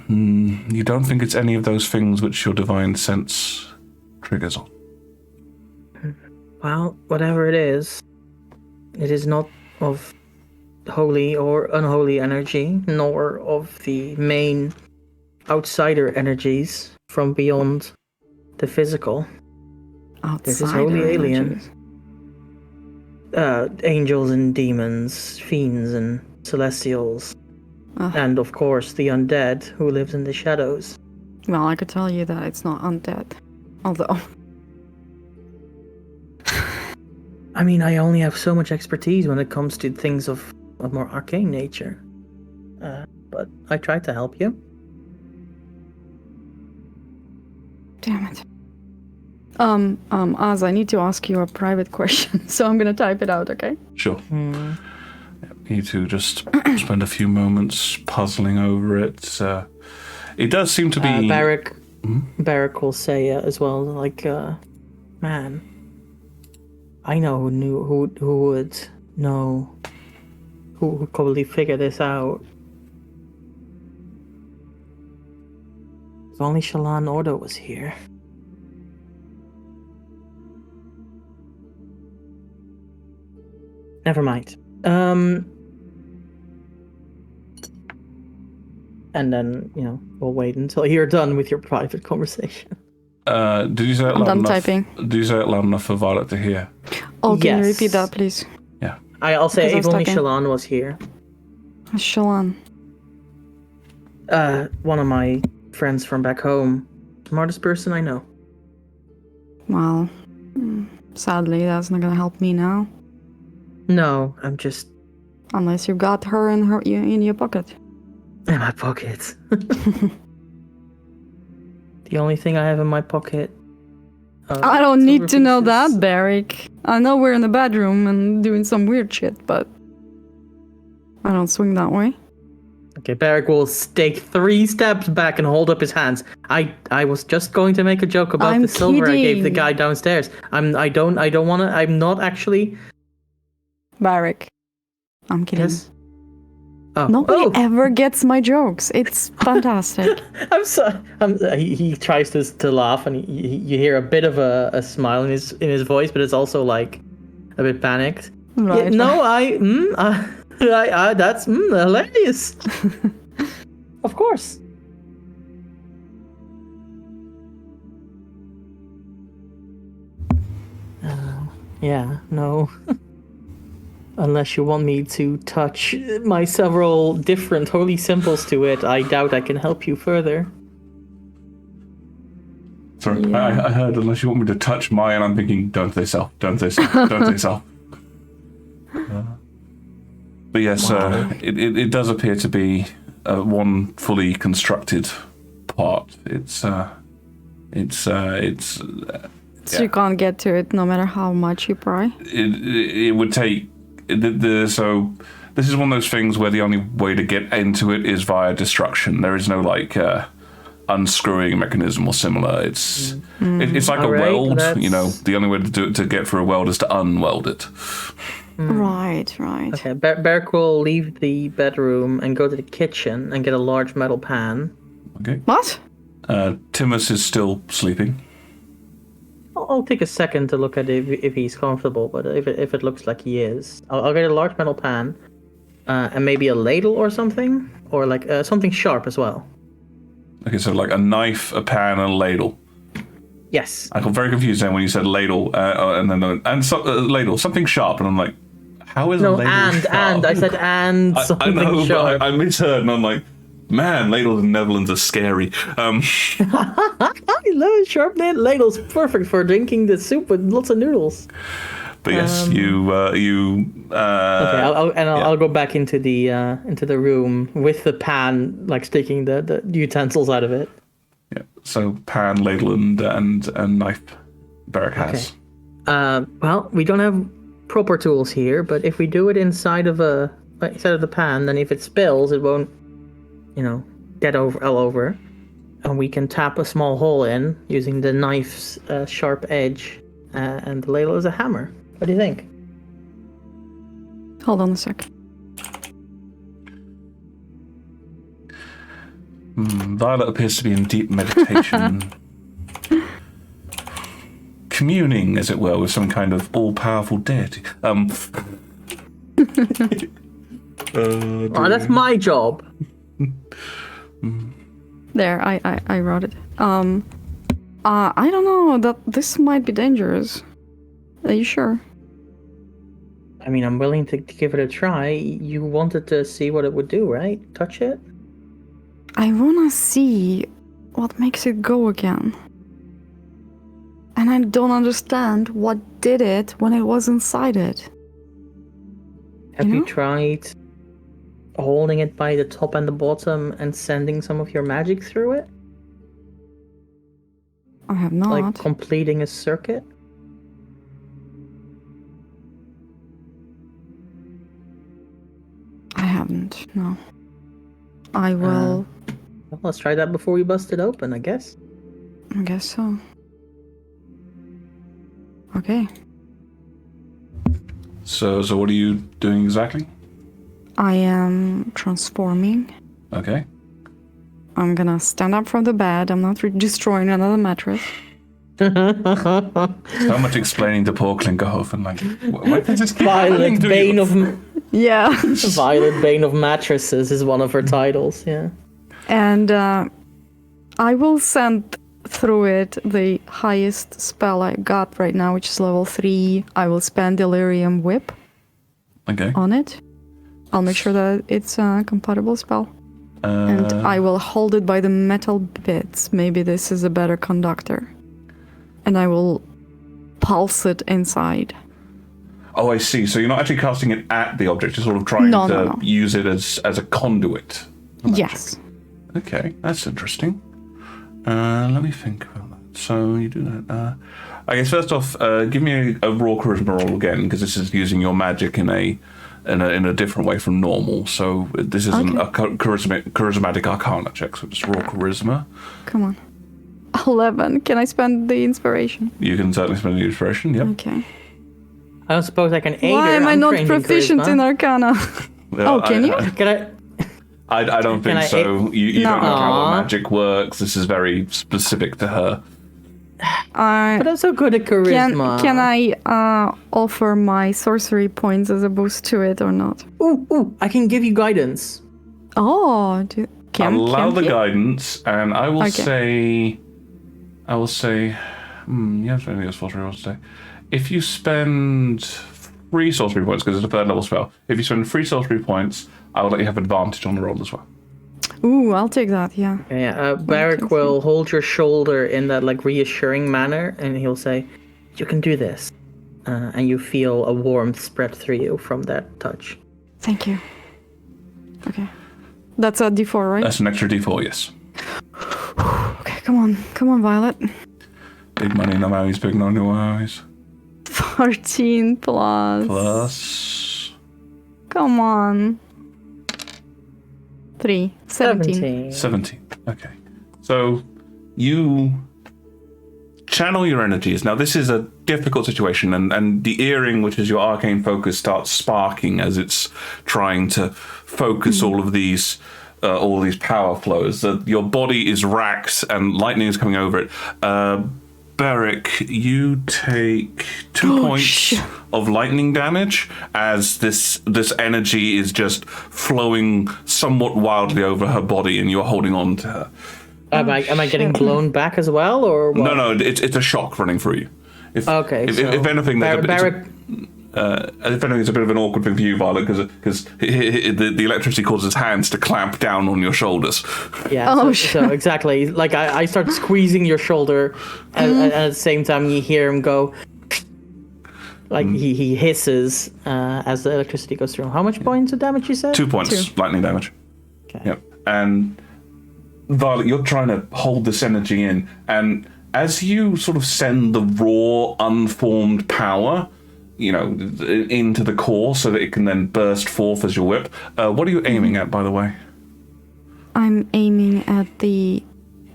You don't think it's any of those things which your divine sense triggers on. Well, whatever it is not of holy or unholy energy, nor of the main outsider energies from beyond the physical. This is holy alien. Angels and demons, fiends and celestials. And of course the undead who lives in the shadows. Well, I could tell you that it's not undead. Although I mean, I only have so much expertise when it comes to things of a more arcane nature. But I tried to help you. Damn it. Az, I need to ask you a private question, so I'm gonna type it out, okay? Sure. You two just spend a few moments puzzling over it. It does seem to be... Barrack will say as well, like, man, I know who would know, who would probably figure this out. If only Shallan Ordo was here. Never mind. And then, we'll wait until you're done with your private conversation. Did you say it loud done enough? Typing. Did you say it loud enough for Violet to hear? Oh, can you repeat that, please? Yeah. I'll say if only Shallan was here. Shallan. One of my friends from back home. Smartest person I know. Well, sadly, that's not gonna help me now. No, I'm just... Unless you got her in your pocket. In my pocket. The only thing I have in my pocket... I don't need to know that, Barrick. I know we're in the bedroom and doing some weird shit, but... I don't swing that way. Okay, Barrick will take 3 steps back and hold up his hands. I was just going to make a joke about the silver I gave the guy downstairs. I'm not actually... Barrick. I'm kidding. Yes? Oh. Nobody ever gets my jokes. It's fantastic. I'm sorry. He tries to laugh, and you hear a bit of a smile in his voice, but it's also like a bit panicked. Right. Yeah, no, that's hilarious. Of course. Yeah, no. Unless you want me to touch my several different holy symbols to it, I doubt I can help you further. Sorry, yeah. I heard unless you want me to touch mine, I'm thinking, don't they sell, don't they sell, don't they sell. But yes, wow. It does appear to be one fully constructed part. So you can't get to it no matter how much you pry? It would take... So this is one of those things where the only way to get into it is via destruction. There is no unscrewing mechanism or similar. It's like a weld. The only way to get through a weld is to unweld it. Right. Okay, Berk will leave the bedroom and go to the kitchen and get a large metal pan. Okay. What? Timus is still sleeping. I'll take a second to look at it if he's comfortable, but if it looks like he is, I'll get a large metal pan, and maybe a ladle or something, or something sharp as well. Okay, so like a knife, a pan, and a ladle. Yes. I got very confused then when you said ladle, ladle, something sharp, and I'm like, how is a ladle sharp? I said something I know, sharp. But I misheard, and I'm like, man, ladles in the Netherlands are scary. Sharp ladles, perfect for drinking the soup with lots of noodles. But yes, okay, I'll go back into the room with the pan, sticking the utensils out of it. Yeah. So pan, ladle, and knife. Barrick has. Okay. Well, we don't have proper tools here, but if we do it inside of the pan, then if it spills, it won't, get all over. And we can tap a small hole in using the knife's sharp edge, and the ladle is a hammer. What do you think? Hold on a sec. Violet appears to be in deep meditation. Communing, as it were, with some kind of all-powerful deity. That's my job. There, I wrote it. I don't know, that this might be dangerous. Are you sure? I mean, I'm willing to give it a try. You wanted to see what it would do, right? Touch it? I wanna see what makes it go again. And I don't understand what did it when it was inside it. Have you tried holding it by the top and the bottom and sending some of your magic through it? I have not. Like completing a circuit? I haven't, no. I will... well, let's try that before we bust it open, I guess. I guess so. Okay. So what are you doing exactly? I am transforming. Okay. I'm gonna stand up from the bed. I'm not destroying another mattress. So much explaining to poor Klinkerhofen. Why does this keep Violet Bane of... Yeah. Violet Bane of Mattresses is one of her titles, yeah. And I will send through it the highest spell I got right now, which is level 3. I will spend Delirium Whip on it. I'll make sure that it's a compatible spell. And I will hold it by the metal bits. Maybe this is a better conductor. And I will pulse it inside. Oh, I see. So you're not actually casting it at the object. You're sort of trying to use it as a conduit. Yes. Okay, that's interesting. Let me think about that. So you do that. I guess first off, give me a raw charisma roll again, because this is using your magic in a different way from normal. So this isn't a charismatic arcana check, so just raw charisma. Come on. 11. Can I spend the inspiration? You can certainly spend the inspiration, yep. Okay. I don't suppose I can aid her. Why am I not proficient in arcana? Well, can you? Can I don't think so. You don't know how magic works. This is very specific to her. But I'm so good at charisma. Can I offer my sorcery points as a boost to it or not? Ooh, I can give you guidance. Oh, allow the guidance, and I will say, you have to make a sorcery roll today. If you spend 3 sorcery points, because it's a 3rd level spell, if you spend 3 sorcery points, I will let you have advantage on the roll as well. Ooh, I'll take that, yeah. Yeah, Barrick will hold your shoulder in that like reassuring manner, and he'll say, "You can do this," and you feel a warmth spread through you from that touch. Thank you. Okay, that's a D4, right? That's an extra D4, yes. Okay, come on, Violet. Big money, no Maui's, big money, no Maui's. 14 plus. Plus. Come on. 3. 17. 17. Okay. So you channel your energies. Now this is a difficult situation, and the earring, which is your arcane focus, starts sparking as it's trying to focus all these power flows. Your body is racked and lightning is coming over it. Beric, you take 2 points of lightning damage as this energy is just flowing somewhat wildly over her body, and you're holding on to her. Am I getting blown back as well, or what? No, it's a shock running through you. If anything, it's a bit of an awkward thing for you, Violet, because the electricity causes hands to clamp down on your shoulders. Yeah, so exactly. Like I start squeezing your shoulder, and at the same time you hear him go, like he hisses as the electricity goes through. How much points of damage you said? 2 points lightning damage. Okay. Yep. And Violet, you're trying to hold this energy in, and as you sort of send the raw, unformed power, into the core so that it can then burst forth as your whip. What are you aiming at, by the way? I'm aiming at the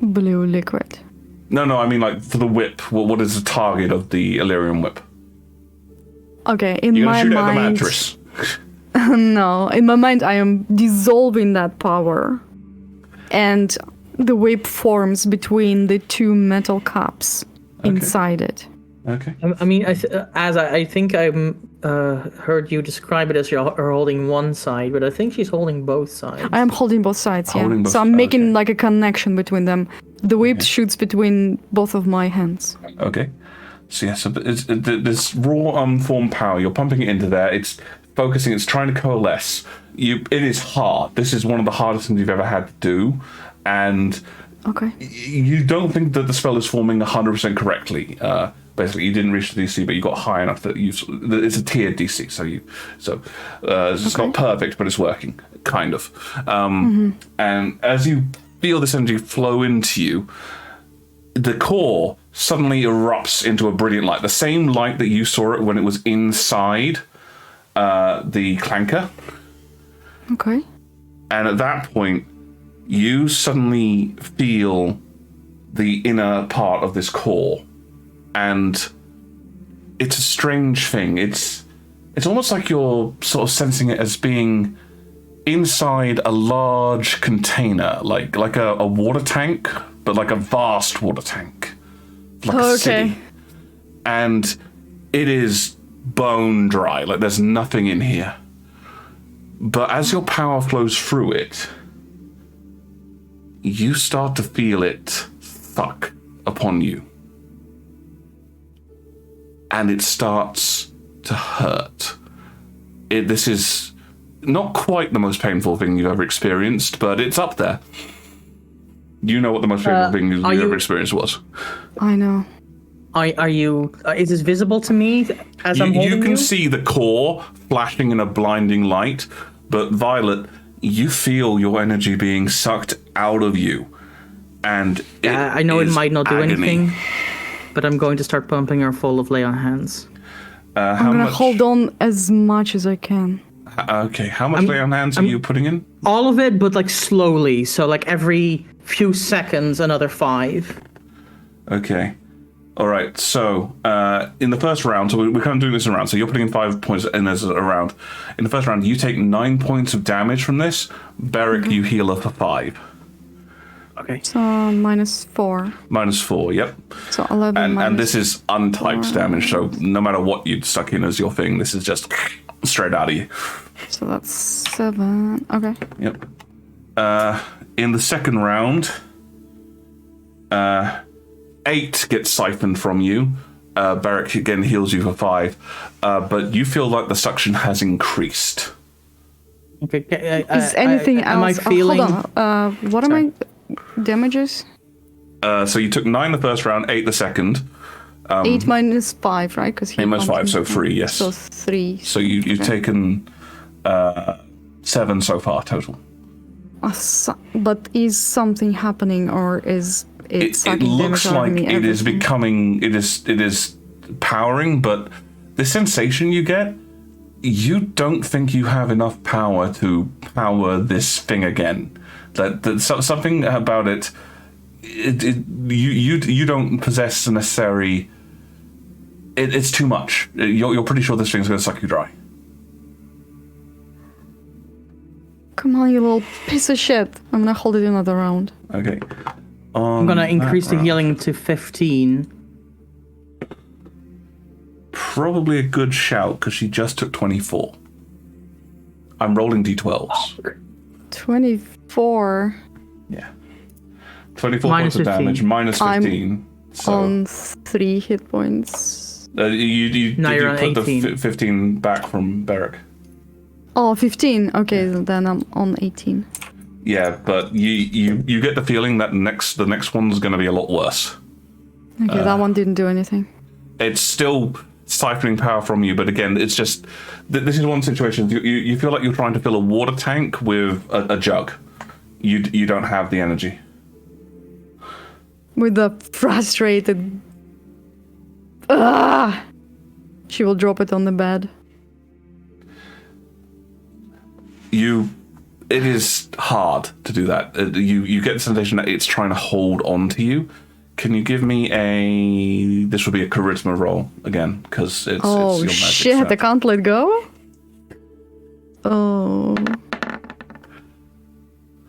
blue liquid. No, I mean like for the whip. What is the target of the Illyrian whip? Okay, in You're my gonna shoot mind... at the mattress. No, in my mind I am dissolving that power. And the whip forms between the 2 metal cups inside it. Okay. I mean, I think I heard you describe it as you're holding one side, but I think she's holding both sides. I am holding both sides, yeah. So I'm making like a connection between them. The whip shoots between both of my hands. Okay. So yeah, so this raw, unformed power, you're pumping it into there. It's focusing. It's trying to coalesce. It is hard. This is one of the hardest things you've ever had to do, and you don't think that the spell is forming 100% correctly. Basically, you didn't reach the DC, but you got high enough that it's a tiered DC. So it's not perfect, but it's working, kind of. And as you feel this energy flow into you, the core suddenly erupts into a brilliant light. The same light that you saw it when it was inside the clanker. Okay. And at that point, you suddenly feel the inner part of this core. And it's a strange thing. It's almost like you're sort of sensing it as being inside a large container, like a water tank, but like a vast water tank, like a city. And it is bone dry, like there's nothing in here. But as your power flows through it, you start to feel it suck upon you. And it starts to hurt. This is not quite the most painful thing you've ever experienced, but it's up there. You know what the most painful thing you've ever experienced was. I know. Are you? Is this visible to me as I'm holding you? You can see the core flashing in a blinding light, but Violet, you feel your energy being sucked out of you, and I know it might not do anything, but I'm going to start pumping her full of lay on hands. I'm gonna hold on as much as I can. Okay, how much lay on hands are you putting in? All of it, but like slowly. So like every few seconds, another 5. Okay. All right, so in the first round, so we're kind of doing this in a round, so you're putting in 5 points in as a round. In the first round, you take 9 points of damage from this. Beric, you heal her for 5. Okay. So -4. -4, yep. So 11 And this is untyped 4. damage, so no matter what you'd stuck in as your thing, this is just straight out of you. So that's 7. Okay. Yep. In the second round, 8 gets siphoned from you. Beric again heals you for 5, but you feel like the suction has increased. Okay. Is anything else? Am I feeling? Hold on. What are my damages? So you took 9 the first round, 8 the second. 8 minus 5, right? Because 8 minus 5, so 3. Yes. So 3. So you've taken 7 so far total. But is something happening, or is it looks like it is becoming, it is powering, but the sensation you get, you don't think you have enough power to power this thing again. That something about it, you don't possess the necessary. It's too much. You're pretty sure this thing's going to suck you dry. Come on, you little piece of shit! I'm gonna hold it another round. Okay. I'm gonna increase the healing to 15. Probably a good shout, because she just took 24. I'm rolling d12s. 24. Yeah. 24 points of damage, minus 15. I'm on 3 hit points. Did you put 18. the 15 back from Beric? Oh, 15. Okay, then I'm on 18. Yeah, but you get the feeling that the next one's going to be a lot worse. Okay, that one didn't do anything. It's still siphoning power from you, but again, it's just this is one situation. You feel like you're trying to fill a water tank with a jug. You don't have the energy. With the frustrated, she will drop it on the bed. It is hard to do that. You get the sensation that it's trying to hold on to you. Can you give me this would be a charisma roll again, because it's your magic shit, set. I can't let go? Oh.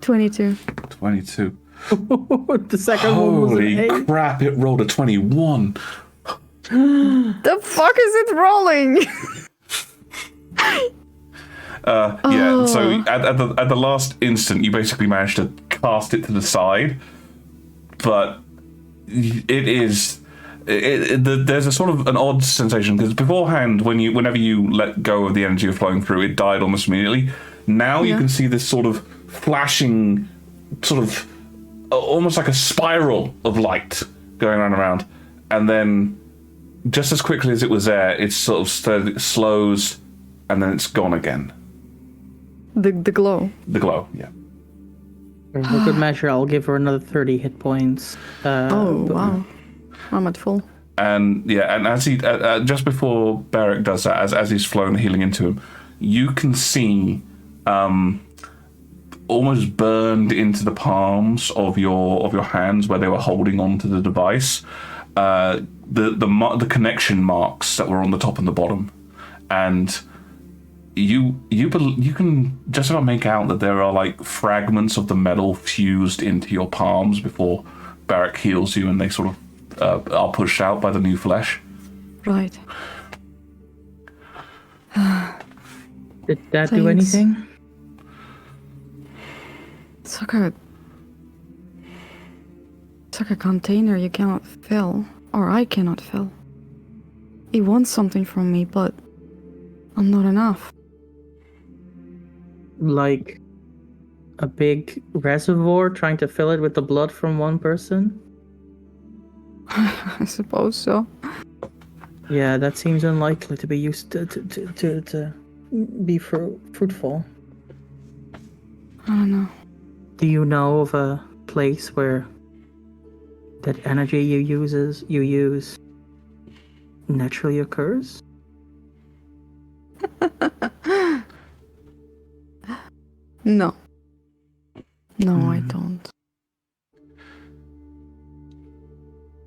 22. 22. The second one was an 8. Holy crap, it rolled a 21. The fuck is it rolling? Yeah, so at the last instant, you basically managed to cast it to the side, but there's a sort of an odd sensation, because beforehand, whenever you let go of the energy flowing through, it died almost immediately. Now you can see this sort of flashing, sort of almost like a spiral of light going around, and then just as quickly as it was there, it sort of slows, and then it's gone again. The glow. The glow, yeah. For good measure, I'll give her another 30 hit points. Wow. I'm at full. And yeah, and as he just before Beric does that, as he's flowing the healing into him, you can see almost burned into the palms of your hands where they were holding onto the device, the connection marks that were on the top and the bottom, and you can just about make out that there are like fragments of the metal fused into your palms before Beric heals you, and they sort of are pushed out by the new flesh. Right. Did that do anything? It's like a container you cannot fill, or I cannot fill. He wants something from me, but I'm not enough. like a big reservoir, trying to fill it with the blood from one person? I suppose so. Yeah, that seems unlikely to be used to be fruitful. I don't know. Do you know of a place where that energy you use naturally occurs? No. No, I don't.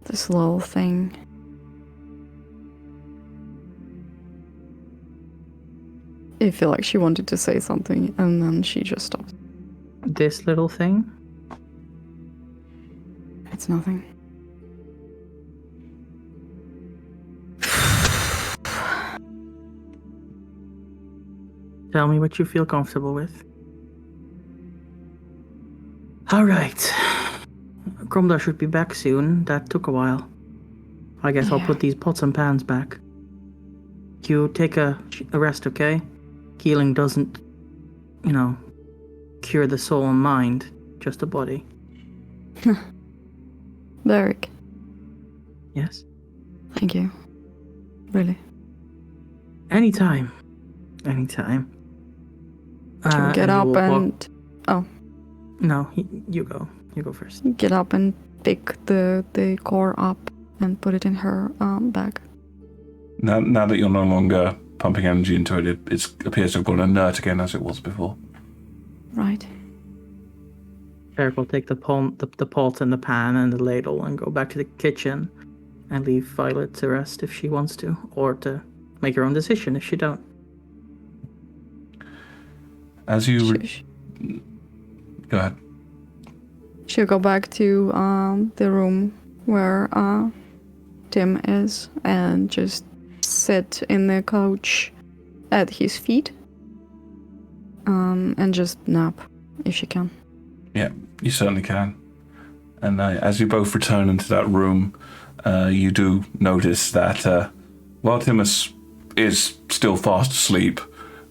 This little thing. I feel like she wanted to say something and then she just stopped. This little thing? It's nothing. Tell me what you feel comfortable with. Alright. Gromda should be back soon. That took a while. I guess I'll put these pots and pans back. You take a rest, okay? Healing doesn't, cure the soul and mind, just the body. Derek. Yes? Thank you. Really. Anytime. Should we get up and... Oh. No, you go. You go first. Get up and pick the core up and put it in her bag. Now that you're no longer pumping energy into it, it appears to have gone inert again as it was before. Right. Eric will take the pot and the pan and the ladle and go back to the kitchen and leave Violet to rest if she wants to, or to make her own decision if she don't. As you... Go ahead. She'll go back to the room where Tim is and just sit in the couch at his feet and just nap if she can. Yeah, you certainly can. And as you both return into that room, you do notice that while Tim is still fast asleep,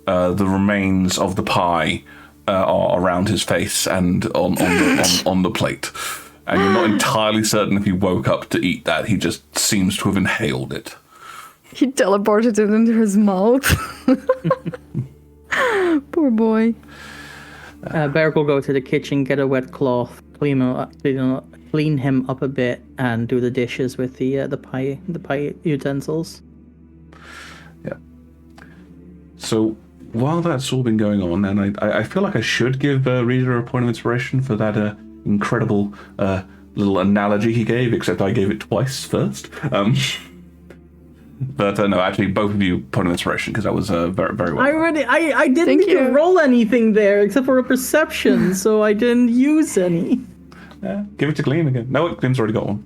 the remains of the pie are around his face and on the plate. And you're not entirely certain if he woke up to eat that. He just seems to have inhaled it. He teleported it into his mouth. Poor boy. Beric will go to the kitchen, get a wet cloth, clean him up a bit, and do the dishes with the pie utensils. Yeah. So while that's all been going on, and I feel like I should give Reader a point of inspiration for that incredible little analogy he gave, except I gave it twice first. But no, actually, both of you point of inspiration because that was very, very well. I didn't even roll anything there except for a perception, so I didn't use any. Give it to Gleam again. No, Gleam's already got one.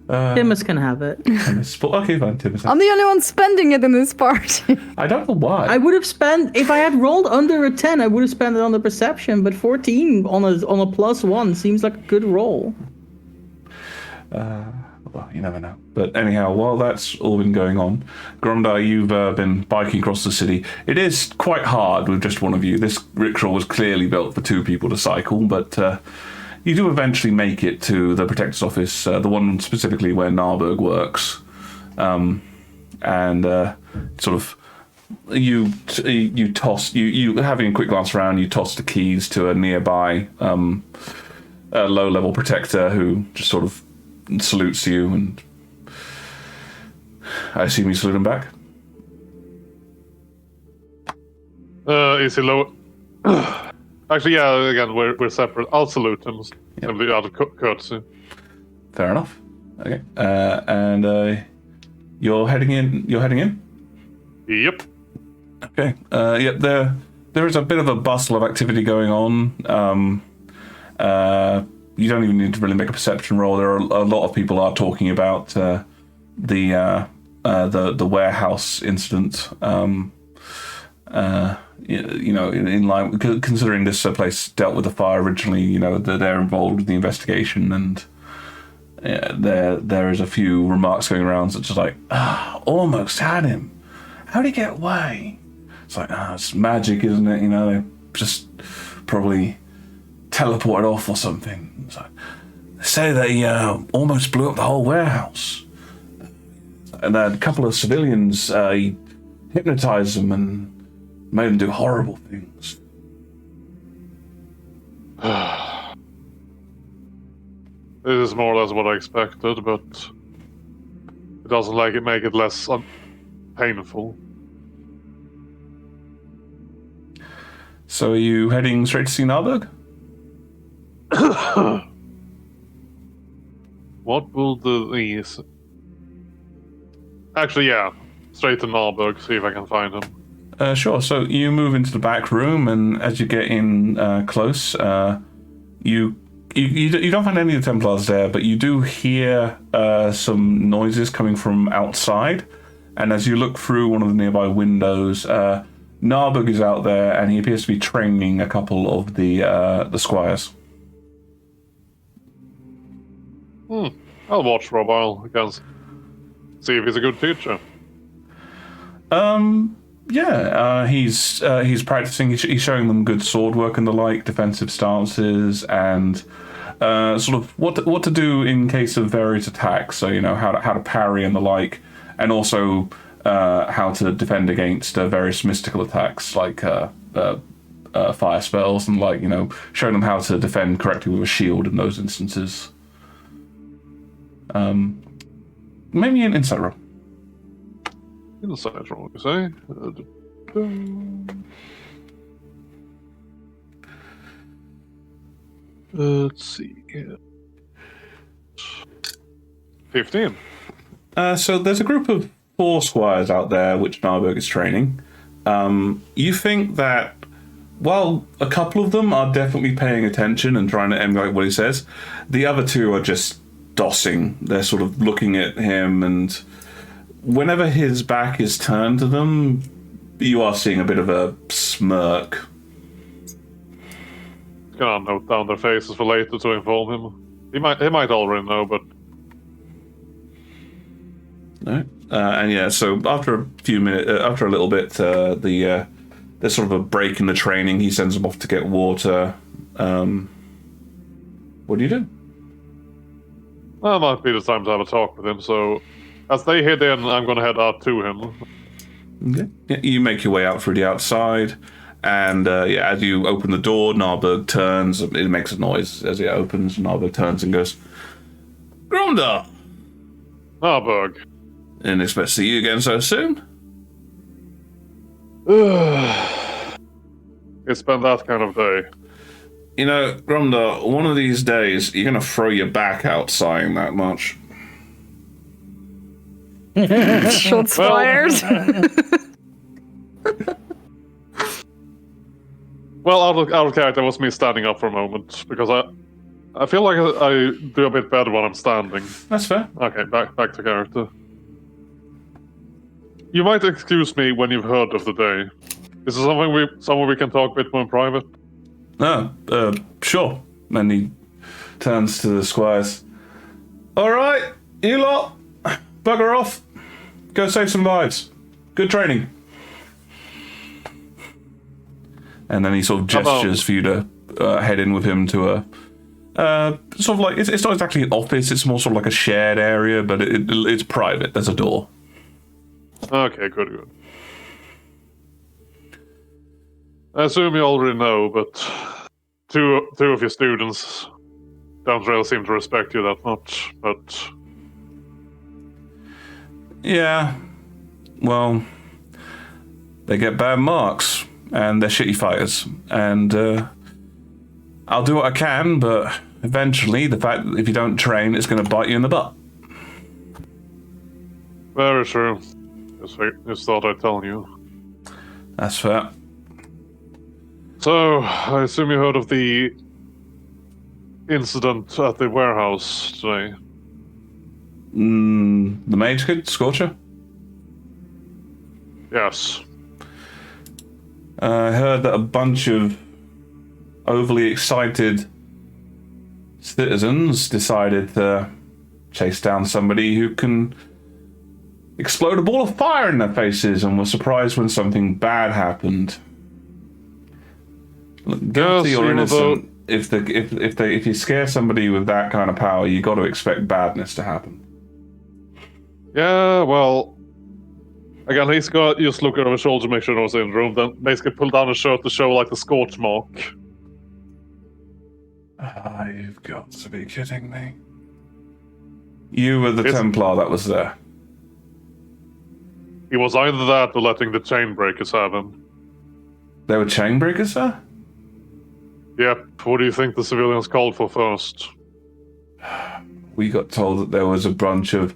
Timus can have it. Okay, fine, Timus. I'm the only one spending it in this party. I don't know why. I would have spent, if I had rolled under a 10, I would have spent it on the perception, but 14 on a +1 seems like a good roll. Well, you never know. But anyhow, while that's all been going on, Gromda, you've been biking across the city. It is quite hard with just one of you. This rickshaw was clearly built for two people to cycle, but you do eventually make it to the Protector's office, the one specifically where Narberg works. And sort of, you toss, you having a quick glance around, you toss the keys to a nearby low-level protector who just sort of salutes you, and I assume you salute him back? Is he low? Actually, yeah, again, we're separate. I'll salute him, simply out of courtesy. Fair enough. Okay. And you're heading in? Yep. Okay. Yep, there is a bit of a bustle of activity going on. You don't even need to really make a perception roll. There are a lot of people are talking about the warehouse incident. In line, considering this place dealt with the fire originally, they're involved with the investigation, and there is a few remarks going around such as like, almost had him. How'd he get away? It's like, it's magic, isn't it? just probably teleported off or something. So, they say that he almost blew up the whole warehouse. And a couple of civilians, he hypnotized them and made them do horrible things. This is more or less what I expected, but it doesn't make it less painful. So are you heading straight to see Narberg? What will these... Actually, yeah. Straight to Narberg, see if I can find him. Sure. So you move into the back room, and as you get in close, you don't find any of the Templars there, but you do hear some noises coming from outside. And as you look through one of the nearby windows, Narberg is out there, and he appears to be training a couple of the squires. I'll watch for a while, I guess. See if he's a good teacher. He's practicing. He's showing them good sword work and the like, defensive stances, and sort of what to do in case of various attacks. So how to parry and the like, and also how to defend against various mystical attacks like fire spells and like showing them how to defend correctly with a shield in those instances. Maybe an insight roll. Insight roll, you say? Let's see. 15. So there's a group of 4 squires out there which Narberg is training. You think that while a couple of them are definitely paying attention and trying to emulate what he says, the other 2 are just dossing. They're sort of looking at him, and whenever his back is turned to them, you are seeing a bit of a smirk. Gonna note down their faces for later to inform him. He might already know, but... No. And yeah, so after a few minutes, after a little bit, there's sort of a break in the training. He sends them off to get water. What do you do? Well, it might be the time to have a talk with him, so as they head in, I'm going to head out to him. Okay. Yeah, you make your way out through the outside, and as you open the door, Narberg turns. It makes a noise as it opens. Narberg turns and goes, "Gromda!" Narberg. Didn't expect to see you again so soon. It's been that kind of day. Gromda, one of these days, you're going to throw your back out sighing that much. Shots fired. Well, out of character was me standing up for a moment, because I feel like I do a bit better when I'm standing. That's fair. Okay, back to character. You might excuse me when you've heard of the day. Is there somewhere we can talk a bit more in private? Sure. And he turns to the squires. All right, you lot, bugger off. Go save some lives. Good training. And then he sort of gestures for you to head in with him to a sort of like it's not exactly an office. It's more sort of like a shared area, but it's private. There's a door. Okay, good. I assume you already know, but two of your students don't really seem to respect you that much, but... Yeah, well, they get bad marks, and they're shitty fighters, and I'll do what I can, but eventually the fact that if you don't train, it's going to bite you in the butt. Very true. Just thought I'd tell you. That's fair. So, I assume you heard of the incident at the warehouse today? The mage kid, Scorcher? Yes. I heard that a bunch of overly excited citizens decided to chase down somebody who can explode a ball of fire in their faces and were surprised when something bad happened. Guilty or innocent, if you scare somebody with that kind of power, you got to expect badness to happen. Yeah, well, again, he's got just look over his shoulder to make sure no one's in the room, then basically pull down his shirt to show like the scorch mark. You've got to be kidding me. You were the Templar that was there. He was either that or letting the chain breakers have him. There were chain breakers there? Yep. What do you think the civilians called for first? We got told that there was a bunch of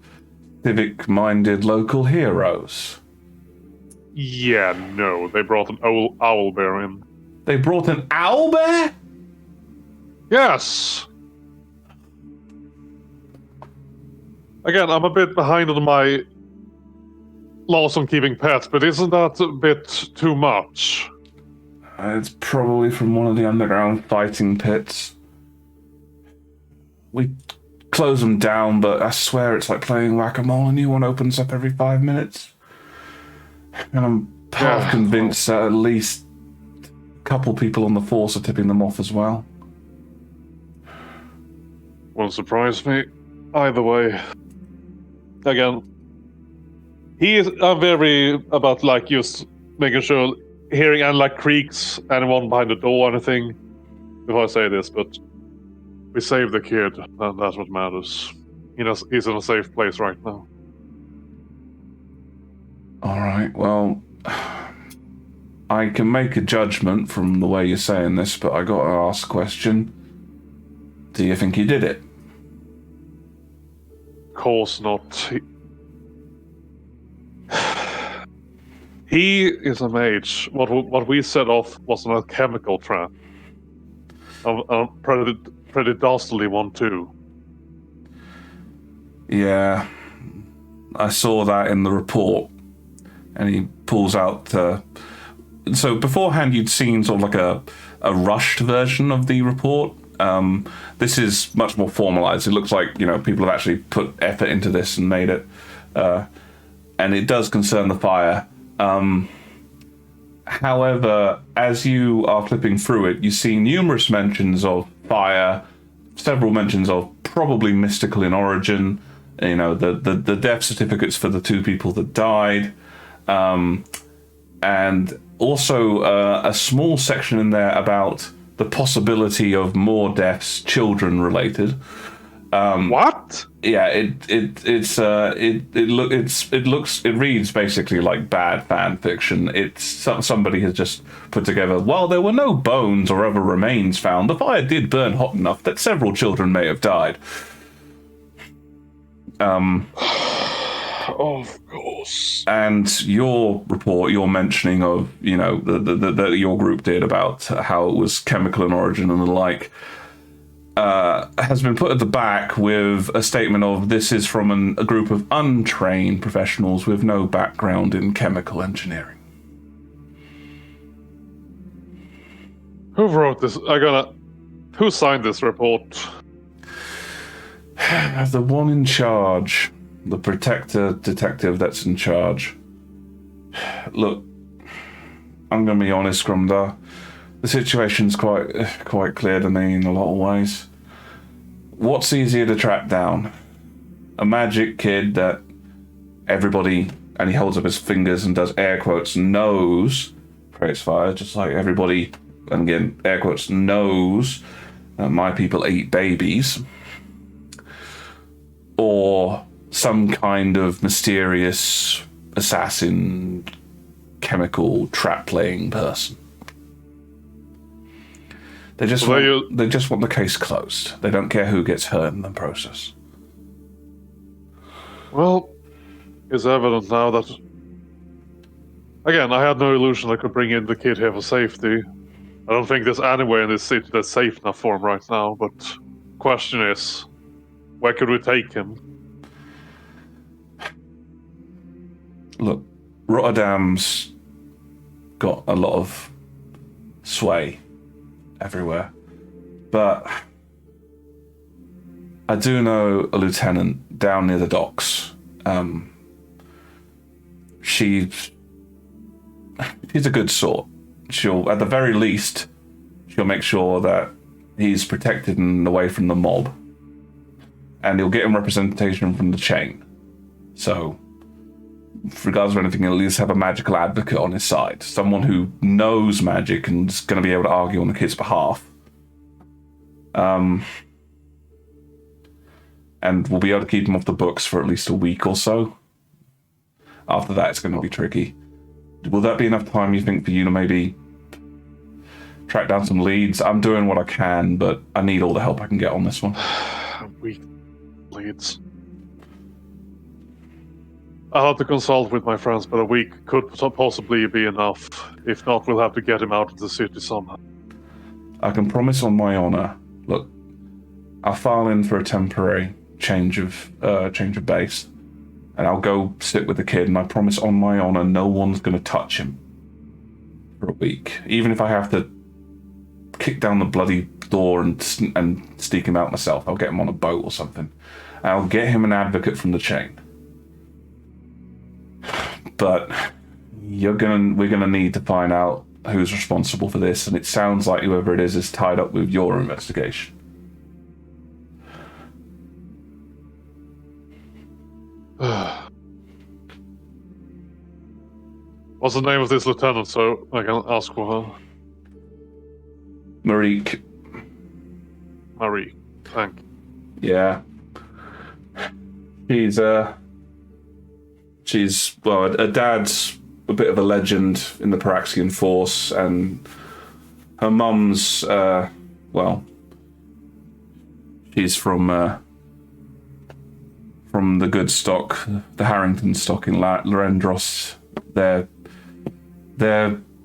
civic-minded local heroes. Yeah, no. They brought an owl bear in. They brought an owl bear? Yes! Again, I'm a bit behind on my laws on keeping pets, but isn't that a bit too much? It's probably from one of the underground fighting pits. We close them down, but I swear it's like playing whack-a-mole. A new one opens up every 5 minutes. And I'm half convinced that at least a couple people on the force are tipping them off as well. Won't surprise me. Either way. Again, he is very about like just making sure, hearing and like creaks, anyone behind the door or anything, before I say this, but we saved the kid, and that's what matters. He's in a safe place right now. Alright, well, I can make a judgment from the way you're saying this, but I gotta ask a question. Do you think he did it? Of course not. He is a mage. What we set off was an alchemical trap. A pretty dastardly one too. Yeah, I saw that in the report. And he pulls out... So beforehand you'd seen sort of like a rushed version of the report. This is much more formalized. It looks like, people have actually put effort into this and made it. And it does concern the fire. However, as you are flipping through it, you see numerous mentions of fire, several mentions of probably mystical in origin, the death certificates for the 2 people that died, and also a small section in there about the possibility of more deaths, children related. What? Yeah, it reads basically like bad fan fiction. It's somebody has just put together. While there were no bones or other remains found, the fire did burn hot enough that several children may have died. Of course. And your report, your mentioning of that your group did about how it was chemical in origin and the like. Has been put at the back with a statement of this is from a group of untrained professionals with no background in chemical engineering. Who wrote this? Who signed this report? The one in charge, the protector detective that's in charge. Look, I'm going to be honest, Grumdar. The situation's quite clear to me in a lot of ways. What's easier to track down? A magic kid that everybody, and he holds up his fingers and does air quotes, knows creates fire, just like everybody, and again, air quotes, knows that my people eat babies. Or some kind of mysterious assassin, chemical trap-playing person. They just want the case closed. They don't care who gets hurt in the process. Well, it's evident now that... Again, I had no illusion I could bring in the kid here for safety. I don't think there's anywhere in this city that's safe enough for him right now, but question is, where could we take him? Look, Rotterdam's got a lot of sway everywhere, but I do know a lieutenant down near the docks. She's a good sort. She'll, at the very least, She'll make sure that he's protected and away from the mob. And he'll get him representation from the chain. So, regardless of anything, he'll at least have a magical advocate on his side. Someone who knows magic and is going to be able to argue on the kid's behalf. And we'll be able to keep him off the books for at least a week or so. After that, it's going to be tricky. Will that be enough time, you think, for you to maybe track down some leads? I'm doing what I can, but I need all the help I can get on this one. Weak leads. I'll have to consult with my friends, but a week could possibly be enough. If not, we'll have to get him out of the city somehow. I can promise on my honor. Look, I'll file in for a temporary change of base, and I'll go sit with the kid. And I promise on my honor, no one's going to touch him for a week, even if I have to kick down the bloody door and sneak him out myself. I'll get him on a boat or something. I'll get him an advocate from the chain. But we're gonna need to find out who's responsible for this, and it sounds like whoever it is tied up with your investigation. What's the name of this lieutenant, so I can ask for her? Marique. Marie, thank you. Yeah. She's her dad's a bit of a legend in the Paraxian force, and her mum's, she's from the good stock, the Harrington stock in Lorendros. They're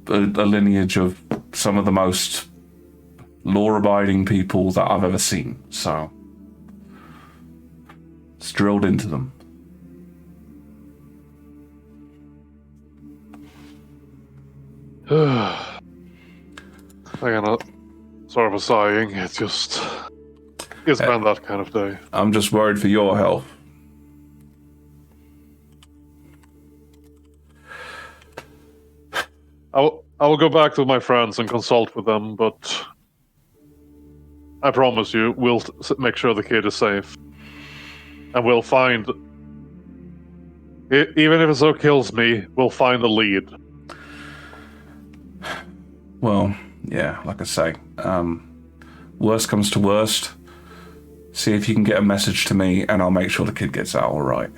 a lineage of some of the most law-abiding people that I've ever seen, so it's drilled into them. I cannot. Sort of a sighing. It's been that kind of day. I'm just worried for your health. I will go back to my friends and consult with them, but I promise you, we'll make sure the kid is safe, and we'll find. Even if it so kills me, we'll find the lead. Well, yeah, like I say, worst comes to worst, see if you can get a message to me, and I'll make sure the kid gets out all right.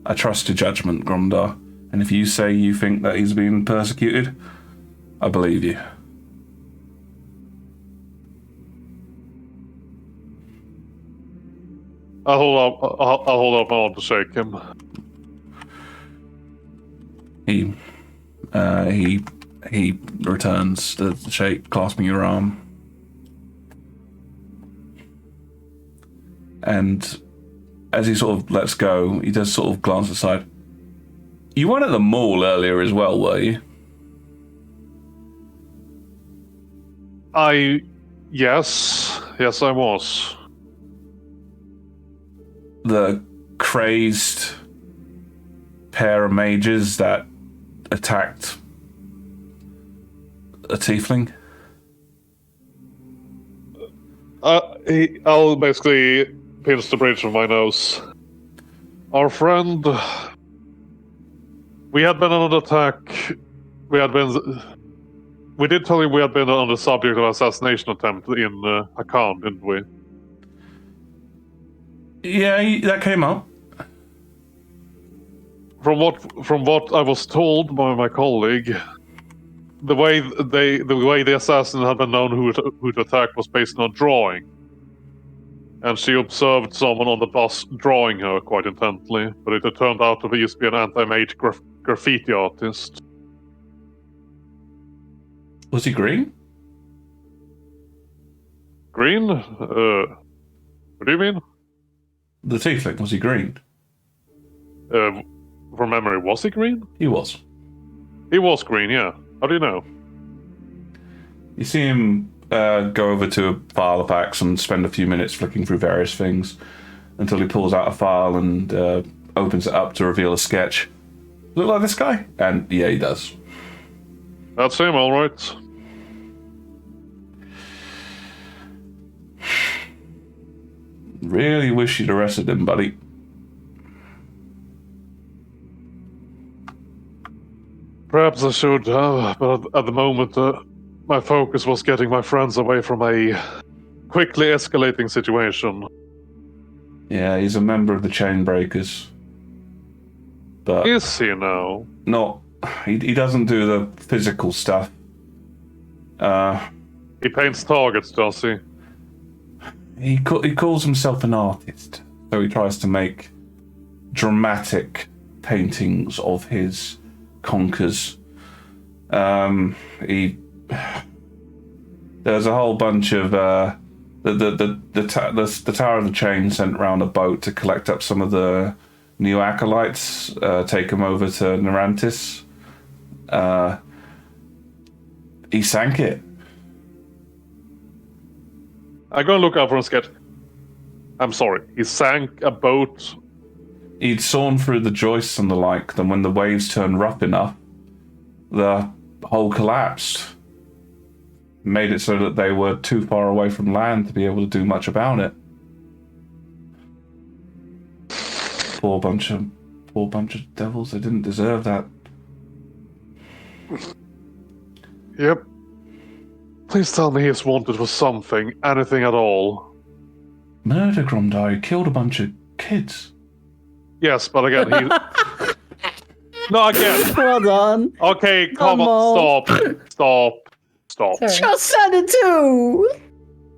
I trust your judgment, Gromdar, and if you say you think that he's being persecuted, I believe you. I'll hold up my arm to shake him. He returns the shake, clasping your arm. And as he sort of lets go, he does sort of glance aside. You weren't at the mall earlier as well, were you? Yes, I was. The crazed pair of mages that attacked a tiefling? I'll basically pinch the bridge of my nose. Our friend... We had been on an attack. We did tell you we had been on the subject of assassination attempt in Akan, didn't we? Yeah, that came up. From what I was told by my colleague, the way the assassin had been known who to attack was based on a drawing, and she observed someone on the bus drawing her quite intently. But it had turned out to be an anti-mage graffiti artist. Was he green? Green? What do you mean? The tiefling, was he green? From memory, was he green? He was. He was green, yeah. How do you know? You see him go over to a file of packs and spend a few minutes flicking through various things until he pulls out a file and opens it up to reveal a sketch. Look like this guy? And yeah, he does. That's him, all right. Really wish you'd arrested him, buddy. Perhaps I should have, but at the moment, my focus was getting my friends away from a quickly escalating situation. Yeah, he's a member of the Chainbreakers. But is he now? Not. He doesn't do the physical stuff. He paints targets, does he? He calls himself an artist, so he tries to make dramatic paintings of his conquers. There's a whole bunch of the Tower of the Chain sent round a boat to collect up some of the new acolytes, take them over to Narantis. He sank it. I'm gonna look out for a sketch. I'm sorry, he sank a boat. He'd sawn through the joists and the like, then when the waves turned rough enough, the hull collapsed. Made it so that they were too far away from land to be able to do much about it. Poor bunch of devils, they didn't deserve that. Yep. Please tell me he's wanted for something, anything at all. Murder, Gromdar, killed a bunch of kids. Yes, but again, he... No, again. Hold on. Okay, come on. Stop. Sorry. Just said it too.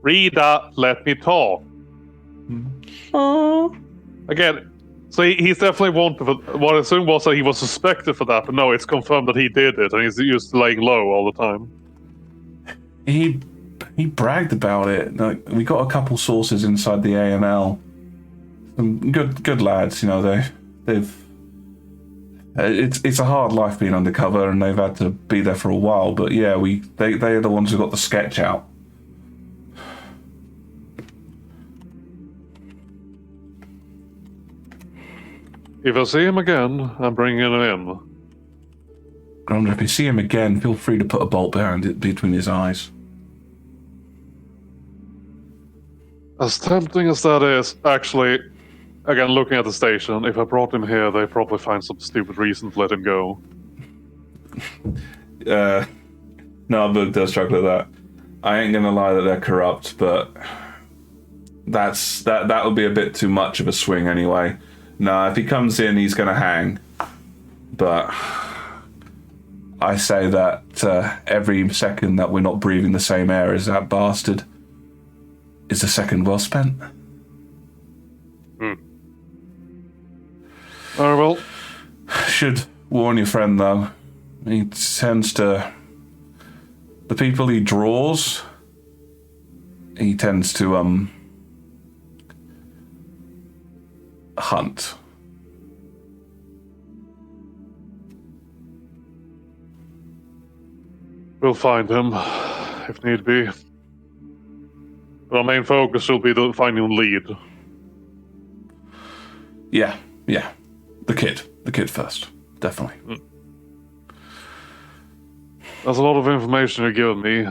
Rita, let me talk. Oh. Again, so he's definitely wanted for... What I assumed was that he was suspected for that, but no, it's confirmed that he did it, and he's used to laying low all the time. He bragged about it. Like, we got a couple sources inside the AML. Some good lads, you know. They've it's a hard life being undercover, and they've had to be there for a while. But yeah, they are the ones who got the sketch out. If I see him again, I'm bringing him in. Gromdar, if you see him again, feel free to put a bolt between his eyes. As tempting as that is, actually, again, looking at the station, if I brought him here, they'd probably find some stupid reason to let him go. No, Book does struggle with that. I ain't gonna lie that they're corrupt, but that would be a bit too much of a swing anyway. No, if he comes in, he's gonna hang. But I say that every second that we're not breathing the same air as that bastard is a second well spent. Well. Should warn your friend, though. He tends to... The people he draws, he tends to, hunt. We'll find him, if need be. But our main focus will be finding the lead. Yeah. The kid first, definitely. That's a lot of information you're giving me,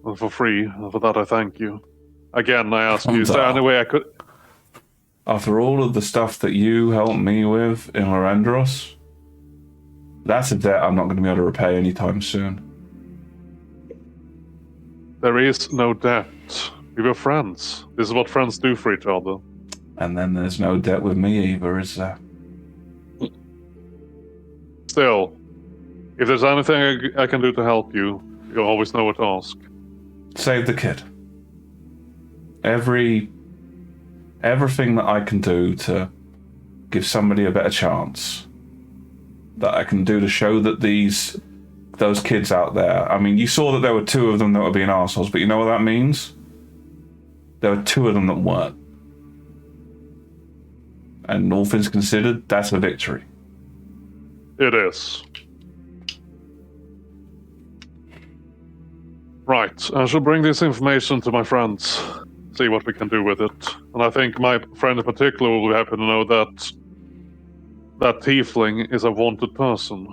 and for free, and for that I thank you. Again, I ask you, is there any way I could... After all of the stuff that you helped me with in Lorendros, that's a debt I'm not going to be able to repay anytime soon. There is no debt. We were friends. This is what friends do for each other. And then there's no debt with me either, is there? Still, if there's anything I can do to help you, you'll always know what to ask. Save the kid. Everything that I can do to give somebody a better chance, that I can do to show that those kids out there, I mean, you saw that there were 2 of them that were being assholes, but you know what that means? There were 2 of them that weren't. And all things considered, that's a victory. It is. Right, I shall bring this information to my friends, see what we can do with it. And I think my friend in particular will be happy to know that that tiefling is a wanted person.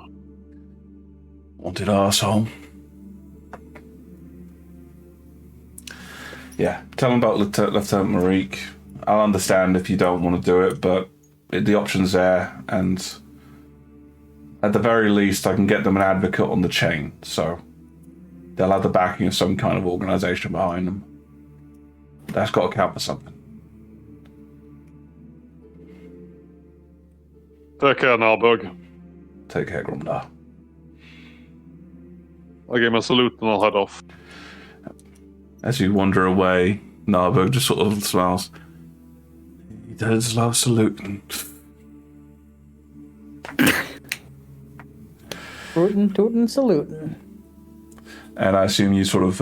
Wanted arsehole. Yeah, tell him about Lieutenant Marique. I'll understand if you don't want to do it, but the option's there, and at the very least, I can get them an advocate on the chain, so they'll have the backing of some kind of organization behind them. That's got to count for something. Take care now, Bug. Take care, Grumdar. I'll give him a salute and I'll head off. As you wander away, Narbog just sort of smiles. He does love saluting. Tootin' salutin'. And I assume you sort of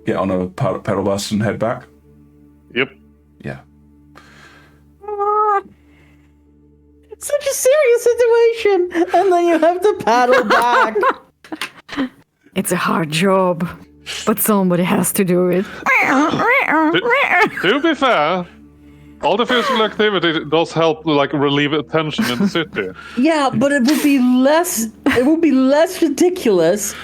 get on a pedal bus and head back? Yep. Yeah. It's such a serious situation, and then you have to paddle back. It's a hard job, but somebody has to do it. To be fair, all the physical activity does help like relieve tension in the city. Yeah, but it would be less ridiculous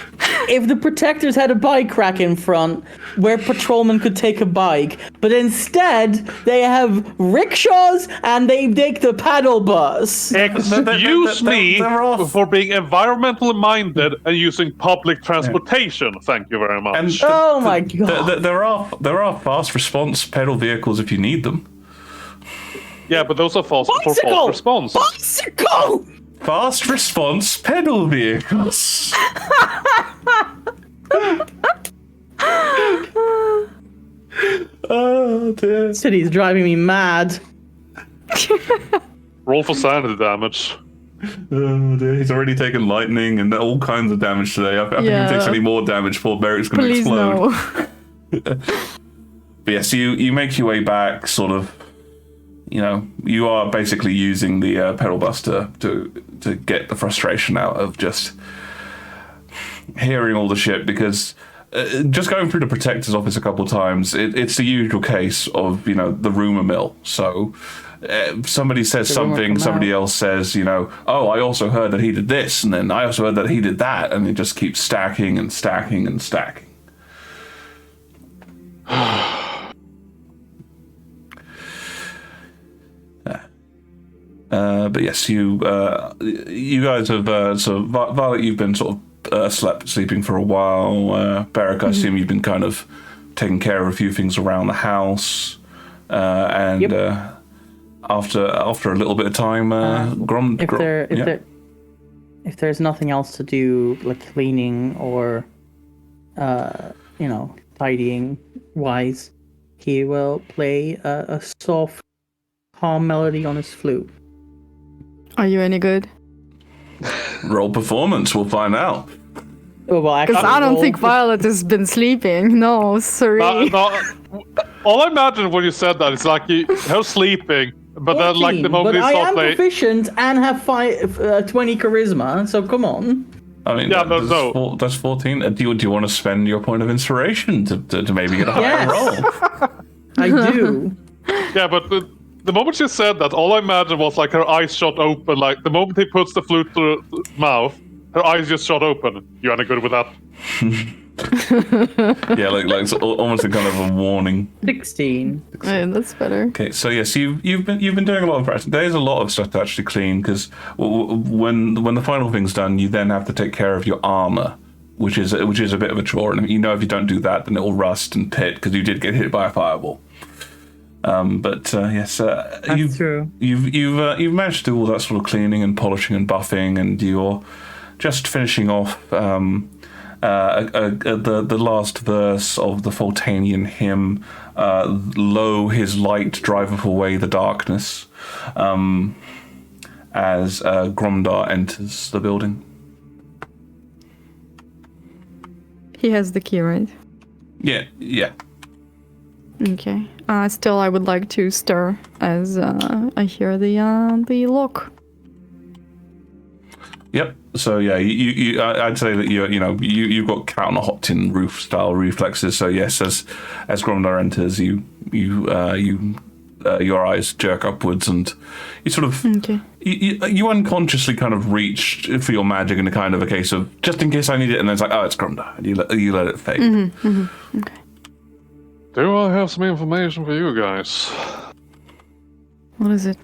if the protectors had a bike rack in front where patrolmen could take a bike, but instead they have rickshaws and they take the paddle bus. Excuse me for being environmentally minded and using public transportation. Thank you very much. And Oh my god. there are fast response pedal vehicles if you need them. Yeah, but those are false for Bicycle! false response. Bicycle! Fast response pedal vehicles. Oh dear. City's driving me mad. Roll for sanity damage. Oh dear. He's already taken lightning and all kinds of damage today. I think if he takes any more damage before Merrick's going to Please explode. no. But yes, you make your way back, sort of. You know, you are basically using the pedal bus to get the frustration out of just hearing all the shit, because just going through the protector's office a couple of times, it's the usual case of, you know, the rumor mill. So somebody says something, somebody else says, you know, oh, I also heard that he did this, and then I also heard that he did that, and it just keeps stacking and stacking and stacking. But yes, you guys have so Violet, you've been sort of sleeping for a while. Beric, I assume you've been kind of taking care of a few things around the house, and after a little bit of time, if there's nothing else to do, like cleaning or tidying wise, he will play a soft, calm melody on his flute. Are you any good? Roll performance, we'll find out. Oh, well, Because I don't think Violet has been sleeping. No, sorry. All I imagined when you said that is like her sleeping, but 14, then like the moment but you I start am playing, proficient and have 20 charisma, so come on. I mean, that's 14. Do you want to spend your point of inspiration to maybe get a higher roll? I do. Yeah, but the moment she said that, all I imagined was like her eyes shot open. Like the moment he puts the flute to the mouth, her eyes just shot open. You ain't good with that? Yeah, like almost a kind of a warning. 16. Yeah, that's better. Okay, so yes, you've been doing a lot of practice. There's a lot of stuff to actually clean, because when the final thing's done, you then have to take care of your armor, which is a bit of a chore. And you know, if you don't do that, then it will rust and pit, because you did get hit by a fireball. Yes, That's true. You've managed to do all that sort of cleaning and polishing and buffing, and you're just finishing off the last verse of the Fultanian hymn, "Lo, his light driveth away the darkness," as Gromdar enters the building. He has the key, right? Yeah. Okay. Still, I would like to stir as I hear the lock. Yep. So yeah, I'd say that you've got cat on a hot tin roof style reflexes. So yes, as Gromdar enters, your eyes jerk upwards, and you sort of you unconsciously kind of reach for your magic in a kind of a case of just in case I need it, and then it's like, oh, it's Gromdar, and you let it fade. Mm-hmm. Okay. Do I have some information for you guys? What is it?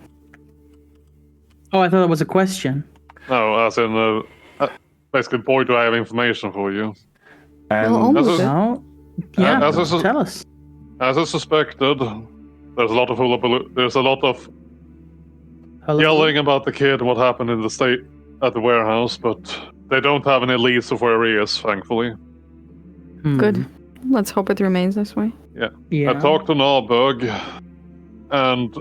Oh, I thought that was a question. No, as in, basically, boy, do I have information for you. And Well, almost. Oh, yeah, tell us. As I suspected, there's a lot of hullabaloo. There's a lot of yelling about the kid and what happened in the state at the warehouse, but they don't have any leads of where he is, thankfully. Good. Let's hope it remains this way. I talked to Narberg, and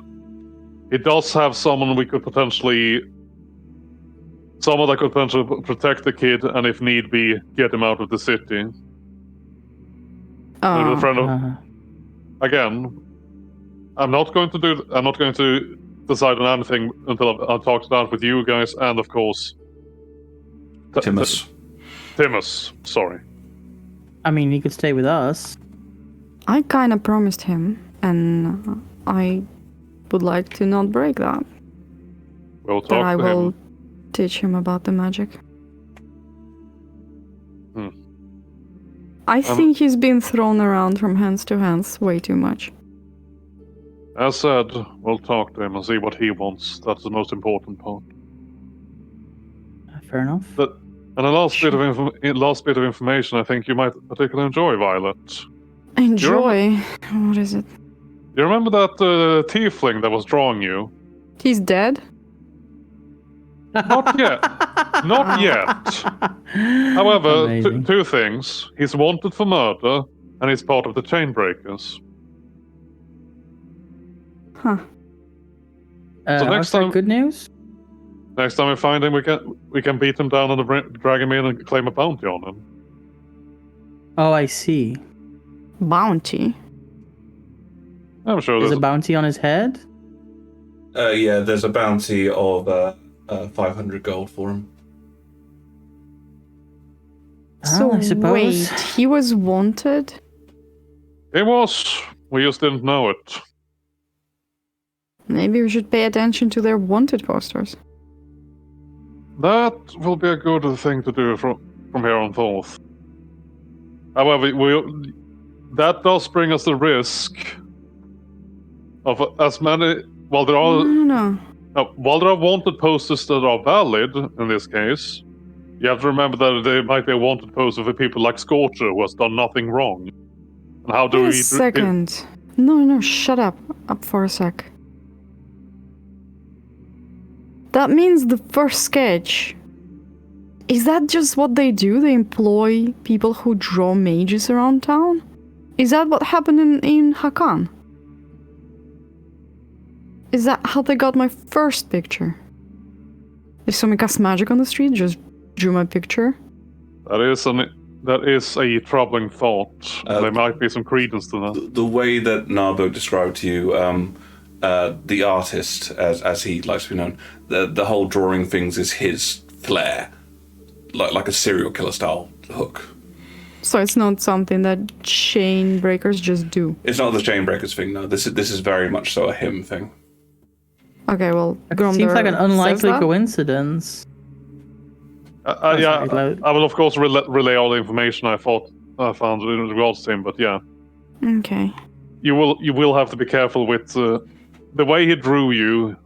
he does have someone that could potentially protect the kid, and if need be, get him out of the city. Oh. A friend of, again, I'm not going to decide on anything until I've talked it out with you guys, and of course, Timus. Sorry. I mean, he could stay with us. I kind of promised him, and I would like to not break that. We'll talk But I to will him. teach him about the magic. I think he's been thrown around from hands to hands way too much. As said, we'll talk to him and see what he wants. That's the most important part. Fair enough. And the last bit of information I think you might particularly enjoy, Violet. Enjoy? What is it? You remember that tiefling that was drawing you? He's dead? Not yet. Not yet. However, two things. He's wanted for murder, and he's part of the Chainbreakers. Huh. So next time, good news? Next time we find him, we can beat him down and drag him in and claim a bounty on him. Oh, I see. Bounty? I'm sure there's a bounty on his head? Yeah, there's a bounty of 500 gold for him. So I suppose. wait, he was wanted? He was. We just didn't know it. Maybe we should pay attention to their wanted posters. That will be a good thing to do from here on forth. However, that does bring us the risk of as many. While there are while there are wanted posters that are valid in this case, you have to remember that there might be a wanted poster for people like Scorcher who has done nothing wrong. And how do we? Wait a second. No, shut up. Up for a sec. That means the first sketch. Is that just what they do? They employ people who draw mages around town? Is that what happened in Hakan? Is that how they got my first picture? If someone cast magic on the street, just drew my picture? That is a troubling thought. There might be some credence to that. The way that Narbo described to you, the artist, as he likes to be known, the whole drawing things is his flair, like a serial killer style hook. So it's not something that chain breakers just do. It's not the chain breakers thing. No, this is very much so a him thing. Okay, well, it seems like an unlikely coincidence. I will of course relay all the information I found in regards to him. But yeah. Okay. You will have to be careful with the way he drew you.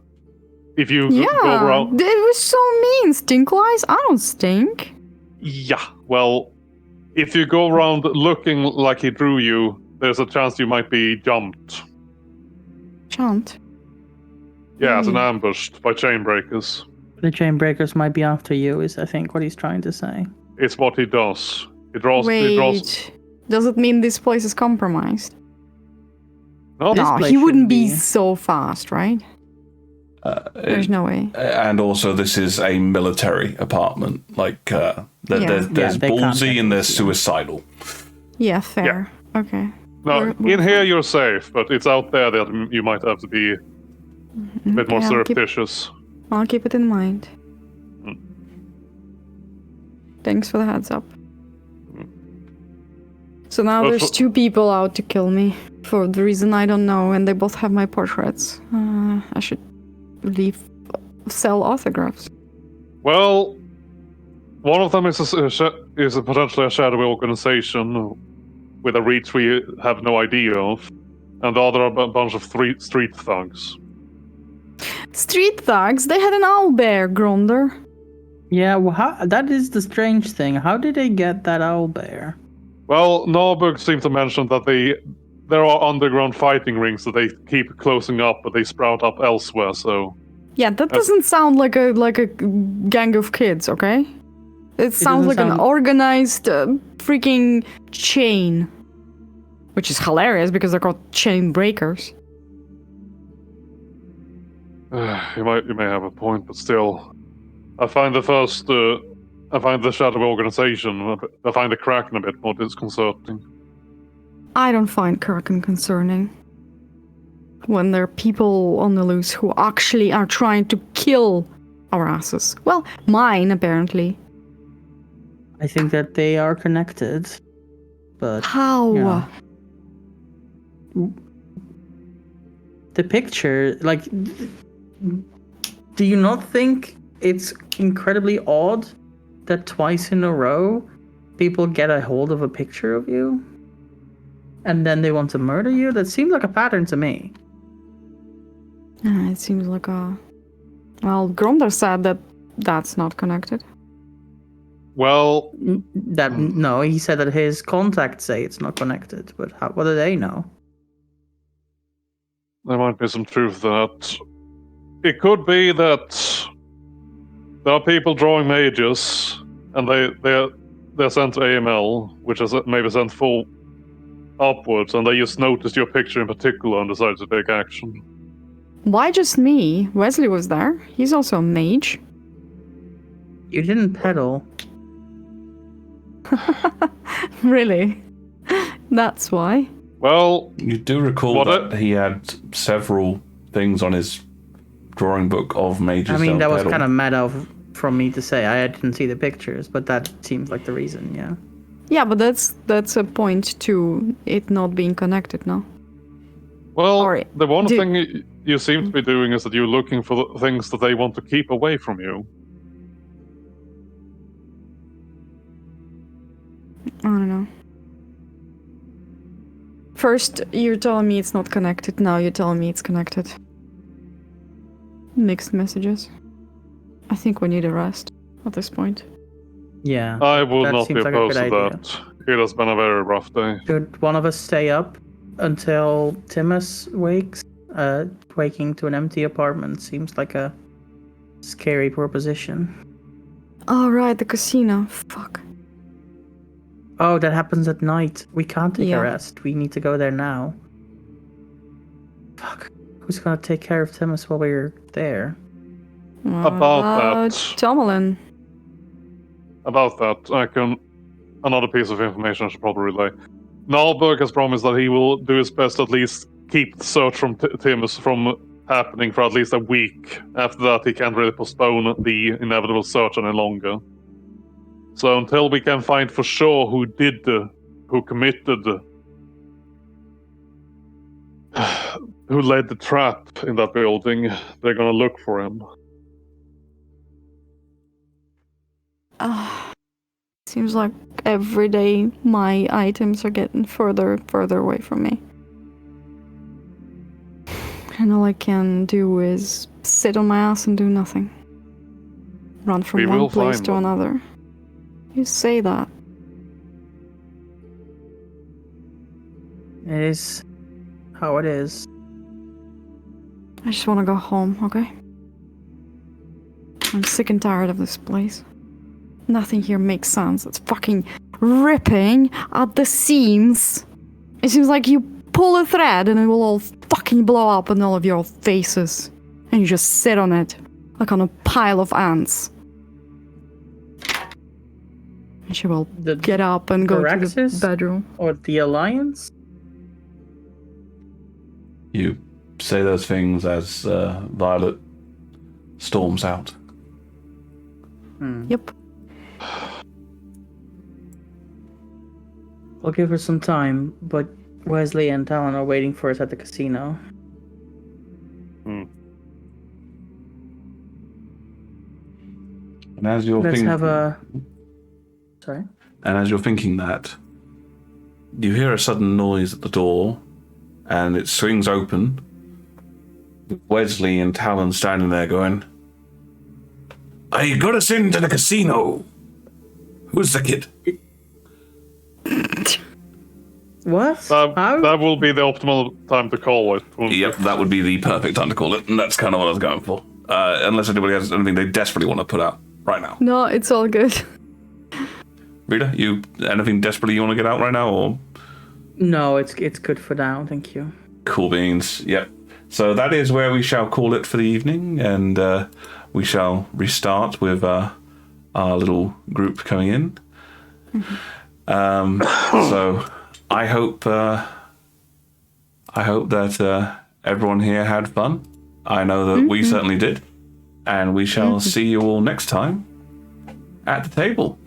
If you go around, it was so mean. Stink lies? I don't stink. Yeah, well, if you go around looking like he drew you, there's a chance you might be jumped. Jumped? Yeah, as an ambushed by chainbreakers. The chainbreakers might be after you, is I think what he's trying to say. It's what he does. He draws. Does it mean this place is compromised? No, he wouldn't be so fast, right? There's no way. And also, this is a military apartment. Like, there's ballsy and there's suicidal. Yeah, fair. Yeah. Okay. No, in here you're safe, but it's out there that you might have to be a bit more surreptitious. I'll keep it in mind. Thanks for the heads up. So now there's two people out to kill me for the reason I don't know, and they both have my portraits. I should sell autographs. Well, one of them is potentially a shadowy organization with a reach we have no idea of, and the other are a bunch of street thugs. Street thugs, they had an owlbear, Gronder. Yeah, well, that is the strange thing. How did they get that owlbear? Well, Norberg seemed to mention that there are underground fighting rings that they keep closing up, but they sprout up elsewhere. So yeah, that doesn't sound like a gang of kids, okay? It sounds like an organized freaking chain, which is hilarious because they're called chain breakers. You may have a point, but still, I find the Shadow organization, I find the Kraken a bit more disconcerting. I don't find Kraken concerning. When there are people on the loose who actually are trying to kill our asses. Well, mine, apparently. I think that they are connected, but... How? You know, the picture, like... Do you not think it's incredibly odd that twice in a row people get a hold of a picture of you and then they want to murder you? That seems like a pattern to me. It seems like a... Well, Gronder said that that's not connected. Well... No, he said that his contacts say it's not connected, but what do they know? There might be some truth to that. It could be that there are people drawing mages, and they're sent to AML, which is maybe sent full upwards, and they just noticed your picture in particular and decided to take action. Why just me? Wesley was there. He's also a mage. You didn't pedal. Really? That's why? Well... You do recall that he had several things on his drawing book of mages. I mean, that was kind of meta from me to say. I didn't see the pictures, but that seems like the reason, yeah. Yeah, but that's a point to it not being connected, no? Well, the one thing you seem to be doing is that you're looking for the things that they want to keep away from you. I don't know. First, you're telling me it's not connected. Now you're telling me it's connected. Mixed messages. I think we need a rest at this point. Yeah. I would not be opposed to that. It has been a very rough day. Should one of us stay up until Timus wakes? Waking to an empty apartment seems like a scary proposition. Oh, right, the casino. Fuck. Oh, that happens at night. We can't take a rest. We need to go there now. Fuck. Who's gonna take care of Timus while we're there? About that. Tomalin. About that, another piece of information I should probably relay. Nalberg has promised that he will do his best to at least keep the search from Timus from happening for at least a week. After that, he can't really postpone the inevitable search any longer. So until we can find for sure who committed, who led the trap in that building, they're gonna look for him. Seems like every day my items are getting further and further away from me. And all I can do is sit on my ass and do nothing. Run from one place to another. You say that. It is how it is. I just want to go home, okay? I'm sick and tired of this place. Nothing here makes sense. It's fucking ripping at the seams. It seems like you pull a thread and it will all fucking blow up in all of your faces. And you just sit on it, like on a pile of ants. And she will get up and go to the bedroom. Or the Alliance? You say those things as Violet storms out. Yep. I'll give her some time, but Wesley and Talon are waiting for us at the casino. And as you're Sorry? And as you're thinking that, you hear a sudden noise at the door, and it swings open, Wesley and Talon standing there going, "I got us into the casino. Who's the kid?" What? That will be the optimal time to call it. Yep, that would be the perfect time to call it, and that's kind of what I was going for. Unless anybody has anything they desperately want to put out right now. No, it's all good. Rita, you anything desperately you want to get out right now, or? No, it's good for now, thank you. Cool beans. Yep. So that is where we shall call it for the evening, and we shall restart with our little group coming in. So I hope that everyone here had fun. I know that we certainly did, and we shall see you all next time at the table.